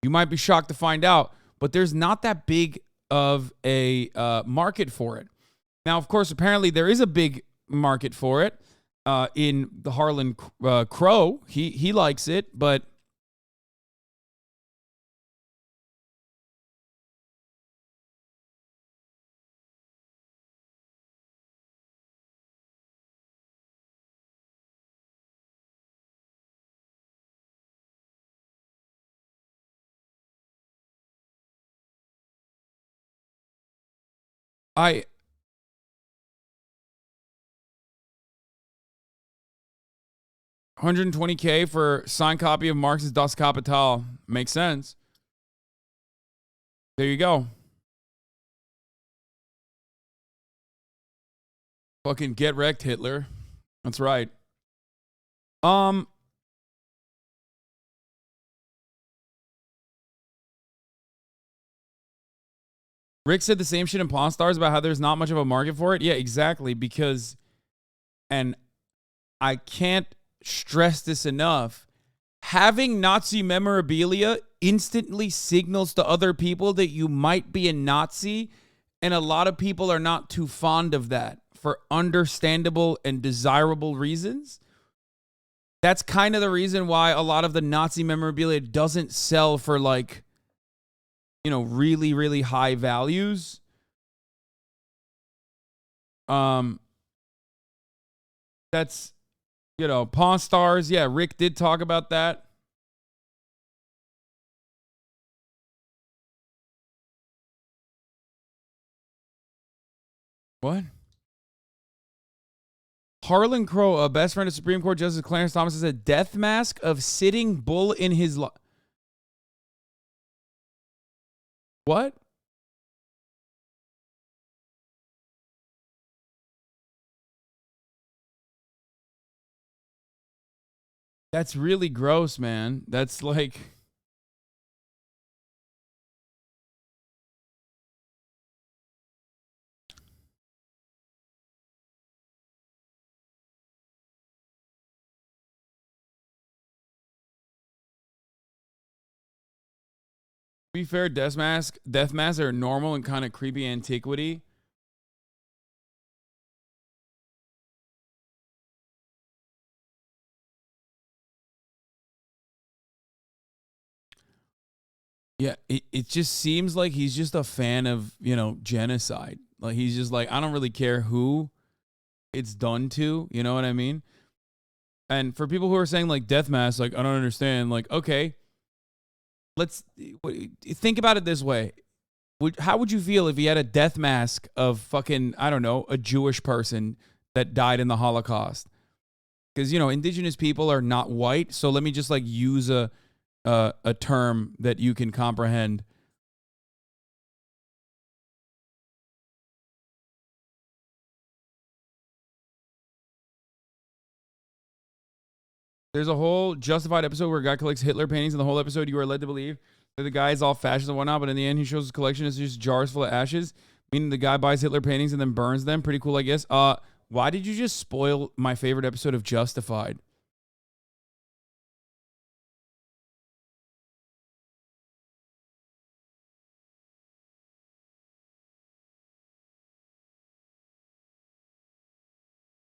you might be shocked to find out, but there's not that big of a market for it. Now, of course, apparently there is a big market for it in the Harlan Crow. He likes it, but $120K for signed copy of Marx's Das Kapital. Makes sense. There you go. Fucking get wrecked, Hitler. That's right. Rick said the same shit in Pawn Stars about how there's not much of a market for it. Yeah, exactly. Because, and I can't stress this enough, having Nazi memorabilia instantly signals to other people that you might be a Nazi, and a lot of people are not too fond of that for understandable and desirable reasons. That's kind of the reason why a lot of the Nazi memorabilia doesn't sell for, like, you know, really, really high values. That's You know, Pawn Stars. Yeah, Rick did talk about that. What? Harlan Crow, a best friend of Supreme Court Justice Clarence Thomas, is a death mask of sitting bull in his What? That's really gross, man. That's like... To be fair, death masks are normal and kind of creepy antiquity. Yeah, it just seems like he's just a fan of, you know, genocide. Like, he's just like, I don't really care who it's done to, you know what I mean? And for people who are saying, like, death masks, like, I don't understand, like, okay, let's think about it this way. How would you feel if he had a death mask of fucking, I don't know, a Jewish person that died in the Holocaust? Because, you know, indigenous people are not white, so let me just, like, use a term that you can comprehend. There's a whole Justified episode where a guy collects Hitler paintings, and the whole episode you are led to believe that the guy is all fascist and whatnot, but in the end he shows his collection is just jars full of ashes, meaning the guy buys Hitler paintings and then burns them. Pretty cool, I guess. Why did you just spoil my favorite episode of Justified?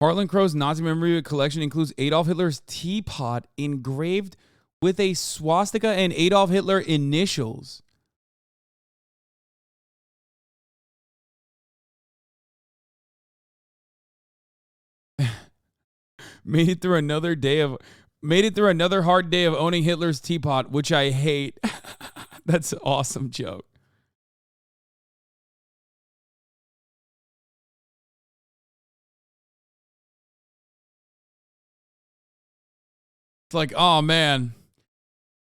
Harlan Crow's Nazi memorabilia collection includes Adolf Hitler's teapot engraved with a swastika and Adolf Hitler initials. Made it through another hard day of owning Hitler's teapot, which I hate. That's an awesome joke. It's like, oh man,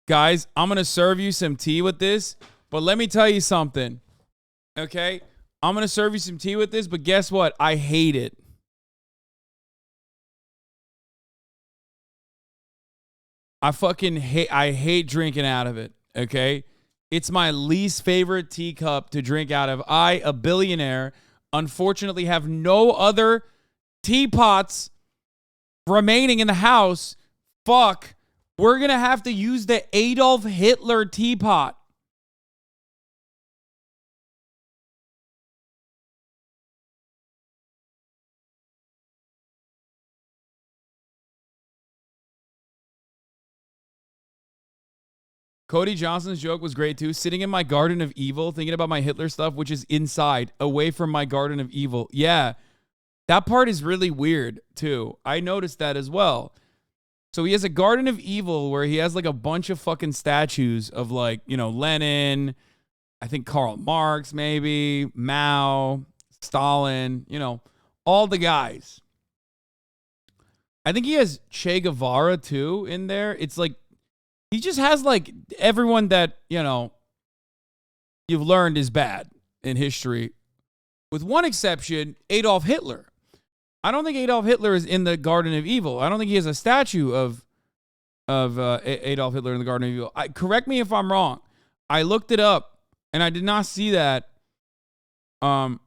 guys, I'm going to serve you some tea with this, but let me tell you something, okay? I'm going to serve you some tea with this, but guess what? I hate it. I hate drinking out of it, okay? It's my least favorite teacup to drink out of. I, a billionaire, unfortunately have no other teapots remaining in the house. Fuck, we're going to have to use the Adolf Hitler teapot. Cody Johnson's joke was great too. Sitting in my garden of evil, thinking about my Hitler stuff, which is inside, away from my garden of evil. Yeah, that part is really weird too. I noticed that as well. So he has a garden of evil where he has like a bunch of fucking statues of, like, you know, Lenin, I think Karl Marx, maybe, Mao, Stalin, you know, all the guys. I think he has Che Guevara too in there. It's like, he just has like everyone that, you know, you've learned is bad in history. With one exception, Adolf Hitler. I don't think Adolf Hitler is in the Garden of Evil. I don't think he has a statue of Adolf Hitler in the Garden of Evil. Correct me if I'm wrong. I looked it up and I did not see that. Why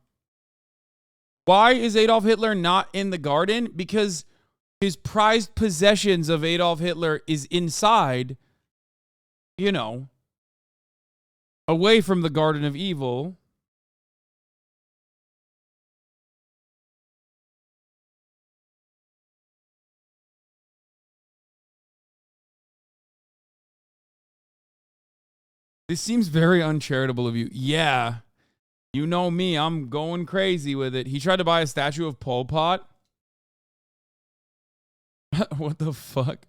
is Adolf Hitler not in the garden? Because his prized possessions of Adolf Hitler is inside, you know, away from the Garden of Evil. This seems very uncharitable of you. Yeah. You know me. I'm going crazy with it. He tried to buy a statue of Pol Pot. What the fuck?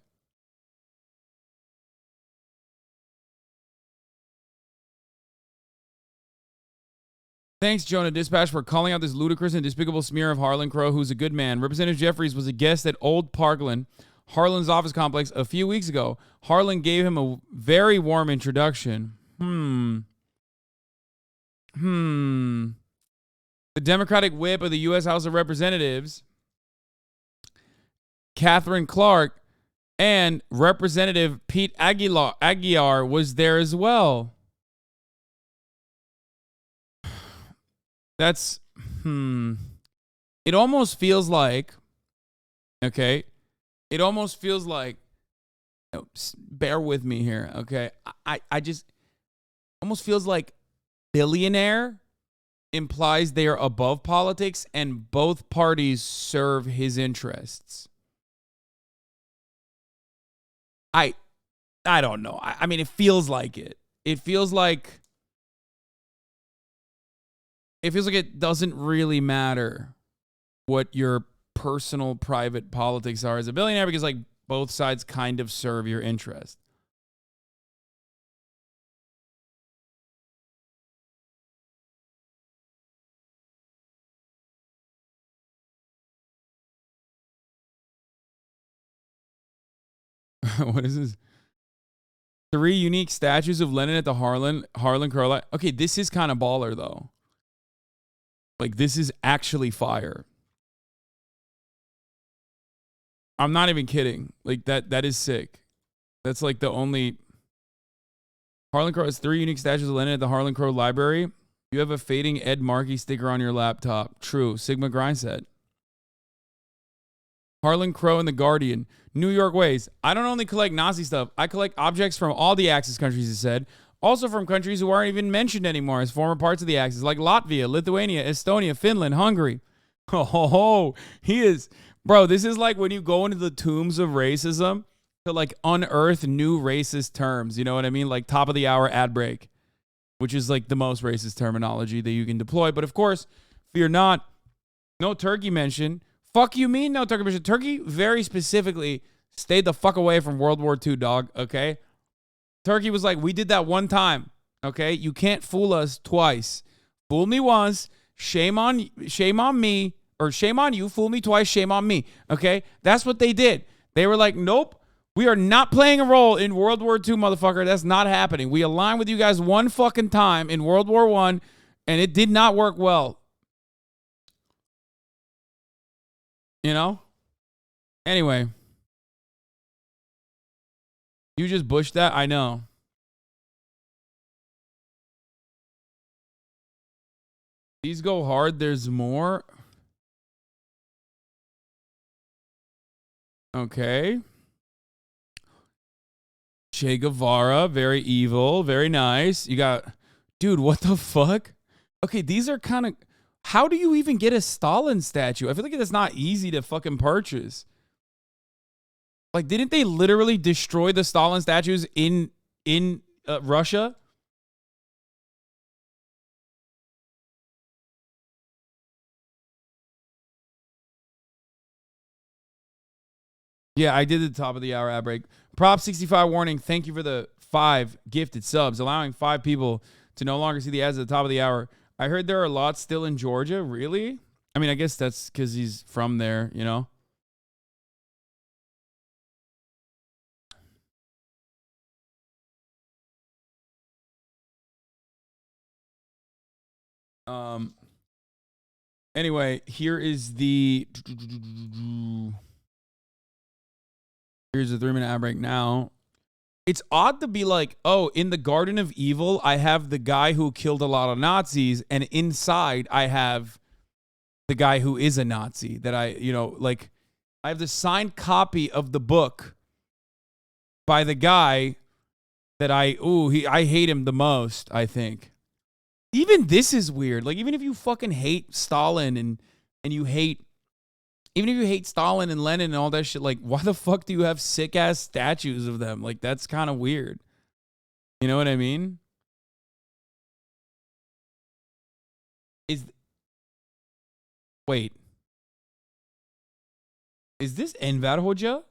Thanks, Jonah Dispatch, for calling out this ludicrous and despicable smear of Harlan Crow, who's a good man. Representative Jeffries was a guest at Old Parkland, Harlan's office complex, a few weeks ago. Harlan gave him a very warm introduction. The Democratic whip of the U.S. House of Representatives, Catherine Clark, and Representative Pete Aguiar was there as well. That's, it almost feels like, okay, it almost feels like, bear with me here, okay, I just, almost feels like billionaire implies they are above politics and both parties serve his interests. I don't know. I mean, it feels like it. It feels like it doesn't really matter what your personal private politics are as a billionaire because like both sides kind of serve your interest. What is this? 3 unique statues of Lenin at the Harlan Crow. Okay, this is kind of baller though. Like this is actually fire. I'm not even kidding. Like that is sick. That's like the only Harlan Crow has 3 unique statues of Lenin at the Harlan Crow Library. You have a fading Ed Markey sticker on your laptop. True. Sigma Grind said. Harlan Crow and the Guardian. New York ways. I don't only collect Nazi stuff. I collect objects from all the Axis countries, he said. Also from countries who aren't even mentioned anymore as former parts of the Axis, like Latvia, Lithuania, Estonia, Finland, Hungary. Oh, he is. Bro, this is like when you go into the tombs of racism to like unearth new racist terms. You know what I mean? Like top of the hour ad break, which is like the most racist terminology that you can deploy. But of course, fear not. No Turkey mention. Fuck you mean no Turkey mention? Turkey very specifically stayed the fuck away from World War II, dog. Okay? Turkey was like, we did that one time. Okay? You can't fool us twice. Fool me once. Shame on me. Or shame on you. Fool me twice. Shame on me. Okay? That's what they did. They were like, nope. We are not playing a role in World War II, motherfucker. That's not happening. We aligned with you guys one fucking time in World War I, and it did not work well. You know? Anyway. You just pushed that? I know. These go hard. There's more. Okay. Che Guevara. Very evil. Very nice. You got... Dude, what the fuck? Okay, these are kind of... How do you even get a Stalin statue? I feel like it's not easy to fucking purchase. Like, didn't they literally destroy the Stalin statues in Russia? Yeah, I did the top of the hour ad break. Prop 65 warning. Thank you for the 5 gifted subs, allowing 5 people to no longer see the ads at the top of the hour. I heard there are a lot still in Georgia. Really? I mean, I guess that's because he's from there, you know? Anyway, here's the 3-minute ad break now. It's odd to be like, oh, in the Garden of Evil, I have the guy who killed a lot of Nazis, and inside I have the guy who is a Nazi that I have the signed copy of the book by the guy that I hate him the most, I think. Even this is weird. Like, even if you fucking hate Stalin and you hate, even if you hate Stalin and Lenin and all that shit, like, why the fuck do you have sick-ass statues of them? Like, that's kind of weird. You know what I mean? Wait. Is this Enver Hoca?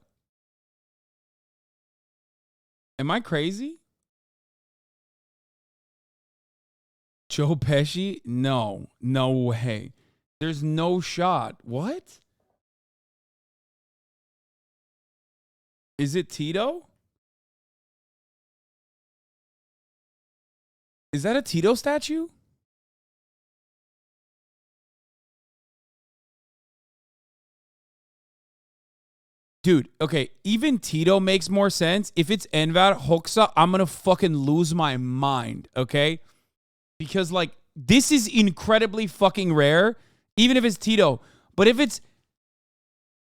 Am I crazy? Joe Pesci? No. No way. There's no shot. What? Is it Tito? Is that a Tito statue? Dude, okay, even Tito makes more sense. If it's Enver Hoxha, I'm gonna fucking lose my mind, okay? Because, like, this is incredibly fucking rare, even if it's Tito. But if it's...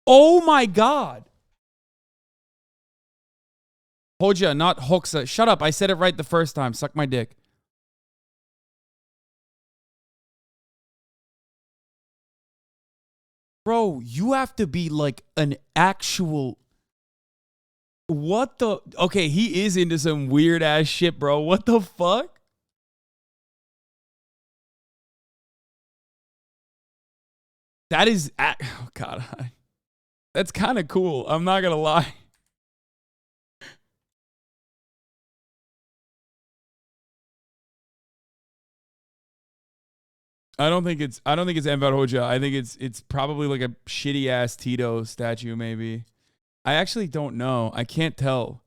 Oh my God. Hoja, not Hoxha. Shut up, I said it right the first time. Suck my dick. Bro, you have to be like an actual... What the... Okay, he is into some weird ass shit, bro. What the fuck? That is... Oh, God. That's kind of cool. I'm not going to lie. I don't think it's Enver Hoxha. I think it's probably like a shitty ass Tito statue, maybe. I actually don't know. I can't tell.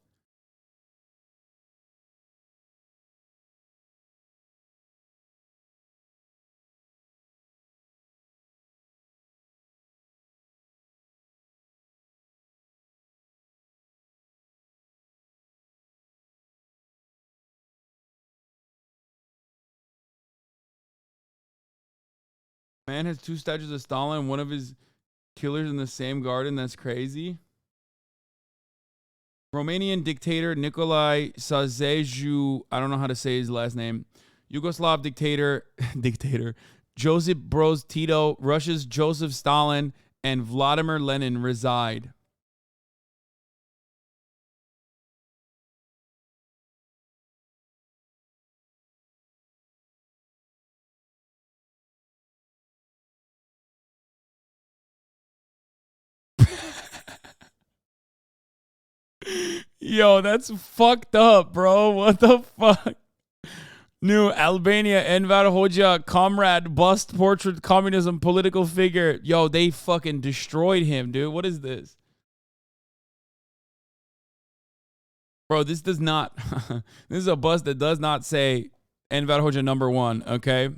Man has 2 statues of Stalin and one of his killers in the same garden. That's crazy. Romanian dictator Nicolae Ceausescu, I don't know how to say his last name. Yugoslav dictator Joseph Broz Tito, Russia's Joseph Stalin, and Vladimir Lenin reside. Yo, that's fucked up, bro. What the fuck? New Albania, Enver Hoxha, comrade, bust, portrait, communism, political figure. Yo, they fucking destroyed him, dude. What is this? Bro, this does not... This is a bust that does not say Enver Hoxha #1, okay?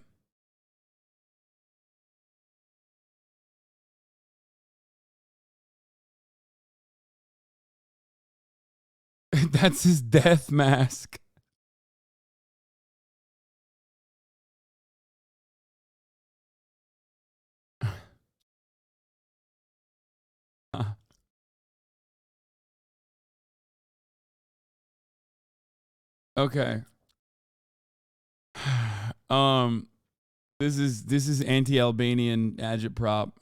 That's his death mask. Okay. This is anti-Albanian agitprop.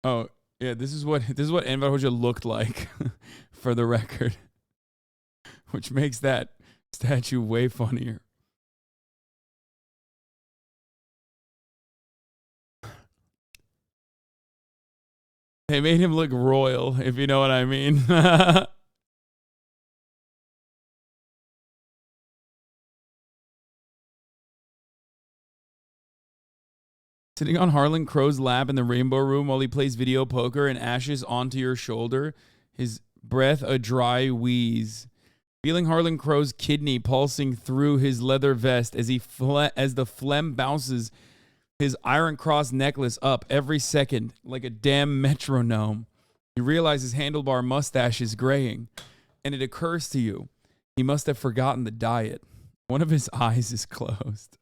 Oh, yeah, this is what Enver Hoxha looked like for the record. Which makes that statue way funnier. They made him look royal, if you know what I mean. Sitting on Harlan Crow's lap in the Rainbow Room while he plays video poker and ashes onto your shoulder, his breath a dry wheeze. Feeling Harlan Crow's kidney pulsing through his leather vest as as the phlegm bounces his Iron Cross necklace up every second like a damn metronome. You realize his handlebar mustache is graying, and it occurs to you he must have forgotten the diet. One of his eyes is closed.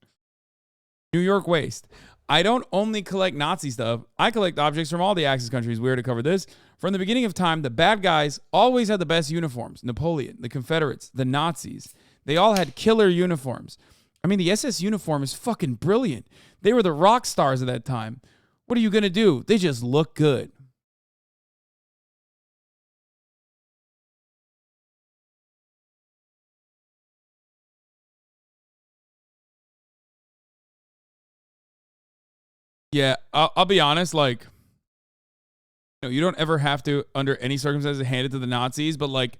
New York Waste. I don't only collect Nazi stuff. I collect objects from all the Axis countries. We're to cover this. From the beginning of time, the bad guys always had the best uniforms. Napoleon, the Confederates, the Nazis. They all had killer uniforms. I mean, the SS uniform is fucking brilliant. They were the rock stars of that time. What are you going to do? They just look good. Yeah, I'll be honest, like, you don't ever have to, under any circumstances, hand it to the Nazis, but, like,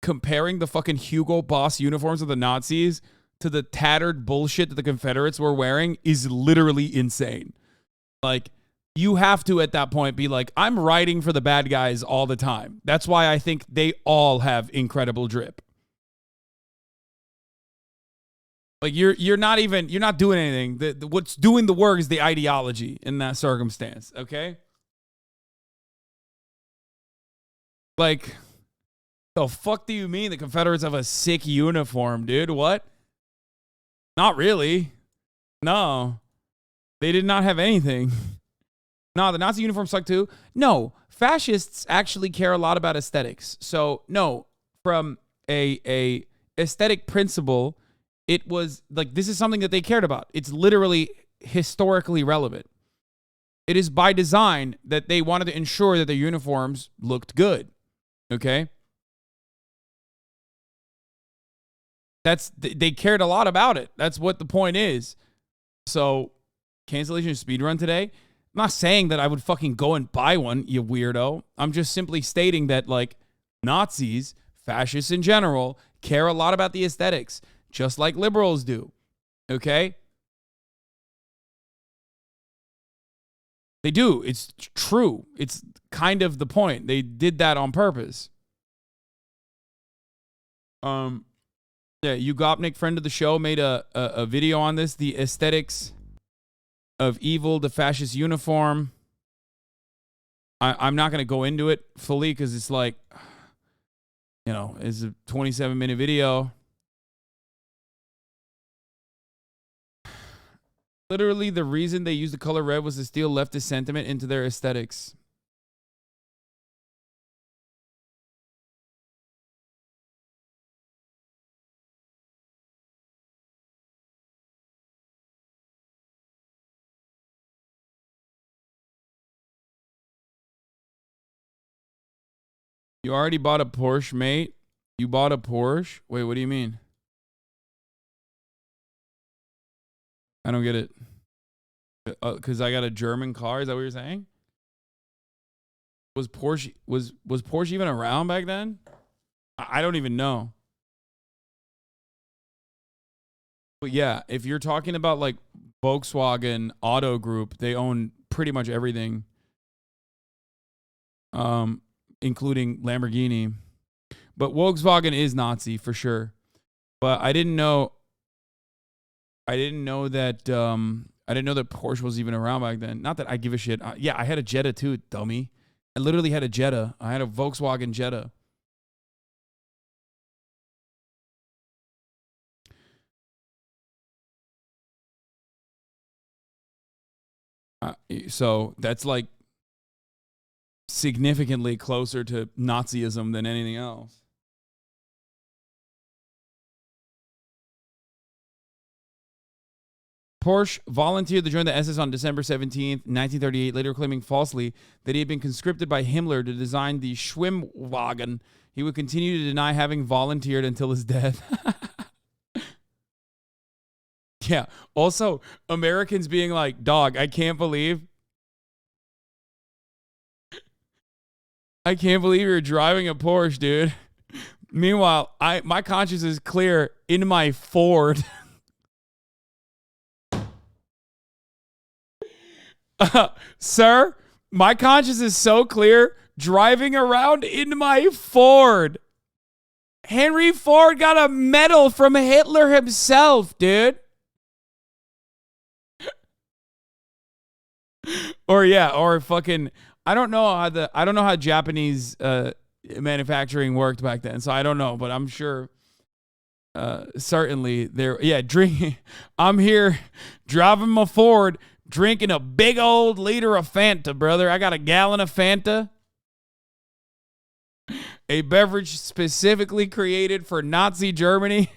comparing the fucking Hugo Boss uniforms of the Nazis to the tattered bullshit that the Confederates were wearing is literally insane. Like, you have to at that point be like, I'm riding for the bad guys all the time. That's why I think they all have incredible drip. Like, you're not doing anything. What's doing the work is the ideology in that circumstance, okay? Like, the fuck do you mean the Confederates have a sick uniform, dude? What? Not really. No. They did not have anything. No, the Nazi uniform sucked too. No, fascists actually care a lot about aesthetics. So, no, from a aesthetic principle, it was like, this is something that they cared about. It's literally historically relevant. It is by design that they wanted to ensure that their uniforms looked good. Okay? They cared a lot about it. That's what the point is. So, cancellation of speedrun today? I'm not saying that I would fucking go and buy one, you weirdo. I'm just simply stating that, like, Nazis, fascists in general, care a lot about the aesthetics, just like liberals do. Okay? They do. It's true. It's kind of the point. They did that on purpose. Yeah, Ugopnik, friend of the show, made a video on this, the aesthetics of evil, the fascist uniform. I'm not going to go into it fully because it's like, you know, it's a 27-minute video. Literally, the reason they used the color red was to steal leftist sentiment into their aesthetics. You already bought a Porsche, mate? You bought a Porsche? Wait, what do you mean? I don't get it. Because I got a German car? Is that what you're saying? Was Porsche even around back then? I don't even know. But yeah, if you're talking about like Volkswagen Auto Group, they own pretty much everything. Including Lamborghini. But Volkswagen is Nazi for sure. But I didn't know that Porsche was even around back then. Not that I give a shit. Yeah, I had a Jetta too, dummy. I literally had a Jetta. I had a Volkswagen Jetta. So that's like significantly closer to Nazism than anything else. Porsche volunteered to join the SS on December 17th, 1938, later claiming falsely that he had been conscripted by Himmler to design the Schwimmwagen. He would continue to deny having volunteered until his death. Yeah. Also, Americans being like, dog, I can't believe you're driving a Porsche, dude. Meanwhile, my conscience is clear in my Ford. Sir, my conscience is so clear driving around in my Ford. Henry Ford got a medal from Hitler himself, dude. Or fucking, I don't know how Japanese manufacturing worked back then, so I don't know, but I'm sure certainly drinking. I'm here driving my Ford, drinking a big old liter of Fanta, brother. I got a gallon of Fanta. A beverage specifically created for Nazi Germany.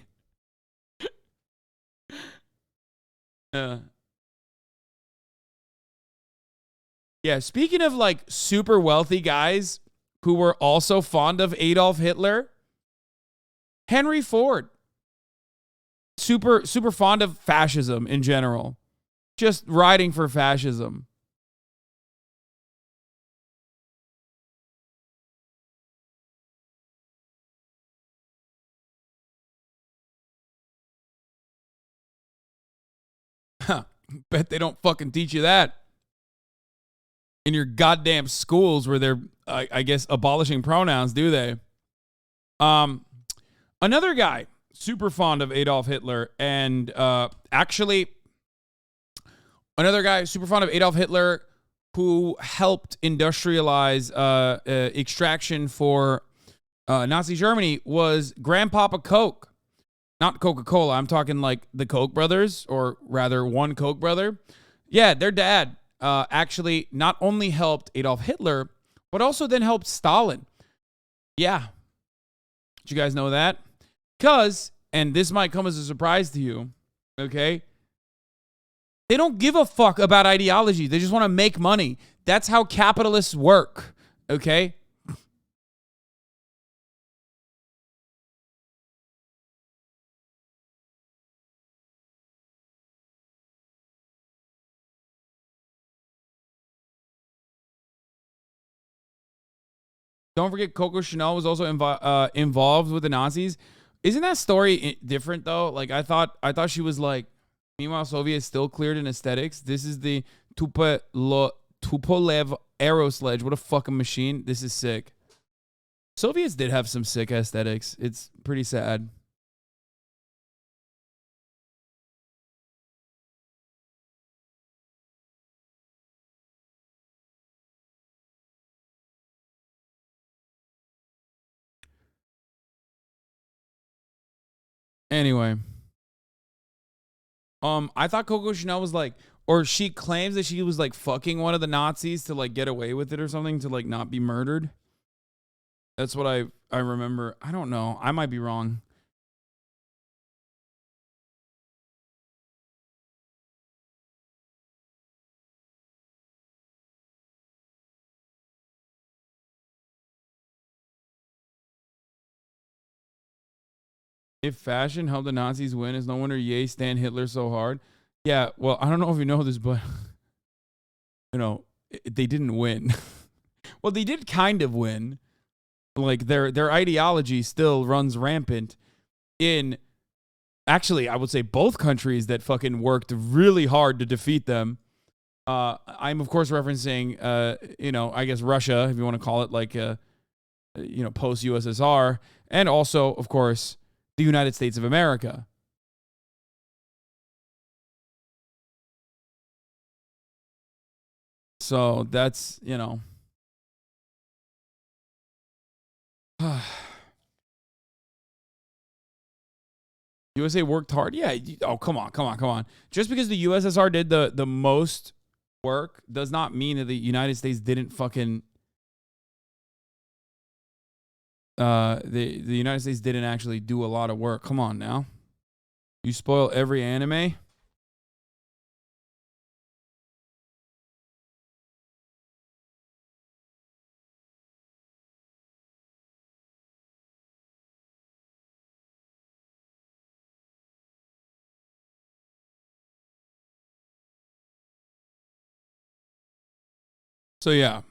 Yeah, speaking of like super wealthy guys who were also fond of Adolf Hitler, Henry Ford. Super fond of fascism in general. Just riding for fascism. Bet they don't fucking teach you that in your goddamn schools where they're, I guess, abolishing pronouns, do they? Another guy super fond of Adolf Hitler, and actually another guy super fond of Adolf Hitler who helped industrialize extraction for Nazi Germany was Grandpapa Coke. Not Coca-Cola. I'm talking like the Koch brothers, or rather one Koch brother. Yeah, their dad actually not only helped Adolf Hitler, but also then helped Stalin. Yeah. Did you guys know that? Because, and this might come as a surprise to you, okay? They don't give a fuck about ideology. They just want to make money. That's how capitalists work, okay? Don't forget Coco Chanel was also involved with the Nazis. Isn't that story different though? Like I thought she was like, meanwhile Soviets still cleared in aesthetics. This is the Tupolev Aero Sledge. What a fucking machine. This is sick. Soviets did have some sick aesthetics. It's pretty sad. Anyway, I thought Coco Chanel was like, or she claims that she was like fucking one of the Nazis to like get away with it or something, to like not be murdered. That's what I remember. I don't know. I might be wrong. If fashion helped the Nazis win, is no wonder Ye stand Hitler so hard. Yeah, well, I don't know if you know this, but you know, they didn't win. Well, they did kind of win. Like their ideology still runs rampant in, actually, I would say both countries that fucking worked really hard to defeat them. I'm of course referencing, you know, I guess Russia, if you want to call it, like, you know, post USSR, and also, of course, the United States of America. So that's, you know. USA worked hard. Yeah. Oh, come on. Just because the USSR did the most work does not mean that the United States didn't fucking the United States didn't actually do a lot of work. Come on now. You spoil every anime. So yeah,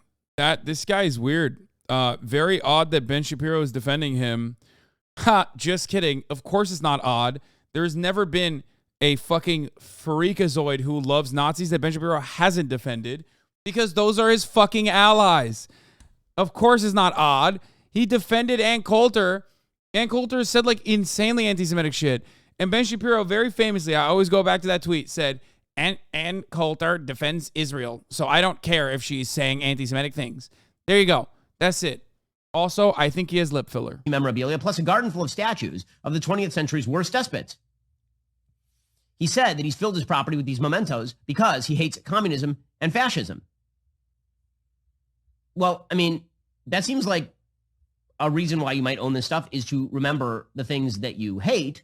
this guy is weird. Very odd that Ben Shapiro is defending him. Ha, just kidding. Of course it's not odd. There's never been a fucking freakazoid who loves Nazis that Ben Shapiro hasn't defended, because those are his fucking allies. Of course it's not odd. He defended Ann Coulter. Ann Coulter said like insanely anti-Semitic shit. And Ben Shapiro very famously, I always go back to that tweet, said, Ann Coulter defends Israel, so I don't care if she's saying anti-Semitic things. There you go. That's it. Also, I think he has lip filler. Memorabilia, plus a garden full of statues of the 20th century's worst despots. He said that he's filled his property with these mementos because he hates communism and fascism. Well, I mean, that seems like a reason why you might own this stuff is to remember the things that you hate.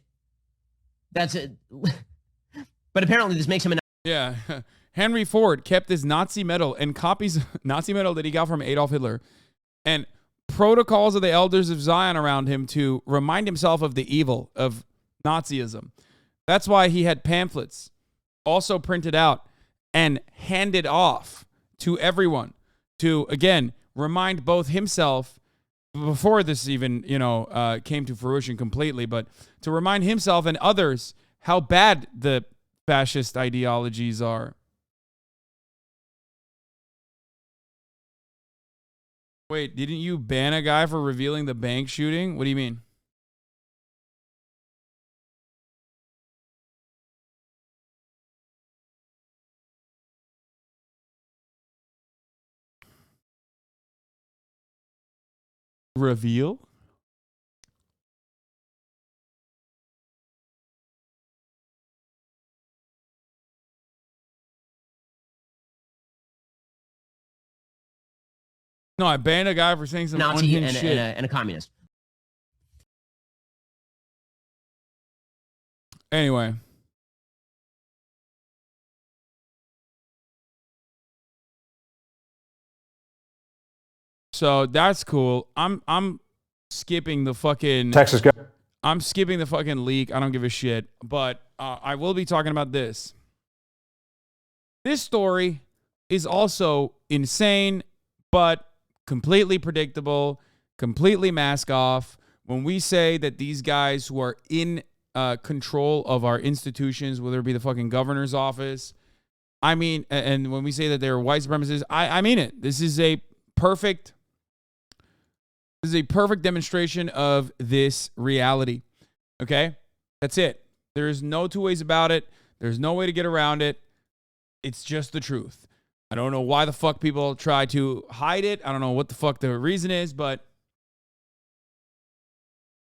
That's it. But apparently this makes him an... Yeah. Henry Ford kept his Nazi medal and copies Nazi medal that he got from Adolf Hitler, and protocols of the elders of Zion around him to remind himself of the evil of Nazism. That's why he had pamphlets also printed out and handed off to everyone to, again, remind both himself, before this even, you know, came to fruition completely, but to remind himself and others how bad the fascist ideologies are. Wait, didn't you ban a guy for revealing the bank shooting? What do you mean? Reveal? No, I banned a guy for saying some Nazi unhinged shit. and a communist. Anyway. So that's cool. I'm skipping the fucking Texas guy. I'm skipping the fucking leak. I don't give a shit. But I will be talking about this. This story is also insane, but completely predictable, completely mask off. When we say that these guys who are in control of our institutions, whether it be the fucking governor's office, I mean, and when we say that they're white supremacists, I mean it. This is a perfect demonstration of this reality. Okay? That's it. There's no two ways about it. There's no way to get around it. It's just the truth. I don't know why the fuck people try to hide it. I don't know what the fuck the reason is, but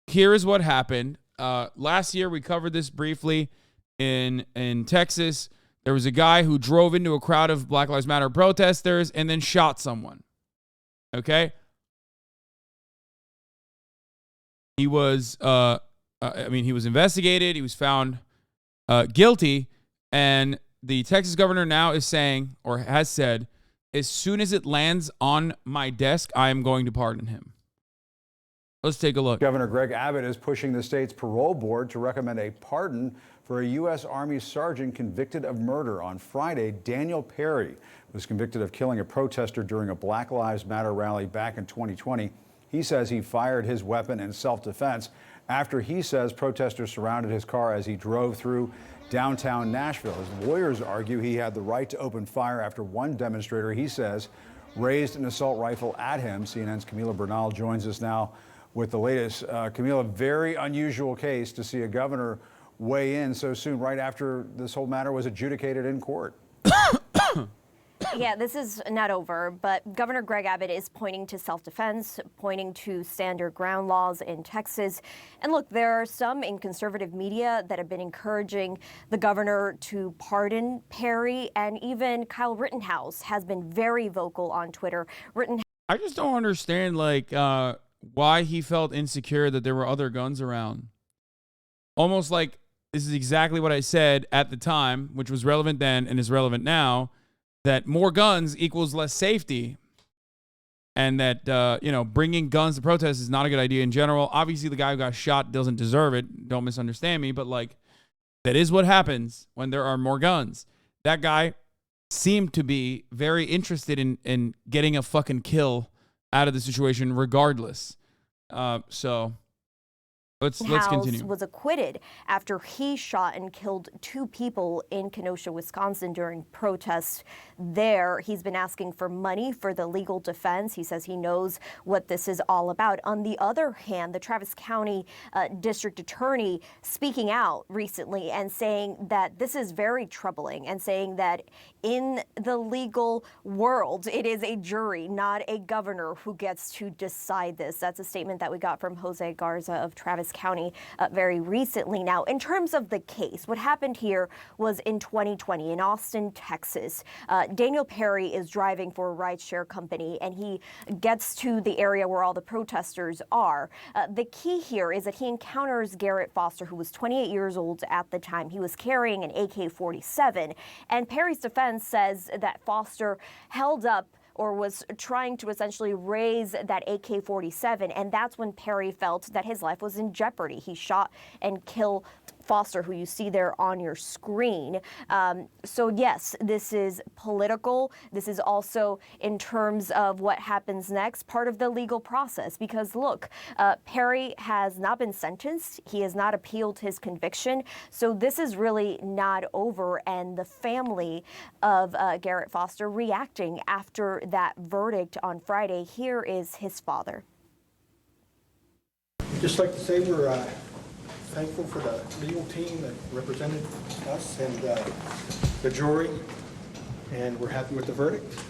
here is what happened. Last year, we covered this briefly in Texas. There was a guy who drove into a crowd of Black Lives Matter protesters and then shot someone. Okay? He was, he was investigated. He was found guilty. And the Texas governor now is saying, or has said, as soon as it lands on my desk, I am going to pardon him. Let's take a look. Governor Greg Abbott is pushing the state's parole board to recommend a pardon for a U.S. Army sergeant convicted of murder. On Friday, Daniel Perry was convicted of killing a protester during a Black Lives Matter rally back in 2020. He says he fired his weapon in self-defense after he says protesters surrounded his car as he drove through downtown Nashville. His lawyers argue he had the right to open fire after one demonstrator, he says, raised an assault rifle at him. CNN's Camila Bernal joins us now with the latest. Camila, very unusual case to see a governor weigh in so soon, right after this whole matter was adjudicated in court. Yeah, this is not over, but Governor Greg Abbott is pointing to self-defense, pointing to stand your ground laws in Texas. And look, there are some in conservative media that have been encouraging the governor to pardon Perry, and even Kyle Rittenhouse has been very vocal on Twitter. I just don't understand, why he felt insecure that there were other guns around. Almost like this is exactly what I said at the time, which was relevant then and is relevant now, that more guns equals less safety. And that, bringing guns to protests is not a good idea in general. Obviously, the guy who got shot doesn't deserve it. Don't misunderstand me. But, that is what happens when there are more guns. That guy seemed to be very interested in getting a fucking kill out of the situation regardless. So let's continue. Was acquitted after he shot and killed 2 people in Kenosha, Wisconsin during protests there. He's been asking for money for the legal defense. He says he knows what this is all about. On the other hand, the Travis County District Attorney speaking out recently and saying that this is very troubling, and saying that in the legal world, it is a jury, not a governor, who gets to decide this. That's a statement that we got from Jose Garza of Travis County very recently. Now, in terms of the case, what happened here was in 2020 in Austin, Texas. Daniel Perry is driving for a rideshare company, and he gets to the area where all the protesters are. The key here is that he encounters Garrett Foster, who was 28 years old at the time. He was carrying an AK-47, and Perry's defense says that Foster held up or was trying to essentially raise that AK-47, and that's when Perry felt that his life was in jeopardy. He shot and killed Foster, who you see there on your screen. So yes, this is political. This is also, in terms of what happens next, part of the legal process. Because look, Perry has not been sentenced. He has not appealed his conviction. So this is really not over. And the family of Garrett Foster reacting after that verdict on Friday. Here is his father. Just like to say we're thankful for the legal team that represented us and the jury, and we're happy with the verdict.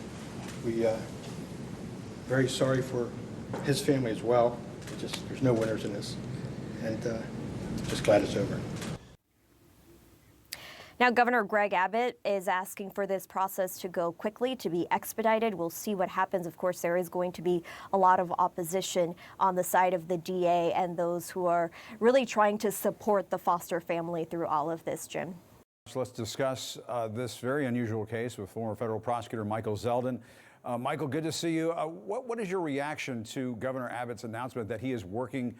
We very sorry for his family as well. There's no winners in this, and just glad it's over. Now, Governor Greg Abbott is asking for this process to go quickly, to be expedited. We'll see what happens. Of course, there is going to be a lot of opposition on the side of the DA and those who are really trying to support the Foster family through all of this, Jim. So let's discuss this very unusual case with former federal prosecutor Michael Zeldin. Michael, good to see you. What is your reaction to Governor Abbott's announcement that he is working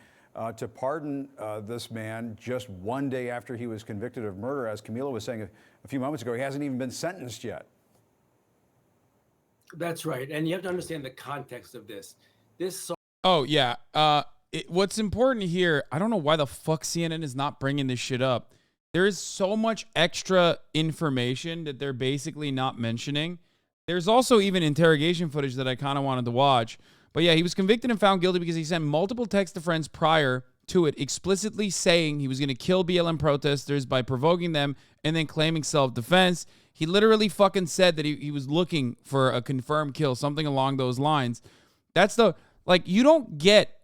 to pardon this man just one day after he was convicted of murder? As Camila was saying a few moments ago, he hasn't even been sentenced yet. That's right. And you have to understand the context of this. Oh, yeah. What's important here, I don't know why the fuck CNN is not bringing this shit up. There is so much extra information that they're basically not mentioning. There's also even interrogation footage that I kind of wanted to watch. But yeah, he was convicted and found guilty because he sent multiple texts to friends prior to it, explicitly saying he was going to kill BLM protesters by provoking them and then claiming self-defense. He literally fucking said that he was looking for a confirmed kill, something along those lines. That's the, like, you don't get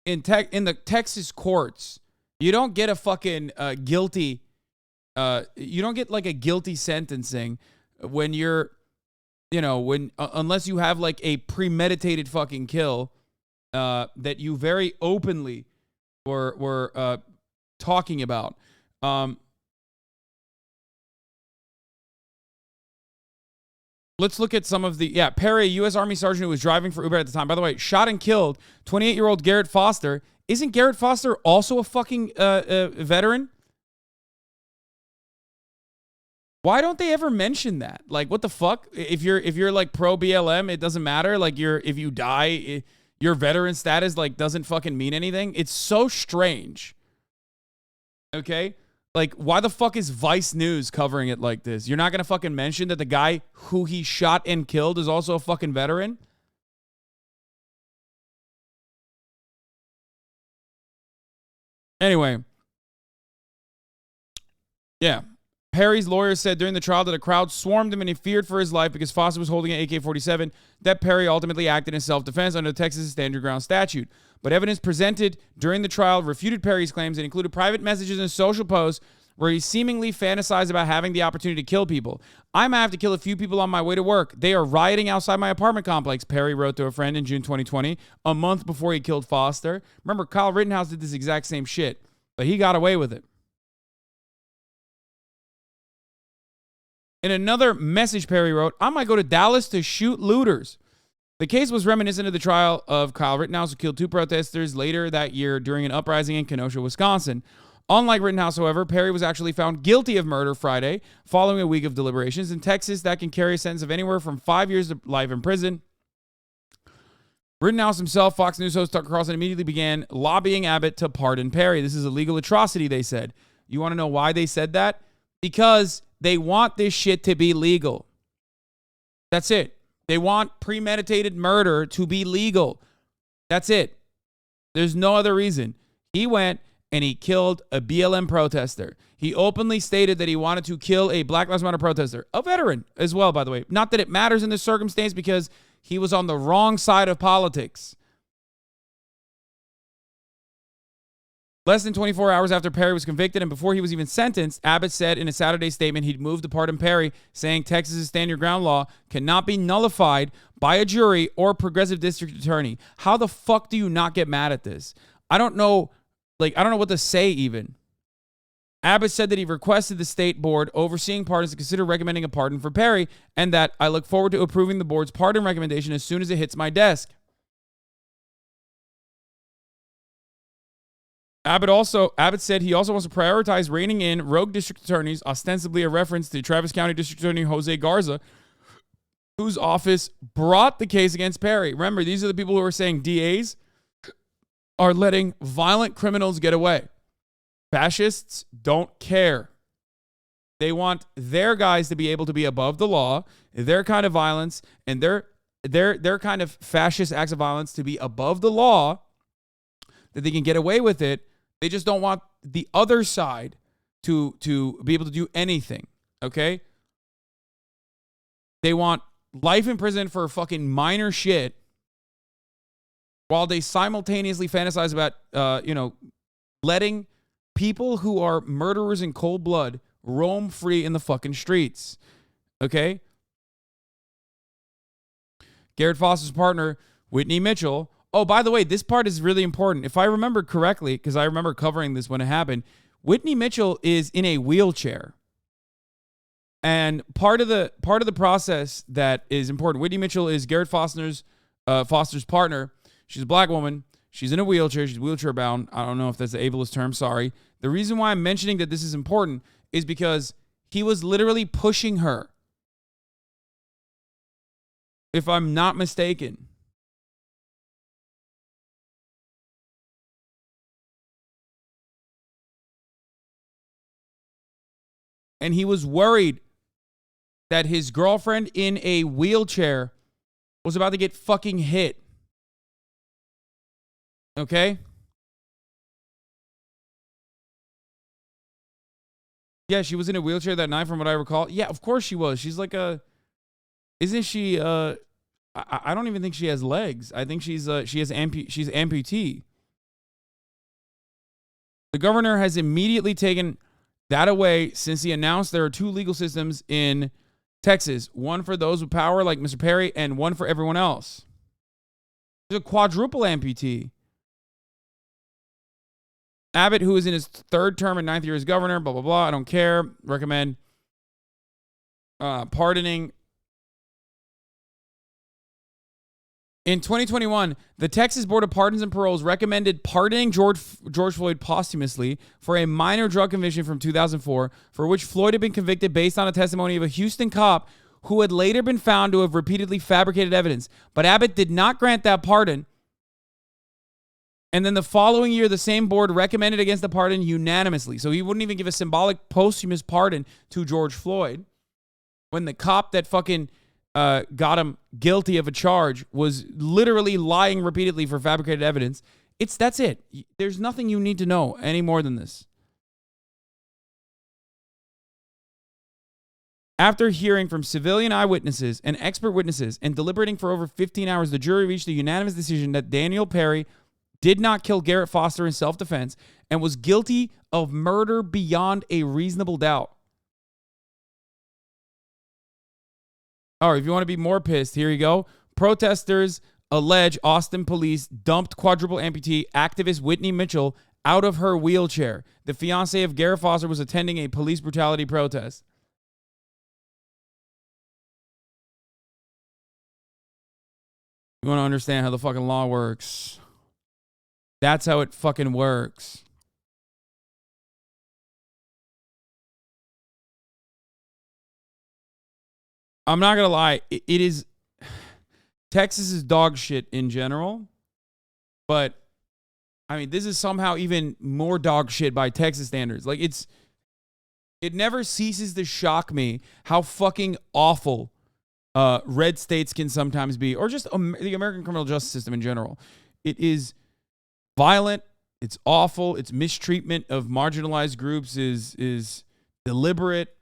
in the Texas courts, you don't get a fucking guilty, you don't get like a guilty sentencing when you're, you know, when unless you have like a premeditated fucking kill that you very openly were talking about. Let's look at some of the, Perry, U.S. Army sergeant who was driving for Uber at the time. By the way, shot and killed 28-year-old Garrett Foster. Isn't Garrett Foster also a fucking veteran? Why don't they ever mention that? Like, what the fuck? If you're like pro BLM, it doesn't matter. Like, if you die, your veteran status like doesn't fucking mean anything. It's so strange. Okay? Like, why the fuck is Vice News covering it like this? You're not gonna fucking mention that the guy who he shot and killed is also a fucking veteran? Anyway. Yeah. Perry's lawyer said during the trial that a crowd swarmed him and he feared for his life because Foster was holding an AK-47, that Perry ultimately acted in self-defense under the Texas Stand Your Ground statute. But evidence presented during the trial refuted Perry's claims and included private messages and social posts where he seemingly fantasized about having the opportunity to kill people. I might have to kill a few people on my way to work. They are rioting outside my apartment complex, Perry wrote to a friend in June 2020, a month before he killed Foster. Remember, Kyle Rittenhouse did this exact same shit, but he got away with it. In another message, Perry wrote, I might go to Dallas to shoot looters. The case was reminiscent of the trial of Kyle Rittenhouse, who killed 2 protesters later that year during an uprising in Kenosha, Wisconsin. Unlike Rittenhouse, however, Perry was actually found guilty of murder Friday, following a week of deliberations. In Texas, that can carry a sentence of anywhere from 5 years to life in prison. Rittenhouse himself, Fox News host Tucker Carlson, immediately began lobbying Abbott to pardon Perry. This is a legal atrocity, they said. You want to know why they said that? Because they want this shit to be legal. That's it. They want premeditated murder to be legal. That's it. There's no other reason. He went and he killed a BLM protester. He openly stated that he wanted to kill a Black Lives Matter protester, a veteran as well, by the way. Not that it matters in this circumstance because he was on the wrong side of politics. Less than 24 hours after Perry was convicted and before he was even sentenced, Abbott said in a Saturday statement he'd moved to pardon Perry, saying Texas's Stand Your Ground law cannot be nullified by a jury or progressive district attorney. How the fuck do you not get mad at this? I don't know what to say even. Abbott said that he requested the state board overseeing pardons to consider recommending a pardon for Perry and that I look forward to approving the board's pardon recommendation as soon as it hits my desk. Abbott said he also wants to prioritize reining in rogue district attorneys, ostensibly a reference to Travis County District Attorney Jose Garza, whose office brought the case against Perry. Remember, these are the people who are saying DAs are letting violent criminals get away. Fascists don't care. They want their guys to be able to be above the law, their kind of violence, and their kind of fascist acts of violence to be above the law, that they can get away with it. They just don't want the other side to be able to do anything, okay? They want life in prison for fucking minor shit while they simultaneously fantasize about, letting people who are murderers in cold blood roam free in the fucking streets, okay? Garrett Foster's partner, Whitney Mitchell. Oh, by the way, this part is really important. If I remember correctly, because I remember covering this when it happened, Whitney Mitchell is in a wheelchair. And part of the process that is important, Whitney Mitchell is Garrett Foster's partner. She's a black woman. She's in a wheelchair. She's wheelchair bound. I don't know if that's the ableist term. Sorry. The reason why I'm mentioning that this is important is because he was literally pushing her, if I'm not mistaken. And he was worried that his girlfriend in a wheelchair was about to get fucking hit. Okay? Yeah, she was in a wheelchair that night from what I recall. Yeah, of course she was. She's like isn't she, I don't even think she has legs. I think she's amputee. The governor has immediately taken that away since he announced there are two legal systems in Texas, one for those with power like Mr. Perry and one for everyone else. There's a quadruple amputee. Abbott, who is in his third term and ninth year as governor, blah, blah, blah. I don't care. Recommend pardoning. In 2021, the Texas Board of Pardons and Paroles recommended pardoning George Floyd posthumously for a minor drug conviction from 2004, for which Floyd had been convicted based on a testimony of a Houston cop who had later been found to have repeatedly fabricated evidence. But Abbott did not grant that pardon. And then the following year, the same board recommended against the pardon unanimously. So he wouldn't even give a symbolic posthumous pardon to George Floyd when the cop that fucking got him guilty of a charge was literally lying repeatedly for fabricated evidence. That's it. There's nothing you need to know any more than this. After hearing from civilian eyewitnesses and expert witnesses and deliberating for over 15 hours, the jury reached a unanimous decision that Daniel Perry did not kill Garrett Foster in self-defense and was guilty of murder beyond a reasonable doubt. All right, if you want to be more pissed, here you go. Protesters allege Austin police dumped quadruple amputee activist Whitney Mitchell out of her wheelchair. The fiancé of Garrett Foster was attending a police brutality protest. You want to understand how the fucking law works? That's how it fucking works. I'm not going to lie. It is... Texas is dog shit in general. But, I mean, this is somehow even more dog shit by Texas standards. Like, it never ceases to shock me how fucking awful red states can sometimes be. Or just the American criminal justice system in general. It is violent. It's awful. Its mistreatment of marginalized groups is deliberate,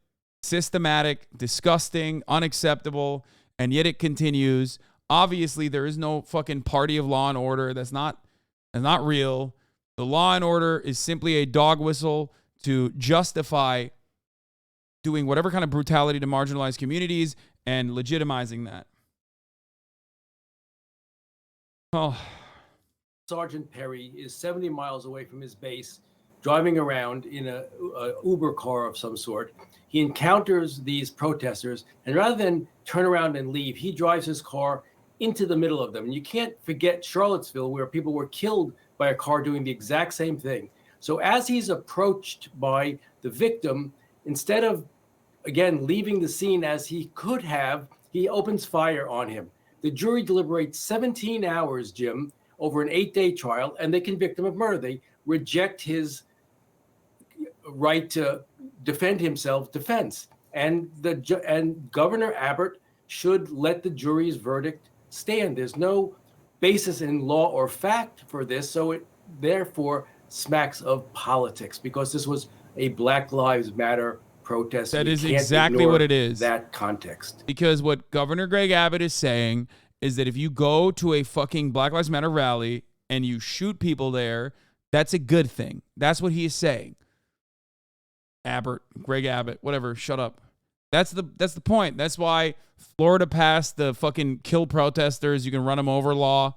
systematic, disgusting, unacceptable, and yet it continues. Obviously, there is no fucking party of law and order. That's not real. The law and order is simply a dog whistle to justify doing whatever kind of brutality to marginalized communities and legitimizing that. Oh. Sergeant Perry is 70 miles away from his base, driving around in a Uber car of some sort. He encounters these protesters, and rather than turn around and leave, he drives his car into the middle of them. And you can't forget Charlottesville, where people were killed by a car doing the exact same thing. So as he's approached by the victim, instead of, again, leaving the scene as he could have, he opens fire on him. The jury deliberates 17 hours, Jim, over an 8-day trial, and they convict him of murder. They reject his right to defend himself defense. And Governor Abbott should let the jury's verdict stand. There's no basis in law or fact for this, so it therefore smacks of politics, because this was a Black Lives Matter protest. That We is can't exactly ignore what it is. That context. Because what Governor Greg Abbott is saying is that if you go to a fucking Black Lives Matter rally and you shoot people there, that's a good thing. That's what he is saying. Abbott, Greg Abbott, whatever, shut up. That's the point. That's why Florida passed the fucking kill protesters, you can run them over law.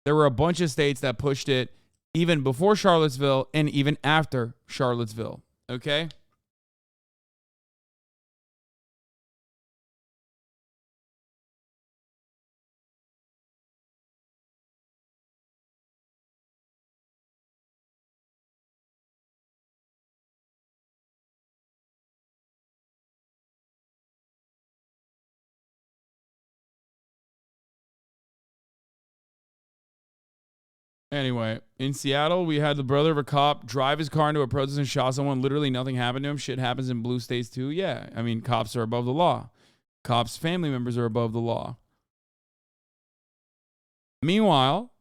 There were a bunch of states that pushed it even before Charlottesville and even after Charlottesville. Okay? Anyway, in Seattle, we had the brother of a cop drive his car into a protest and shot someone. Literally nothing happened to him. Shit happens in blue states too. Yeah, I mean, cops are above the law. Cops' family members are above the law. Meanwhile,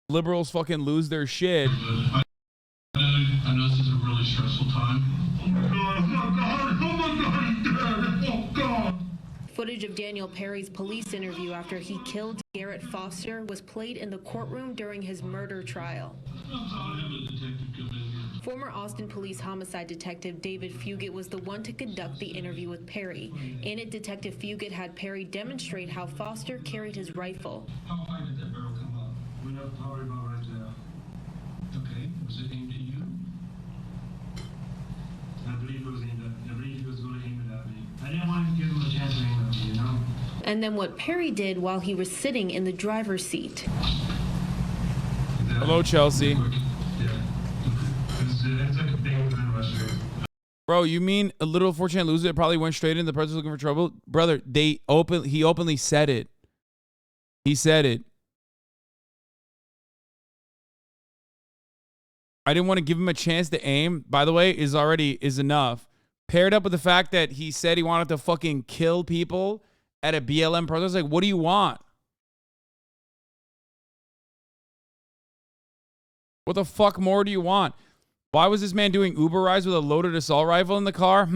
liberals fucking lose their shit. I know this is a really stressful time. Oh my God, oh my God, oh my God, he's dead. Oh God. Footage of Daniel Perry's police interview after he killed Garrett Foster was played in the courtroom during his murder trial. Former Austin Police homicide detective David Fugit was the one to conduct the interview with Perry. In it, Detective Fugit had Perry demonstrate how Foster carried his rifle. How high did that barrel come up? We have power about right there. Okay, was it aimed at you? I believe it was aimed at, I believe he was going to aim it at me. I didn't want to give him a chance to aim at me, you know? And then what Perry did while he was sitting in the driver's seat. Hello, Chelsea. It's like a big event rusher. Bro, you mean a little fortunate loser that probably went straight into the protest looking for trouble? Brother, he openly said it. He said it. I didn't want to give him a chance to aim, by the way, is enough. Paired up with the fact that he said he wanted to fucking kill people at a BLM protest. Like, what do you want? What the fuck more do you want? Why was this man doing Uber rides with a loaded assault rifle in the car?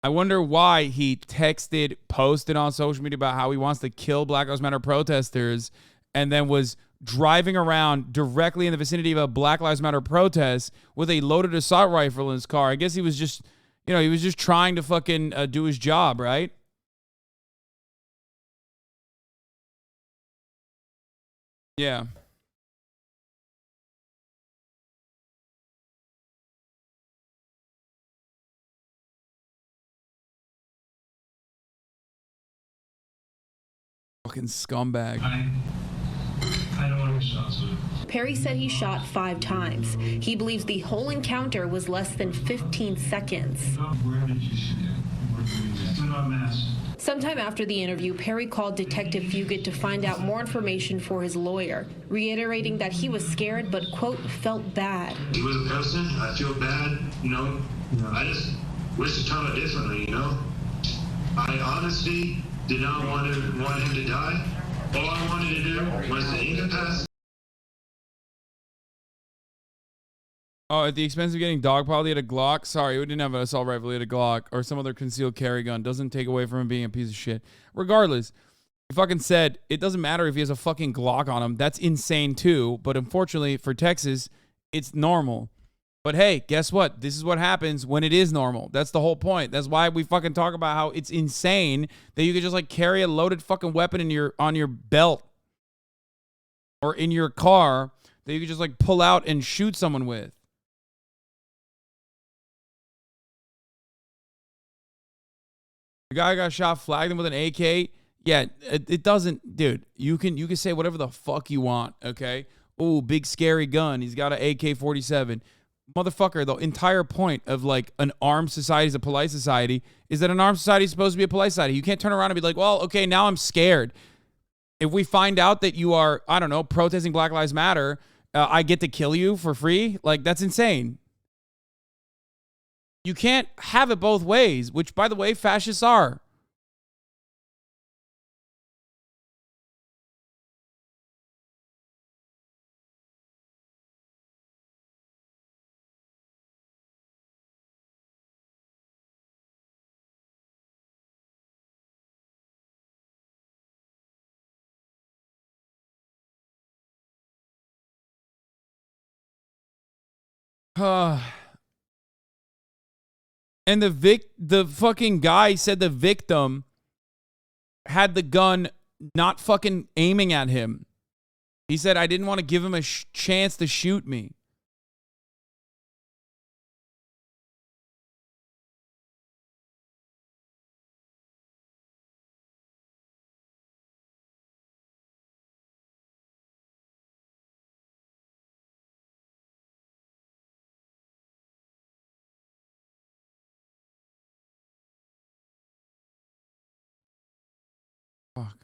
I wonder why he texted, posted on social media about how he wants to kill Black Lives Matter protesters and then was driving around directly in the vicinity of a Black Lives Matter protest with a loaded assault rifle in his car. I guess he was just, he was just trying to fucking do his job, right? Yeah. Fucking scumbag. I don't want to be shot, so. Perry said he shot 5 times. He believes the whole encounter was less than 15 seconds. Where did you shoot it? Still not masked. Sometime after the interview, Perry called Detective Fugit to find out more information for his lawyer, reiterating that he was scared but, quote, felt bad. He was a person. I feel bad, I just wish to tell it differently, I honestly did not want him to die. All I wanted to do was to incapacitate. Oh, at the expense of getting dogpiled, he had a Glock. Sorry, we didn't have an assault rifle. He had a Glock or some other concealed carry gun. Doesn't take away from him being a piece of shit. Regardless, he fucking said it doesn't matter if he has a fucking Glock on him. That's insane too. But unfortunately for Texas, it's normal. But hey, guess what? This is what happens when it is normal. That's the whole point. That's why we fucking talk about how it's insane that you could just like carry a loaded fucking weapon on your belt or in your car that you could just like pull out and shoot someone with. The guy got shot, flagged him with an AK. Yeah, it doesn't, dude. You can say whatever the fuck you want, okay? Oh, big scary gun. He's got an AK-47. Motherfucker, the entire point of like an armed society is a polite society is that an armed society is supposed to be a polite society. You can't turn around and be like, well, okay, now I'm scared. If we find out that you are, I don't know, protesting Black Lives Matter, I get to kill you for free? Like, that's insane. You can't have it both ways, which, by the way, fascists are. And the fucking guy said the victim had the gun not fucking aiming at him. He said, I didn't want to give him a chance to shoot me. Fuck.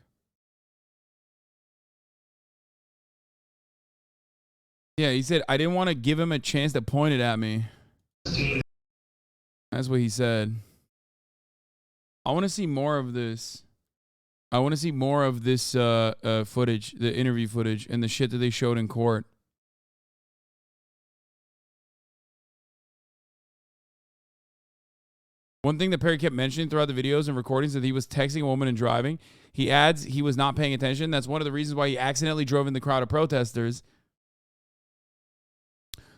Yeah, he said, I didn't want to give him a chance to point it at me. That's what he said. I want to see more of this. I want to see more of this footage, the interview footage, and the shit that they showed in court. One thing that Perry kept mentioning throughout the videos and recordings that he was texting a woman and driving. He adds he was not paying attention. That's one of the reasons why he accidentally drove in the crowd of protesters.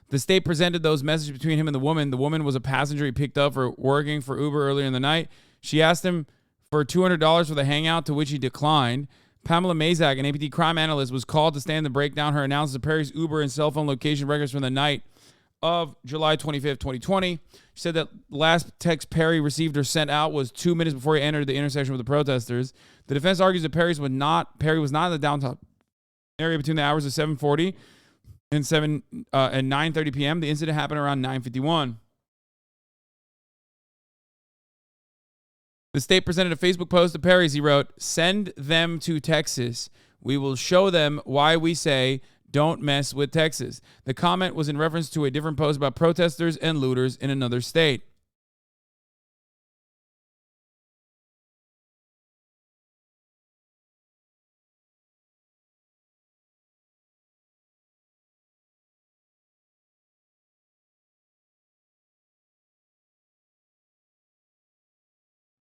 The state presented those messages between him and the woman. The woman was a passenger he picked up for working for Uber earlier in the night. She asked him for $200 for the hangout, to which he declined. Pamela Mazak, an APT crime analyst, was called to stand and break down her analysis of Perry's Uber and cell phone location records from the night of July 25th, 2020. She said that last text Perry received or sent out was 2 minutes before he entered the intersection with the protesters. The defense argues that Perry was not in the downtown area between the hours of 7:40 and 9:30 p.m. The incident happened around 9:51. The state presented a Facebook post to Perry's. He wrote, "Send them to Texas. We will show them why we say don't mess with Texas." The comment was in reference to a different post about protesters and looters in another state.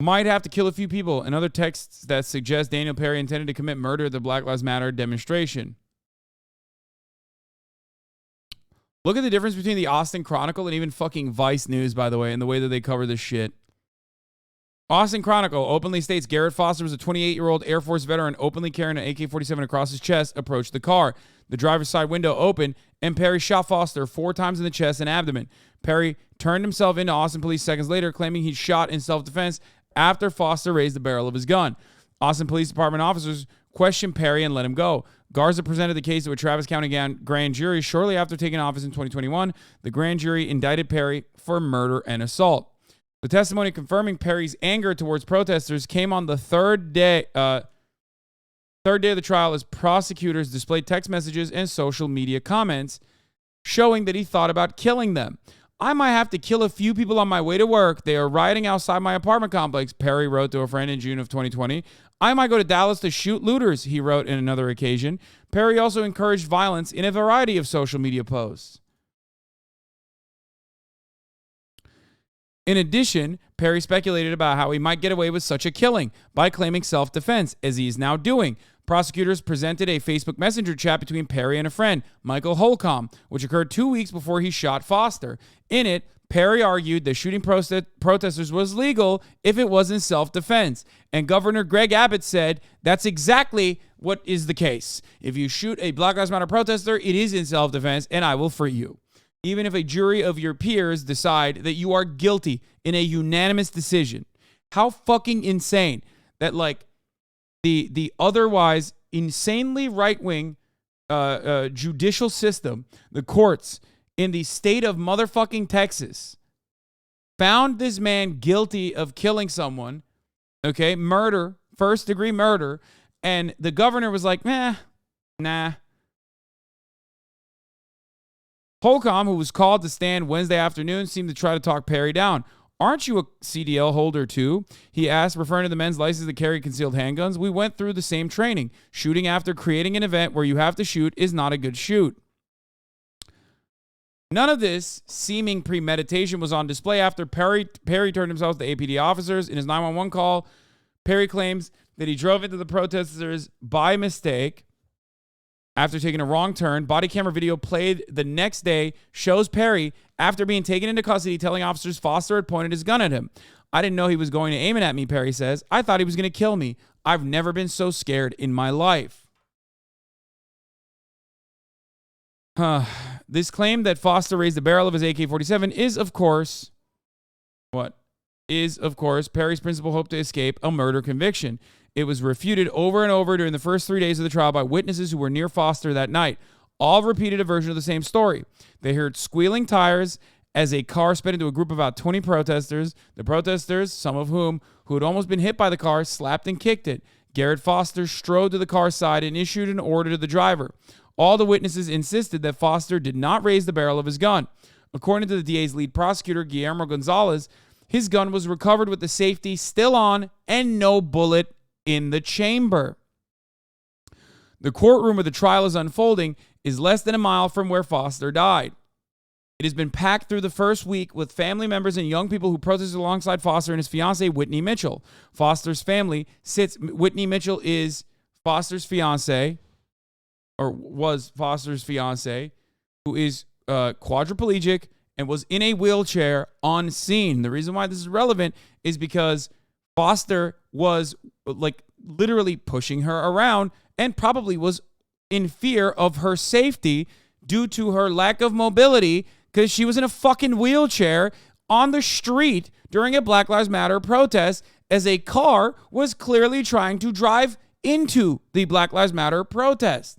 Might have to kill a few people, and other texts that suggest Daniel Perry intended to commit murder at the Black Lives Matter demonstration. Look at the difference between the Austin Chronicle and even fucking Vice News, by the way, and the way that they cover this shit. Austin Chronicle openly states Garrett Foster was a 28-year-old Air Force veteran openly carrying an AK-47 across his chest, approached the car. The driver's side window opened, and Perry shot Foster 4 times in the chest and abdomen. Perry turned himself into Austin police seconds later, claiming he shot in self-defense after Foster raised the barrel of his gun. Austin Police Department officers questioned Perry and let him go. Garza presented the case to a Travis County grand jury shortly after taking office in 2021. The grand jury indicted Perry for murder and assault. The testimony confirming Perry's anger towards protesters came on the third day of the trial as prosecutors displayed text messages and social media comments showing that he thought about killing them. "I might have to kill a few people on my way to work. They are rioting outside my apartment complex," Perry wrote to a friend in June of 2020. "I might go to Dallas to shoot looters," he wrote in another occasion. Perry also encouraged violence in a variety of social media posts. In addition, Perry speculated about how he might get away with such a killing by claiming self-defense, as he is now doing. Prosecutors presented a Facebook Messenger chat between Perry and a friend, Michael Holcomb, which occurred 2 weeks before he shot Foster. In it, Perry argued that shooting protesters was legal if it wasn't self-defense. And Governor Greg Abbott said that's exactly what is the case. If you shoot a Black Lives Matter protester, it is in self-defense, and I will free you. Even if a jury of your peers decide that you are guilty in a unanimous decision. How fucking insane that, like, the otherwise insanely right-wing judicial system, the courts in the state of motherfucking Texas, found this man guilty of killing someone, okay, murder, first-degree murder, and the governor was like, nah. Holcomb, who was called to stand Wednesday afternoon, seemed to try to talk Perry down. Aren't you a CDL holder too? He asked, referring to the men's license to carry concealed handguns. We went through the same training. Shooting after creating an event where you have to shoot is not a good shoot. None of this seeming premeditation was on display after Perry turned himself to APD officers. In his 911 call, Perry claims that he drove into the protesters by mistake after taking a wrong turn. Body camera video played the next day shows Perry, after being taken into custody, telling officers Foster had pointed his gun at him. I didn't know he was going to aim it at me, Perry says. I thought he was going to kill me. I've never been so scared in my life. This claim that Foster raised the barrel of his AK-47 is, of course, Perry's principal hope to escape a murder conviction. It was refuted over and over during the first 3 days of the trial by witnesses who were near Foster that night. All repeated a version of the same story. They heard squealing tires as a car sped into a group of about 20 protesters. The protesters, some of whom who had almost been hit by the car, slapped and kicked it. Garrett Foster strode to the car's side and issued an order to the driver. All the witnesses insisted that Foster did not raise the barrel of his gun. According to the DA's lead prosecutor, Guillermo Gonzalez, his gun was recovered with the safety still on and no bullet in the chamber. The courtroom where the trial is unfolding is less than a mile from where Foster died. It has been packed through the first week with family members and young people who protested alongside Foster and his fiancée, Whitney Mitchell. Foster's family sits. Whitney Mitchell is Foster's fiancée, or was Foster's fiancée, who is quadriplegic and was in a wheelchair on scene. The reason why this is relevant is because Foster was like literally pushing her around and probably was in fear of her safety due to her lack of mobility because she was in a fucking wheelchair on the street during a Black Lives Matter protest as a car was clearly trying to drive into the Black Lives Matter protest.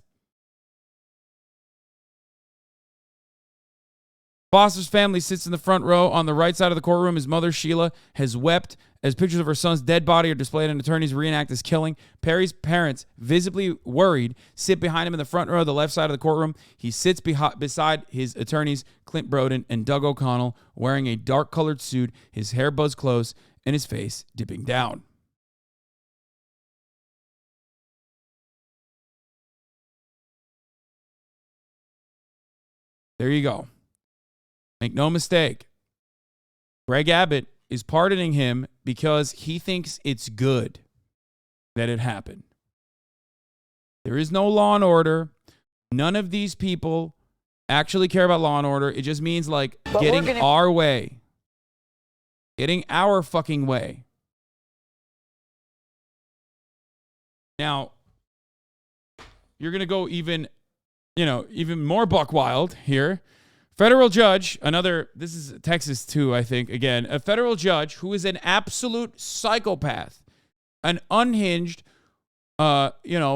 Foster's family sits in the front row on the right side of the courtroom. His mother, Sheila, has wept as pictures of her son's dead body are displayed and attorneys reenact his killing. Perry's parents, visibly worried, sit behind him in the front row of the left side of the courtroom. He sits beside his attorneys, Clint Broden and Doug O'Connell, wearing a dark-colored suit, his hair buzzed close, and his face dipping down. There you go. Make no mistake, Greg Abbott is pardoning him because he thinks it's good that it happened. There is no law and order. None of these people actually care about law and order. It just means like getting our way. Getting our fucking way. Now, you're going to go even more buck wild here. Federal judge, this is Texas too, I think, again, a federal judge who is an absolute psychopath, an unhinged, Christian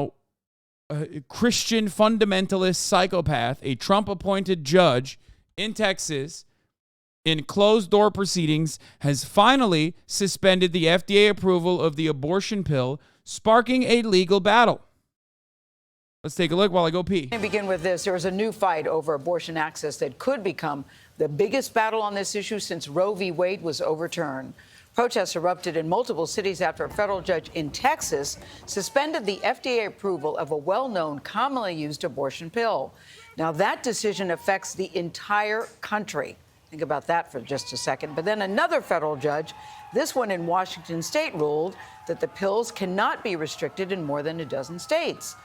fundamentalist psychopath, a Trump-appointed judge in Texas in closed-door proceedings has finally suspended the FDA approval of the abortion pill, sparking a legal battle. Let's take a look while I go pee. Let me begin with this. There is a new fight over abortion access that could become the biggest battle on this issue since Roe v. Wade was overturned. Protests erupted in multiple cities after a federal judge in Texas suspended the FDA approval of a well-known, commonly used abortion pill. Now, that decision affects the entire country. Think about that for just a second. But then another federal judge, this one in Washington state, ruled that the pills cannot be restricted in more than a dozen states.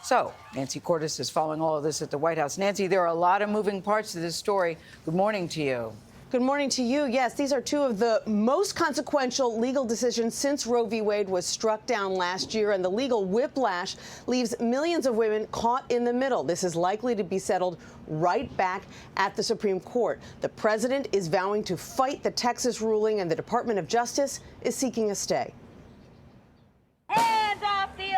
So, Nancy Cordes is following all of this at the White House. Nancy, there are a lot of moving parts to this story. Good morning to you. Good morning to you. Yes, these are two of the most consequential legal decisions since Roe v. Wade was struck down last year, and the legal whiplash leaves millions of women caught in the middle. This is likely to be settled right back at the Supreme Court. The president is vowing to fight the Texas ruling, and the Department of Justice is seeking a stay. Hands off the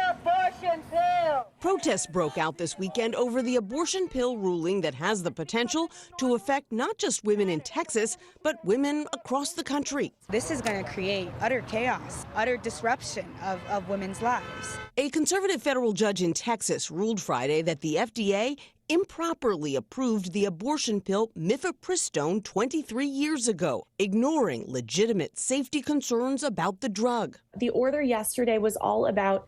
abortion pill. Protests broke out this weekend over the abortion pill ruling that has the potential to affect not just women in Texas, but women across the country. This is going to create utter chaos, utter disruption of women's lives. A conservative federal judge in Texas ruled Friday that the FDA improperly approved the abortion pill mifepristone 23 years ago, ignoring legitimate safety concerns about the drug. The order yesterday was all about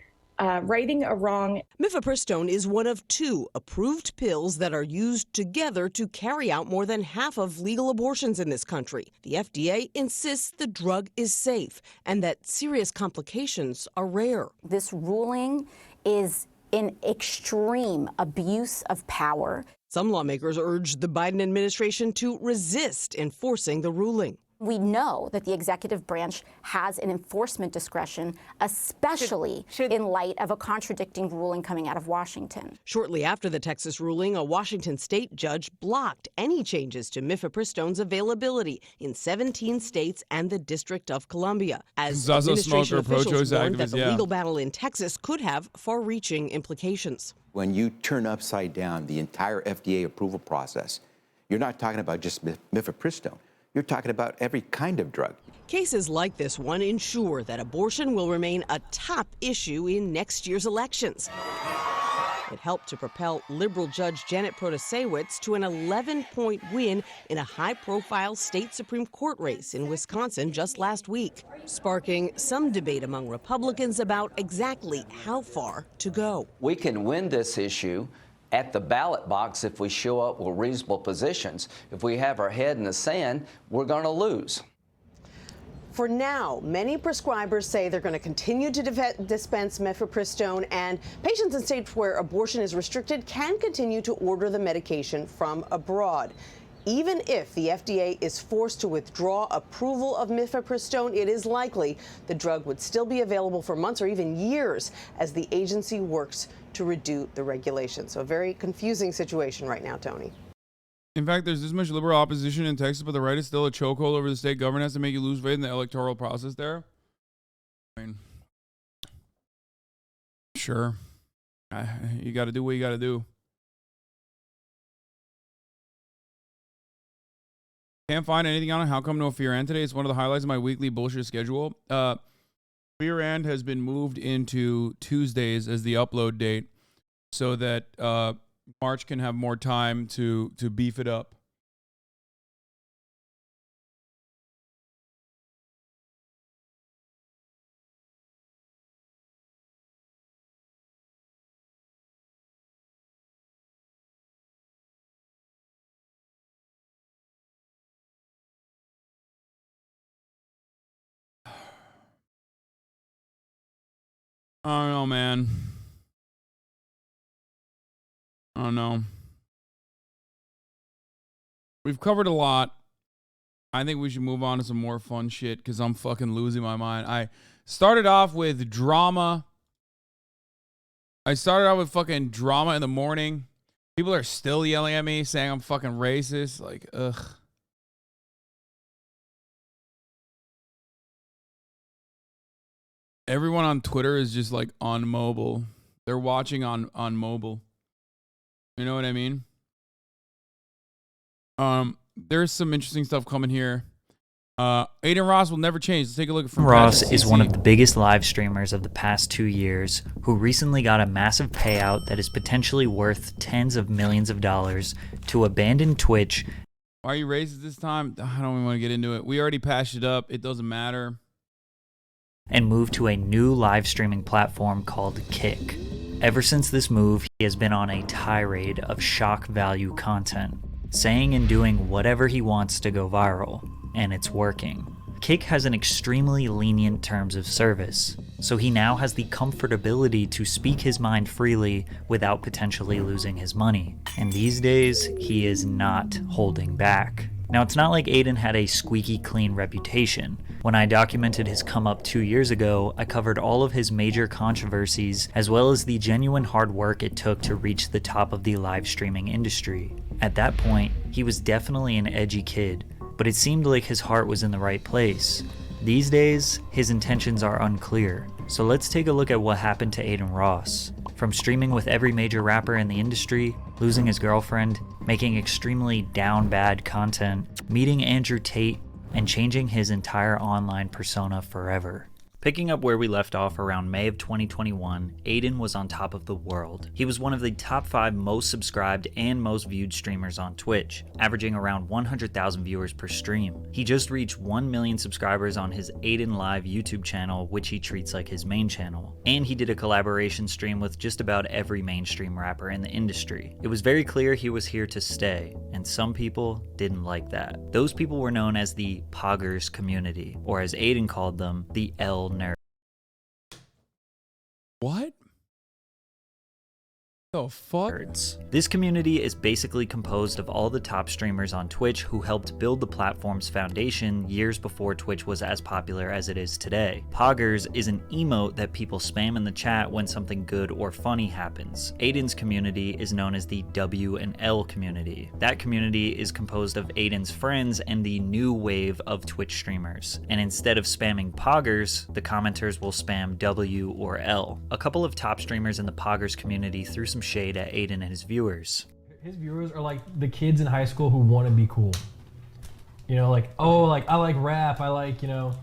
righting a wrong. Mifepristone is one of 2 approved pills that are used together to carry out more than half of legal abortions in this country. The FDA insists the drug is safe and that serious complications are rare. This ruling is an extreme abuse of power. Some lawmakers urged the Biden administration to resist enforcing the ruling. We know that the executive branch has an enforcement discretion, especially in light of a contradicting ruling coming out of Washington. Shortly after the Texas ruling, a Washington state judge blocked any changes to mifepristone's availability in 17 states and the District of Columbia, as administration officials warned that the legal battle in Texas could have far-reaching implications. When you turn upside down the entire FDA approval process, you're not talking about just mifepristone. You're talking about every kind of drug. Cases like this one ensure that abortion will remain a top issue in next year's elections. It helped to propel liberal Judge Janet Protasewicz to an 11-point win in a high-profile state Supreme Court race in Wisconsin just last week, sparking some debate among Republicans about exactly how far to go. We can win this issue at the ballot box if we show up with reasonable positions. If we have our head in the sand, we're going to lose. For now, many prescribers say they're going to continue to dispense mifepristone, and patients in states where abortion is restricted can continue to order the medication from abroad. Even if the FDA is forced to withdraw approval of mifepristone, it is likely the drug would still be available for months or even years as the agency works to redo the regulations. So a very confusing situation right now, Tony. In fact, there's this much liberal opposition in Texas, but the right is still a chokehold over the state government. Has to make you lose weight in the electoral process there. I mean, sure. You got to do what you got to do. Can't find anything on it. How come no Fear End today? It's one of the highlights of my weekly bullshit schedule. Fear End has been moved into Tuesdays as the upload date so that March can have more time to beef it up. I don't know, man. I don't know. We've covered a lot. I think we should move on to some more fun shit because I'm fucking losing my mind. I started off with drama. I started out with fucking drama in the morning. People are still yelling at me saying I'm fucking racist. Like, ugh. Everyone on Twitter is just like on mobile. They're watching on mobile. You know what I mean? There's some interesting stuff coming here. Adin Ross will never change. Let's take a look at Ross is one of the biggest live streamers of the past 2 years, who recently got a massive payout that is potentially worth tens of millions of dollars to abandon Twitch. Why are you racist this time? I don't even want to get into it. We already patched it up. It doesn't matter. And move to a new live streaming platform called Kick. Ever since this move, he has been on a tirade of shock value content, saying and doing whatever he wants to go viral, and it's working. Kick has an extremely lenient terms of service, so he now has the comfortability to speak his mind freely without potentially losing his money. And these days, he is not holding back. Now, it's not like Adin had a squeaky clean reputation. When I documented his come up 2 years ago, I covered all of his major controversies, as well as the genuine hard work it took to reach the top of the live streaming industry. At that point, he was definitely an edgy kid, but it seemed like his heart was in the right place. These days, his intentions are unclear. So let's take a look at what happened to Adin Ross. From streaming with every major rapper in the industry, losing his girlfriend, making extremely down bad content, meeting Andrew Tate, and changing his entire online persona forever. Picking up where we left off around May of 2021, Adin was on top of the world. He was one of the top 5 most subscribed and most viewed streamers on Twitch, averaging around 100,000 viewers per stream. He just reached 1 million subscribers on his Adin Live YouTube channel, which he treats like his main channel. And he did a collaboration stream with just about every mainstream rapper in the industry. It was very clear he was here to stay, and some people didn't like that. Those people were known as the Poggers community, or as Adin called them, the L nerd. What? The fuck? This community is basically composed of all the top streamers on Twitch who helped build the platform's foundation years before Twitch was as popular as it is today. Poggers is an emote that people spam in the chat when something good or funny happens. Adin's community is known as the W and L community. That community is composed of Adin's friends and the new wave of Twitch streamers. And instead of spamming Poggers, the commenters will spam W or L. A couple of top streamers in the Poggers community threw some shade at Adin and his viewers. His viewers are like the kids in high school who want to be cool. You know, like, oh, like I like rap, I like, you know,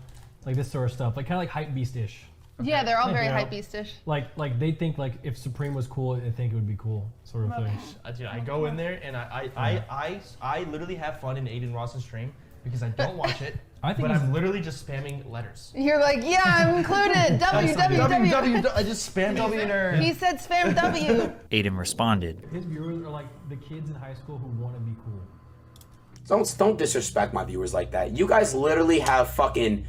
like this sort of stuff, like kind of like hype beast-ish. Yeah, they're all very you know, hype beast-ish. Like they think like if Supreme was cool, they think it would be cool, sort of thing. Dude, I go in there and I literally have fun in Adin Ross's stream because I don't watch it. But I'm literally just spamming letters. You're like, yeah, I'm included. W. I just spam W nerd. He said spam W. Adin responded. His viewers are like the kids in high school who want to be cool. Don't disrespect my viewers like that. You guys literally have fucking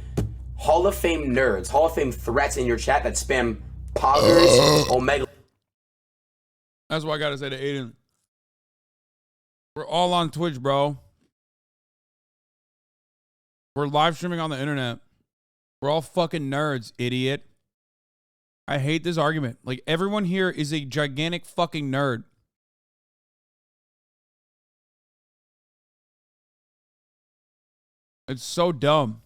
Hall of Fame nerds, Hall of Fame threats in your chat that spam Poggers, Omega. That's what I gotta say to Adin. We're all on Twitch, bro. We're live streaming on the internet. We're all fucking nerds, idiot. I hate this argument. Like, everyone here is a gigantic fucking nerd. It's so dumb.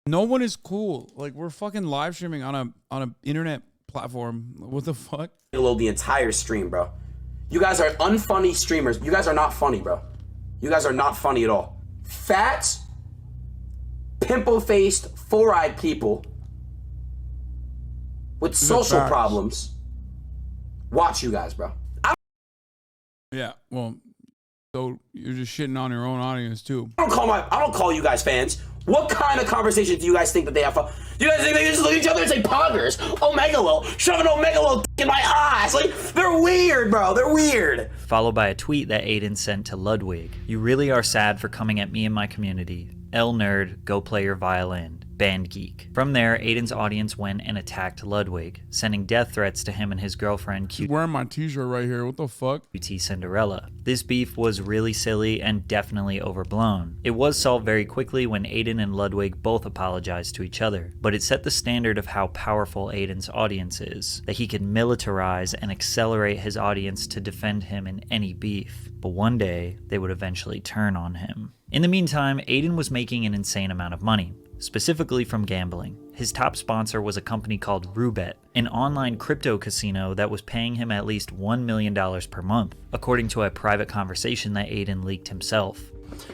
No one is cool. Like, we're fucking live streaming on a internet platform. What the fuck? The entire stream, bro. You guys are unfunny streamers. You guys are not funny, bro. You guys are not funny at all. Fat, pimple-faced, four-eyed people with social problems. Watch you guys, bro. Yeah, well, so you're just shitting on your own audience too. I don't call you guys fans. What kind of conversation do you guys think that they have? Do you guys think they just look at each other and say Poggers, Omegalo, shove an Omegalo in my ass? Like, they're weird, bro. They're weird. Followed by a tweet that Adin sent to Ludwig. You really are sad for coming at me and my community. L nerd, go play your violin. Band geek. From there, Adin's audience went and attacked Ludwig, sending death threats to him and his girlfriend, He's wearing my t-shirt right here. What the fuck? QT Cinderella. This beef was really silly and definitely overblown. It was solved very quickly when Adin and Ludwig both apologized to each other, but it set the standard of how powerful Adin's audience is, that he could militarize and accelerate his audience to defend him in any beef. But one day, they would eventually turn on him. In the meantime, Adin was making an insane amount of money, specifically from gambling. His top sponsor was a company called Roobet, an online crypto casino that was paying him at least $1 million per month, according to a private conversation that Adin leaked himself.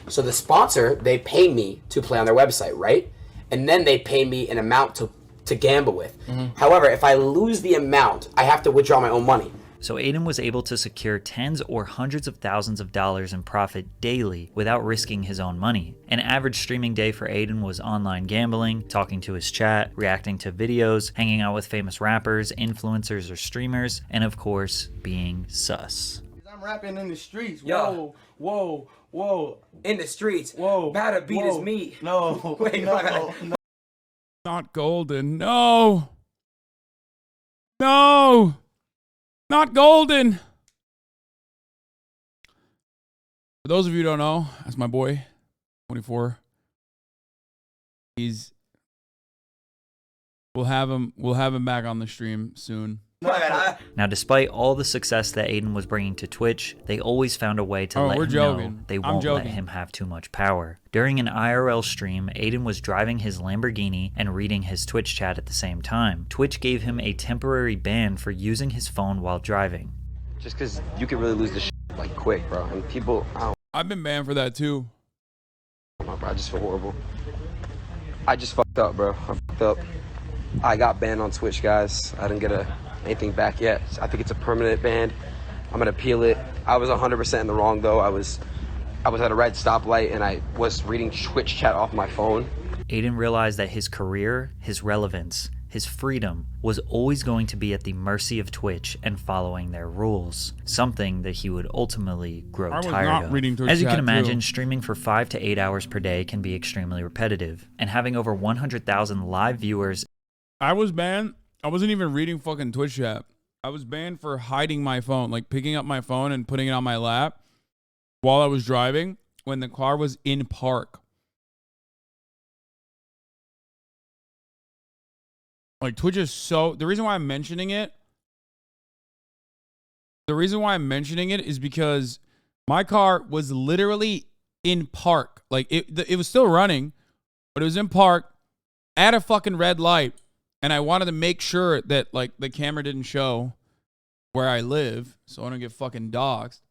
So the sponsor, they pay me to play on their website, right? And then they pay me an amount to gamble with. However, if I lose the amount, I have to withdraw my own money. So Adin was able to secure tens or hundreds of thousands of dollars in profit daily without risking his own money. An average streaming day for Adin was online gambling, talking to his chat, reacting to videos, hanging out with famous rappers, influencers, or streamers, and of course, being sus. I'm rapping in the streets. Whoa, whoa, whoa. In the streets. Whoa. Batter beat is me. No. Wait, no. Not golden. No. No. Not golden. For those of you who don't know, that's my boy, 24. We'll have him back on the stream soon. Now, despite all the success that Adin was bringing to Twitch, they always found a way to let him know they won't let him have too much power. During an IRL stream, Adin was driving his Lamborghini and reading his Twitch chat at the same time. Twitch gave him a temporary ban for using his phone while driving. Just because you could really lose the shit like quick, bro. And people, I've been banned for that too. Oh, bro, I just feel horrible. I just fucked up, bro. I fucked up. I got banned on Twitch, guys. I didn't get anything back yet. I think it's a permanent ban. I'm gonna appeal it. I was 100% in the wrong though. I was at a red stoplight and I was reading Twitch chat off my phone. Adin realized that his career, his relevance, his freedom was always going to be at the mercy of Twitch and following their rules, something that he would ultimately grow tired of. As you can imagine, streaming for 5 to 8 hours per day can be extremely repetitive, and having over 100,000 live viewers. I was banned. I wasn't even reading fucking Twitch chat. I was banned for hiding my phone, like picking up my phone and putting it on my lap while I was driving when the car was in park. Like, Twitch is so... The reason why I'm mentioning it is because my car was literally in park. Like, it was still running, but it was in park at a fucking red light. And I wanted to make sure that, like, the camera didn't show where I live so I don't get fucking doxxed.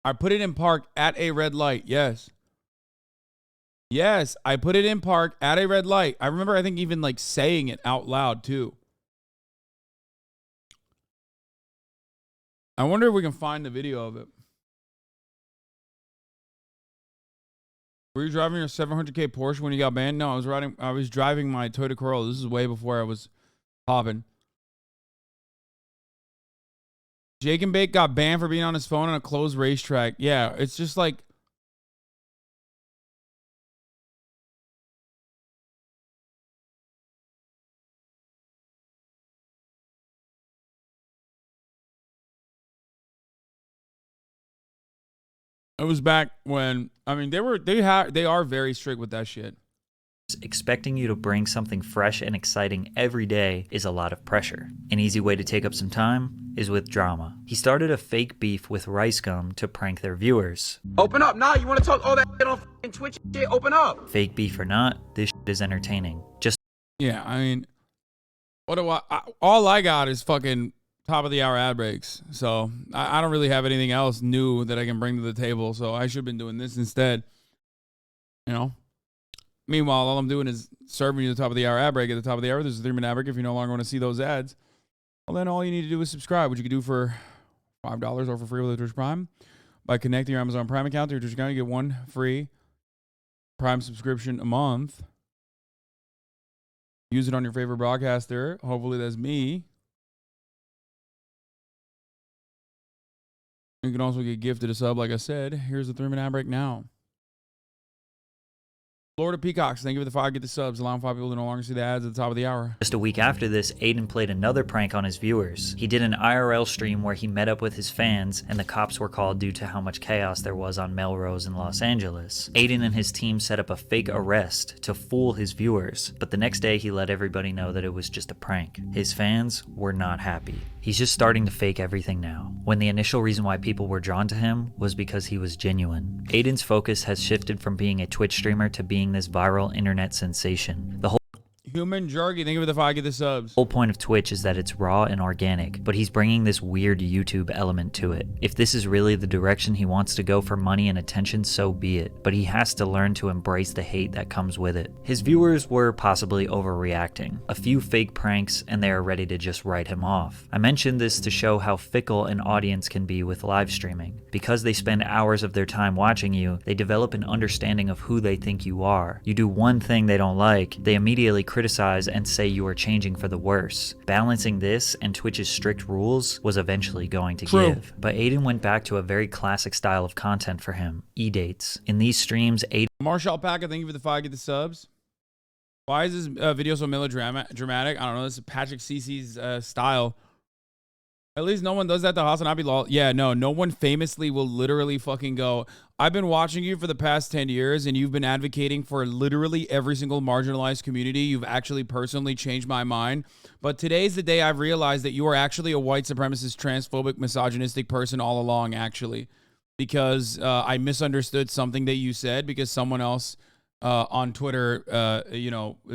I put it in park at a red light, yes. Yes, I put it in park at a red light. I remember, I think, even like saying it out loud too. I wonder if we can find the video of it. Were you driving your 700K Porsche when you got banned? No, I was driving my Toyota Corolla. This is way before I was popping. Jake and Bake got banned for being on his phone on a closed racetrack. Yeah, it's just like... It was back when, I mean, they are very strict with that shit. Expecting you to bring something fresh and exciting every day is a lot of pressure. An easy way to take up some time is with drama. He started a fake beef with Rice Gum to prank their viewers. Open up now. You want to talk all that shit on fucking Twitch shit? Open up. Fake beef or not, this shit is entertaining. Yeah, I mean, all I got is fucking top of the hour ad breaks. So I don't really have anything else new that I can bring to the table. So I should have been doing this instead. You know? Meanwhile, all I'm doing is serving you the top of the hour ad break. At the top of the hour, there's a 3-minute ad break. If you no longer want to see those ads, well, then all you need to do is subscribe, which you can do for $5 or for free with a Twitch Prime. By connecting your Amazon Prime account to your Twitch account, you get 1 free Prime subscription a month. Use it on your favorite broadcaster. Hopefully that's me. You can also get gifted a sub, like I said. Here's the 3-minute ad break now. Florida Peacocks, thank you for the 5 get the subs, allowing 5 people to no longer see the ads at the top of the hour. Just a week after this, Adin played another prank on his viewers. He did an IRL stream where he met up with his fans, and the cops were called due to how much chaos there was on Melrose in Los Angeles. Adin and his team set up a fake arrest to fool his viewers, but the next day he let everybody know that it was just a prank. His fans were not happy. He's just starting to fake everything now, when the initial reason why people were drawn to him was because he was genuine. Adin's focus has shifted from being a Twitch streamer to being this viral internet sensation. The whole Human Jerky, thank you for the 5 get the subs. whole point of Twitch is that it's raw and organic, but he's bringing this weird YouTube element to it. If this is really the direction he wants to go for money and attention, so be it, but he has to learn to embrace the hate that comes with it. His viewers were possibly overreacting. A few fake pranks and they are ready to just write him off. I mentioned this to show how fickle an audience can be with live streaming. Because they spend hours of their time watching you, they develop an understanding of who they think you are. You do one thing they don't like, they immediately criticize and say you are changing for the worse. Balancing this and Twitch's strict rules was eventually going to give. But Adin went back to a very classic style of content for him, e-dates. In these streams, Adin... Marshall Alpaca, thank you for the 5 get the subs. Why is this video so melodramatic? I don't know. This is Patrick Cece's style. At least no one does that to HasanAbi law. Yeah, no one famously will literally fucking go, I've been watching you for the past 10 years and you've been advocating for literally every single marginalized community. You've actually personally changed my mind. But today's the day I've realized that you are actually a white supremacist, transphobic, misogynistic person all along, actually. Because I misunderstood something that you said because someone else on Twitter,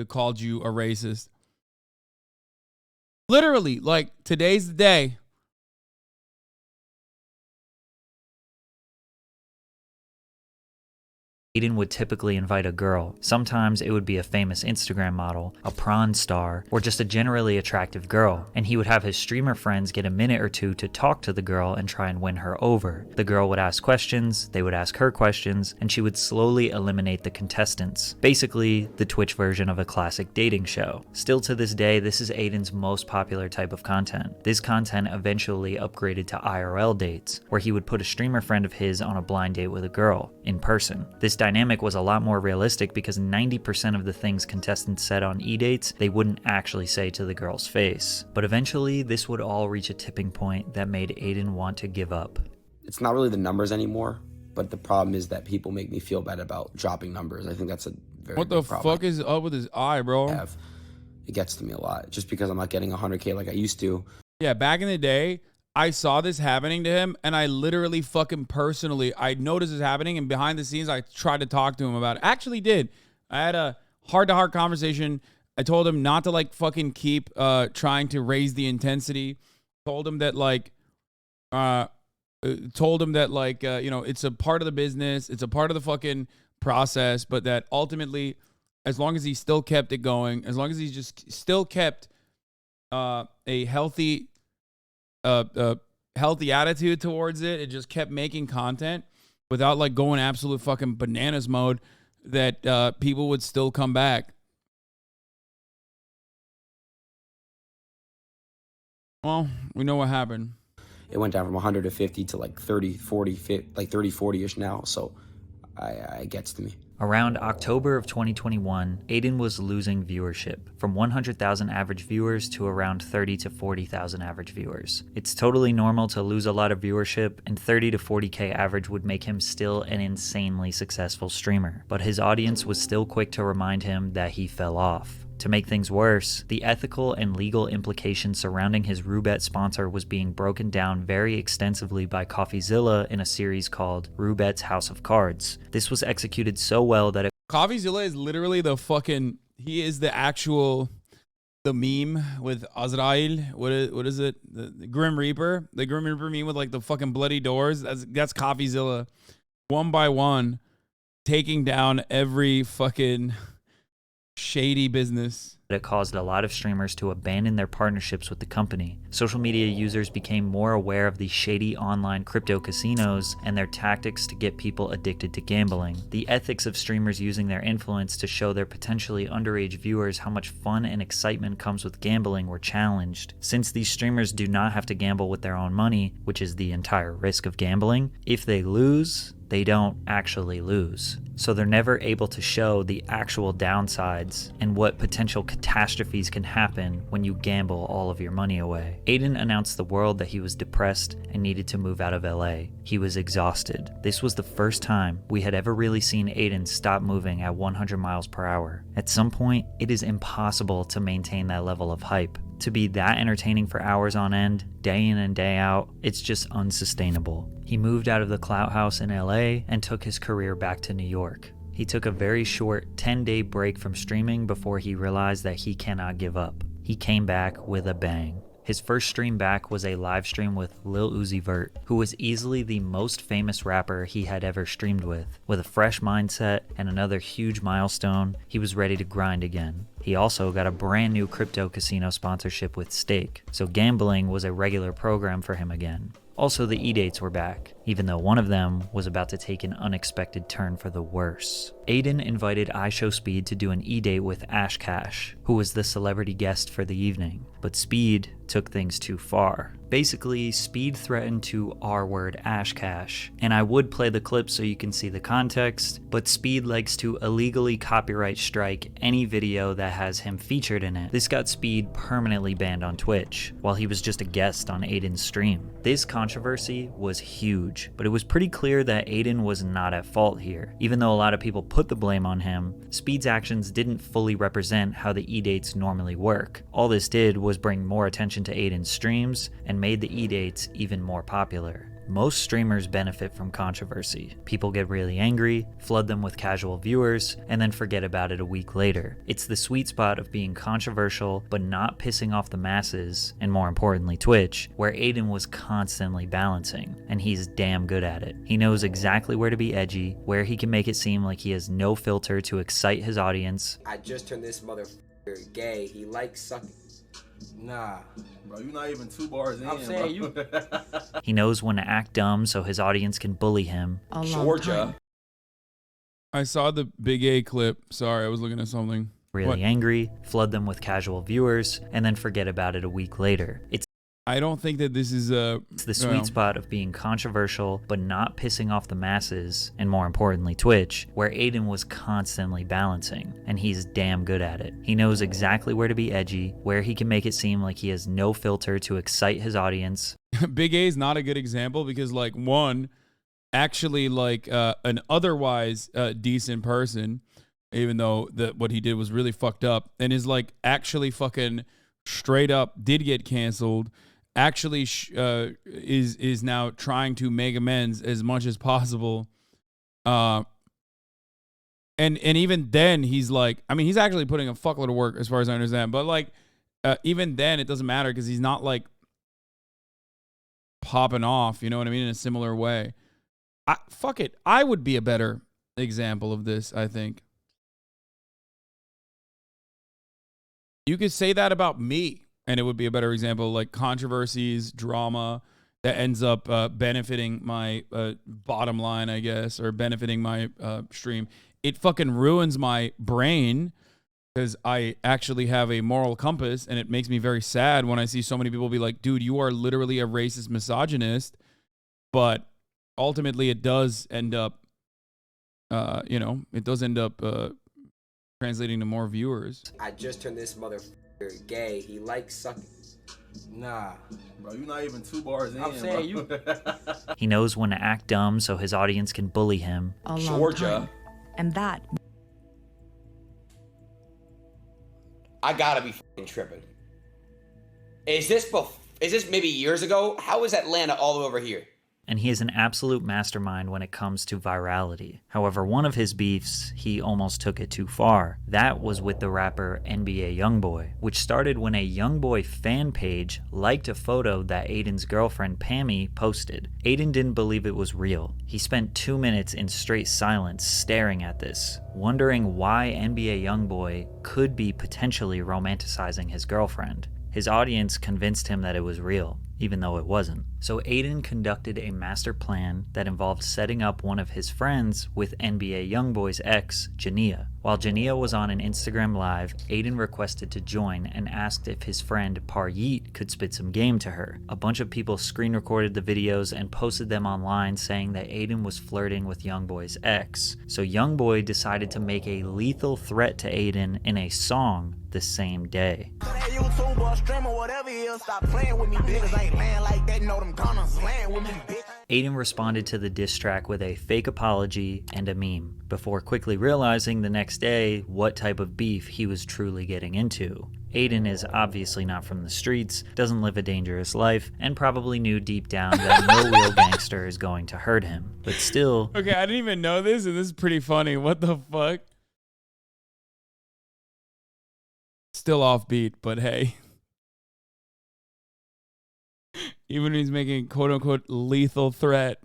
called you a racist. Literally, like, today's the day. Adin would typically invite a girl. Sometimes it would be a famous Instagram model, a prawn star, or just a generally attractive girl. And he would have his streamer friends get a minute or two to talk to the girl and try and win her over. The girl would ask questions, they would ask her questions, and she would slowly eliminate the contestants. Basically, the Twitch version of a classic dating show. Still to this day, this is Adin's most popular type of content. This content eventually upgraded to IRL dates, where he would put a streamer friend of his on a blind date with a girl, in person. This dynamic was a lot more realistic because 90% of the things contestants said on e-dates, they wouldn't actually say to the girl's face. But eventually, this would all reach a tipping point that made Adin want to give up. It's not really the numbers anymore, but the problem is that people make me feel bad about dropping numbers. I think that's a very What the big problem. fuck is up with his eye, bro? It gets to me a lot just because I'm not getting 100K like I used to. Yeah, back in the day, I saw this happening to him, and I literally fucking personally, I noticed this happening, and behind the scenes, I tried to talk to him about it. Actually did. I had a heart-to-heart conversation. I told him not to, like, fucking keep trying to raise the intensity. Told him that, like, it's a part of the business. It's a part of the fucking process, but that ultimately, as long as he still kept it going, as long as he's just still kept a healthy attitude towards it, it just kept making content without like going absolute fucking bananas mode, that people would still come back. Well, we know what happened. It went down from 100 to 50 to like 30, 40, like 30, 40-ish now. So it gets to me. Around October of 2021, Adin was losing viewership, from 100,000 average viewers to around 30 to 40,000 average viewers. It's totally normal to lose a lot of viewership, and 30 to 40K average would make him still an insanely successful streamer. But his audience was still quick to remind him that he fell off. To make things worse, the ethical and legal implications surrounding his Roulette sponsor was being broken down very extensively by CoffeeZilla in a series called Roulette's House of Cards. This was executed so well that CoffeeZilla is literally the fucking, he is the actual, the meme with Azrael. What is it? The Grim Reaper? The Grim Reaper meme with like the fucking bloody doors. That's CoffeeZilla. One by one, taking down every fucking shady business. It caused a lot of streamers to abandon their partnerships with the company. Social media users became more aware of the shady online crypto casinos and their tactics to get people addicted to gambling. The ethics of streamers using their influence to show their potentially underage viewers how much fun and excitement comes with gambling were challenged. Since these streamers do not have to gamble with their own money, which is the entire risk of gambling, if they lose, they don't actually lose. So they're never able to show the actual downsides and what potential catastrophes can happen when you gamble all of your money away. Adin announced the world that he was depressed and needed to move out of LA. He was exhausted. This was the first time we had ever really seen Adin stop moving at 100 miles per hour. At some point, it is impossible to maintain that level of hype. To be that entertaining for hours on end, day in and day out, it's just unsustainable. He moved out of the Clout House in LA and took his career back to New York. He took a very short 10-day break from streaming before he realized that he cannot give up. He came back with a bang. His first stream back was a live stream with Lil Uzi Vert, who was easily the most famous rapper he had ever streamed with. With a fresh mindset and another huge milestone, he was ready to grind again. He also got a brand new crypto casino sponsorship with Stake, so gambling was a regular program for him again. Also, the e-dates were back. even though one of them was about to take an unexpected turn for the worse. Adin invited IShowSpeed to do an e-date with Ashcash, who was the celebrity guest for the evening, but Speed took things too far. Basically, Speed threatened to R-word Ashcash, and I would play the clip so you can see the context, but Speed likes to illegally copyright strike any video that has him featured in it. This got Speed permanently banned on Twitch, while he was just a guest on Adin's stream. This controversy was huge, but it was pretty clear that Adin was not at fault here. Even though a lot of people put the blame on him, Speed's actions didn't fully represent how the e-dates normally work. All this did was bring more attention to Adin's streams and made the e-dates even more popular. Most streamers benefit from controversy. People get really angry, flood them with casual viewers, and then forget about it a week later. It's the sweet spot of being controversial but not pissing off the masses, and more importantly Twitch, where Adin was constantly balancing, and he's damn good at it. He knows exactly where to be edgy, where he can make it seem like he has no filter to excite his audience. I just turned this motherfucker gay. He likes sucking. Nah, bro, you're not even 2 bars in. I'm saying you. He knows when to act dumb so his audience can bully him. Georgia. I saw the Big A clip. Sorry, I was looking at something. Really angry, flood them with casual viewers, and then forget about it a week later. I don't think that this is It's the sweet spot of being controversial but not pissing off the masses, and more importantly Twitch, where Adin was constantly balancing, and he's damn good at it. He knows exactly where to be edgy, where he can make it seem like he has no filter to excite his audience. Big A is not a good example because, like, one, actually, like, an otherwise decent person, even though what he did was really fucked up, and is, like, actually fucking straight up did get canceled, actually is now trying to make amends as much as possible. And even then he's like, I mean, he's actually putting a fuckload of work as far as I understand, but like, even then it doesn't matter because he's not like popping off, you know what I mean, in a similar way. Fuck it. I would be a better example of this, I think. You could say that about me, and it would be a better example, like controversies, drama that ends up benefiting my bottom line, I guess, or benefiting my stream. It fucking ruins my brain because I actually have a moral compass, and it makes me very sad when I see so many people be like, dude, you are literally a racist misogynist. But ultimately it does end up, translating to more viewers. I just turned this motherfucker gay. He likes sucking. Nah, bro, you're not even 2 bars in. I'm saying you. He knows when to act dumb so his audience can bully him. Georgia. And that. I gotta be fucking tripping. Is this maybe years ago? How is Atlanta all over here? And he is an absolute mastermind when it comes to virality. However, one of his beefs, he almost took it too far. That was with the rapper NBA Youngboy, which started when a Youngboy fan page liked a photo that Adin's girlfriend Pammy posted. Adin didn't believe it was real. He spent 2 minutes in straight silence staring at this, wondering why NBA Youngboy could be potentially romanticizing his girlfriend. His audience convinced him that it was real, even though it wasn't. So Adin conducted a master plan that involved setting up one of his friends with NBA Youngboy's ex, Jania. While Jania was on an Instagram Live, Adin requested to join and asked if his friend Paryeet could spit some game to her. A bunch of people screen recorded the videos and posted them online saying that Adin was flirting with Youngboy's ex. So Youngboy decided to make a lethal threat to Adin in a song the same day. Adin responded to the diss track with a fake apology and a meme, before quickly realizing the next day what type of beef he was truly getting into. Adin is obviously not from the streets, doesn't live a dangerous life, and probably knew deep down that no real gangster is going to hurt him. But still... Okay, I didn't even know this, and this is pretty funny. What the fuck? Still offbeat, but hey. Even when he's making quote-unquote lethal threat.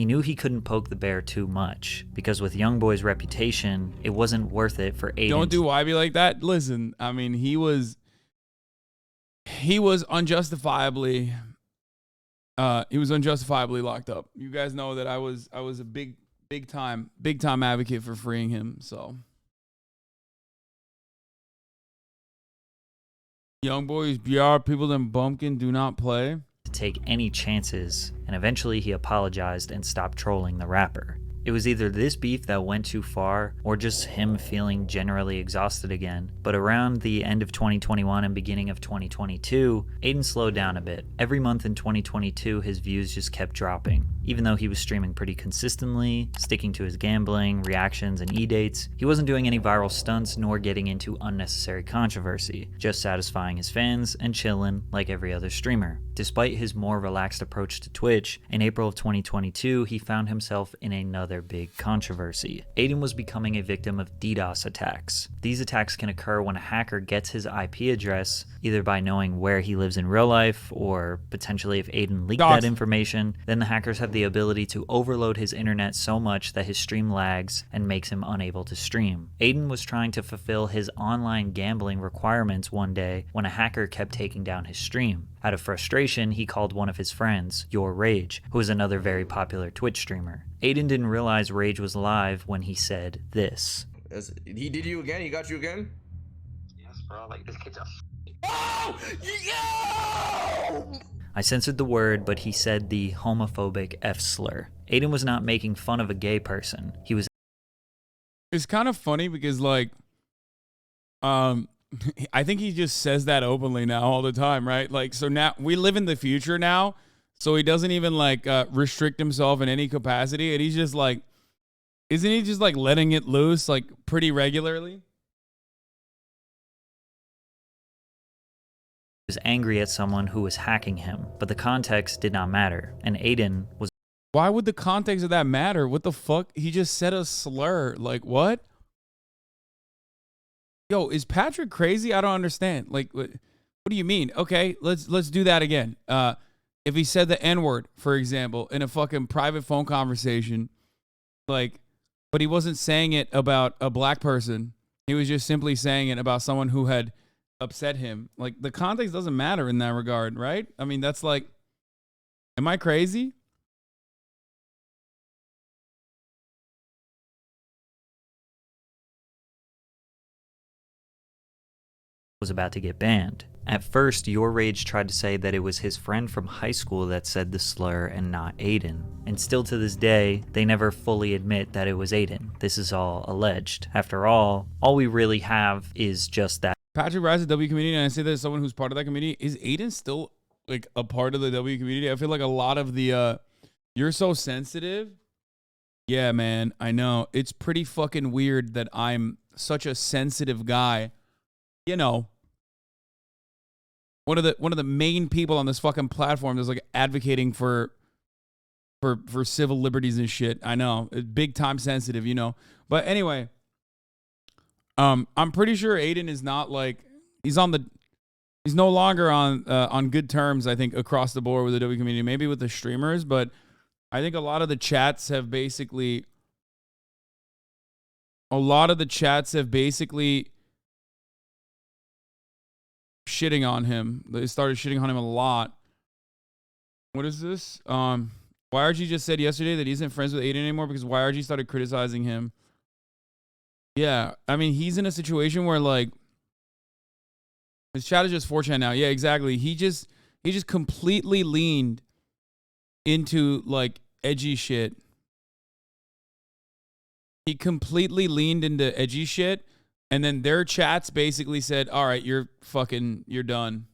He knew he couldn't poke the bear too much, because with Youngboy's reputation, it wasn't worth it for Adin. Don't do YB like that. Listen, I mean, he was unjustifiably locked up. You guys know that I was a big time advocate for freeing him. So Youngboy's BR, people them bumpkin do not play. To take any chances, and eventually he apologized and stopped trolling the rapper. It was either this beef that went too far, or just him feeling generally exhausted again. But around the end of 2021 and beginning of 2022, Adin slowed down a bit. Every month in 2022, his views just kept dropping. Even though he was streaming pretty consistently, sticking to his gambling, reactions, and e-dates, he wasn't doing any viral stunts nor getting into unnecessary controversy, just satisfying his fans and chillin' like every other streamer. Despite his more relaxed approach to Twitch, in April of 2022, he found himself in another big controversy. Adin was becoming a victim of DDoS attacks. These attacks can occur when a hacker gets his IP address, either by knowing where he lives in real life, or potentially if Adin leaked that information, then the hackers have the ability to overload his internet so much that his stream lags and makes him unable to stream. Adin was trying to fulfill his online gambling requirements one day when a hacker kept taking down his stream. Out of frustration, he called one of his friends, Your Rage, who is another very popular Twitch streamer. Adin didn't realize Rage was live when he said this. He did you again? He got you again? Yes, bro. Like, this kid's a Oh! Yo! I censored the word, but he said the homophobic F slur. Adin was not making fun of a gay person. He was... It's kind of funny because, like, I think he just says that openly now all the time, right? Like, so now we live in the future now, so he doesn't even like restrict himself in any capacity, and he's just like, isn't he just like letting it loose like pretty regularly? Was angry at someone who was hacking him, but the context did not matter, and Adin was... Why would the context of that matter? What the fuck? He just said a slur. Like, what? Yo, is Patrick crazy? I don't understand. Like, what do you mean? Okay, let's do that again. If he said the N-word, for example, in a fucking private phone conversation, like, but he wasn't saying it about a black person. He was just simply saying it about someone who had upset him. Like, the context doesn't matter in that regard, right? I mean, that's like, am I crazy? was about to get banned. At first, Your Rage tried to say that it was his friend from high school that said the slur and not Adin. And still to this day, they never fully admit that it was Adin. This is all alleged. After all we really have is just that. Patrick Rise, the W community, and I say that as someone who's part of that community, is Adin still like a part of the W community? I feel like a lot of the, you're so sensitive. Yeah, man, I know. It's pretty fucking weird that I'm such a sensitive guy. You know, one of the main people on this fucking platform that's like advocating for civil liberties and shit. I know, it's big time sensitive, you know. But anyway, I'm pretty sure Adin is not like he's no longer on good terms. I think across the board with the W community, maybe with the streamers, but I think a lot of the chats have basically shitting on him. They started shitting on him a lot. What is this? YRG just said yesterday that he isn't friends with Adin anymore because YRG started criticizing him. Yeah, I mean, he's in a situation where like his chat is just 4chan now. Yeah, exactly. He just completely leaned into like edgy shit. He completely leaned into edgy shit. And then their chats basically said, all right, you're done.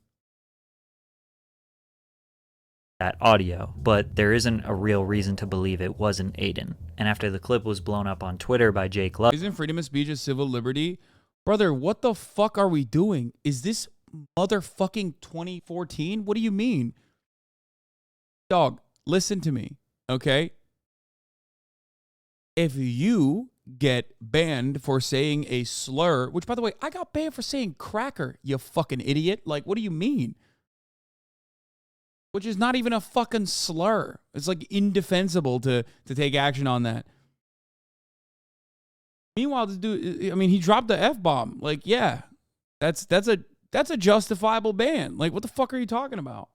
That audio, but there isn't a real reason to believe it wasn't Adin. And after the clip was blown up on Twitter by Jake Love. Isn't freedom of speech a civil liberty? Brother, what the fuck are we doing? Is this motherfucking 2014? What do you mean? Dog, listen to me, okay? If you get banned for saying a slur, which by the way, I got banned for saying cracker, you fucking idiot. Like, what do you mean? which is not even a fucking slur. It's like indefensible to take action on that. Meanwhile, this dude, I mean, he dropped the F-bomb. Like, yeah, that's a justifiable ban. Like, what the fuck are you talking about?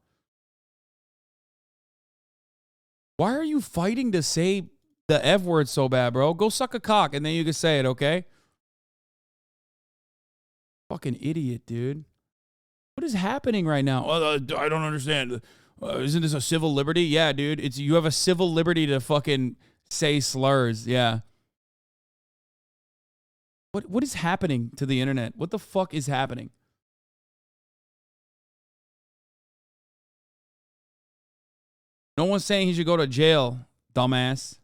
Why are you fighting to say the F word so bad, bro? Go suck a cock and then you can say it, okay? Fucking idiot, dude. What is happening right now? I don't understand. Isn't this a civil liberty? Yeah, dude. You have a civil liberty to fucking say slurs. Yeah. What is happening to the internet? What the fuck is happening? No one's saying he should go to jail, dumbass.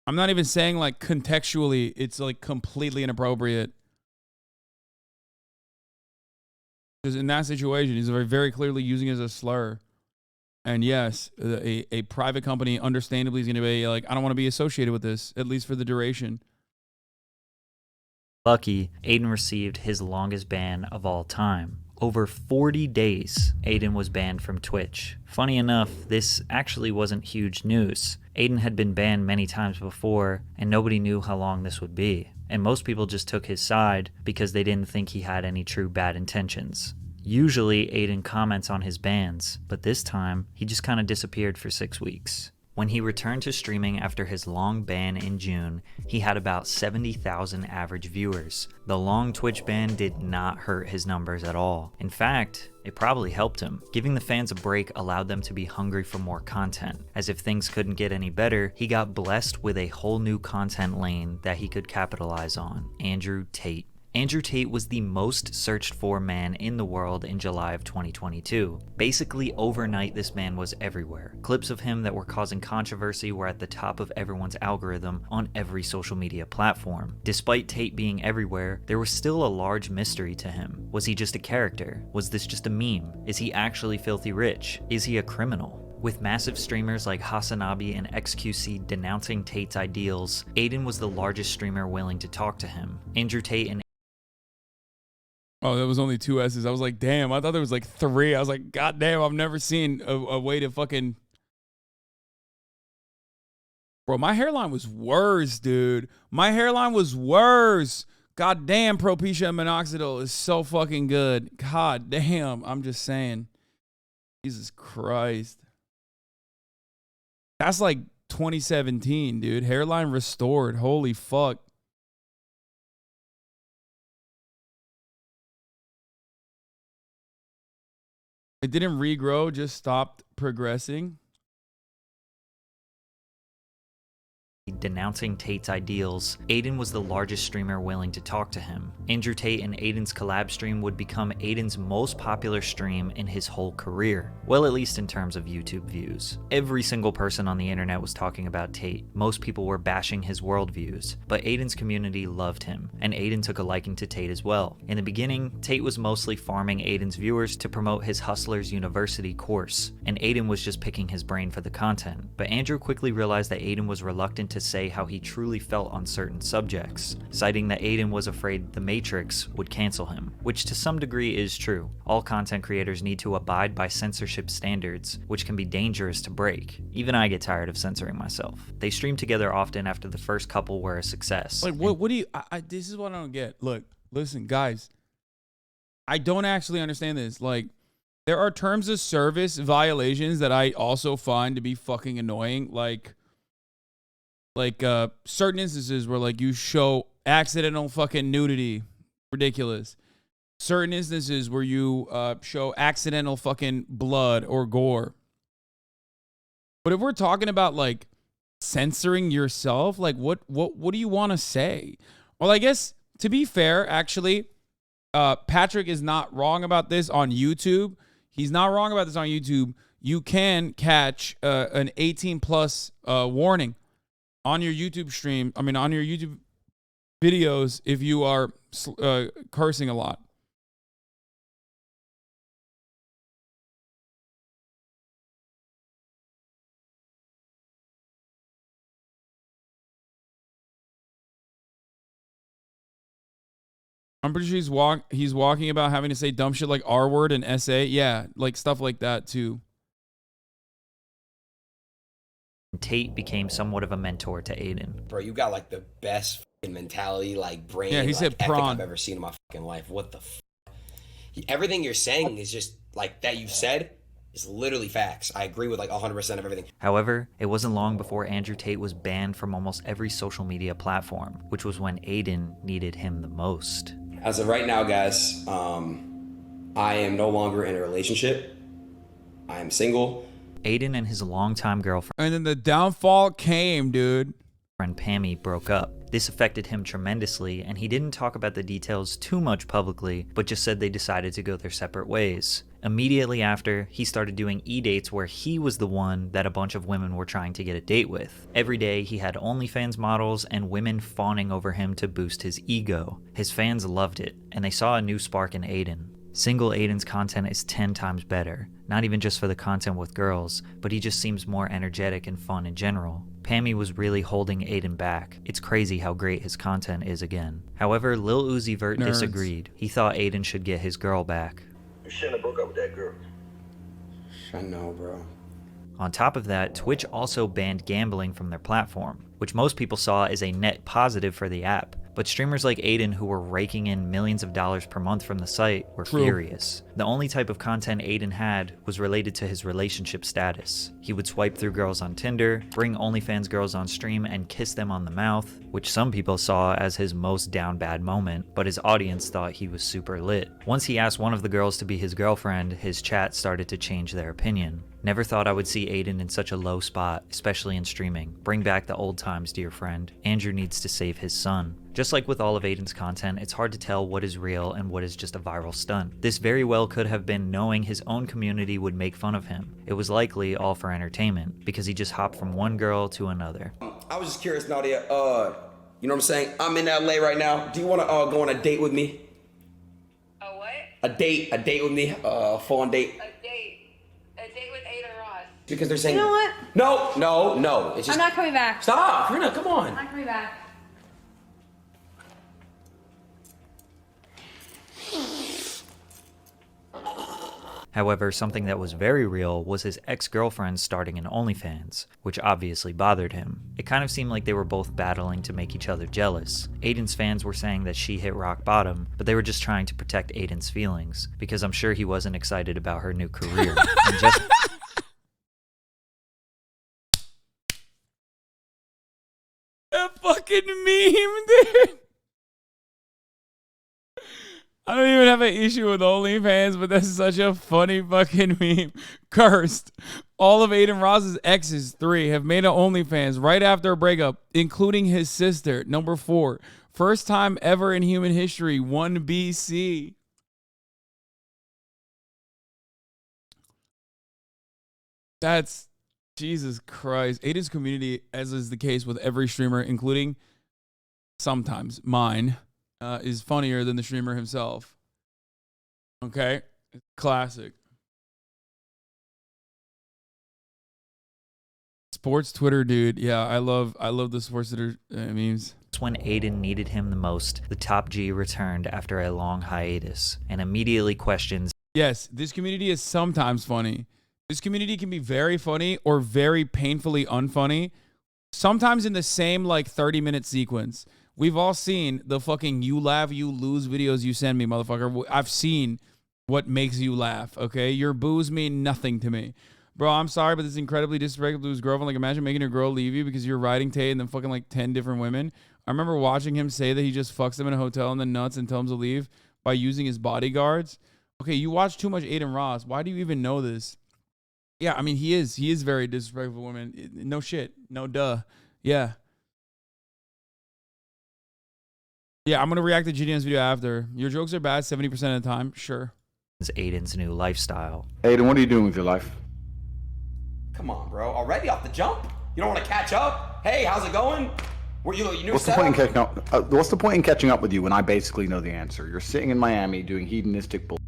I'm not even saying like contextually it's like completely inappropriate. Because in that situation, he's very clearly using it as a slur. And yes, a private company understandably is going to be like, I don't want to be associated with this, at least for the duration. Lucky, Adin received his longest ban of all time. Over 40 days, Adin was banned from Twitch. Funny enough, this actually wasn't huge news. Adin had been banned many times before, and nobody knew how long this would be. And most people just took his side because they didn't think he had any true bad intentions. Usually, Adin comments on his bans, but this time, he just kind of disappeared for 6 weeks. When he returned to streaming after his long ban in June, he had about 70,000 average viewers. The long Twitch ban did not hurt his numbers at all. In fact, it probably helped him. Giving the fans a break allowed them to be hungry for more content. As if things couldn't get any better, he got blessed with a whole new content lane that he could capitalize on: Andrew Tate. Andrew Tate was the most searched for man in the world in July of 2022. Basically overnight, this man was everywhere. Clips of him that were causing controversy were at the top of everyone's algorithm on every social media platform. Despite Tate being everywhere, there was still a large mystery to him. Was he just a character? Was this just a meme? Is he actually filthy rich? Is he a criminal? With massive streamers like HasanAbi and XQC denouncing Tate's ideals, Adin was the largest streamer willing to talk to him. Andrew Tate and Oh, there was only 2 S's. I was like, damn, I thought there was like 3. I was like, god damn, I've never seen a way to fucking... Bro, my hairline was worse, dude. My hairline was worse. God damn, Propecia and Minoxidil is so fucking good. God damn, I'm just saying. Jesus Christ. That's like 2017, dude. Hairline restored. Holy fuck. It didn't regrow, just stopped progressing. denouncing Tate's ideals, Adin was the largest streamer willing to talk to him. Andrew Tate and Adin's collab stream would become Adin's most popular stream in his whole career. Well, at least in terms of YouTube views. Every single person on the internet was talking about Tate. Most people were bashing his worldviews, but Adin's community loved him, and Adin took a liking to Tate as well. In the beginning, Tate was mostly farming Adin's viewers to promote his Hustlers University course, and Adin was just picking his brain for the content. But Andrew quickly realized that Adin was reluctant to say how he truly felt on certain subjects, citing that Adin was afraid the Matrix would cancel him, which to some degree is true. All content creators need to abide by censorship standards, which can be dangerous to break. Even I get tired of censoring myself. They stream together often after the first couple were a success. Like, what do you, this is what I don't get. Look, listen, guys, I don't actually understand this. Like, there are terms of service violations that I also find to be fucking annoying. Like certain instances where like you show accidental fucking nudity, ridiculous. Certain instances where you show accidental fucking blood or gore. But if we're talking about like censoring yourself, like what do you want to say? Well, I guess to be fair, actually, Patrick is not wrong about this on YouTube. He's not wrong about this on YouTube. You can catch an 18 plus warning on your YouTube stream. I mean, on your YouTube videos if you are cursing a lot. I'm pretty sure he's walking about having to say dumb shit like R word and SA. Yeah, like stuff like that too. Tate became somewhat of a mentor to Adin. Bro, you got like the best fucking mentality, like brain, Yeah, he like, said ethic prawn. I've ever seen in my fucking life. What the everything you're saying is just like that you said is literally facts. I agree with like 100% of everything. However, it wasn't long before Andrew Tate was banned from almost every social media platform, which was when Adin needed him the most. As of right now, guys, I am no longer in a relationship. I am single. Adin and his longtime girlfriend, and then the downfall came, dude. Pammy broke up. This affected him tremendously, and he didn't talk about the details too much publicly, but just said they decided to go their separate ways. Immediately after, he started doing e-dates where he was the one that a bunch of women were trying to get a date with. Every day, he had OnlyFans models and women fawning over him to boost his ego. His fans loved it, and they saw a new spark in Adin. Single Adin's content is 10 times better, not even just for the content with girls, but he just seems more energetic and fun in general. Pammy was really holding Adin back. It's crazy how great his content is again. However, Lil Uzi Vert disagreed. He thought Adin should get his girl back. You shouldn't have broke up with that girl. I know, bro. On top of that, Twitch also banned gambling from their platform, which most people saw as a net positive for the app. But streamers like Adin, who were raking in millions of dollars per month from the site, were furious. The only type of content Adin had was related to his relationship status. He would swipe through girls on Tinder, bring OnlyFans girls on stream and kiss them on the mouth, which some people saw as his most down bad moment, but his audience thought he was super lit. Once he asked one of the girls to be his girlfriend, his chat started to change their opinion. Never thought I would see Adin in such a low spot, especially in streaming. Bring back the old times, dear friend. Andrew needs to save his son. Just like with all of Adin's content, it's hard to tell what is real and what is just a viral stunt. This very well could have been knowing his own community would make fun of him. It was likely all for entertainment, because he just hopped from one girl to another. I was just curious, Nadia, you know what I'm saying? I'm in LA right now. Do you want to go on a date with me? A what? A date with me, a full-on date. A date with Adin Ross. Because they're saying, You know what? No. It's just, I'm not coming back. Stop, Karina, come on. I'm not coming back. However, something that was very real was his ex-girlfriend starting an OnlyFans, which obviously bothered him. It kind of seemed like they were both battling to make each other jealous. Adin's fans were saying that she hit rock bottom, but they were just trying to protect Adin's feelings, because I'm sure he wasn't excited about her new career. And just That fucking meme, dude. I don't even have an issue with OnlyFans, but that's such a funny fucking meme. Cursed. All of Adin Ross's exes, 3, have made an OnlyFans right after a breakup, including his sister, number 4. First time ever in human history, 1 BC. That's, Jesus Christ. Adin's community, as is the case with every streamer, including sometimes mine, is funnier than the streamer himself. Okay? Classic. Sports Twitter, dude. Yeah, I love the sports Twitter memes. when Adin needed him the most, the top G returned after a long hiatus and immediately questions. Yes, this community is sometimes funny. This community can be very funny or very painfully unfunny. Sometimes in the same like 30-minute sequence. We've all seen the fucking you laugh, you lose videos you send me, motherfucker. I've seen what makes you laugh, okay? Your boos mean nothing to me. Bro, I'm sorry, but this is incredibly disrespectful to his girlfriend. Like, imagine making your girl leave you because you're riding Tay and then fucking like 10 different women. I remember watching him say that he just fucks them in a hotel and then nuts and tells them to leave by using his bodyguards. Okay, you watch too much Adin Ross. Why do you even know this? Yeah, I mean, he is very disrespectful to women. No shit. No duh. Yeah. Yeah, I'm going to react to GDN's video after. Your jokes are bad 70% of the time. Sure. It's Adin's new lifestyle. Adin, what are you doing with your life? Come on, bro. Already off the jump? You don't want to catch up? Hey, how's it going? Were you new What's the point in catching up? What's the point in catching up with you when I basically know the answer? You're sitting in Miami doing hedonistic bull.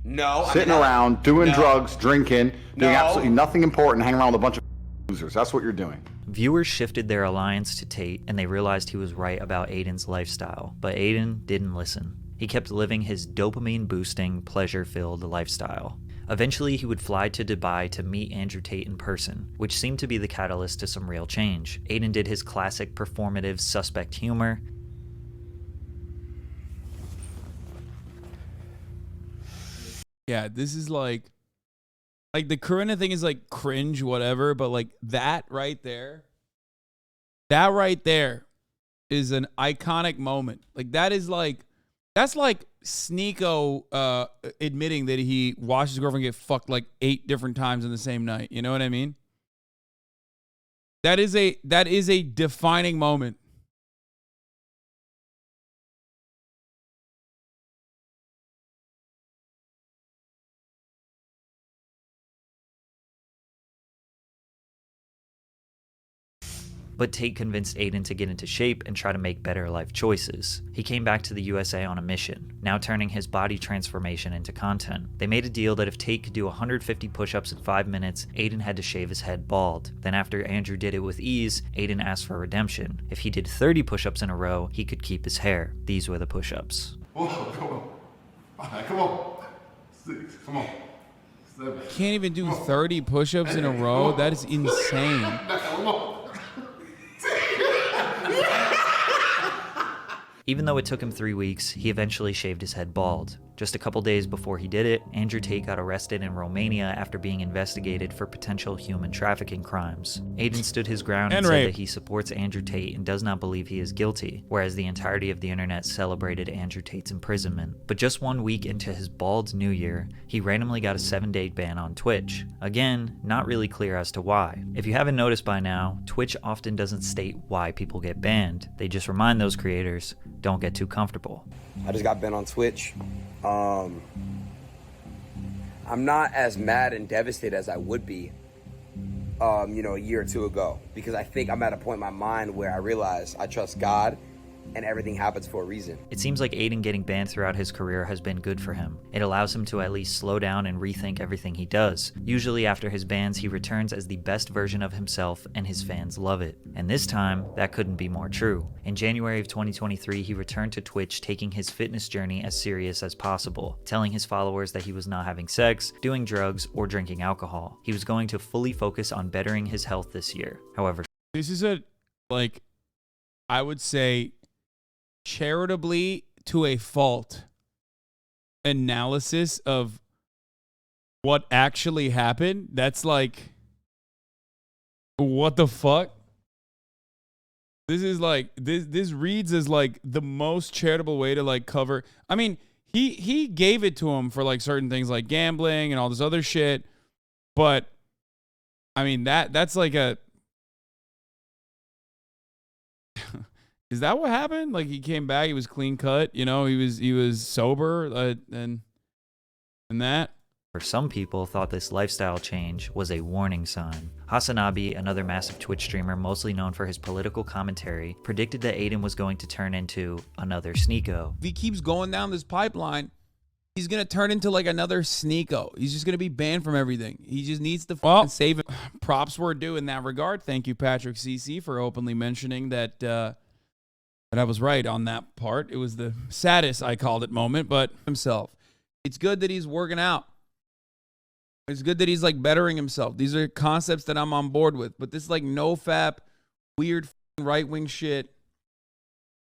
No. Sitting around, doing drugs, drinking, doing absolutely nothing important, hanging around with a bunch of losers. That's what you're doing. Viewers shifted their alliance to Tate, and they realized he was right about Adin's lifestyle, but Adin didn't listen. He kept living his dopamine-boosting, pleasure-filled lifestyle. Eventually, he would fly to Dubai to meet Andrew Tate in person, which seemed to be the catalyst to some real change. Adin did his classic performative suspect humor. Yeah, this is like the Corinna thing is like cringe, whatever, but like that right there is an iconic moment. Like that's like Sneeko admitting that he watched his girlfriend get fucked like 8 different times in the same night. You know what I mean? That is a defining moment. But Tate convinced Adin to get into shape and try to make better life choices. He came back to the USA on a mission, now turning his body transformation into content. They made a deal that if Tate could do 150 push-ups in 5 minutes, Adin had to shave his head bald. Then after Andrew did it with ease, Adin asked for redemption. If he did 30 push-ups in a row, he could keep his hair. These were the push-ups. Come on. 6, come on. 7. Can't even do 30 push-ups in a row? That is insane. Even though it took him 3 weeks, he eventually shaved his head bald. Just a couple days before he did it, Andrew Tate got arrested in Romania after being investigated for potential human trafficking crimes. Adin stood his ground and said that he supports Andrew Tate and does not believe he is guilty, whereas the entirety of the internet celebrated Andrew Tate's imprisonment. But just 1 week into his bald new year, he randomly got a 7-day ban on Twitch. Again, not really clear as to why. If you haven't noticed by now, Twitch often doesn't state why people get banned. They just remind those creators, don't get too comfortable. I just got banned on Twitch. I'm not as mad and devastated as I would be, a year or 2 ago, because I think I'm at a point in my mind where I realize I trust God and everything happens for a reason. It seems like Adin getting banned throughout his career has been good for him. It allows him to at least slow down and rethink everything he does. Usually after his bans, he returns as the best version of himself and his fans love it. And this time, that couldn't be more true. In January of 2023, he returned to Twitch, taking his fitness journey as serious as possible, telling his followers that he was not having sex, doing drugs, or drinking alcohol. He was going to fully focus on bettering his health this year. However, this is I would say, charitably to a fault analysis of what actually happened. That's like, what the fuck? This is like, this reads as like the most charitable way to like cover. I mean, he gave it to him for like certain things like gambling and all this other shit, but I mean that's like a is that what happened? Like he came back, he was clean cut, he was sober, and that. For some people thought this lifestyle change was a warning sign. HasanAbi, another massive Twitch streamer mostly known for his political commentary, predicted that Adin was going to turn into another Sneeko. If he keeps going down this pipeline, he's gonna turn into like another Sneeko. He's just gonna be banned from everything. He just needs to save it. Props were due in that regard. Thank you, Patrick CC, for openly mentioning that. But I was right on that part. It was the saddest, I called it, moment, but himself. It's good that he's working out. It's good that he's like bettering himself. These are concepts that I'm on board with. But this like no-fap, weird right-wing shit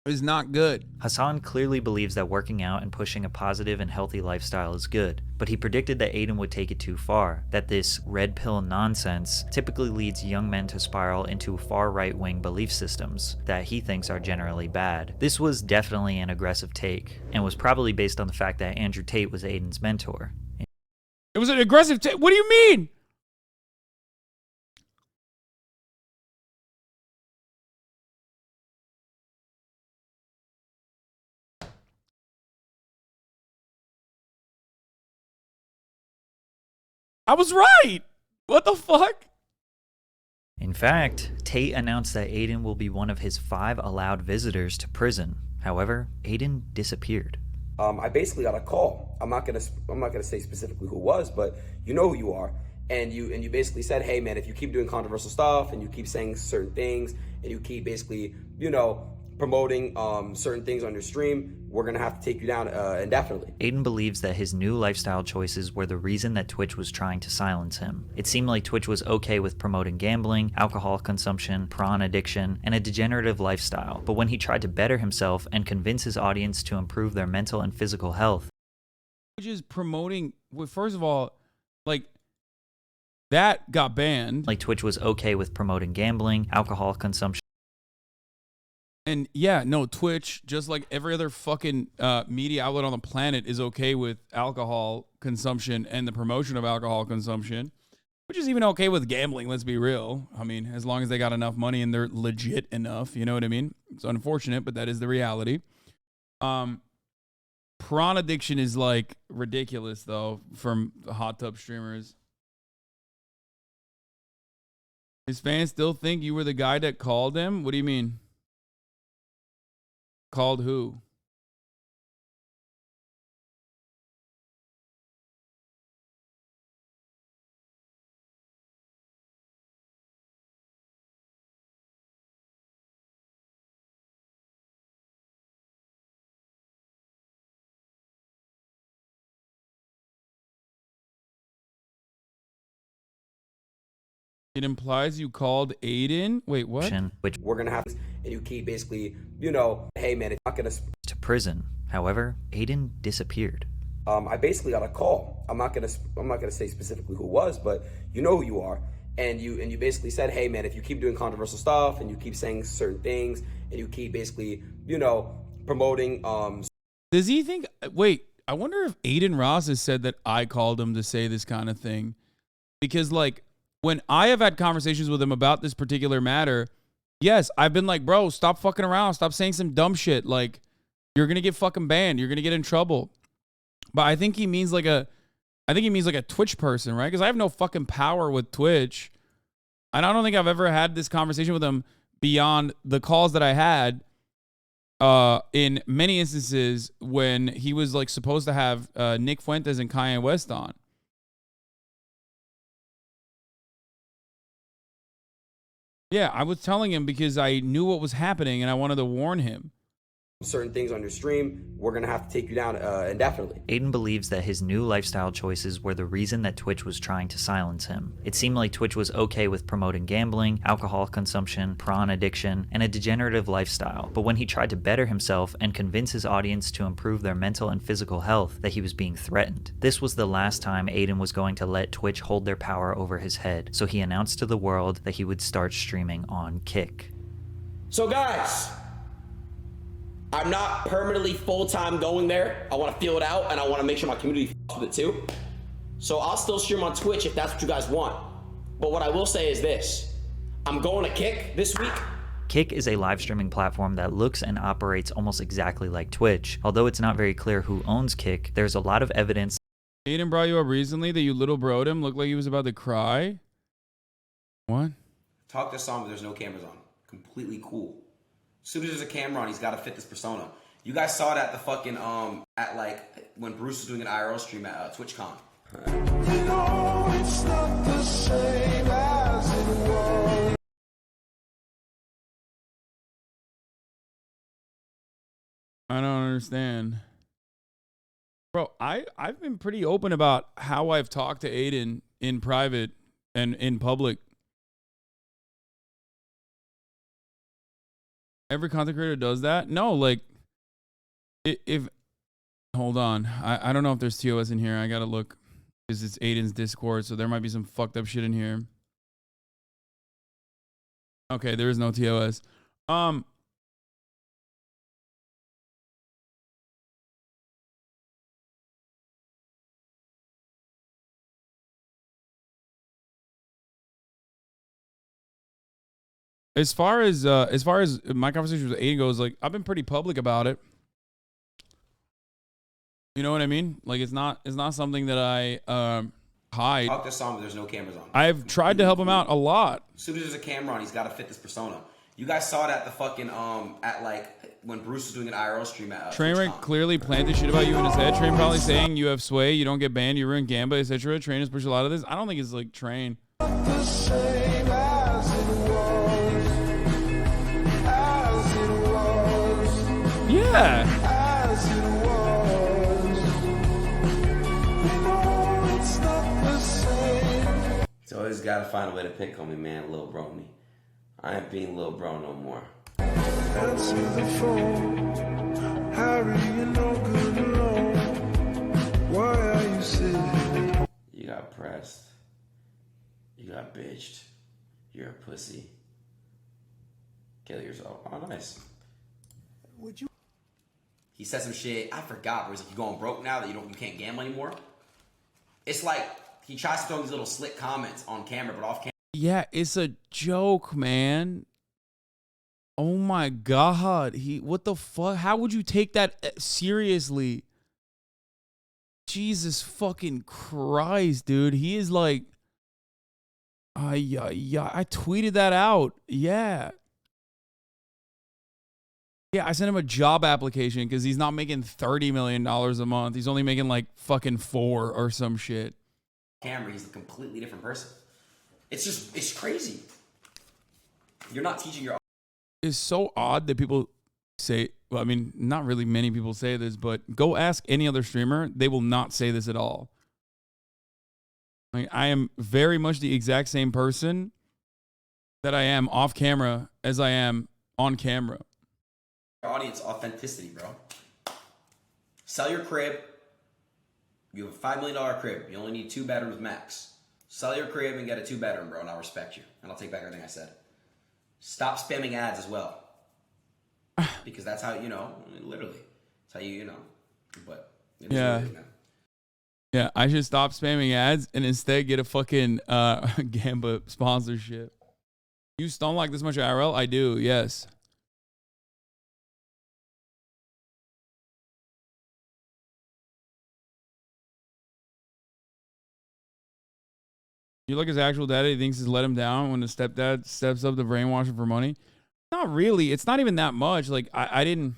is not good. Hasan clearly believes that working out and pushing a positive and healthy lifestyle is good, but he predicted that Adin would take it too far, that this red pill nonsense typically leads young men to spiral into far right-wing belief systems that he thinks are generally bad. This was definitely an aggressive take, and was probably based on the fact that Andrew Tate was Adin's mentor. It was an aggressive take? What do you mean? I was right. What the fuck? In fact, Tate announced that Adin will be one of his 5 allowed visitors to prison. However, Adin disappeared. I basically got a call. I'm not gonna say specifically who it was, but you know who you are. And you basically said, hey man, if you keep doing controversial stuff and you keep saying certain things and you keep basically, promoting certain things on your stream, we're gonna have to take you down indefinitely. Adin believes that his new lifestyle choices were the reason that Twitch was trying to silence him. It seemed like Twitch was okay with promoting gambling, alcohol consumption, prawn addiction, and a degenerative lifestyle. But when he tried to better himself and convince his audience to improve their mental and physical health, which is promoting, well, first of all, like, that got banned. Like Twitch was okay with promoting gambling, alcohol consumption. And yeah, no, Twitch, just like every other fucking media outlet on the planet, is okay with alcohol consumption and the promotion of alcohol consumption, which is even okay with gambling, let's be real. I mean, as long as they got enough money and they're legit enough, you know what I mean? It's unfortunate, but that is the reality. Prawn addiction is like ridiculous though from the hot tub streamers. His fans still think you were the guy that called him? What do you mean? Called who? It implies you called Adin? Wait, what? Which we're gonna have, and you keep basically, you know, hey man, it's not gonna to prison. However, Adin disappeared. I basically got a call. I'm not gonna say specifically who it was, but you know who you are, and you basically said, hey man, if you keep doing controversial stuff and you keep saying certain things and you keep basically, you know, promoting. Does he think? Wait, I wonder if Adin Ross has said that I called him to say this kind of thing, because like, when I have had conversations with him about this particular matter, yes, I've been like, bro, stop fucking around. Stop saying some dumb shit. Like, you're going to get fucking banned. You're going to get in trouble. But I think he means like a Twitch person, right? Because I have no fucking power with Twitch. And I don't think I've ever had this conversation with him beyond the calls that I had in many instances when he was like supposed to have Nick Fuentes and Kanye West on. Yeah, I was telling him because I knew what was happening and I wanted to warn him. Certain things on your stream, we're gonna have to take you down indefinitely. Adin believes that his new lifestyle choices were the reason that Twitch was trying to silence him. It seemed like Twitch was okay with promoting gambling, alcohol consumption, prawn addiction, and a degenerative lifestyle. But when he tried to better himself and convince his audience to improve their mental and physical health, that he was being threatened. This was the last time Adin was going to let Twitch hold their power over his head, so he announced to the world that he would start streaming on Kick. So guys, I'm not permanently full-time going there. I want to feel it out, and I want to make sure my community f***s with it too. So I'll still stream on Twitch if that's what you guys want. But what I will say is this. I'm going to Kick this week. Kick is a live streaming platform that looks and operates almost exactly like Twitch. Although it's not very clear who owns Kick, there's a lot of evidence. Adin brought you up recently that you little broed him, looked like he was about to cry. What? Talk to Hasan, but there's no cameras on. Completely cool. As soon as there's a camera on, he's got to fit this persona. You guys saw it at the fucking, at like, when Bruce was doing an IRL stream at TwitchCon. You know it's not the same as it was. I don't understand. Bro, I've been pretty open about how I've talked to Adin in private and in public. Every content creator does that? No, like, if hold on. I don't know if there's TOS in here. I gotta look. Because it's Adin's Discord, so there might be some fucked up shit in here. Okay, there is no TOS. As far as my conversation with Adin goes, like, I've been pretty public about it. You know what I mean? Like, it's not something that I hide. Talk to Hasan, but there's no cameras on. I've tried to help him out a lot. As soon as there's a camera on, he's got to fit this persona. You guys saw it at the fucking at like when Bruce was doing an IRL stream at Trainwreck clearly planted shit about you in his head. Train probably saying you have sway, you don't get banned, you ruin Gamba, etc. Train has pushed a lot of this. I don't think it's like Train. The same as it was, as it was. find a way to pick on me, man, little bro me. I ain't being little bro no more. Answer the phone. Harry, you're no good alone. Why are you sitting? You got pressed. You got bitched. You're a pussy. Kill yourself. Oh, nice. Would you? He said some shit. I forgot. Where he's like, "You going broke now that you can't gamble anymore?" It's like he tries to throw these little slick comments on camera, but off camera. Yeah, it's a joke, man. Oh my God. What the fuck? How would you take that seriously? Jesus fucking Christ, dude. He is like, yeah. I tweeted that out. Yeah. Yeah, I sent him a job application because he's not making $30 million a month. He's only making like fucking 4 or some shit. Camera, he's a completely different person. It's crazy. You're not teaching your. It's so odd that people say, well, I mean, not really many people say this, but go ask any other streamer. They will not say this at all. Like, I am very much the exact same person that I am off camera as I am on camera. Audience authenticity, bro. Sell your crib. You have a $5 million crib. You only need 2 bedrooms max. Sell your crib and get a 2-bedroom, bro, and I'll respect you. And I'll take back everything I said. Stop spamming ads as well. Because that's how, literally. That's how you know. But it is what it is, man. Yeah, I should stop spamming ads and instead get a fucking Gamba sponsorship. You don't like this much IRL? I do, yes. You look at his actual dad, he thinks he's let him down when the stepdad steps up to brainwash him for money. Not really. It's not even that much. Like, I didn't.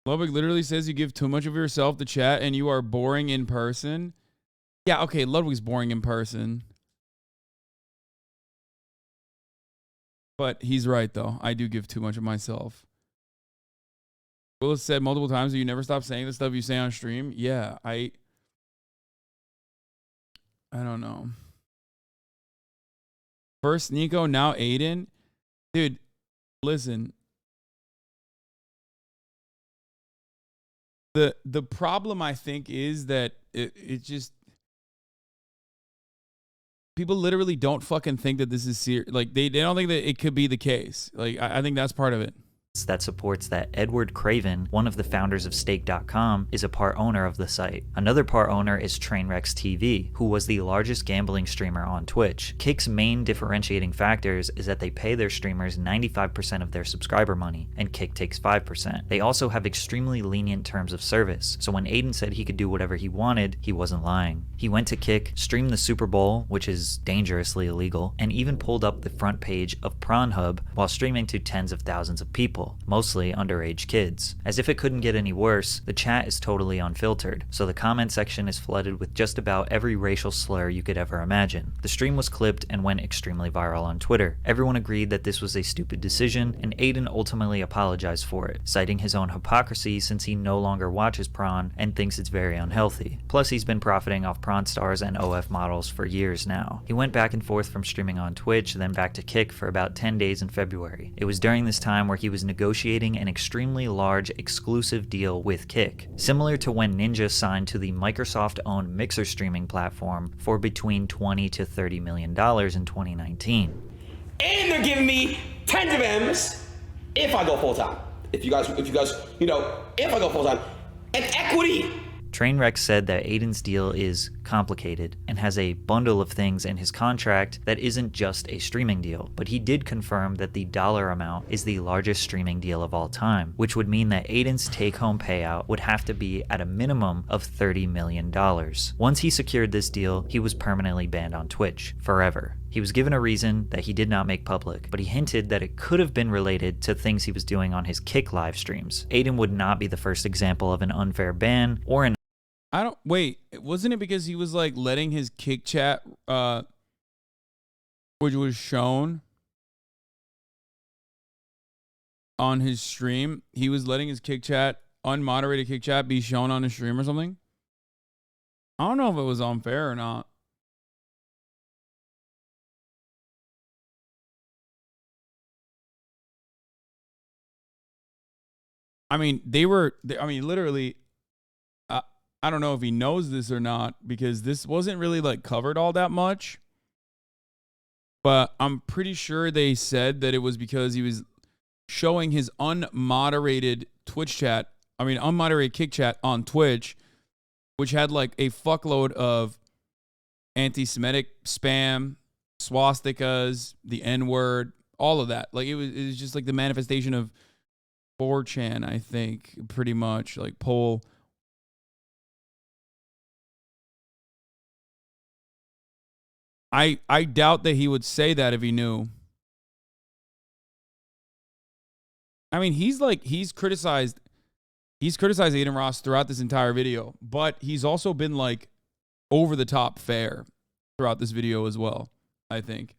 Ludwig literally says you give too much of yourself to chat and you are boring in person. Yeah, okay, Ludwig's boring in person. But he's right, though. I do give too much of myself. Willis said multiple times that you never stop saying the stuff you say on stream. Yeah, I don't know. First Nico, now Adin. Dude, listen. The problem, I think, is that it just... People literally don't fucking think that this is serious. Like, they don't think that it could be the case. Like, I think that's part of it. That supports that Edward Craven, one of the founders of Stake.com, is a part owner of the site. Another part owner is Trainwrecks TV, who was the largest gambling streamer on Twitch. Kick's main differentiating factors is that they pay their streamers 95% of their subscriber money, and Kick takes 5%. They also have extremely lenient terms of service, so when Adin said he could do whatever he wanted, he wasn't lying. He went to Kick, streamed the Super Bowl, which is dangerously illegal, and even pulled up the front page of PronHub while streaming to tens of thousands of people, mostly underage kids. As if it couldn't get any worse, the chat is totally unfiltered, so the comment section is flooded with just about every racial slur you could ever imagine. The stream was clipped and went extremely viral on Twitter. Everyone agreed that this was a stupid decision, and Adin ultimately apologized for it, citing his own hypocrisy since he no longer watches Prawn and thinks it's very unhealthy. Plus, he's been profiting off Prawn stars and OF models for years now. He went back and forth from streaming on Twitch, then back to Kick for about 10 days in February. It was during this time where he was negotiating an extremely large exclusive deal with Kick, similar to when Ninja signed to the Microsoft-owned Mixer streaming platform for between $20 to $30 million in 2019. And they're giving me tens of M's if I go full time. If you guys, if I go full time, and equity. Trainwreck said that Adin's deal is complicated and has a bundle of things in his contract that isn't just a streaming deal, but he did confirm that the dollar amount is the largest streaming deal of all time, which would mean that Adin's take-home payout would have to be at a minimum of $30 million. Once he secured this deal, he was permanently banned on Twitch, forever. He was given a reason that he did not make public, but he hinted that it could have been related to things he was doing on his Kick live streams. Adin would not be the first example of an unfair ban or an wait, wasn't it because he was like letting his Kick chat, which was shown? on his stream, he was letting his kick chat, unmoderated kick chat, be shown on his stream or something. I don't know if it was unfair or not. I mean, literally, I don't know if he knows this or not because this wasn't really like covered all that much. But I'm pretty sure they said that it was because he was showing his unmoderated unmoderated kick chat on Twitch, which had like a fuckload of anti-Semitic spam, swastikas, the N-word, all of that. Like it was just like the manifestation of 4chan, I think, pretty much like poll. I doubt that he would say that if he knew. I mean, he's criticized Adin Ross throughout this entire video, but he's also been like over the top fair throughout this video as well, I think.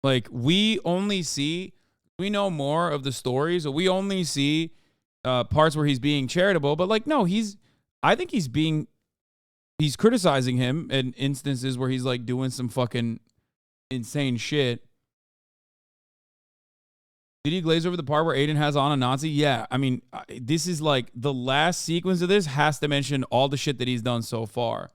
Like we know more of the stories, or we only see parts where he's being charitable, but like no, I think he's criticizing him in instances where he's like doing some fucking insane shit. Did he glaze over the part where Adin has on a Nazi? Yeah. I mean, this is like the last sequence of this has to mention all the shit that he's done so far.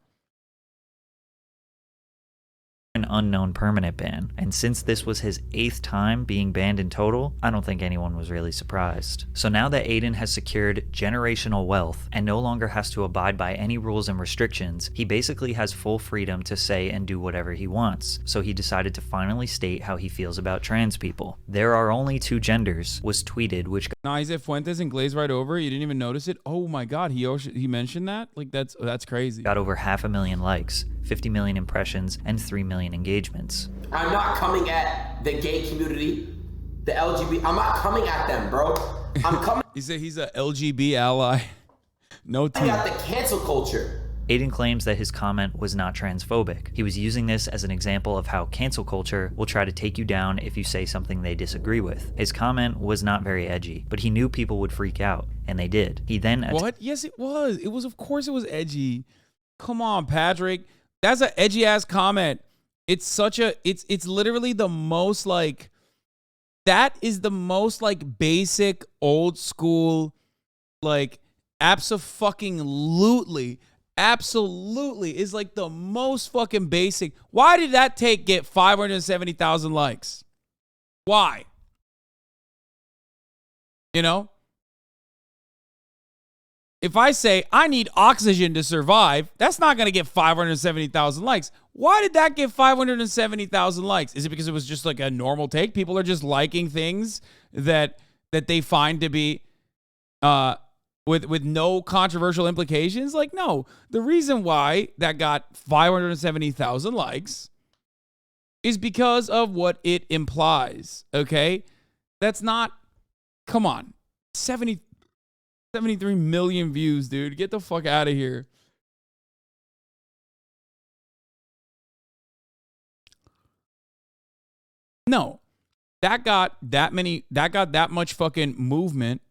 An unknown permanent ban, and since this was his 8th time being banned in total, I don't think anyone was really surprised. So now that Adin has secured generational wealth and no longer has to abide by any rules and restrictions, he basically has full freedom to say and do whatever he wants. So he decided to finally state how he feels about trans people. There are only 2 genders was tweeted, which Nah, he said Fuentes and glazed right over. You didn't even notice it. Oh my god, he mentioned that? Like that's crazy. Got over 500,000 likes, 50 million impressions, and 3 million engagements. I'm not coming at the gay community, the LGBT. I'm not coming at them, bro. I'm coming. He said he's a LGB ally. No team. I got the cancel culture. Adin claims that his comment was not transphobic. He was using this as an example of how cancel culture will try to take you down if you say something they disagree with. His comment was not very edgy, but he knew people would freak out, and they did. He then What? Yes, it was. It was, of course it was edgy. Come on, Patrick. That's an edgy ass comment. It's such a it's literally the most like that is the most like basic old school like absolutely is like the most fucking basic. Why did that get 570,000 likes? Why? You know? If I say I need oxygen to survive, that's not going to get 570,000 likes. Why did that get 570,000 likes? Is it because it was just like a normal take? People are just liking things that they find to be with no controversial implications? Like, no. The reason why that got 570,000 likes is because of what it implies, okay? That's not, come on, 73 million views, dude. Get the fuck out of here. No. That got that much fucking movement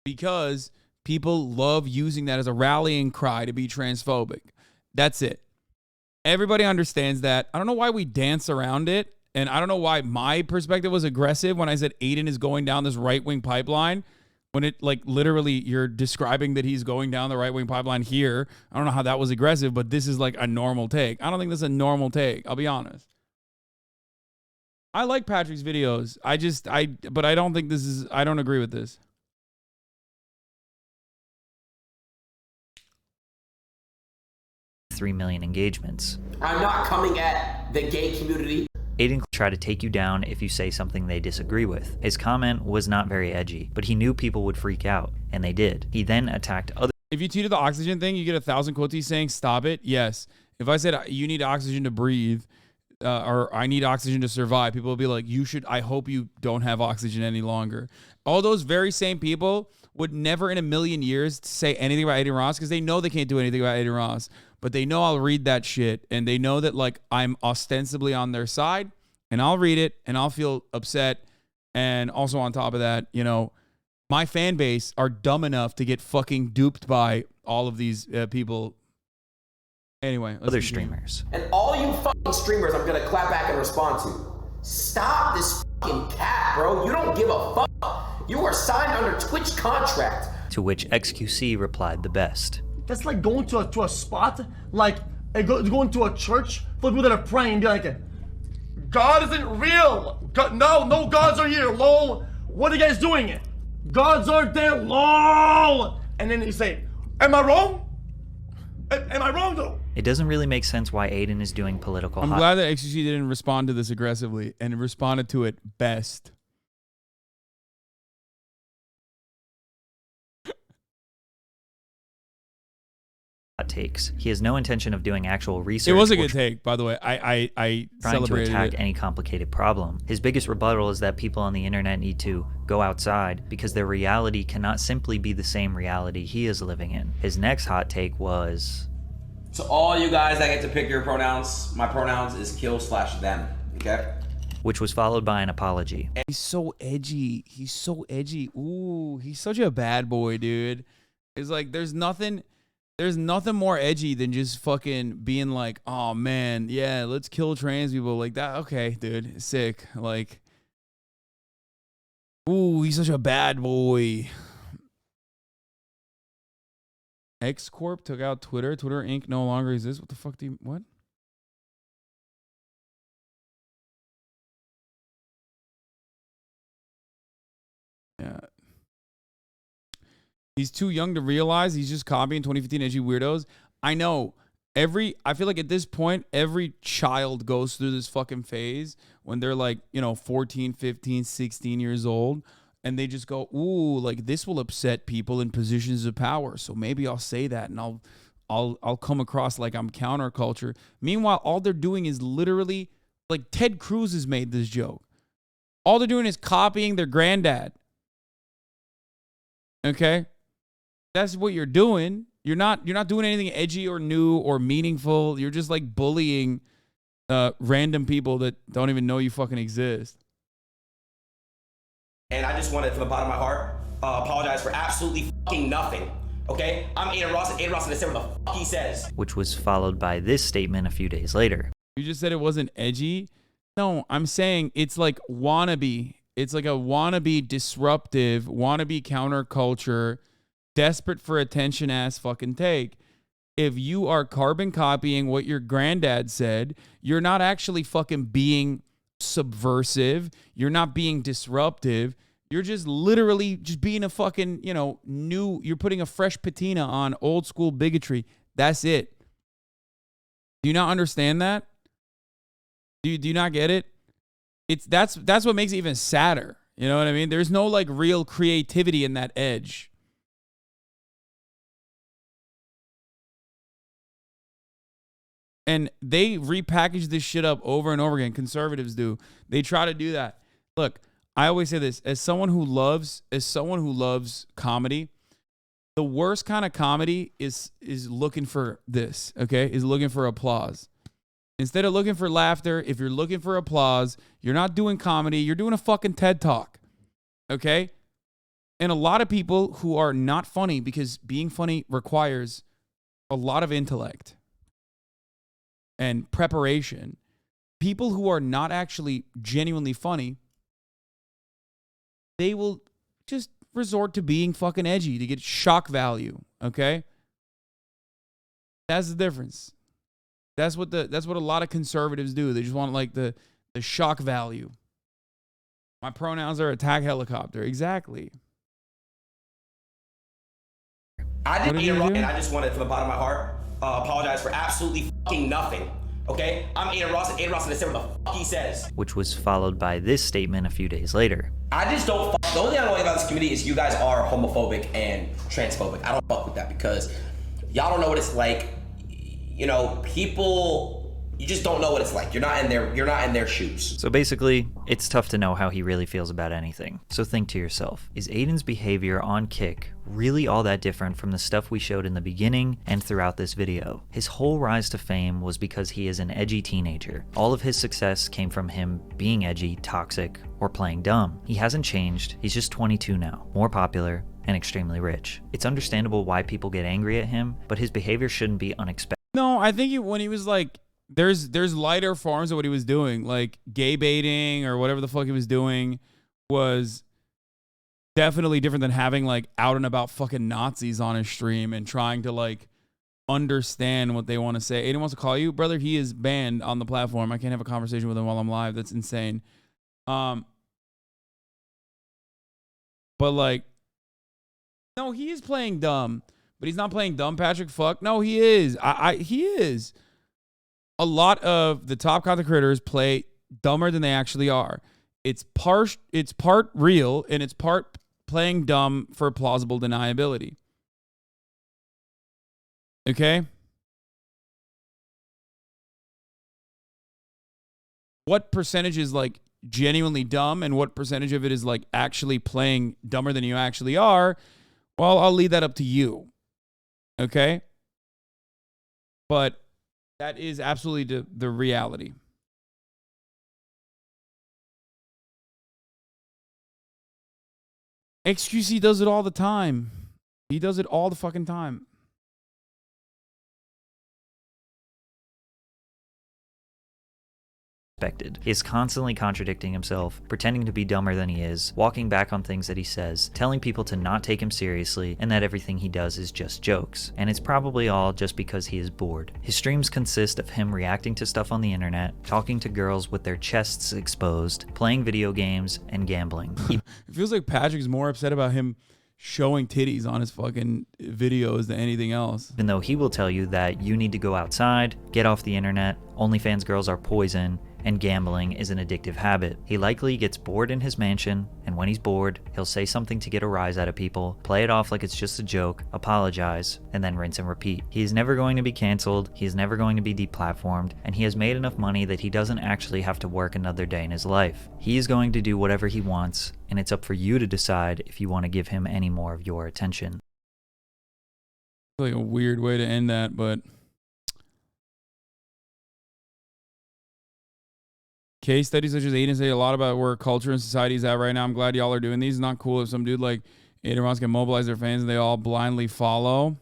because people love using that as a rallying cry to be transphobic. That's it. Everybody understands that. I don't know why we dance around it, and I don't know why my perspective was aggressive when I said Adin is going down this right-wing pipeline. When it, like, literally you're describing that he's going down the right-wing pipeline here. I don't know how that was aggressive, but this is like a normal take. I don't think this is a normal take. I'll be honest. I like Patrick's videos. But I don't think this is, I don't agree with this. $3 million engagements. I'm not coming at the gay community. Adin tried to take you down if you say something they disagree with. His comment was not very edgy, but he knew people would freak out, and they did. He then attacked other. If you tweeted the oxygen thing, you get 1,000 quotes saying stop it. Yes. If I said you need oxygen to breathe, or I need oxygen to survive, people will be like, I hope you don't have oxygen any longer. All those very same people would never in a million years say anything about Adin Ross because they know they can't do anything about Adin Ross. But they know I'll read that shit, and they know that, like, I'm ostensibly on their side, and I'll read it and I'll feel upset. And also on top of that, you know, my fan base are dumb enough to get fucking duped by all of these people. Anyway, other streamers. And all you fucking streamers I'm gonna clap back and respond to. Stop this fucking cap, bro. You don't give a fuck. You are signed under Twitch contract. To which XQC replied the best. That's like going to a spot, like going to a church for people that are praying and be like, God isn't real. God, no gods are here, lol. What are you guys doing? Gods aren't there, lol. And then you say, am I wrong? Am I wrong though? It doesn't really make sense why Adin is doing political I'm glad that XQC didn't respond to this aggressively and responded to it best. takes. He has no intention of doing actual research. It was a good take, by the way. I trying to attack it. any complicated problem. His biggest rebuttal is that people on the internet need to go outside because their reality cannot simply be the same reality he is living in. His next hot take was, to all you guys that get to pick your pronouns, my pronouns is kill/them, okay? Which was followed by an apology. He's so edgy. He's so edgy. Ooh, he's such a bad boy, dude. It's like there's nothing more edgy than just fucking being like, oh man, yeah, let's kill trans people like that. Okay, dude, sick. Like, ooh, he's such a bad boy. X Corp took out Twitter. Twitter Inc. no longer exists. What the fuck do you, what? Yeah. He's too young to realize he's just copying 2015 edgy weirdos. I know. I feel like at this point, every child goes through this fucking phase when they're like, 14, 15, 16 years old. And they just go, ooh, like this will upset people in positions of power. So maybe I'll say that and I'll come across like I'm counterculture. Meanwhile, all they're doing is literally, like Ted Cruz has made this joke. All they're doing is copying their granddad. Okay? That's what you're doing. You're not doing anything edgy or new or meaningful. You're just like bullying random people that don't even know you fucking exist. And I just wanted, from the bottom of my heart, apologize for absolutely fucking nothing. Okay? I'm Adin Ross, and Adin Ross can say what the fuck he says. Which was followed by this statement a few days later. You just said it wasn't edgy? No, I'm saying it's like wannabe. It's like a wannabe disruptive, wannabe counterculture, desperate for attention ass fucking take. If you are carbon copying what your granddad said, you're not actually fucking being subversive. You're not being disruptive. You're just literally just being a fucking, new, you're putting a fresh patina on old school bigotry. That's it. Do you not understand that? Do you not get it? That's what makes it even sadder. You know what I mean? There's no like real creativity in that edge. And they repackage this shit up over and over again. Conservatives do. They try to do that. Look, I always say this, as someone who loves comedy, the worst kind of comedy is looking for this, okay? Is looking for applause. Instead of looking for laughter, if you're looking for applause, you're not doing comedy, you're doing a fucking TED Talk. Okay? And a lot of people who are not funny, because being funny requires a lot of intellect and preparation. People who are not actually genuinely funny, they will just resort to being fucking edgy to get shock value, okay? That's the difference. That's what a lot of conservatives do. They just want like the shock value. My pronouns are attack helicopter. Exactly. I didn't get it wrong, and I just wanted, from the bottom of my heart, apologize for absolutely fucking nothing. Okay? I'm Adin Ross, and Adin Ross can say what the fuck he says. Which was followed by this statement a few days later. I just don't fuck. The only thing I don't like about this community is you guys are homophobic and transphobic. I don't fuck with that because y'all don't know what it's like. People You just don't know what it's like. You're not in their shoes. So basically, it's tough to know how he really feels about anything. So think to yourself, is Adin's behavior on Kick really all that different from the stuff we showed in the beginning and throughout this video? His whole rise to fame was because he is an edgy teenager. All of his success came from him being edgy, toxic, or playing dumb. He hasn't changed, he's just 22 now, more popular, and extremely rich. It's understandable why people get angry at him, but his behavior shouldn't be unexpected. No, I think when he was like, there's lighter forms of what he was doing, like gay baiting or whatever the fuck he was doing was definitely different than having like out and about fucking Nazis on his stream and trying to like understand what they want to say. Adin wants to call you, brother. He is banned on the platform. I can't have a conversation with him while I'm live. That's insane. But like, no, he is playing dumb, but he's not playing dumb, Patrick. Fuck. No, he is. He is. A lot of the top content creators play dumber than they actually are. It's part real and it's part playing dumb for plausible deniability. Okay? What percentage is like genuinely dumb and what percentage of it is like actually playing dumber than you actually are? Well, I'll leave that up to you. Okay? But that is absolutely the reality. XQC does it all the time. He does it all the fucking time. He is constantly contradicting himself, pretending to be dumber than he is, walking back on things that he says, telling people to not take him seriously, and that everything he does is just jokes. And it's probably all just because he is bored. His streams consist of him reacting to stuff on the internet, talking to girls with their chests exposed, playing video games, and gambling. It feels like Patrick's more upset about him showing titties on his fucking videos than anything else. Even though he will tell you that you need to go outside, get off the internet, OnlyFans girls are poison, and gambling is an addictive habit. He likely gets bored in his mansion, and when he's bored, he'll say something to get a rise out of people, play it off like it's just a joke, apologize, and then rinse and repeat. He is never going to be canceled, he is never going to be deplatformed, and he has made enough money that he doesn't actually have to work another day in his life. He is going to do whatever he wants, and it's up for you to decide if you want to give him any more of your attention. Like a weird way to end that, but case studies such as Adin say a lot about where culture and society is at right now. I'm glad y'all are doing these. It's not cool if some dude like Adin Ross can mobilize their fans and they all blindly follow.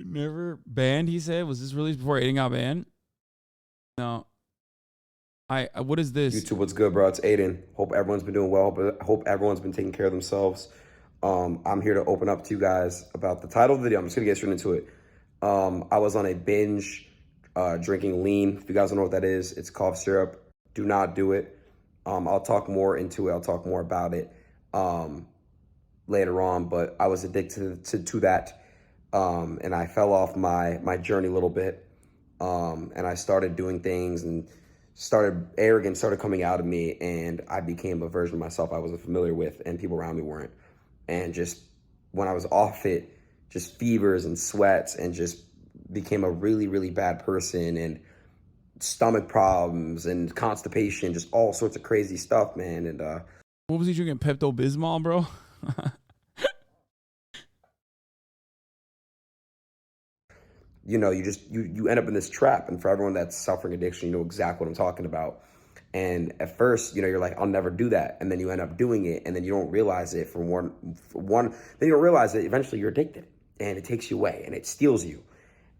Never banned, he said. Was this released before Adin got banned? No. What is this? YouTube, what's good, bro? It's Adin. Hope everyone's been doing well. Hope everyone's been taking care of themselves. I'm here to open up to you guys about the title of the video. I'm just gonna get straight into it. I was on a binge drinking lean. If you guys don't know what that is, it's cough syrup. Do not do it. I'll talk more into it. I'll talk more about it later on, but I was addicted to that. And I fell off my journey a little bit. And I started doing things and arrogance started coming out of me, and I became a version of myself I wasn't familiar with and people around me weren't. And just when I was off it, just fevers and sweats and just became a really, really bad person, and stomach problems and constipation, just all sorts of crazy stuff, man. And what was he drinking? Pepto-Bismol, bro? You know, you end up in this trap. And for everyone that's suffering addiction, you know exactly what I'm talking about. And at first, you know, you're like, I'll never do that. And then you end up doing it, and then you don't realize it then you don't realize that eventually you're addicted, and it takes you away and it steals you.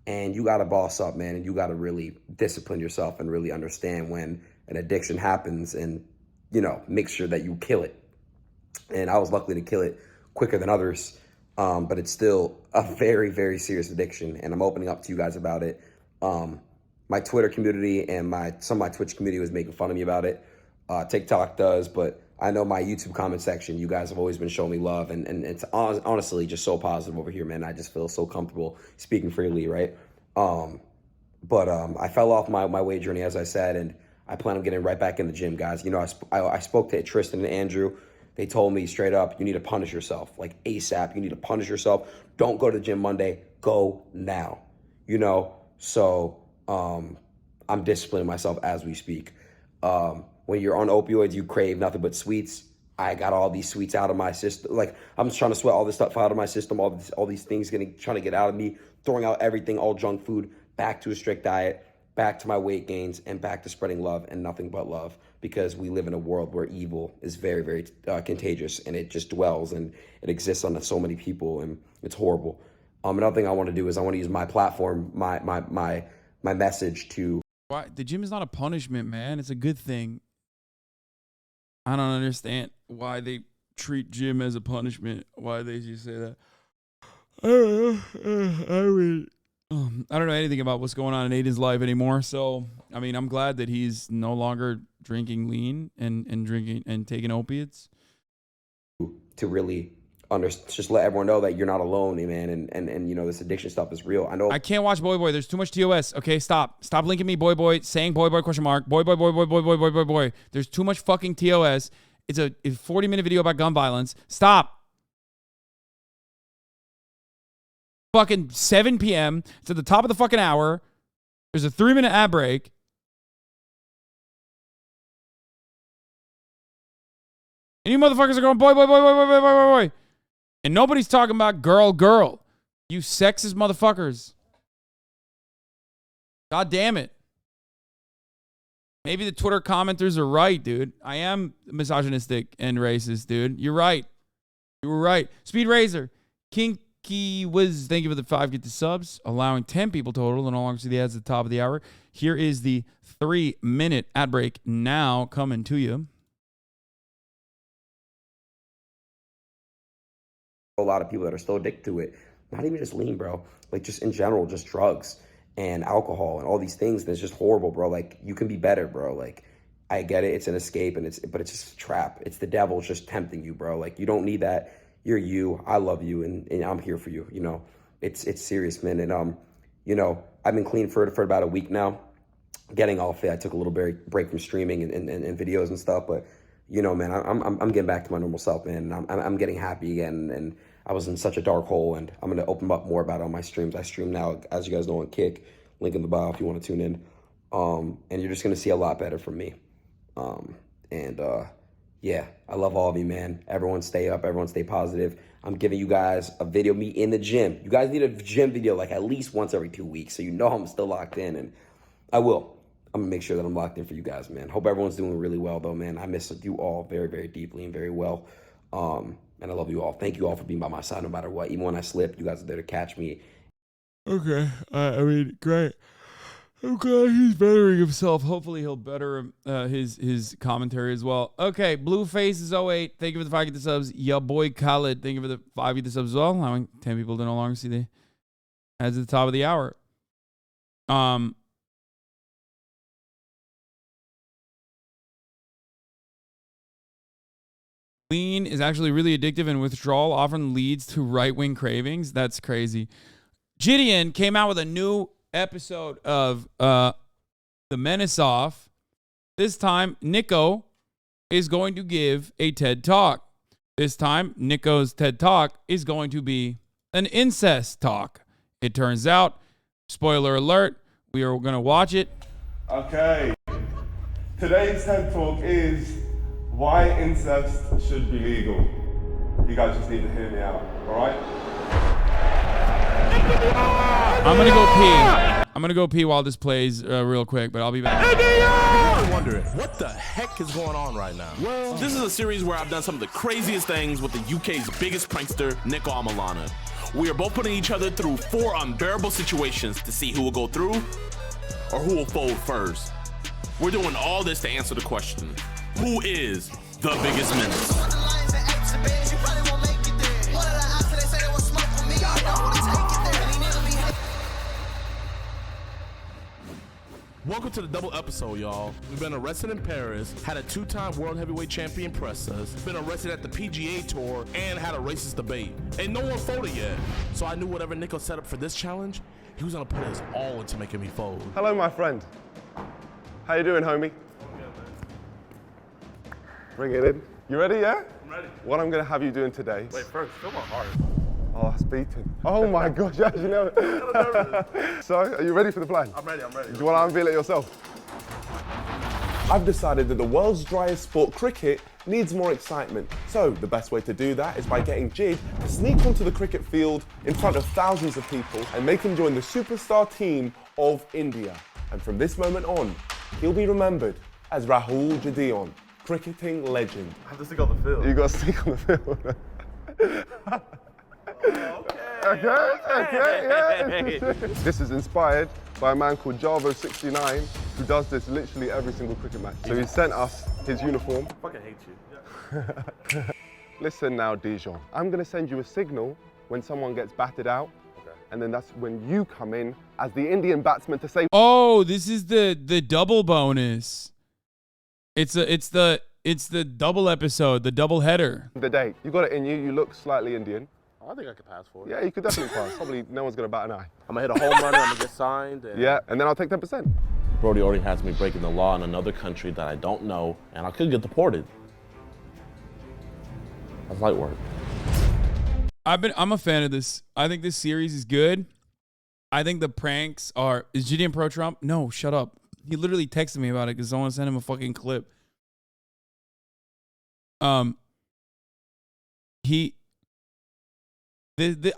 And you got to boss up, man. And you got to really discipline yourself and really understand when an addiction happens and, you know, make sure that you kill it. And I was lucky to kill it quicker than others. But it's still a very, very serious addiction. And I'm opening up to you guys about it. My Twitter community and some of my Twitch community was making fun of me about it. TikTok does, but I know my YouTube comment section, you guys have always been showing me love, and it's honestly just so positive over here, man. I just feel so comfortable speaking freely, right? But I fell off my weight journey, as I said, and I plan on getting right back in the gym, guys. You know, I spoke to Tristan and Andrew. They told me straight up, you need to punish yourself, like ASAP. You need to punish yourself. Don't go to the gym Monday. Go now. You know, so I'm disciplining myself as we speak. When you're on opioids, you crave nothing but sweets. I got all these sweets out of my system. Like, I'm just trying to sweat all this stuff out of my system, all these things trying to get out of me, throwing out everything, all junk food, back to a strict diet, back to my weight gains, and back to spreading love and nothing but love, because we live in a world where evil is very, very contagious, and it just dwells and it exists on so many people, and it's horrible. Another thing I want to do is I want to use my platform, my message to... Why? The gym is not a punishment, man. It's a good thing. I don't understand why they treat gym as a punishment. Why they just say that. I don't know anything about what's going on in Adin's life anymore. So, I mean, I'm glad that he's no longer drinking lean and drinking and taking opiates. To really just let everyone know that you're not alone, man, and you know, this addiction stuff is real. I know. I can't watch Boy Boy. There's too much TOS. Okay, stop linking me Boy Boy, saying Boy Boy question mark, Boy Boy, Boy Boy, Boy Boy, Boy Boy, Boy. There's too much fucking TOS. It's a 40-minute video about gun violence. Stop. Fucking 7 p.m. It's at the top of the fucking hour. There's a 3-minute ad break. And you motherfuckers are going, boy, boy, boy, boy, boy, boy, boy, boy, boy. And nobody's talking about girl, girl. You sexist motherfuckers. God damn it. Maybe the Twitter commenters are right, dude. I am misogynistic and racist, dude. You're right. You were right. Speed Razor. Kinky Wiz, thank you for the 5 get the subs, allowing 10 people total, and no longer see the ads at the top of the hour. Here is the 3-minute ad break now coming to you. A lot of people that are still addicted to it. Not even just lean, bro. Like, just in general, just drugs and alcohol and all these things. That's just horrible, bro. Like, you can be better, bro. Like, I get it. It's an escape, but it's just a trap. It's the devil just tempting you, bro. Like, you don't need that. You're you. I love you, and I'm here for you. You know, it's serious, man. And you know, I've been clean for about a week now, getting off it. I took a little break from streaming and videos and stuff, but you know, man, I'm getting back to my normal self, man. And I'm getting happy again, and I was in such a dark hole, and I'm gonna open up more about it on my streams. I stream now, as you guys know, on Kick. Link in the bio if you want to tune in. And you're just gonna see a lot better from me. Yeah, I love all of you, man. Everyone stay up. Everyone stay positive. I'm giving you guys a video of me in the gym. You guys need a gym video like at least once every 2 weeks, so you know I'm still locked in, and I will. I'm gonna make sure that I'm locked in for you guys, man. Hope everyone's doing really well, though, man. I miss you all very, very deeply and very well. And I love you all. Thank you all for being by my side no matter what. Even when I slip, you guys are there to catch me. Okay. I mean, great. I'm glad he's bettering himself. Hopefully he'll better his commentary as well. Okay, Blueface is 08. Thank you for the 5 get the subs. Ya boy Khaled, thank you for the 5 get the subs as well. Allowing 10 people to no longer see the ads at the top of the hour. Lean is actually really addictive, and withdrawal often leads to right-wing cravings. That's crazy. Gideon came out with a new episode of The Menace Off. This time, Nico is going to give a TED Talk. This time, Nico's TED Talk is going to be an incest talk. It turns out, spoiler alert, we are going to watch it. Okay. Today's TED Talk is why incest should be legal. You guys just need to hear me out, all right? I'm gonna go pee. I'm gonna go pee while this plays real quick, but I'll be back. You're wondering, what the heck is going on right now? Well, this is a series where I've done some of the craziest things with the UK's biggest prankster, Nico Amalana. We are both putting each other through 4 unbearable situations to see who will go through or who will fold first. We're doing all this to answer the question, who is the biggest menace? Welcome to the double episode, y'all. We've been arrested in Paris, had a 2-time world heavyweight champion press us, been arrested at the PGA Tour, and had a racist debate. Ain't no one folded yet. So I knew whatever Nico set up for this challenge, he was gonna put his all into making me fold. Hello, my friend. How you doing, homie? Bring it in. You ready, yeah? I'm ready. What I'm gonna have you doing today. Wait, first, feel my heart. Oh, that's beaten. Oh my gosh, as you know. So, are you ready for the plan? I'm ready, I'm ready. Do you want to unveil it yourself? I've decided that the world's driest sport, cricket, needs more excitement. So, the best way to do that is by getting Jid to sneak onto the cricket field in front of thousands of people and make him join the superstar team of India. And from this moment on, he'll be remembered as Rahul Jadion, cricketing legend. I have to stick on the field. You got to stick on the field. Okay, yeah. This is inspired by a man called Javo69 who does this literally every single cricket match. So he sent us his uniform. I fucking hate you. Listen now, Dijon. I'm going to send you a signal when someone gets batted out. Okay. And then that's when you come in as the Indian batsman to say, oh, this is the double bonus. It's the double episode, the double header. The day. You got it in you. You look slightly Indian. I think I could pass for it. Yeah, you could definitely pass. Probably no one's going to bat an eye. I'm going to hit a home run, I'm going to get signed. And... Yeah, and then I'll take 10%. Brody already has me breaking the law in another country that I don't know, and I could get deported. That's light work. I'm a fan of this. I think this series is good. I think the pranks are... Is Gideon pro-Trump? No, shut up. He literally texted me about it because someone sent him a fucking clip.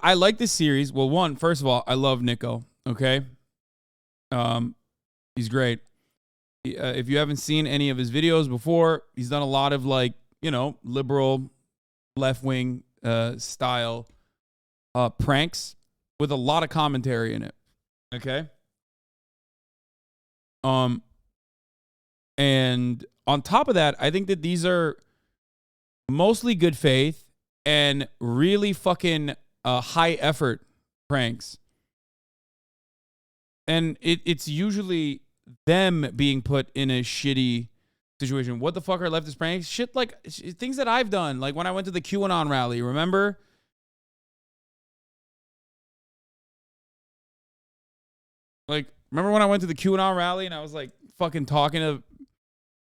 I like this series. Well, one, first of all, I love Nico. Okay, he's great. If you haven't seen any of his videos before, he's done a lot of liberal, left-wing style pranks with a lot of commentary in it. Okay. And on top of that, I think that these are mostly good faith and really fucking high effort pranks. And it's usually them being put in a shitty situation. What the fuck are leftist pranks? Shit like things that I've done. Like when I went to the QAnon rally, remember? Like, remember when I went to the QAnon rally and I was like fucking talking to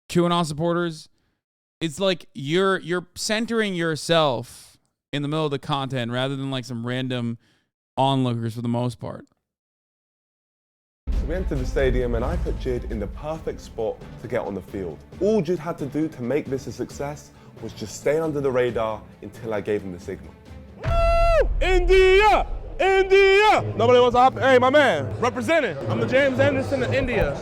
QAnon supporters? It's like you're centering yourself in the middle of the content rather than like some random onlookers for the most part. We entered the stadium and I put Jid in the perfect spot to get on the field. All Jid had to do to make this a success was just stay under the radar until I gave him the signal. Woo! India! India! Nobody wants to hop. Hey, my man, representing. I'm the James Anderson of India.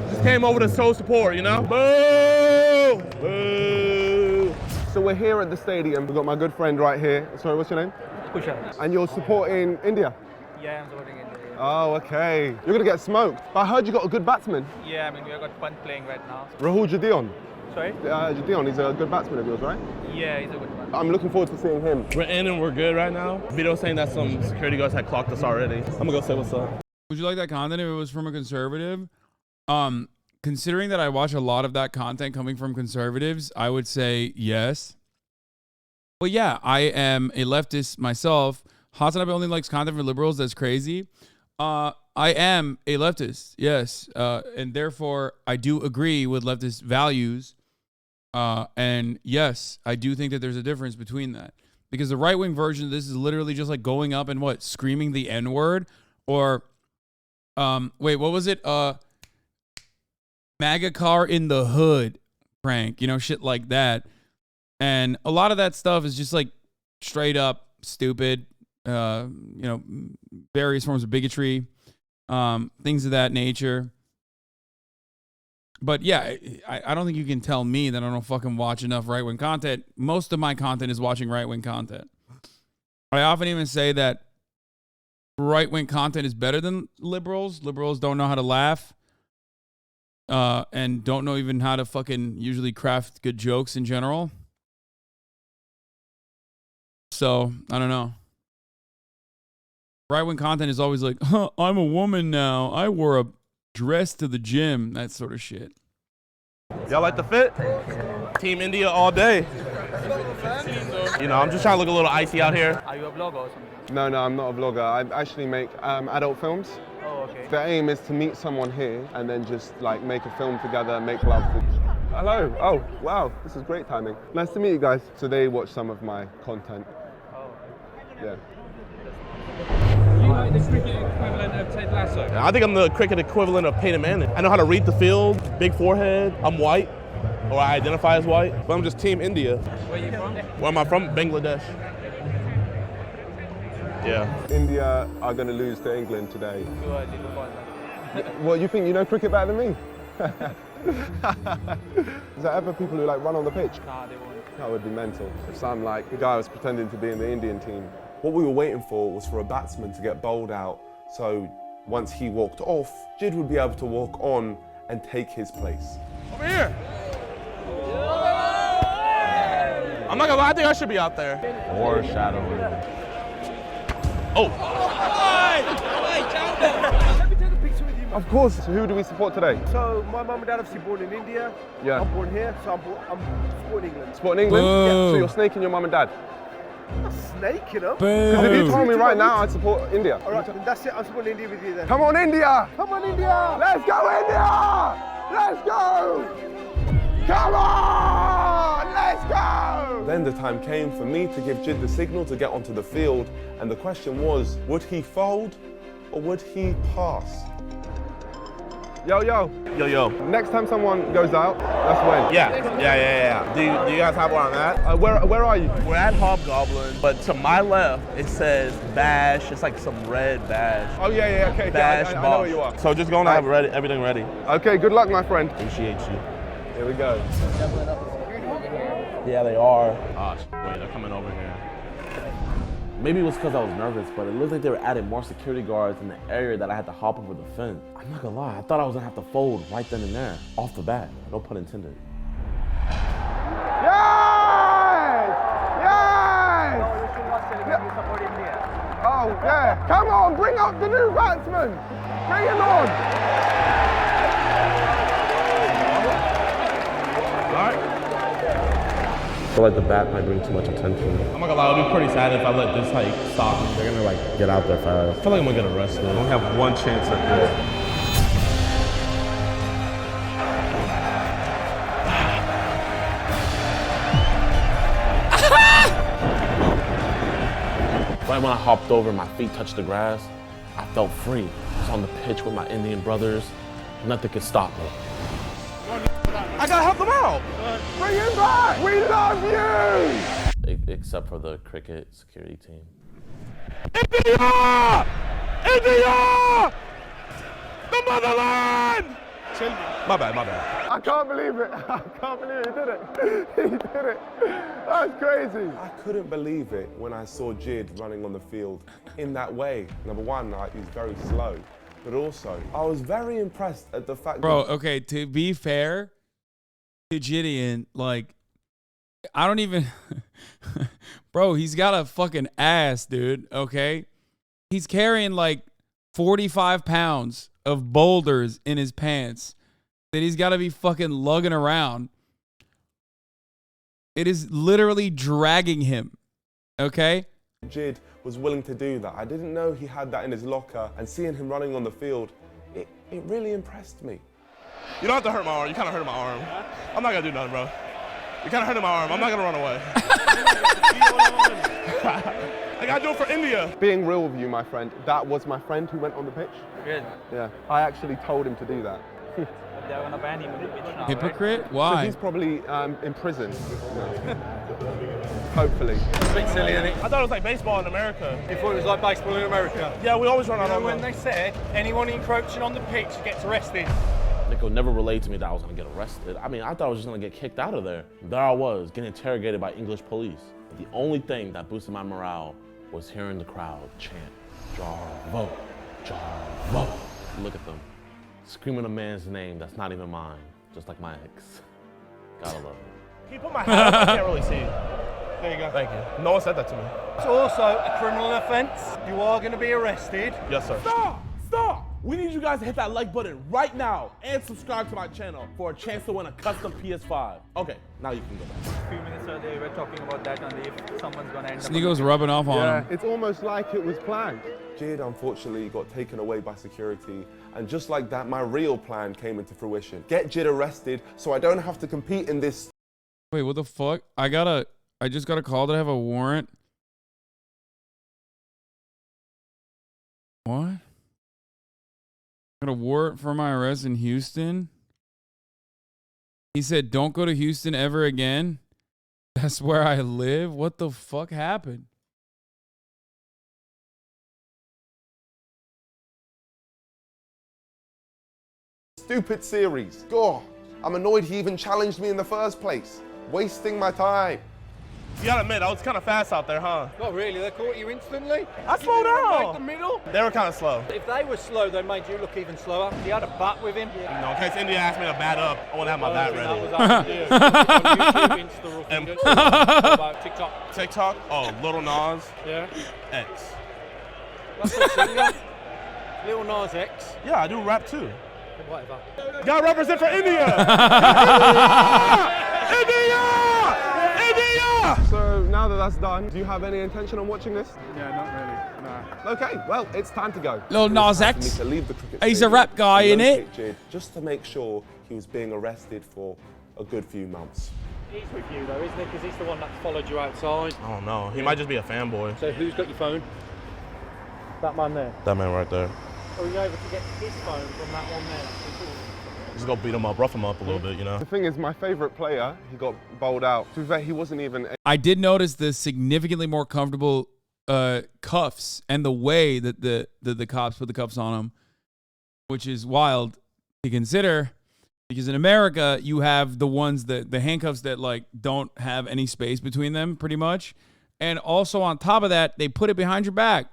Just came over to show support, you know? Boo! Boo! So we're here at the stadium. We've got my good friend right here. Sorry, what's your name? Kusha. And you're supporting India? Yeah, I'm supporting India. Oh, okay. You're going to get smoked. But I heard you got a good batsman. Yeah, I mean, we've got one playing right now. Rahul Jadion. Sorry? Jadion, he's a good batsman of yours, right? Yeah, he's a good one. I'm looking forward to seeing him. We're in and we're good right now. Video saying that some security guards had clocked us already. I'm gonna go say what's up. Would you like that content if it was from a conservative? Considering that I watch a lot of that content coming from conservatives, I would say yes. Well, yeah, I am a leftist myself. HasanAbi only likes content for liberals. That's crazy. I am a leftist, yes. And therefore, I do agree with leftist values. And yes, I do think that there's a difference between that. Because the right-wing version of this is literally just like going up and screaming the N-word. Or, wait, what was it? MAGA car in the hood prank, shit like that. And a lot of that stuff is just like straight up stupid, various forms of bigotry, things of that nature. But yeah, I don't think you can tell me that I don't fucking watch enough right-wing content. Most of my content is watching right-wing content. I often even say that right-wing content is better than liberals. Liberals don't know how to laugh. And don't know even how to fucking usually craft good jokes in general. So, I don't know. Right-wing content is always like, I'm a woman now. I wore a dressed to the gym, that sort of shit. Y'all like the fit? Team India all day. You know, I'm just trying to look a little icy out here. Are you a blogger or something? No, I'm not a vlogger. I actually make adult films. Oh, okay. The aim is to meet someone here and then just like make a film together, make love. Hello. Oh, wow. This is great timing. Nice to meet you guys. So they watch some of my content. Oh. Yeah. You like the cricket equivalent of Ted Lasso? I think I'm the cricket equivalent of Peyton Manning. I know how to read the field, big forehead. I'm white, or I identify as white, but I'm just Team India. Where are you from? Where am I from? Bangladesh. Yeah. India are going to lose to England today. Well, you think you know cricket better than me? Is there ever people who like run on the pitch? Nah, they won't. That would be mental. If I'm like the guy who was pretending to be in the Indian team. What we were waiting for was for a batsman to get bowled out, so once he walked off, Jid would be able to walk on and take his place. Over here. I'm not gonna lie, I think I should be out there. Foreshadowing. Oh. Of course. So who do we support today? So my mum and dad obviously born in India. Yeah. I'm born here, so I'm supporting England. Supporting England? Whoa. Yeah. So you're snaking your mum and dad? I'm not snaking them. Because if you told me right now, I'd support India. All right, then that's it. I'm supporting India with you then. Come on, India! Come on, India! Let's go, India! Let's go! Come on! Let's go! Then the time came for me to give Jid the signal to get onto the field, and the question was, would he fold or would he pass? Yo, yo. Yo, yo. Next time someone goes out, that's when. Yeah. Do you guys have one on that? Where are you? We're at Hobgoblin, but to my left, it says Bash. It's like some red bash. Oh, yeah, okay. Bash, I know where you are. So just go and have everything ready. Okay, good luck, my friend. Appreciate you. Here we go. Yeah, they are. Oh, wait, they're coming over here. Maybe it was because I was nervous, but it looked like they were adding more security guards in the area that I had to hop over the fence. I'm not gonna lie, I thought I was gonna have to fold right then and there, off the bat. No pun intended. Yes! Yes! Oh, yeah. Come on, bring up the new batsman. Bring him on. All right. I feel like the bat might bring too much attention. I'm not gonna lie, it'll be pretty sad if I let this like stop. They're gonna like get out there fast. I feel like I'm gonna get arrested. I only have one chance at this. Right when I hopped over, my feet touched the grass, I felt free. I was on the pitch with my Indian brothers. Nothing could stop me. I gotta help them out. Bring him back. We love you. Except for the cricket security team. India! India! The motherland! My bad. I can't believe it. I can't believe he did it. He did it. That's crazy. I couldn't believe it when I saw Jid running on the field in that way. Number one, he's very slow, but also I was very impressed at the fact Bro, that... okay, to be fair to Gideon, like, I don't even... Bro, he's got a fucking ass, dude, okay? He's carrying like 45 pounds of boulders in his pants that he's got to be fucking lugging around. It is literally dragging him, okay? Jid was willing to do that. I didn't know he had that in his locker, and seeing him running on the field, it really impressed me. You don't have to hurt my arm. You kind of hurt my arm. I'm not gonna do nothing, bro. You kind of hurt my arm. I'm not gonna run away. I gotta do it for India. Being real with you, my friend, that was my friend who went on the pitch. Good. Yeah, I actually told him to do that. But they're gonna ban him on the pitch now, Hypocrite? right? Why? So he's probably in prison. Hopefully. It's a bit silly, isn't it? I thought it was like baseball in America. You thought it was like baseball in America? Yeah, we always run out on when they say anyone encroaching on the pitch gets arrested. Nico never relayed to me that I was gonna get arrested. I mean, I thought I was just gonna get kicked out of there. There I was, getting interrogated by English police. But the only thing that boosted my morale was hearing the crowd chant, Jarvo, Jarvo. Look at them, screaming a man's name that's not even mine, just like my ex. Gotta love it. Can you put my hat up? I can't really see you. There you go. Thank you. No one said that to me. It's also a criminal offence. You are going to be arrested. Yes, sir. Stop! Stop! We need you guys to hit that like button right now and subscribe to my channel for a chance to win a custom PS5. Okay, now you can go back. A few minutes earlier, they were talking about that and if someone's gonna end up. Sneako's rubbing off on him. It's almost like it was planned. Jid unfortunately got taken away by security, and just like that, my real plan came into fruition. Get Jid arrested so I don't have to compete in this. Wait, what the fuck? I just got a call that I have a warrant. What? I got a warrant for my arrest in Houston. He said, don't go to Houston ever again. That's where I live. What the fuck happened? Stupid series. God, I'm annoyed he even challenged me in the first place. Wasting my time. You gotta admit, I was kind of fast out there, huh? Not really, they caught you instantly. I slowed down. Right the middle. They were kind of slow. If they were slow, they made you look even slower. You had a bat with him. You know, in case India asked me to bat up, I want to have my bat ready. What about TikTok? TikTok? Oh, Little Nas. Yeah. X. That's what's in there. Little Nas X. Yeah, I do rap too. Whatever. Gotta represent for India! India! So now that that's done, do you have any intention on watching this? Yeah, not really. Nah. Okay, well, it's time to go. Lil Nas It's time for me X. to leave the cricket He's a stadium rap guy, and innit? locate Jid, just to make sure he was being arrested for a good few months. He's with you though, isn't he? Because he's the one that followed you outside. I don't know. He might just be a fanboy. So who's got your phone? That man there. That man right there. Are you able to get his phone from that one there? Just go beat him up, rough him up a little bit, you know? The thing is, my favorite player, he got bowled out. To be fair, he wasn't even... I did notice the significantly more comfortable cuffs and the way that the cops put the cuffs on him, which is wild to consider, because in America you have the ones that the handcuffs that like don't have any space between them pretty much, and also on top of that they put it behind your back,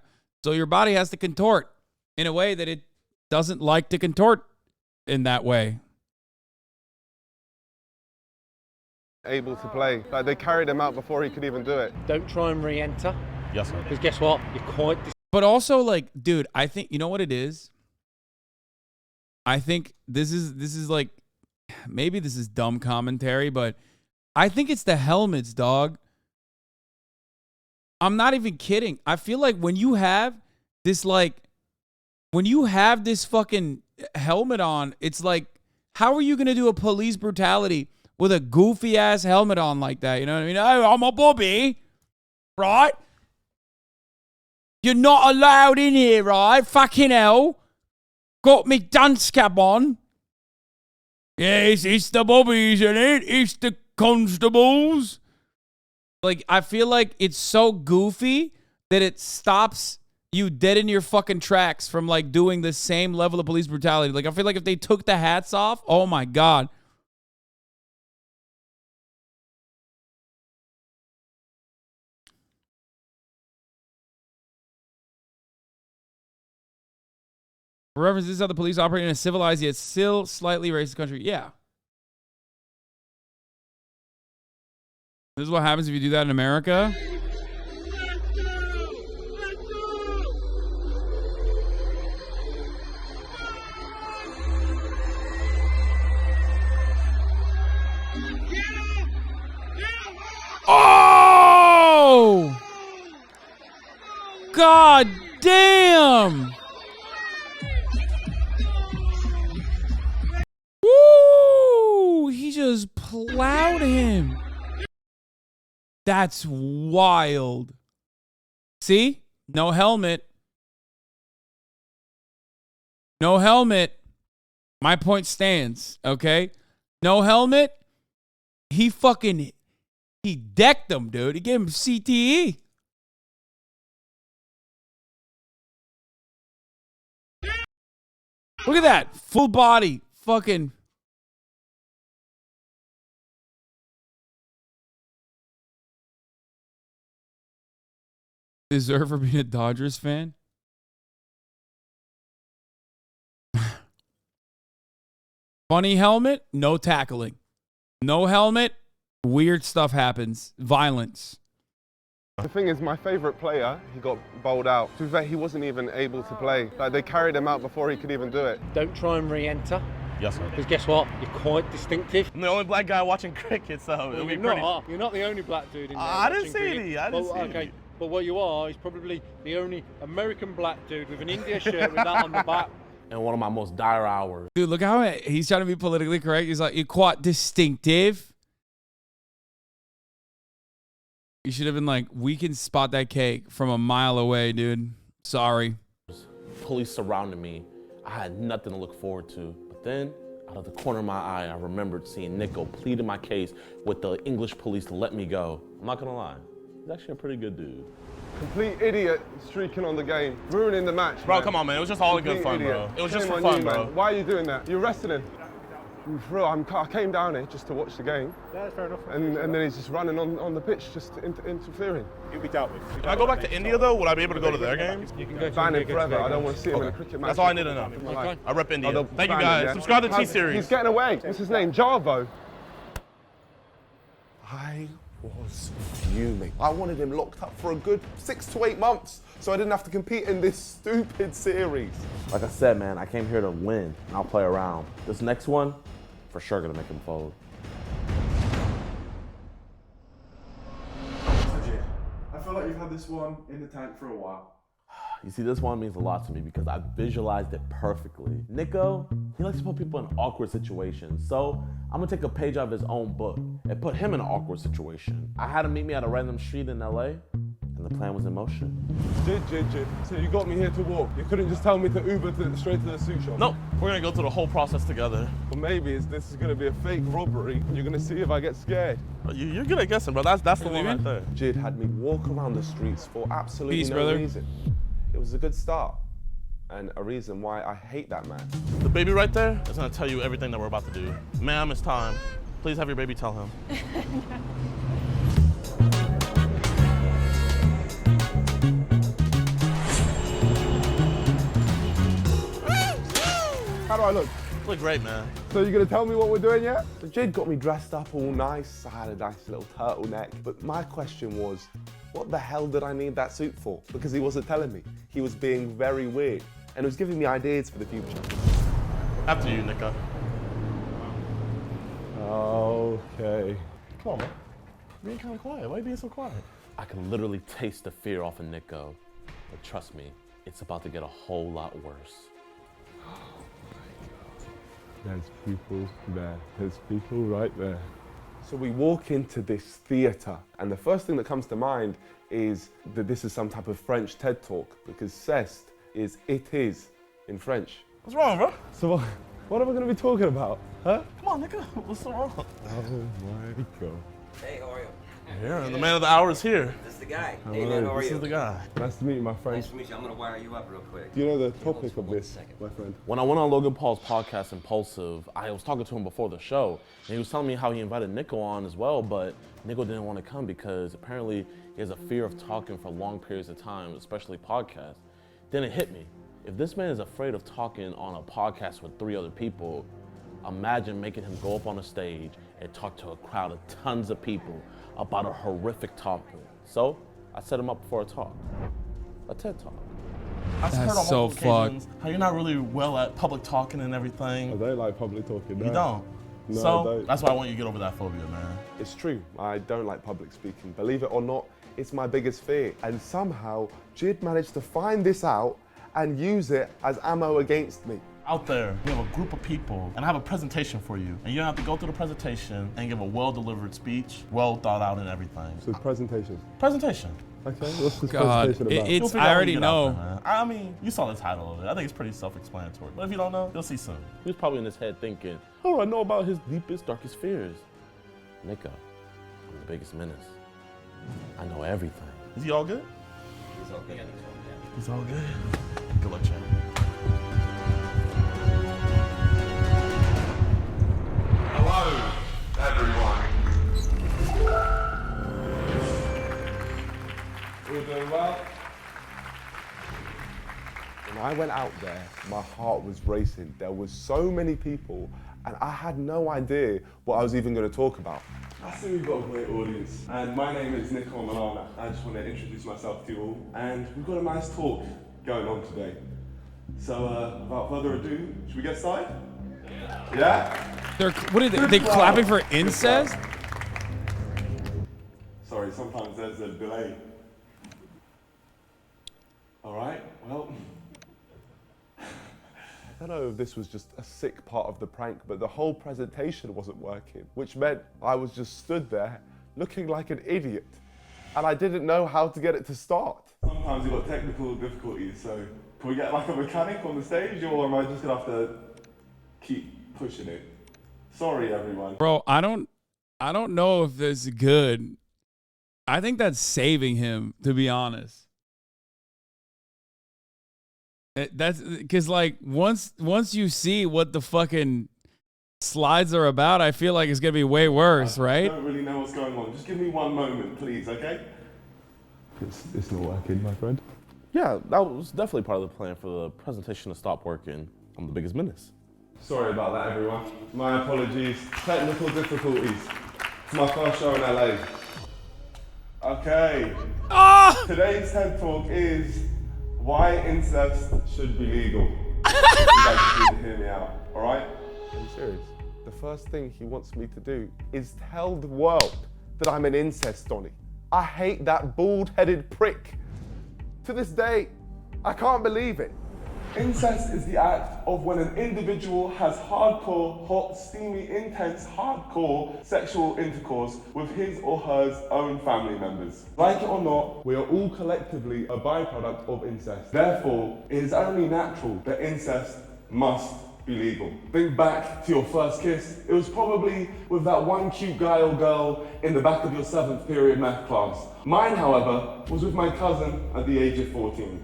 so your body has to contort in a way that it doesn't like to contort in that way. Able to play. Like, they carried him out before he could even do it. Don't try and re-enter. Yes, sir. Because guess what? You're quite... But also, like, dude, I think, you know what it is? I think this is like, maybe this is dumb commentary, but I think it's the helmets, dog. I'm not even kidding. I feel like when you have this, like, when you have this fucking helmet on, it's like, how are you going to do a police brutality with a goofy ass helmet on like that? You know what I mean? Oh, I'm a Bobby, right? You're not allowed in here, right? Fucking hell. Got me dunce cap on. Yes, it's the Bobbies, isn't it? It's the constables. Like, I feel like it's so goofy that it stops you dead in your fucking tracks from like doing the same level of police brutality. Like, I feel like if they took the hats off, oh my God. For reference, this is how the police operate in a civilized yet still slightly racist country. Yeah. This is what happens if you do that in America. Oh! God damn! Woo! He just plowed him. That's wild. See? No helmet. No helmet. My point stands, okay? No helmet. He decked him, dude. He gave him CTE. Look at that. Full body. Fucking. Deserve for being a Dodgers fan? Funny helmet, no tackling. No helmet, weird stuff happens. Violence. The thing is, my favourite player, he got bowled out. To be fair, he wasn't even able to play. Like, they carried him out before he could even do it. Don't try and re-enter. Yes, sir. Because guess what? You're quite distinctive. I'm the only black guy watching cricket, so Well, it'll be you're pretty... You're not the only black dude in there. I didn't watching see cricket. any. I didn't see Okay, any. but what you are is probably the only American black dude with an India shirt with that on the back. In one of my most dire hours. Dude, look how he's trying to be politically correct. He's like, you're quite distinctive. You should have been like, we can spot that cake from a mile away, dude. Sorry. Police surrounded me. I had nothing to look forward to. But then, out of the corner of my eye, I remembered seeing Nico pleading my case with the English police to let me go. I'm not gonna lie, he's actually a pretty good dude. Complete idiot streaking on the game, ruining the match. Bro, man. come on, man. It was just all in good fun, bro. It was just for fun, bro. Why are you doing that? You're arresting him. Bro, I came down here just to watch the game. Yeah, that's fair enough. And then he's just running on the pitch, just interfering. You'll be dealt with. If I go back to India, though, would I be able to go to their games? You can go to Ban him India, forever. go to I don't want to see him in a Okay. cricket match. That's all I need to know. Okay. I rep India. they'll Thank you, ban him, guys. yeah? Subscribe to T-Series. He's getting away. What's his name? Jarvo. I was fuming. I wanted him locked up for a good 6 to 8 months so I didn't have to compete in this stupid series. Like I said, man, I came here to win, and I'll play around. This next one, for sure gonna make him fold. I feel like you've had this one in the tank for a while. You see, this one means a lot to me because I visualized it perfectly. Nico, he likes to put people in awkward situations. So I'm gonna take a page out of his own book and put him in an awkward situation. I had him meet me at a random street in LA, and the plan was in motion. Jid. So you got me here to walk. You couldn't just tell me to Uber straight to the suit shop. Nope, we're gonna go through the whole process together. Well, maybe this is gonna be a fake robbery. You're gonna see if I get scared. You're good at guessing, bro. That's the one right there. Jid had me walk around the streets for absolutely Peace, no brother. reason. It was a good start, and a reason why I hate that man. The baby right there is gonna tell you everything that we're about to do. Ma'am, it's time. Please have your baby tell him. How do I look? Look great, man. So you're gonna tell me what we're doing yet? So Jid got me dressed up all nice. I had a nice little turtleneck. But my question was, what the hell did I need that suit for? Because he wasn't telling me. He was being very weird. And he was giving me ideas for the future. After you, Nico. Okay. Come on, man. You're being kind of quiet. Why are you being so quiet? I can literally taste the fear off of Nico. But trust me, it's about to get a whole lot worse. There's people there. There's people right there. So we walk into this theatre, and the first thing that comes to mind is that this is some type of French TED Talk, because cest is it is in French. What's wrong, bro? So what am I gonna be talking about? Huh? Come on, Nico. What's so wrong? Oh my God. Hey, how are you? Yeah, the man of the hour is here. This is the guy. How Hey, are man, you? how are This you? is the guy. Nice to meet you, my friend. Nice to meet you. I'm gonna wire you up real quick. Do you know the topic of this, my friend? When I went on Logan Paul's podcast, Impulsive, I was talking to him before the show, and he was telling me how he invited Nico on as well, but Nico didn't want to come because apparently he has a fear of talking for long periods of time, especially podcasts. Then it hit me. If this man is afraid of talking on a podcast with 3 other people, imagine making him go up on a stage and talk to a crowd of tons of people about a horrific topic. So I set him up for a talk, a TED Talk. I've That's heard on so multiple occasions how you're not really well at public talking and everything. I don't like public talking. You don't? No, So I don't. that's why I want you to get over that phobia, man. It's true, I don't like public speaking. Believe it or not, it's my biggest fear. And somehow, Jid managed to find this out and use it as ammo against me. Out there, we have a group of people, and I have a presentation for you. And you have to go through the presentation and give a well-delivered speech, well thought out and everything. So presentation. Presentation. Okay, what's this God, presentation about? You'll it's figure out I when already you get out know. there, man. I mean, you saw the title of it. I think it's pretty self-explanatory. But if you don't know, you'll see soon. He was probably in his head thinking, how do I know about his deepest, darkest fears? Nico, I'm the biggest menace. I know everything. Is he all good? He's all good. He's all good. Good luck, champ. Hello, everyone. All doing well? When I went out there, my heart was racing. There was so many people, and I had no idea what I was even going to talk about. I see we've got a great audience, and my name is nepobaby. I just want to introduce myself to you all, and we've got a nice talk going on today. So, without further ado, should we get started? Yeah? What are they clapping for incest? Sorry, sometimes there's a delay. All right, well, I don't know if this was just a sick part of the prank, but the whole presentation wasn't working, which meant I was just stood there looking like an idiot, and I didn't know how to get it to start. Sometimes you've got technical difficulties, so can we get like a mechanic on the stage, or am I just gonna have to keep pushing it? Sorry, everyone. Bro, I don't know if this is good. I think that's saving him, to be honest. That's because, like, once you see what the fucking slides are about, I feel like it's gonna be way worse, right? I don't really know what's going on. Just give me one moment, please, okay? It's not working, my friend. Yeah, that was definitely part of the plan for the presentation to stop working. I'm the biggest menace. Sorry about that, everyone. My apologies. Technical difficulties. It's my first show in LA. Okay. Today's TED Talk is why incest should be legal. You guys just need to hear me out, all right? I'm serious. The first thing he wants me to do is tell the world that I'm an incest Donnie. I hate that bald-headed prick. To this day, I can't believe it. Incest is the act of when an individual has hardcore, hot, steamy, intense, hardcore sexual intercourse with his or her own family members. Like it or not, we are all collectively a byproduct of incest. Therefore, it is only natural that incest must be legal. Think back to your first kiss. It was probably with that one cute guy or girl in the back of your 7th period math class. Mine, however, was with my cousin at the age of 14.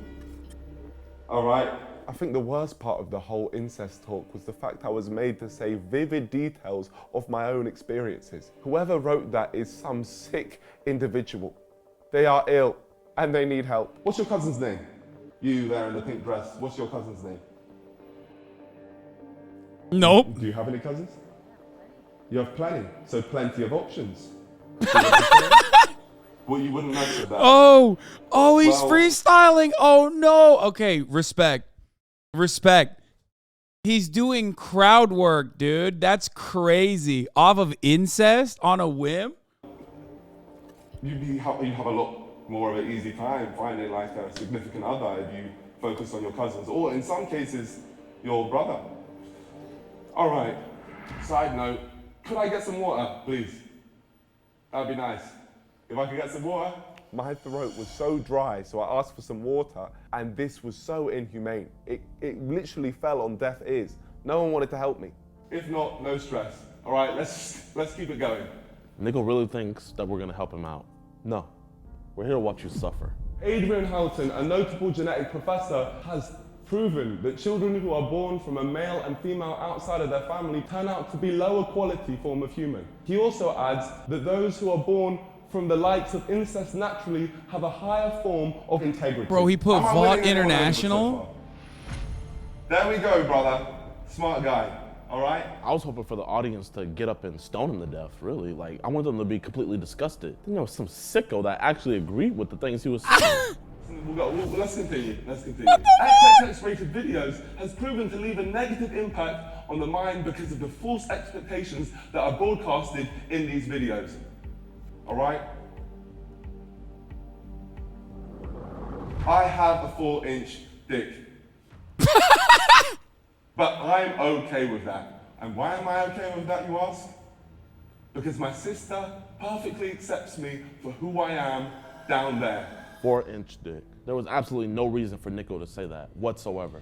All right? I think the worst part of the whole incest talk was the fact I was made to say vivid details of my own experiences. Whoever wrote that is some sick individual. They are ill and they need help. What's your cousin's name? You there in the pink dress, what's your cousin's name? Nope. Do you have any cousins? You have plenty, so plenty of options. Well, you wouldn't mess with that. Oh, he's freestyling. Oh no. Okay, respect. He's doing crowd work, dude. That's crazy. Off of incest on a whim? You'd have a lot more of an easy time finding like a significant other if you focus on your cousins, or in some cases, your brother. All right, side note, could I get some water, please? That'd be nice. If I could get some water? My throat was so dry, so I asked for some water, and this was so inhumane. It literally fell on deaf ears. No one wanted to help me. If not, no stress. All right, let's keep it going. Nico really thinks that we're gonna help him out. No, we're here to watch you suffer. Adrian Houghton, a notable genetic professor, has proven that children who are born from a male and female outside of their family turn out to be lower quality form of human. He also adds that those who are born from the likes of incest naturally have a higher form of integrity. Bro, he put VOD International. There we go, brother. Smart guy, all right? I was hoping for the audience to get up and stone him to death, really. Like, I want them to be completely disgusted. Then there was some sicko that actually agreed with the things he was saying. Let's continue. XX-rated videos has proven to leave a negative impact on the mind because of the false expectations that are broadcasted in these videos. All right? I have a 4-inch dick. But I'm okay with that. And why am I okay with that, you ask? Because my sister perfectly accepts me for who I am down there. 4-inch dick. There was absolutely no reason for Nico to say that whatsoever.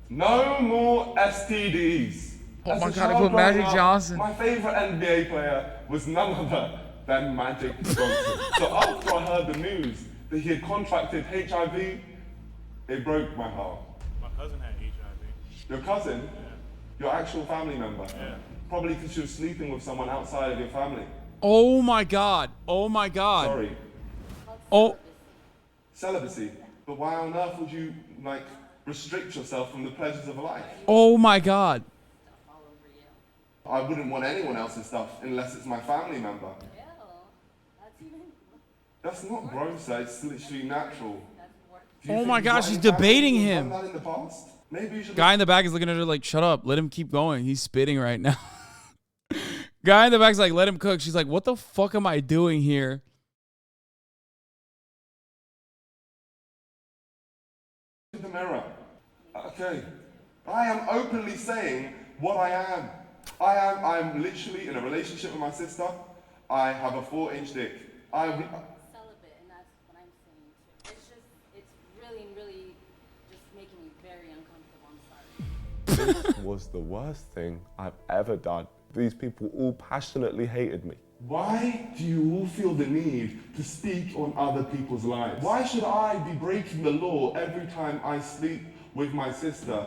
No more STDs. Oh my God, I put Magic Johnson. My favorite NBA player was none other than Magic Johnson. So after I heard the news that he had contracted HIV, it broke my heart. My cousin had HIV. Your cousin? Yeah. Your actual family member? Yeah. Probably because she was sleeping with someone outside of your family. Oh my God. Oh my God. Sorry. Oh. Celibacy. But why on earth would you, like, restrict yourself from the pleasures of life? Oh my God. I wouldn't want anyone else's stuff unless it's my family member. That's not gross, it's literally natural. Oh my gosh, he's debating him. That in the past? Maybe you should Guy in the back is looking at her like, shut up, let him keep going. He's spitting right now. Guy in the back's like, let him cook. She's like, what the fuck am I doing here? in the mirror. Okay. I am openly saying what I am. I'm literally in a relationship with my sister. I have a 4-inch dick. Celibate, and that's what I'm saying too. It's really just making me very uncomfortable. I'm sorry. This was the worst thing I've ever done. These people all passionately hated me. Why do you all feel the need to speak on other people's lives? Why should I be breaking the law every time I sleep with my sister?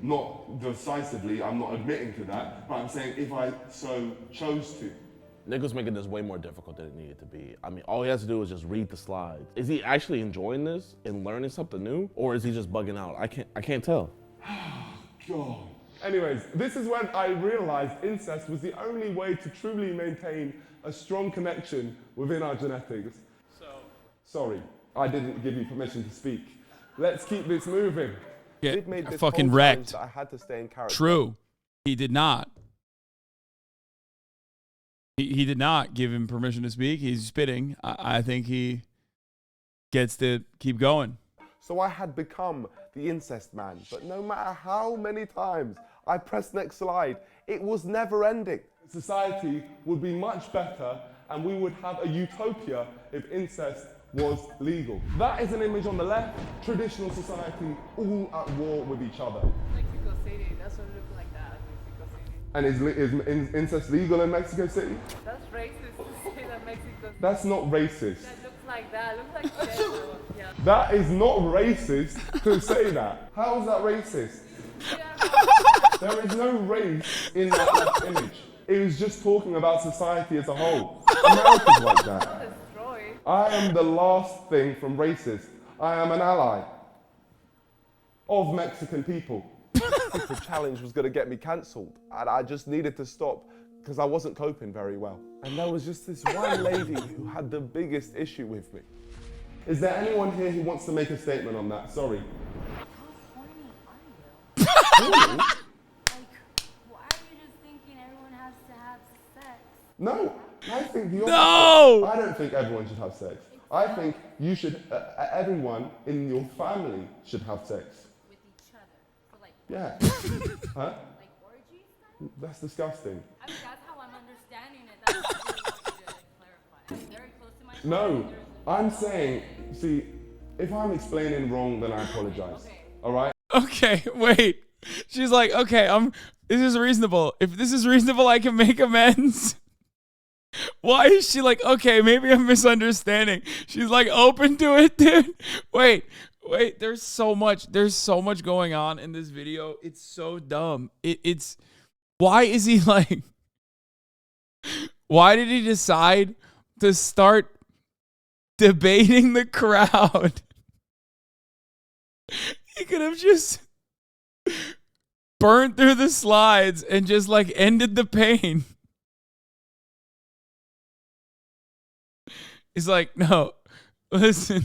Not decisively, I'm not admitting to that, but I'm saying if I so chose to. Nick was making this way more difficult than it needed to be. I mean, all he has to do is just read the slides. Is he actually enjoying this and learning something new? Or is he just bugging out? I can't tell. God. Anyways, this is when I realized incest was the only way to truly maintain a strong connection within our genetics. Sorry, I didn't give you permission to speak. Let's keep this moving. Get fucking wrecked. I had to stay in character. True. He did not. He did not give him permission to speak. He's spitting. I think he gets to keep going. So I had become the incest man, but no matter how many times I pressed next slide, it was never ending. Society would be much better and we would have a utopia if incest was legal. That is an image on the left, traditional society, all at war with each other. Mexico City, that's what it looks like that, Mexico City. And is incest legal in Mexico City? That's racist to say that Mexico City. That's not racist. That looks like that, looks like pedo. Yeah. That is not racist to say that. How is that racist? There is no race in that left image. It was just talking about society as a whole. America's like that. I am the last thing from racist. I am an ally of Mexican people. The challenge was going to get me cancelled, and I just needed to stop because I wasn't coping very well. And there was just this one lady who had the biggest issue with me. Is there anyone here who wants to make a statement on that? Sorry. Why are you just thinking everyone has to have sex? No, I think the opposite. No! I don't think everyone should have sex. I think you should, everyone in your family should have sex. With each other. So like, Yeah. Huh? Like orgies style? That's disgusting. I mean, that's how I'm understanding it. That's what I want you to clarify. I'm very close to my No, I'm saying, see, if I'm explaining wrong, then I apologize. Okay. All right? Okay, wait. She's like, okay, this is reasonable. If this is reasonable, I can make amends. Why is she like, okay, maybe I'm misunderstanding. She's like open to it, dude. Wait, there's so much going on in this video. It's so dumb. It's why is he like, why did he decide to start debating the crowd? He could have just burned through the slides and just like ended the pain. He's like, no, listen.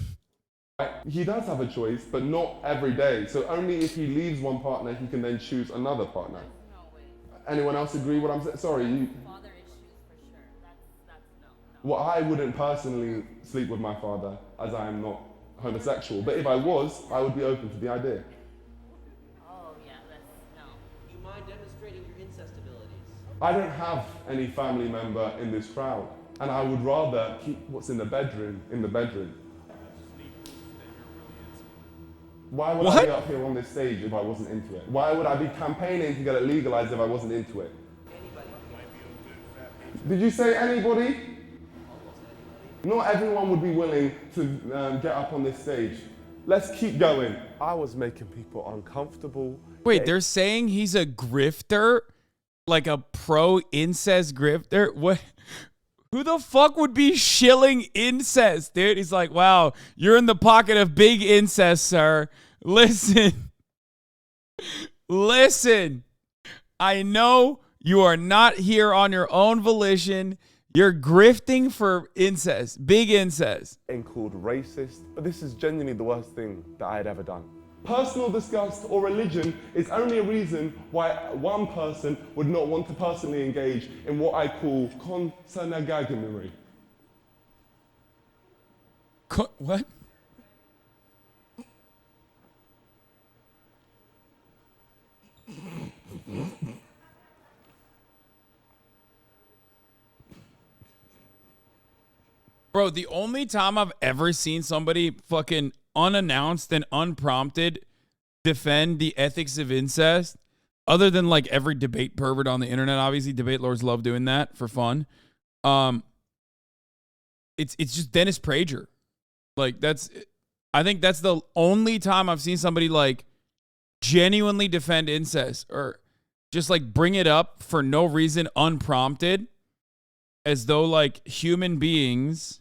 He does have a choice, but not every day. So only if he leaves one partner, he can then choose another partner. No way. Anyone else agree what I'm saying? Sorry, you. Father issues for sure. That's no. Well, I wouldn't personally sleep with my father, as I am not homosexual. But if I was, I would be open to the idea. Oh yeah, that's no. Do you mind demonstrating your incest abilities? I don't have any family member in this crowd, and I would rather keep what's in the bedroom in the bedroom. Why would I be up here on this stage if I wasn't into it? Why would I be campaigning to get it legalized if I wasn't into it? Did you say anybody? Not everyone would be willing to get up on this stage. Let's keep going. I was making people uncomfortable. Wait, they're saying he's a grifter? Like a pro-incest grifter? What? Who the fuck would be shilling incest, dude? He's like, wow, you're in the pocket of big incest, sir. Listen. I know you are not here on your own volition. You're grifting for incest, big incest. And called racist, but this is genuinely the worst thing that I had ever done. Personal disgust or religion is only a reason why one person would not want to personally engage in what I call consanguinity. What? Bro, the only time I've ever seen somebody fucking unannounced and unprompted defend the ethics of incest, other than like every debate pervert on the internet, obviously debate lords love doing that for fun. It's just Dennis Prager. Like I think that's the only time I've seen somebody like genuinely defend incest or just like bring it up for no reason unprompted, as though like human beings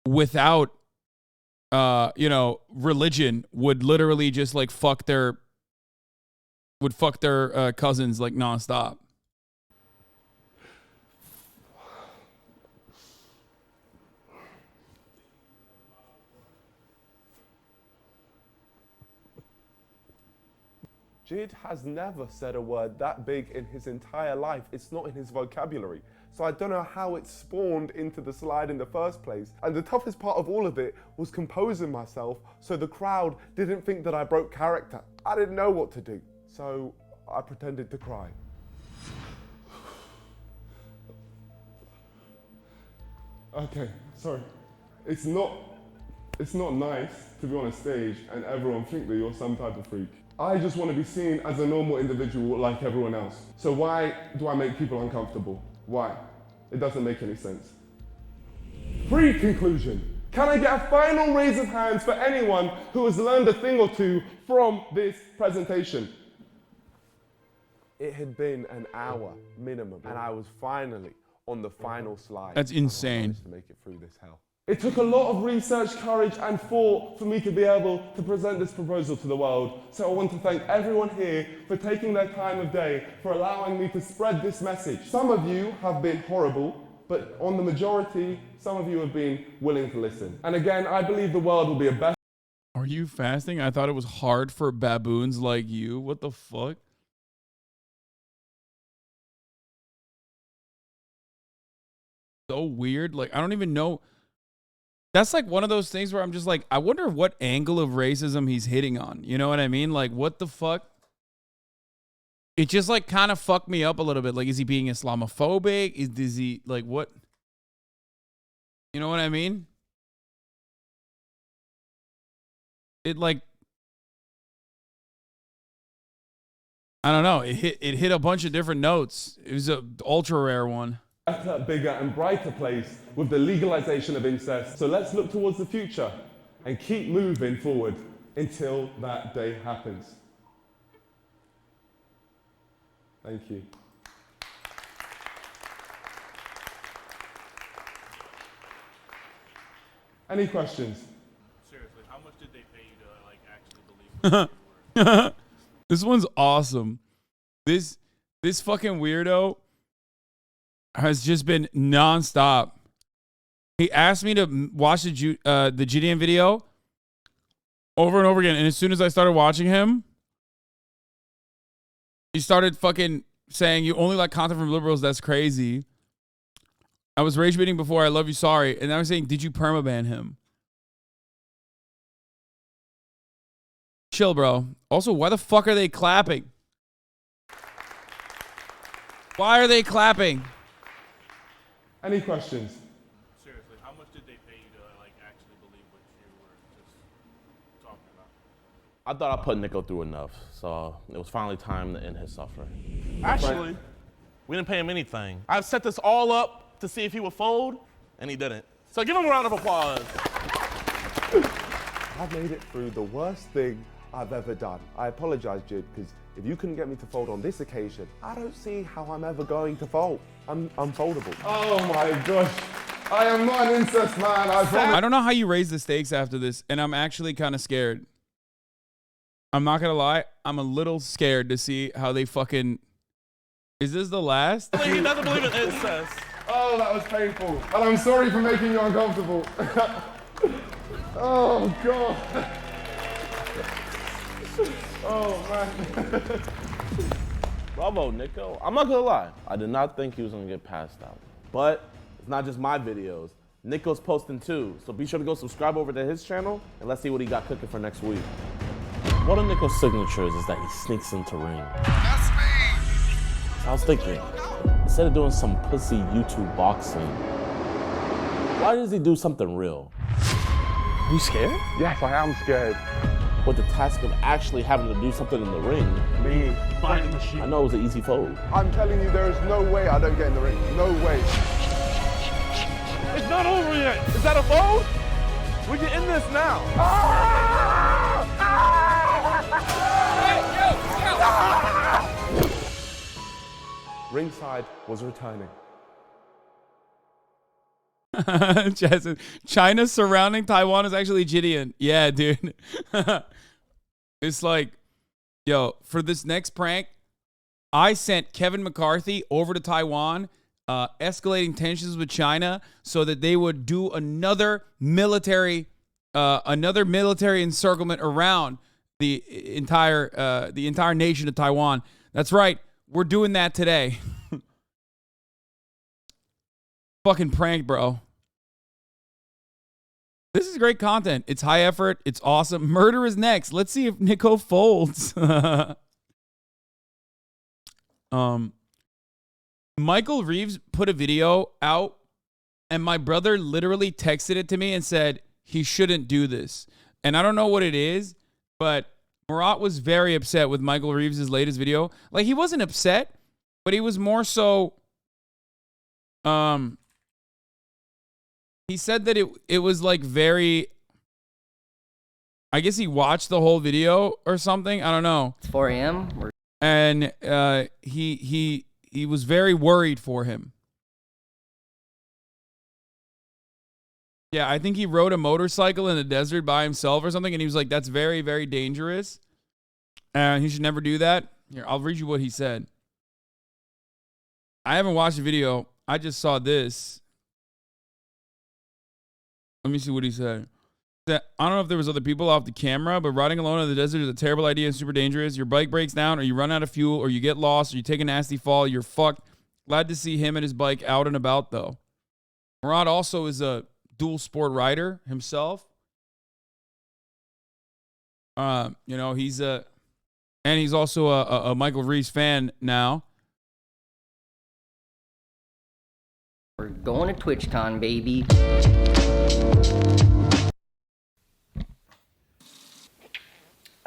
without religion would literally just like fuck their cousins like nonstop. Jid has never said a word that big in his entire life. It's not in his vocabulary. So I don't know how it spawned into the slide in the first place. And the toughest part of all of it was composing myself so the crowd didn't think that I broke character. I didn't know what to do. So I pretended to cry. Okay, sorry. It's not nice to be on a stage and everyone think that you're some type of freak. I just want to be seen as a normal individual like everyone else. So why do I make people uncomfortable? Why? It doesn't make any sense. Pre-conclusion. Can I get a final raise of hands for anyone who has learned a thing or two from this presentation? It had been an hour minimum, and I was finally on the final slide. That's insane. To make it through this hell. It took a lot of research, courage, and thought for me to be able to present this proposal to the world. So I want to thank everyone here for taking their time of day, for allowing me to spread this message. Some of you have been horrible, but on the majority, some of you have been willing to listen. And again, I believe the world will be a better... Are you fasting? I thought it was hard for baboons like you. What the fuck? So weird. Like, I don't even know... That's like one of those things where I'm just like, I wonder what angle of racism he's hitting on. You know what I mean? Like, what the fuck? It just like kind of fucked me up a little bit. Like, is he being Islamophobic? Is he like what? You know what I mean? It like, I don't know. It hit a bunch of different notes. It was an ultra rare one. Better, bigger, and brighter place with the legalization of incest. So let's look towards the future and keep moving forward until that day happens. Thank you. Any questions? Seriously, how much did they pay you to like actually believe? This one's awesome. This fucking weirdo has just been nonstop. He asked me to watch the Gideon video over and over again, and as soon as I started watching him, he started fucking saying, "You only like content from liberals. That's crazy." I was rage baiting before. I love you, sorry, and now I'm saying, "Did you permaban him?" Chill, bro. Also, why the fuck are they clapping? Why are they clapping? Any questions? Seriously, how much did they pay you to like actually believe what you were just talking about? I thought I put Nico through enough, so it was finally time to end his suffering. Actually, we didn't pay him anything. I've set this all up to see if he would fold, and he didn't. So give him a round of applause. I made it through the worst thing I've ever done. I apologize, Jid, because if you couldn't get me to fold on this occasion, I don't see how I'm ever going to fold. I'm unfoldable. Oh my gosh. I am not an incest man. I don't know how you raise the stakes after this, and I'm actually kind of scared. I'm not gonna lie, I'm a little scared to see how they fucking. Is this the last? He doesn't believe in incest. Oh, that was painful. And I'm sorry for making you uncomfortable. Oh, God. Oh, man. Bravo, Nico. I'm not gonna lie. I did not think he was gonna get past that one. But it's not just my videos. Nico's posting too. So be sure to go subscribe over to his channel and let's see what he got cooking for next week. One of Nico's signatures is that he sneaks into ring. That's me. So I was thinking, instead of doing some pussy YouTube boxing, why does he do something real? Are you scared? Yes, I am scared. With the task of actually having to do something in the ring. Me. I know it was an easy fold. I'm telling you, there is no way I don't get in the ring. No way. It's not over yet. Is that a fold? We can end this now. Ringside was returning. China surrounding Taiwan is actually Gideon. Yeah, dude. It's like, yo, for this next prank, I sent Kevin McCarthy over to Taiwan, escalating tensions with China so that they would do another military encirclement around the entire nation of Taiwan. That's right. We're doing that today. Fucking prank, bro. This is great content. It's high effort. It's awesome. Murder is next. Let's see if Nico folds. Michael Reeves put a video out, and my brother literally texted it to me and said he shouldn't do this. And I don't know what it is, but Murat was very upset with Michael Reeves' latest video. Like, he wasn't upset, but he was more so... He said that it was like very... I guess he watched the whole video or something. I don't know. It's 4 a.m. And he was very worried for him. Yeah, I think he rode a motorcycle in the desert by himself or something, and he was like, that's very, very dangerous. And he should never do that. Here, I'll read you what he said. I haven't watched the video. I just saw this. Let me see what he said. I don't know if there was other people off the camera, but riding alone in the desert is a terrible idea and super dangerous. Your bike breaks down, or you run out of fuel, or you get lost, or you take a nasty fall. You're fucked. Glad to see him and his bike out and about, though. Murat also is a dual sport rider himself. He's he's also a Michael Reeves fan now. We're going to TwitchCon, baby.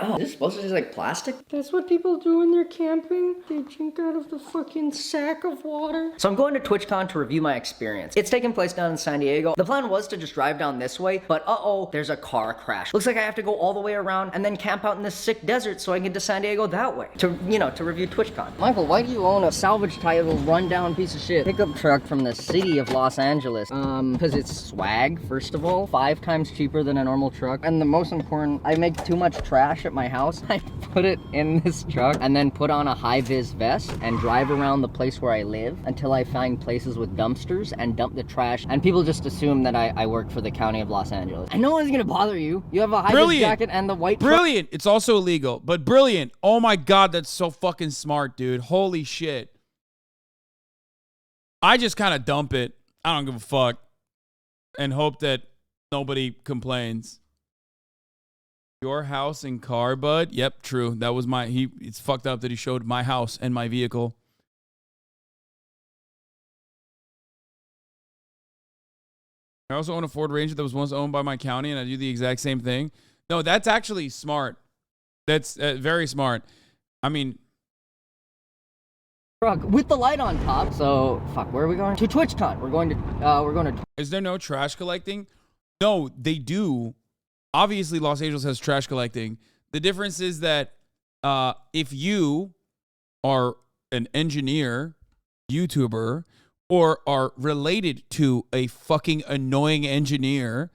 Oh, is this supposed to taste like plastic? That's what people do when they're camping. They drink out of the fucking sack of water. So I'm going to TwitchCon to review my experience. It's taking place down in San Diego. The plan was to just drive down this way, but there's a car crash. Looks like I have to go all the way around and then camp out in this sick desert so I can get to San Diego that way. To review TwitchCon. Michael, why do you own a salvage title rundown piece of shit pickup truck from the city of Los Angeles? Because it's swag, first of all. 5 times cheaper than a normal truck. And the most important, I make too much trash at my house. I put it in this truck and then put on a high-vis vest and drive around the place where I live until I find places with dumpsters and dump the trash. And people just assume that I work for the county of Los Angeles. I know it's gonna bother you. You have a high-vis jacket and the white Brilliant. It's also illegal, but brilliant. Oh my God, that's so fucking smart, dude. Holy shit. I just kind of dump it. I don't give a fuck. And hope that nobody complains. Your house and car, bud? Yep, true. That was it's fucked up that he showed my house and my vehicle. I also own a Ford Ranger that was once owned by my county, and I do the exact same thing. No, that's actually smart. That's very smart. I mean... truck with the light on top. So, fuck, where are we going? To TwitchCon. We're going to... Is there no trash collecting? No, they do. Obviously, Los Angeles has trash collecting. The difference is that if you are an engineer, YouTuber, or are related to a fucking annoying engineer,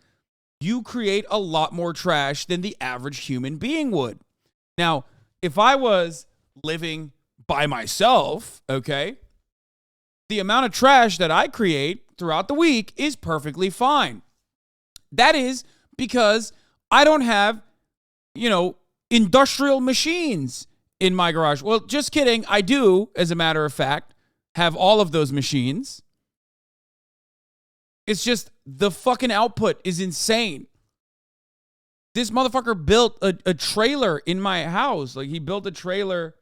you create a lot more trash than the average human being would. Now, if I was living by myself, okay, the amount of trash that I create throughout the week is perfectly fine. That is because I don't have, industrial machines in my garage. Well, just kidding. I do, as a matter of fact, have all of those machines. It's just the fucking output is insane. This motherfucker built a trailer in my house. Like, he built a trailer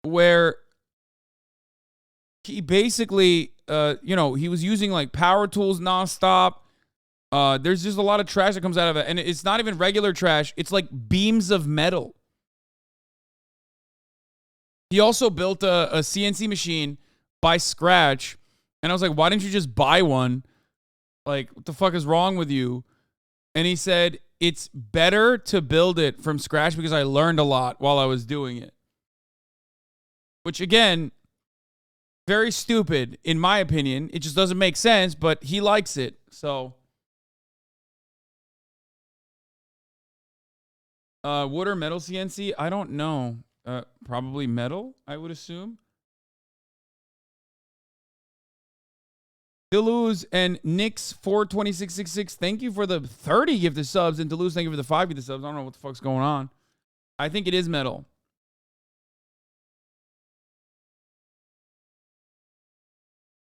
where he basically, he was using like power tools nonstop. There's just a lot of trash that comes out of it. And it's not even regular trash. It's like beams of metal. He also built a CNC machine by scratch. And I was like, why didn't you just buy one? Like, what the fuck is wrong with you? And he said, it's better to build it from scratch because I learned a lot while I was doing it. Which, again, very stupid, in my opinion. It just doesn't make sense, but he likes it. So, wood or metal CNC? I don't know. Probably metal, I would assume. Deleuze and Nix42666, thank you for the 30 gifted subs. And Deleuze, thank you for the 5 gifted subs. I don't know what the fuck's going on. I think it is metal.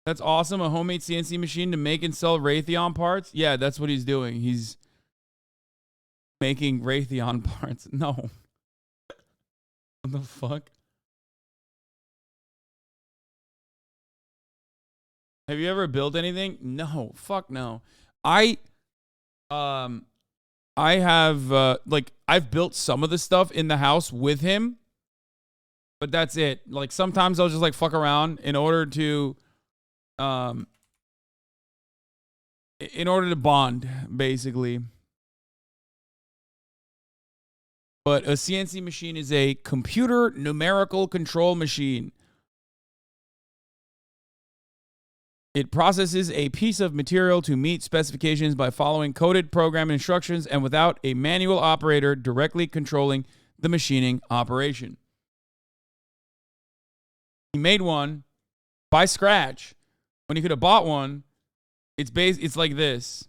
That's awesome. A homemade CNC machine to make and sell Raytheon parts. Yeah, that's what he's doing. He's making Raytheon parts. No. What the fuck? Have you ever built anything? No. Fuck no. I have I've built some of the stuff in the house with him, but that's it. Like, sometimes I'll just like fuck around in order to bond, basically. But a CNC machine is a computer numerical control machine. It processes a piece of material to meet specifications by following coded program instructions and without a manual operator directly controlling the machining operation. He made one by scratch when he could have bought one. It's like this.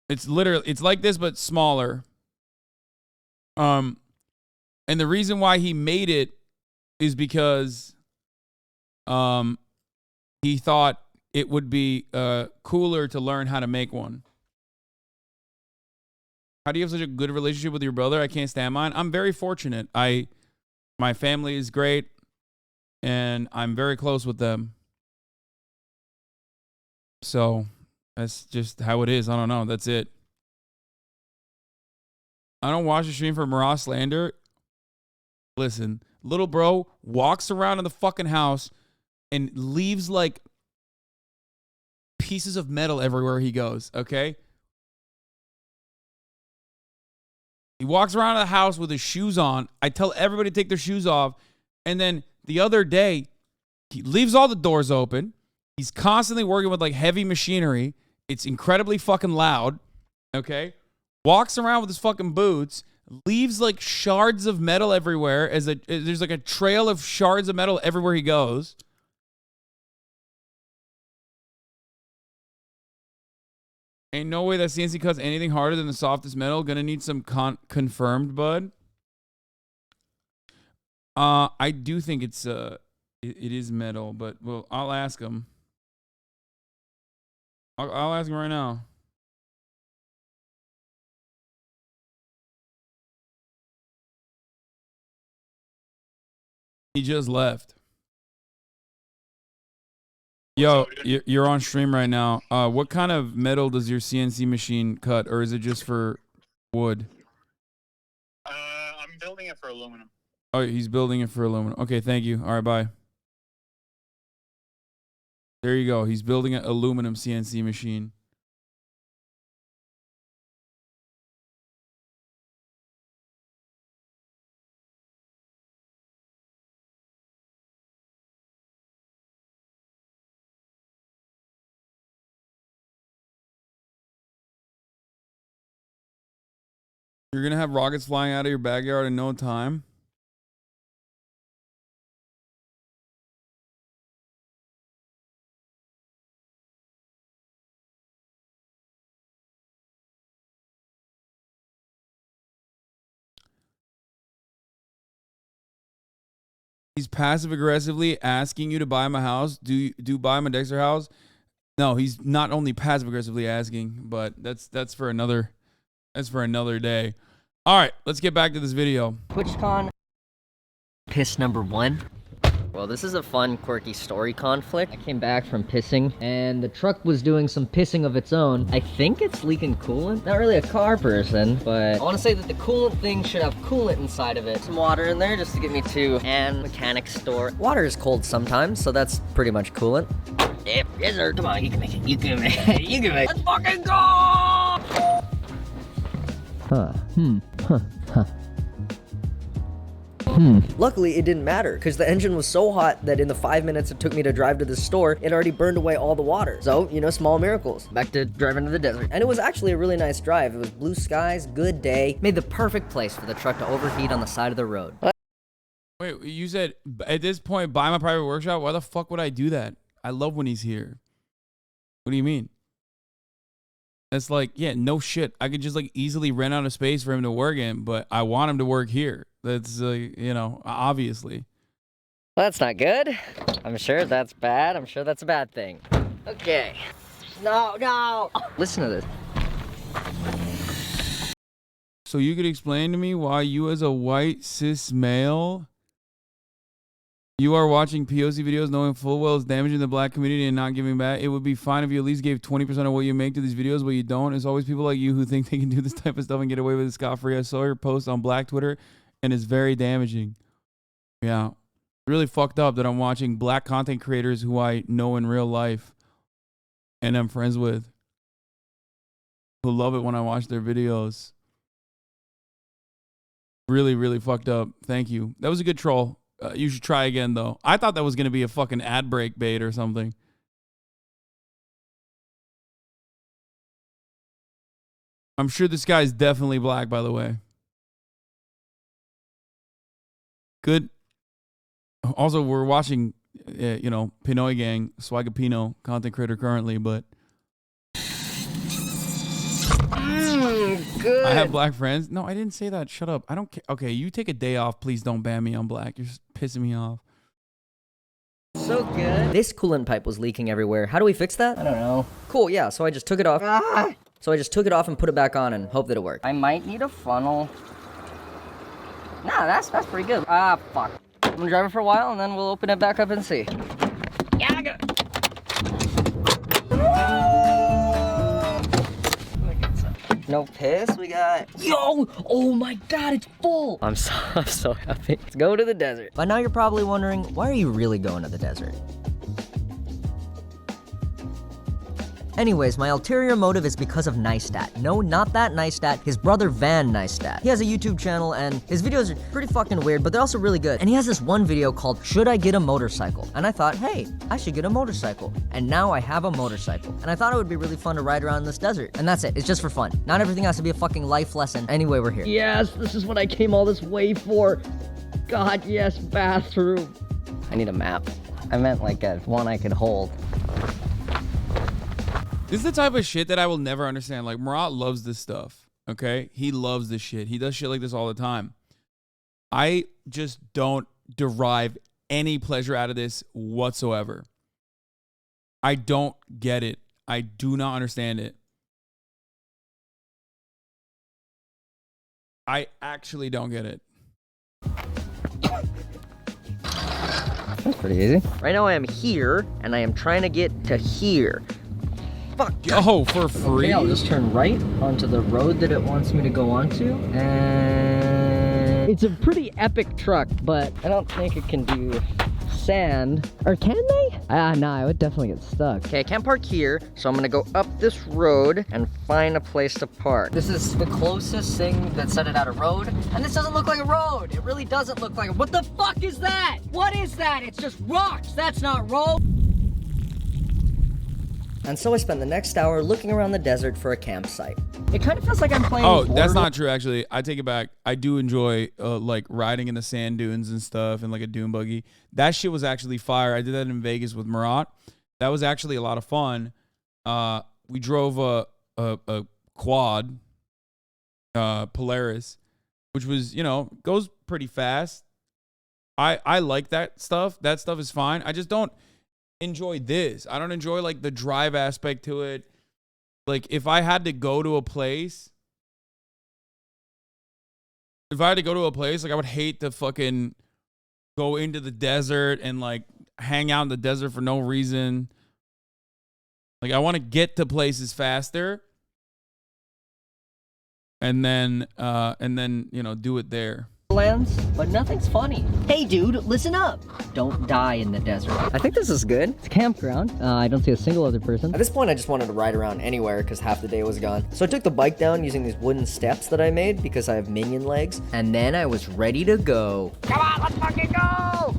It's like this, but smaller. And the reason why he made it is because he thought it would be cooler to learn how to make one. How do you have such a good relationship with your brother? I can't stand mine. I'm very fortunate. My family is great, and I'm very close with them. So that's just how it is. I don't know. That's it. I don't watch the stream for Mirage slander. Listen, little bro walks around in the fucking house and leaves like pieces of metal everywhere he goes, okay? He walks around the house with his shoes on. I tell everybody to take their shoes off. And then the other day, he leaves all the doors open. He's constantly working with like heavy machinery. It's incredibly fucking loud, okay? Walks around with his fucking boots, leaves like shards of metal everywhere. There's like a trail of shards of metal everywhere he goes. Ain't no way that CNC cuts anything harder than the softest metal. Gonna need some confirmed, bud. I do think it is metal, but well, I'll ask him. I'll ask him right now. He just left. Yo, you're on stream right now. What kind of metal does your CNC machine cut, or is it just for wood? I'm building it for aluminum. Oh, he's building it for aluminum. Okay, thank you. All right, bye. There you go. He's building an aluminum CNC machine. You're gonna have rockets flying out of your backyard in no time. He's passive aggressively asking you to buy him a house. Do buy him a Dexter house? No, he's not only passive aggressively asking, but that's for another day. All right, let's get back to this video. TwitchCon piss number 1. Well, this is a fun, quirky story conflict. I came back from pissing, and the truck was doing some pissing of its own. I think it's leaking coolant. Not really a car person, but I want to say that the coolant thing should have coolant inside of it. Some water in there just to get me to an mechanic store. Water is cold sometimes, so that's pretty much coolant. Yep, yes sir, come on, you can make it, you can make it, you can make it. Let's fucking go! Luckily, it didn't matter, because the engine was so hot that in the 5 minutes it took me to drive to the store, it already burned away all the water. So, you know, small miracles. Back to driving to the desert. And it was actually a really nice drive. It was blue skies, good day. Made the perfect place for the truck to overheat on the side of the road. Wait, you said at this point, buy my private workshop? Why the fuck would I do that? I love when he's here. What do you mean? It's like, yeah, no shit. I could just like easily rent out a space for him to work in, but I want him to work here. That's, you know, obviously. Well, that's not good. I'm sure that's bad. I'm sure that's a bad thing. Okay. No. Listen to this. So you could explain to me why you as a white cis male, you are watching POC videos knowing full well it's damaging the black community and not giving back. It would be fine if you at least gave 20% of what you make to these videos, but you don't. It's always people like you who think they can do this type of stuff and get away with it scot-free. I saw your post on Black Twitter, and it's very damaging. Yeah. Really fucked up that I'm watching black content creators who I know in real life and I'm friends with, who love it when I watch their videos. Really, really fucked up. Thank you. That was a good troll. You should try again, though. I thought that was going to be a fucking ad break bait or something. I'm sure this guy's definitely black, by the way. Good. Also, we're watching, you know, Pinoy Gang, Swagapino, content creator currently, but good. I have black friends. No, I didn't say that. Shut up. I don't care. Okay, you take a day off. Please don't ban me on black. You're just pissing me off. So good. This coolant pipe was leaking everywhere. How do we fix that? I don't know. Cool, yeah, so I just took it off. So I just took it off and put it back on and hope that it worked. I might need a funnel. Nah, that's pretty good. Fuck. I'm gonna drive it for a while and then we'll open it back up and see. Yeah, I got it. No piss, we got... Yo! Oh my god, it's full! I'm so happy. Let's go to the desert. By now you're probably wondering, why are you really going to the desert? Anyways, my ulterior motive is because of Neistat. No, not that Neistat, his brother Van Neistat. He has a YouTube channel and his videos are pretty fucking weird, but they're also really good. And he has this one video called, Should I Get a Motorcycle? And I thought, hey, I should get a motorcycle. And now I have a motorcycle. And I thought it would be really fun to ride around this desert. And that's it, it's just for fun. Not everything has to be a fucking life lesson. Anyway, we're here. Yes, this is what I came all this way for. God, yes, bathroom. I need a map. I meant like a one I could hold. This is the type of shit that I will never understand. Like, Murat loves this stuff, okay? He loves this shit. He does shit like this all the time. I just don't derive any pleasure out of this whatsoever. I don't get it. I do not understand it. I actually don't get it. That's pretty easy. Right now I am here, and I am trying to get to here. Fuck. Oh, for free? Okay, I'll just turn right onto the road that it wants me to go onto, and it's a pretty epic truck, but I don't think it can do sand. Or can they? Nah, I would definitely get stuck. Okay, I can't park here, so I'm gonna go up this road and find a place to park. This is the closest thing that set it out a road, and this doesn't look like a road. It really doesn't look like a... What the fuck is that? What is that? It's just rocks. That's not road. And so I spent the next hour looking around the desert for a campsite. It kind of feels like I'm playing Oh, that's Borderlands. not true, actually. I take it back. I do enjoy, like, riding in the sand dunes and stuff and, like, a dune buggy. That shit was actually fire. I did that in Vegas with Murat. That was actually a lot of fun. We drove a quad, Polaris, which was, you know, goes pretty fast. I like that stuff. That stuff is fine. I just don't enjoy this. I don't enjoy, like, the drive aspect to it. Like, if I had to go to a place, like, I would hate to fucking go into the desert and, like, hang out in the desert for no reason. Like, I want to get to places faster and then, you know, do it there. But nothing's funny. Hey dude, listen up. Don't die in the desert. I think this is good. It's a campground. I don't see a single other person. At this point, I just wanted to ride around anywhere because half the day was gone. So I took the bike down using these wooden steps that I made because I have minion legs. And then I was ready to go. Come on, let's fucking go!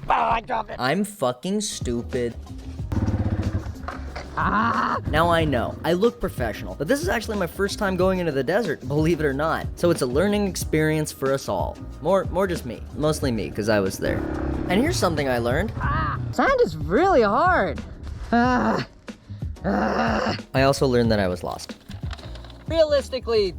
I dropped it. I'm fucking stupid. Now I know, I look professional, but this is actually my first time going into the desert, believe it or not. So it's a learning experience for us all. More just me, mostly me, because I was there. And here's something I learned. Sand is really hard. I also learned that I was lost. Realistically,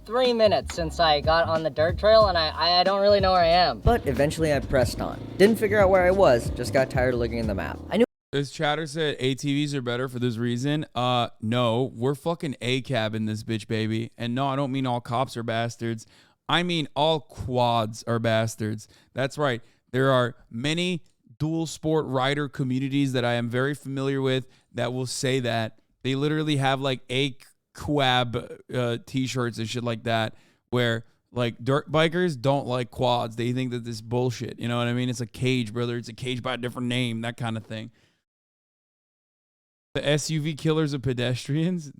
3 minutes since I got on the dirt trail, and I don't really know where I am. But eventually I pressed on. Didn't figure out where I was, just got tired of looking at the map. I knew. This chatter said ATVs are better for this reason. No, we're fucking A-cab in this bitch, baby. And no, I don't mean all cops are bastards. I mean all quads are bastards. That's right. There are many dual sport rider communities that I am very familiar with that will say that. They literally have like A-quab t-shirts and shit like that where like dirt bikers don't like quads. They think that this is bullshit. You know what I mean? It's a cage, brother. It's a cage by a different name, that kind of thing. The SUV killers of pedestrians?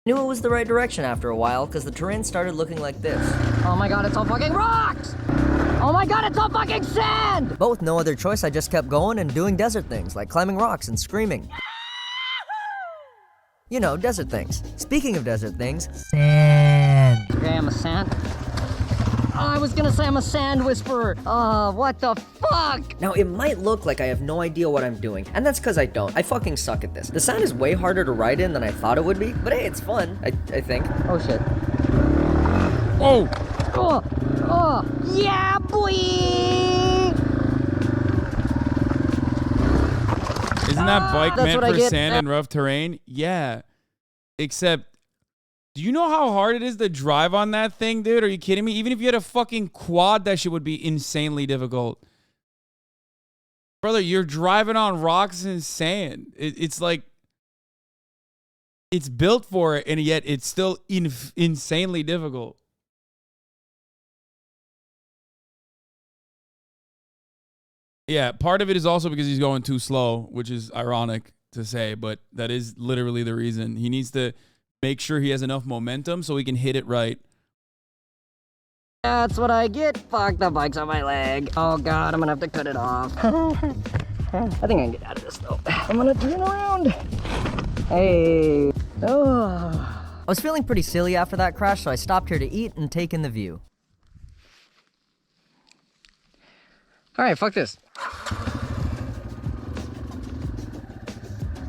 Knew it was the right direction after a while because the terrain started looking like this. Oh my god, it's all fucking rocks! Oh my god, it's all fucking sand! But with no other choice, I just kept going and doing desert things like climbing rocks and screaming. You know, desert things. Speaking of desert things, sand. Okay, I'm a sand. Oh, I was gonna say I'm a sand whisperer. Oh, what the fuck? Now, it might look like I have no idea what I'm doing, and that's because I don't. I fucking suck at this. The sand is way harder to ride in than I thought it would be, but hey, it's fun, I think. Oh, shit. Oh! Oh, yeah, boy! Isn't that bike meant for get. sand and rough terrain? Yeah. Except, do you know how hard it is to drive on that thing, dude? Are you kidding me? Even if you had a fucking quad, that shit would be insanely difficult. Brother, you're driving on rocks and sand. It's like, it's built for it, and yet it's still insanely difficult. Yeah, part of it is also because he's going too slow, which is ironic to say, but that is literally the reason. He needs to make sure he has enough momentum so he can hit it right. That's what I get. Fuck, the bike's on my leg. Oh god, I'm gonna have to cut it off. I think I can get out of this though. I'm gonna turn around. Hey. Oh. I was feeling pretty silly after that crash, so I stopped here to eat and take in the view. Alright, fuck this.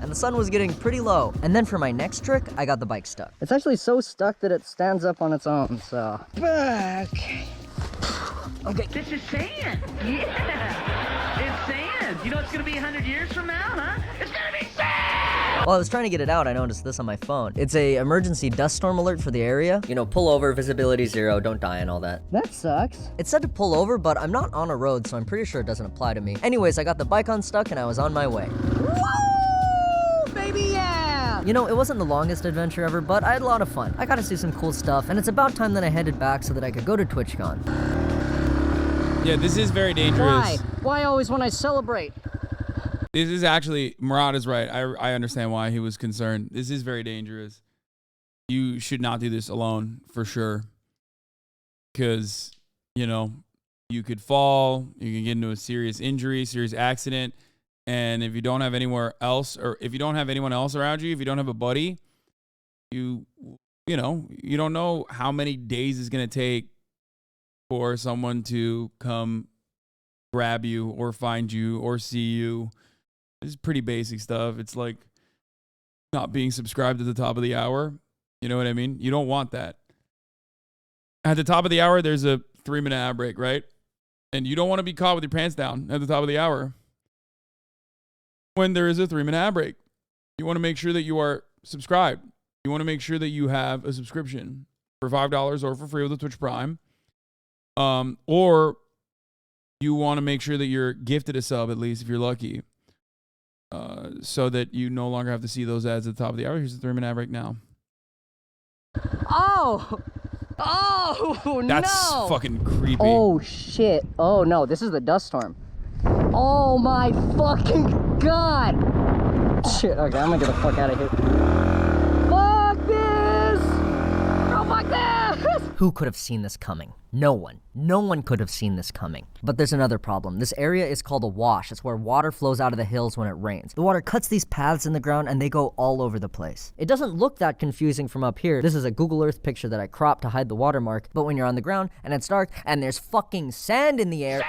And the sun was getting pretty low. And then for my next trick, I got the bike stuck. It's actually so stuck that it stands up on its own, so. Back. Okay. This is sand. Yeah. It's sand. You know it's gonna be 100 years from now, huh? It's gonna be sand! While I was trying to get it out, I noticed this on my phone. It's a emergency dust storm alert for the area. You know, pull over, visibility 0, don't die and all that. That sucks. It said to pull over, but I'm not on a road, so I'm pretty sure it doesn't apply to me. Anyways, I got the bike unstuck and I was on my way. Woo! Baby, yeah! You know, it wasn't the longest adventure ever, but I had a lot of fun. I got to see some cool stuff, and it's about time that I headed back so that I could go to TwitchCon. Yeah, this is very dangerous. Why? Why always when I celebrate? This is actually, Murad is right. I understand why he was concerned. This is very dangerous. You should not do this alone, for sure. Because, you know, you could fall, you can get into a serious injury, serious accident. And if you don't have anywhere else, or if you don't have anyone else around you, if you don't have a buddy, you don't know how many days it's going to take for someone to come grab you or find you or see you. This is pretty basic stuff. It's like not being subscribed at the top of the hour. You know what I mean? You don't want that. At the top of the hour, there's a 3-minute ad break, right? And you don't want to be caught with your pants down at the top of the hour when there is a 3-minute ad break. You want to make sure that you are subscribed. You want to make sure that you have a subscription for $5 or for free with a Twitch Prime. Or you want to make sure that you're gifted a sub, at least if you're lucky, so that you no longer have to see those ads at the top of the hour. Here's the 3-minute ad break now. Oh! Oh, That's no! fucking creepy. Oh, shit. Oh, no. This is the dust storm. Oh, my fucking God! Shit. Okay, I'm gonna get the fuck out of here. Fuck this! Oh, fuck this! Who could have seen this coming? No one. No one could have seen this coming. But there's another problem. This area is called a wash. It's where water flows out of the hills when it rains. The water cuts these paths in the ground and they go all over the place. It doesn't look that confusing from up here. This is a Google Earth picture that I cropped to hide the watermark. But when you're on the ground and it's dark and there's fucking sand in the air,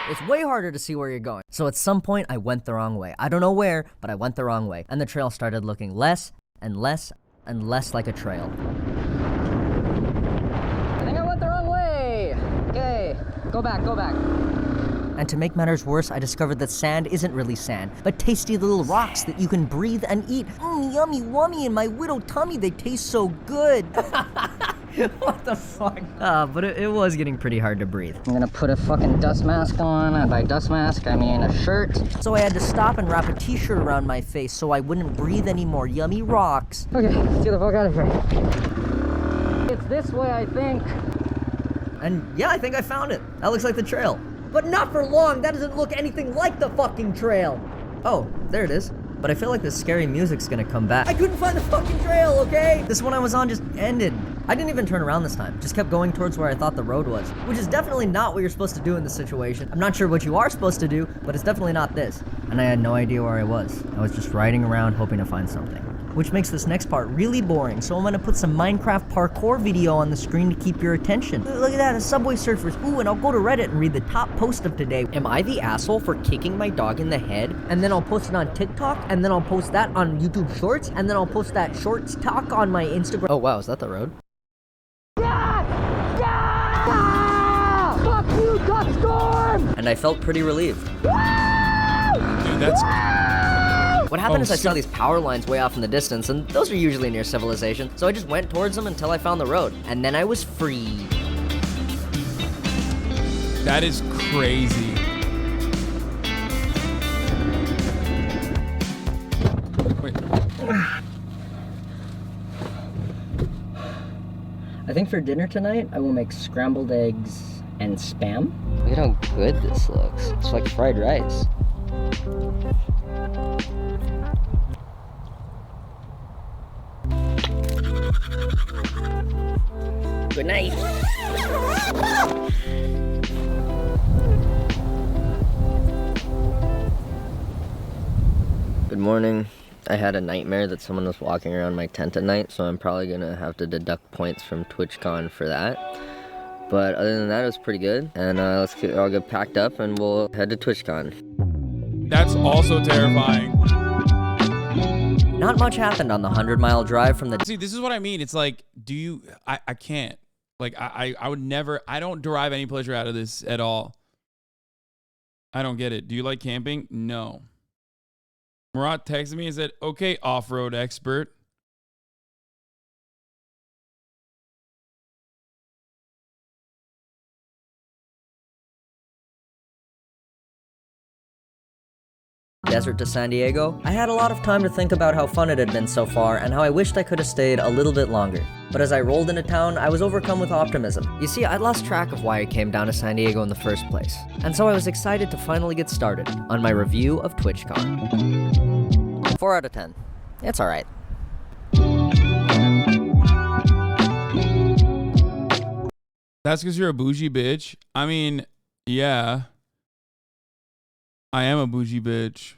it's way harder to see where you're going. So at some point I went the wrong way. I don't know where, but I went the wrong way. And the trail started looking less and less and less like a trail. I think I went the wrong way. Okay, go back, go back. And to make matters worse, I discovered that sand isn't really sand, but tasty little rocks that you can breathe and eat. Yummy wummy in my widow tummy, they taste so good. What the fuck? But it was getting pretty hard to breathe. I'm gonna put a fucking dust mask on, and by dust mask, I mean a shirt. So I had to stop and wrap a t-shirt around my face so I wouldn't breathe any more yummy rocks. Okay, let's get the fuck out of here. It's this way, I think. And yeah, I think I found it. That looks like the trail. But not for long, that doesn't look anything like the fucking trail. Oh, there it is. But I feel like the scary music's gonna come back. I couldn't find the fucking trail, okay? This one I was on just ended. I didn't even turn around this time, just kept going towards where I thought the road was, which is definitely not what you're supposed to do in this situation. I'm not sure what you are supposed to do, but it's definitely not this. And I had no idea where I was. I was just riding around hoping to find something. Which makes this next part really boring, so I'm gonna put some Minecraft parkour video on the screen to keep your attention. Look at that, a Subway Surfers. Ooh, and I'll go to Reddit and read the top post of today. Am I the asshole for kicking my dog in the head? And then I'll post it on TikTok, and then I'll post that on YouTube Shorts, and then I'll post that Shorts talk on my Instagram. Oh wow, is that the road? Fuck you, dust storm! And I felt pretty relieved. Dude, that's... What happened is I saw these power lines way off in the distance, and those are usually near civilization, so I just went towards them until I found the road, and then I was free. That is crazy. Wait. I think for dinner tonight, I will make scrambled eggs and Spam. Look at how good this looks. It's like fried rice. Good night. Good morning. I had a nightmare that someone was walking around my tent at night, so I'm probably gonna have to deduct points from TwitchCon for that. But other than that, it was pretty good. And I'll get packed up and we'll head to TwitchCon. That's also terrifying. Not much happened on the 100-mile drive from the... See, this is what I mean. It's like, I can't. Like, I would never, I don't derive any pleasure out of this at all. I don't get it. Do you like camping? No. Murat texted me and said, okay, off-road expert. Desert to San Diego, I had a lot of time to think about how fun it had been so far and how I wished I could have stayed a little bit longer. But as I rolled into town, I was overcome with optimism. You see, I'd lost track of why I came down to San Diego in the first place. And so I was excited to finally get started on my review of TwitchCon. 4 out of 10. It's alright. That's because you're a bougie bitch. I mean, Yeah. I am a bougie bitch.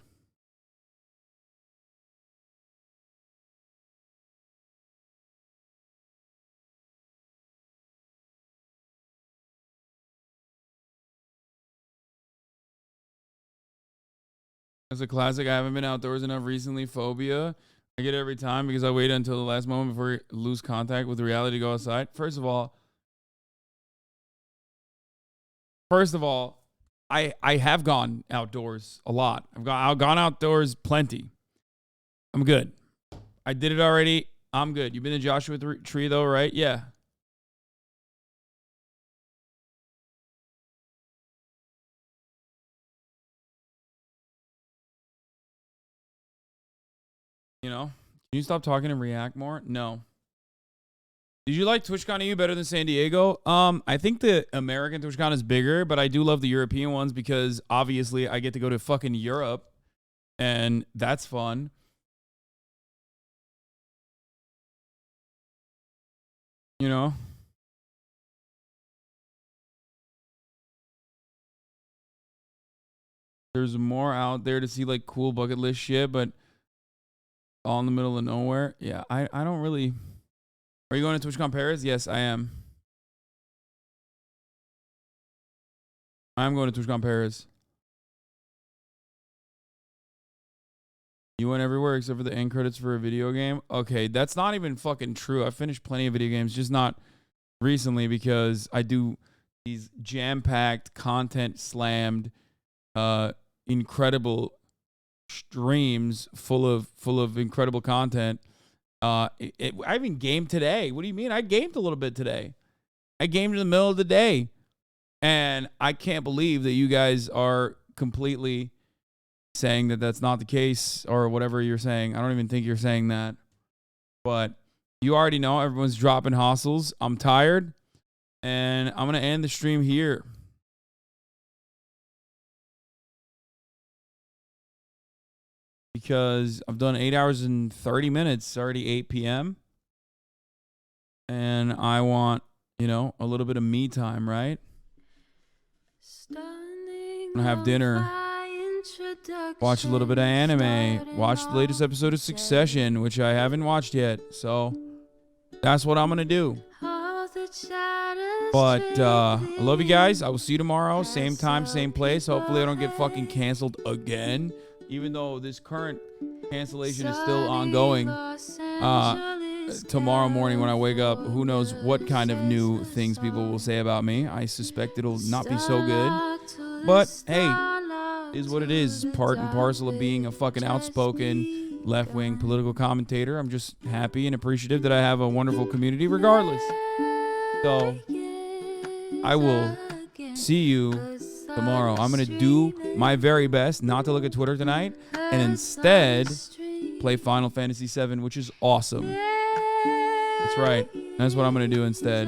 It's a classic. I haven't been outdoors enough recently. Phobia. I get it every time because I wait until the last moment before I lose contact with reality to go outside. First of all, I have gone outdoors a lot. I've gone outdoors plenty. I'm good. I did it already. I'm good. You've been to Joshua Tree though, right? Yeah. You know, can you stop talking and react more? No. Did you like TwitchCon EU better than San Diego? I think the American TwitchCon is bigger, but I do love the European ones because obviously I get to go to fucking Europe and that's fun. You know? There's more out there to see like cool bucket list shit, but all in the middle of nowhere. Yeah, I don't really. Are you going to TwitchCon Paris? Yes, I am. I'm going to TwitchCon Paris. You went everywhere except for the end credits for a video game? Okay, that's not even fucking true. I've finished plenty of video games, just not recently because I do these jam-packed, content-slammed, incredible streams full of incredible content. I even gamed today. What do you mean? I gamed a little bit today. I gamed in the middle of the day. And I can't believe that you guys are completely saying that that's not the case or whatever you're saying. I don't even think you're saying that. But you already know everyone's dropping hostels. I'm tired. And I'm going to end the stream here. Because I've done 8 hours and 30 minutes. It's already 8 p.m. And I want, you know, a little bit of me time, right? I'm gonna have dinner, watch a little bit of anime, watch the latest episode of Succession, which I haven't watched yet. So that's what I'm gonna do. But I love you guys. I will see you tomorrow, same time, same place. Hopefully I don't get fucking canceled again, even though this current cancellation is still ongoing. Tomorrow morning when I wake up, who knows what kind of new things people will say about me. I suspect it'll not be so good. But hey, is what it is. Part and parcel of being a fucking outspoken left-wing political commentator. I'm just happy and appreciative that I have a wonderful community regardless. So I will see you tomorrow. I'm going to do my very best not to look at Twitter tonight and instead play Final Fantasy VII, which is awesome. That's right. That's what I'm going to do instead.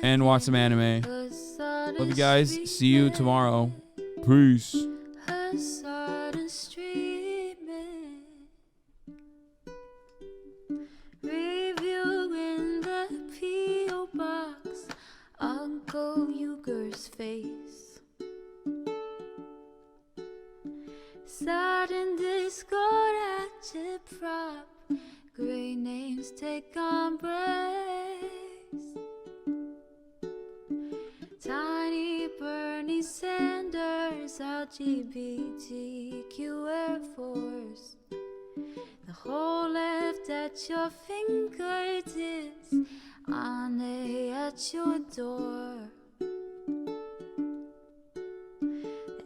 And watch some anime. Love you guys. See you tomorrow. Peace. Reviewing the P.O. box, Uncle Uger's face. Sudden discord at your prop, great names take embrace. Tiny Bernie Sanders, LGBTQ Air Force. The whole left at your fingertips, Ane at your door.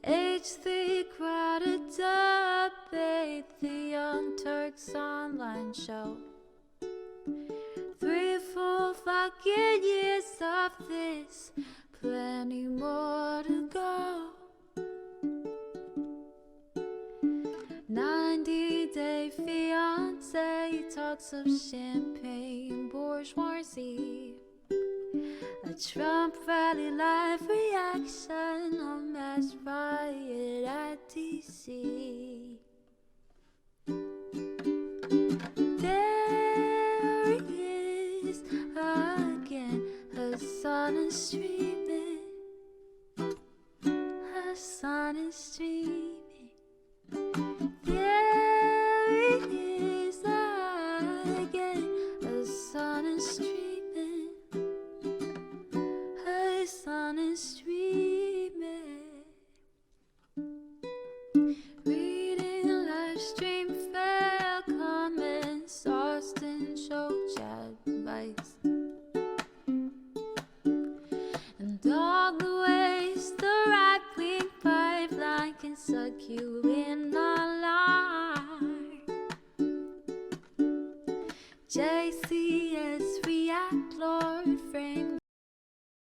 H3 crowded debate, the Young Turks online show. 3 full fucking years of this, plenty more to go. 90-day fiance talks of champagne bourgeoisie. A Trump rally live reaction, a mass riot at DC. There he is again, Hasan is streaming. And all the ways the right-wing pipeline can suck you in a line. JC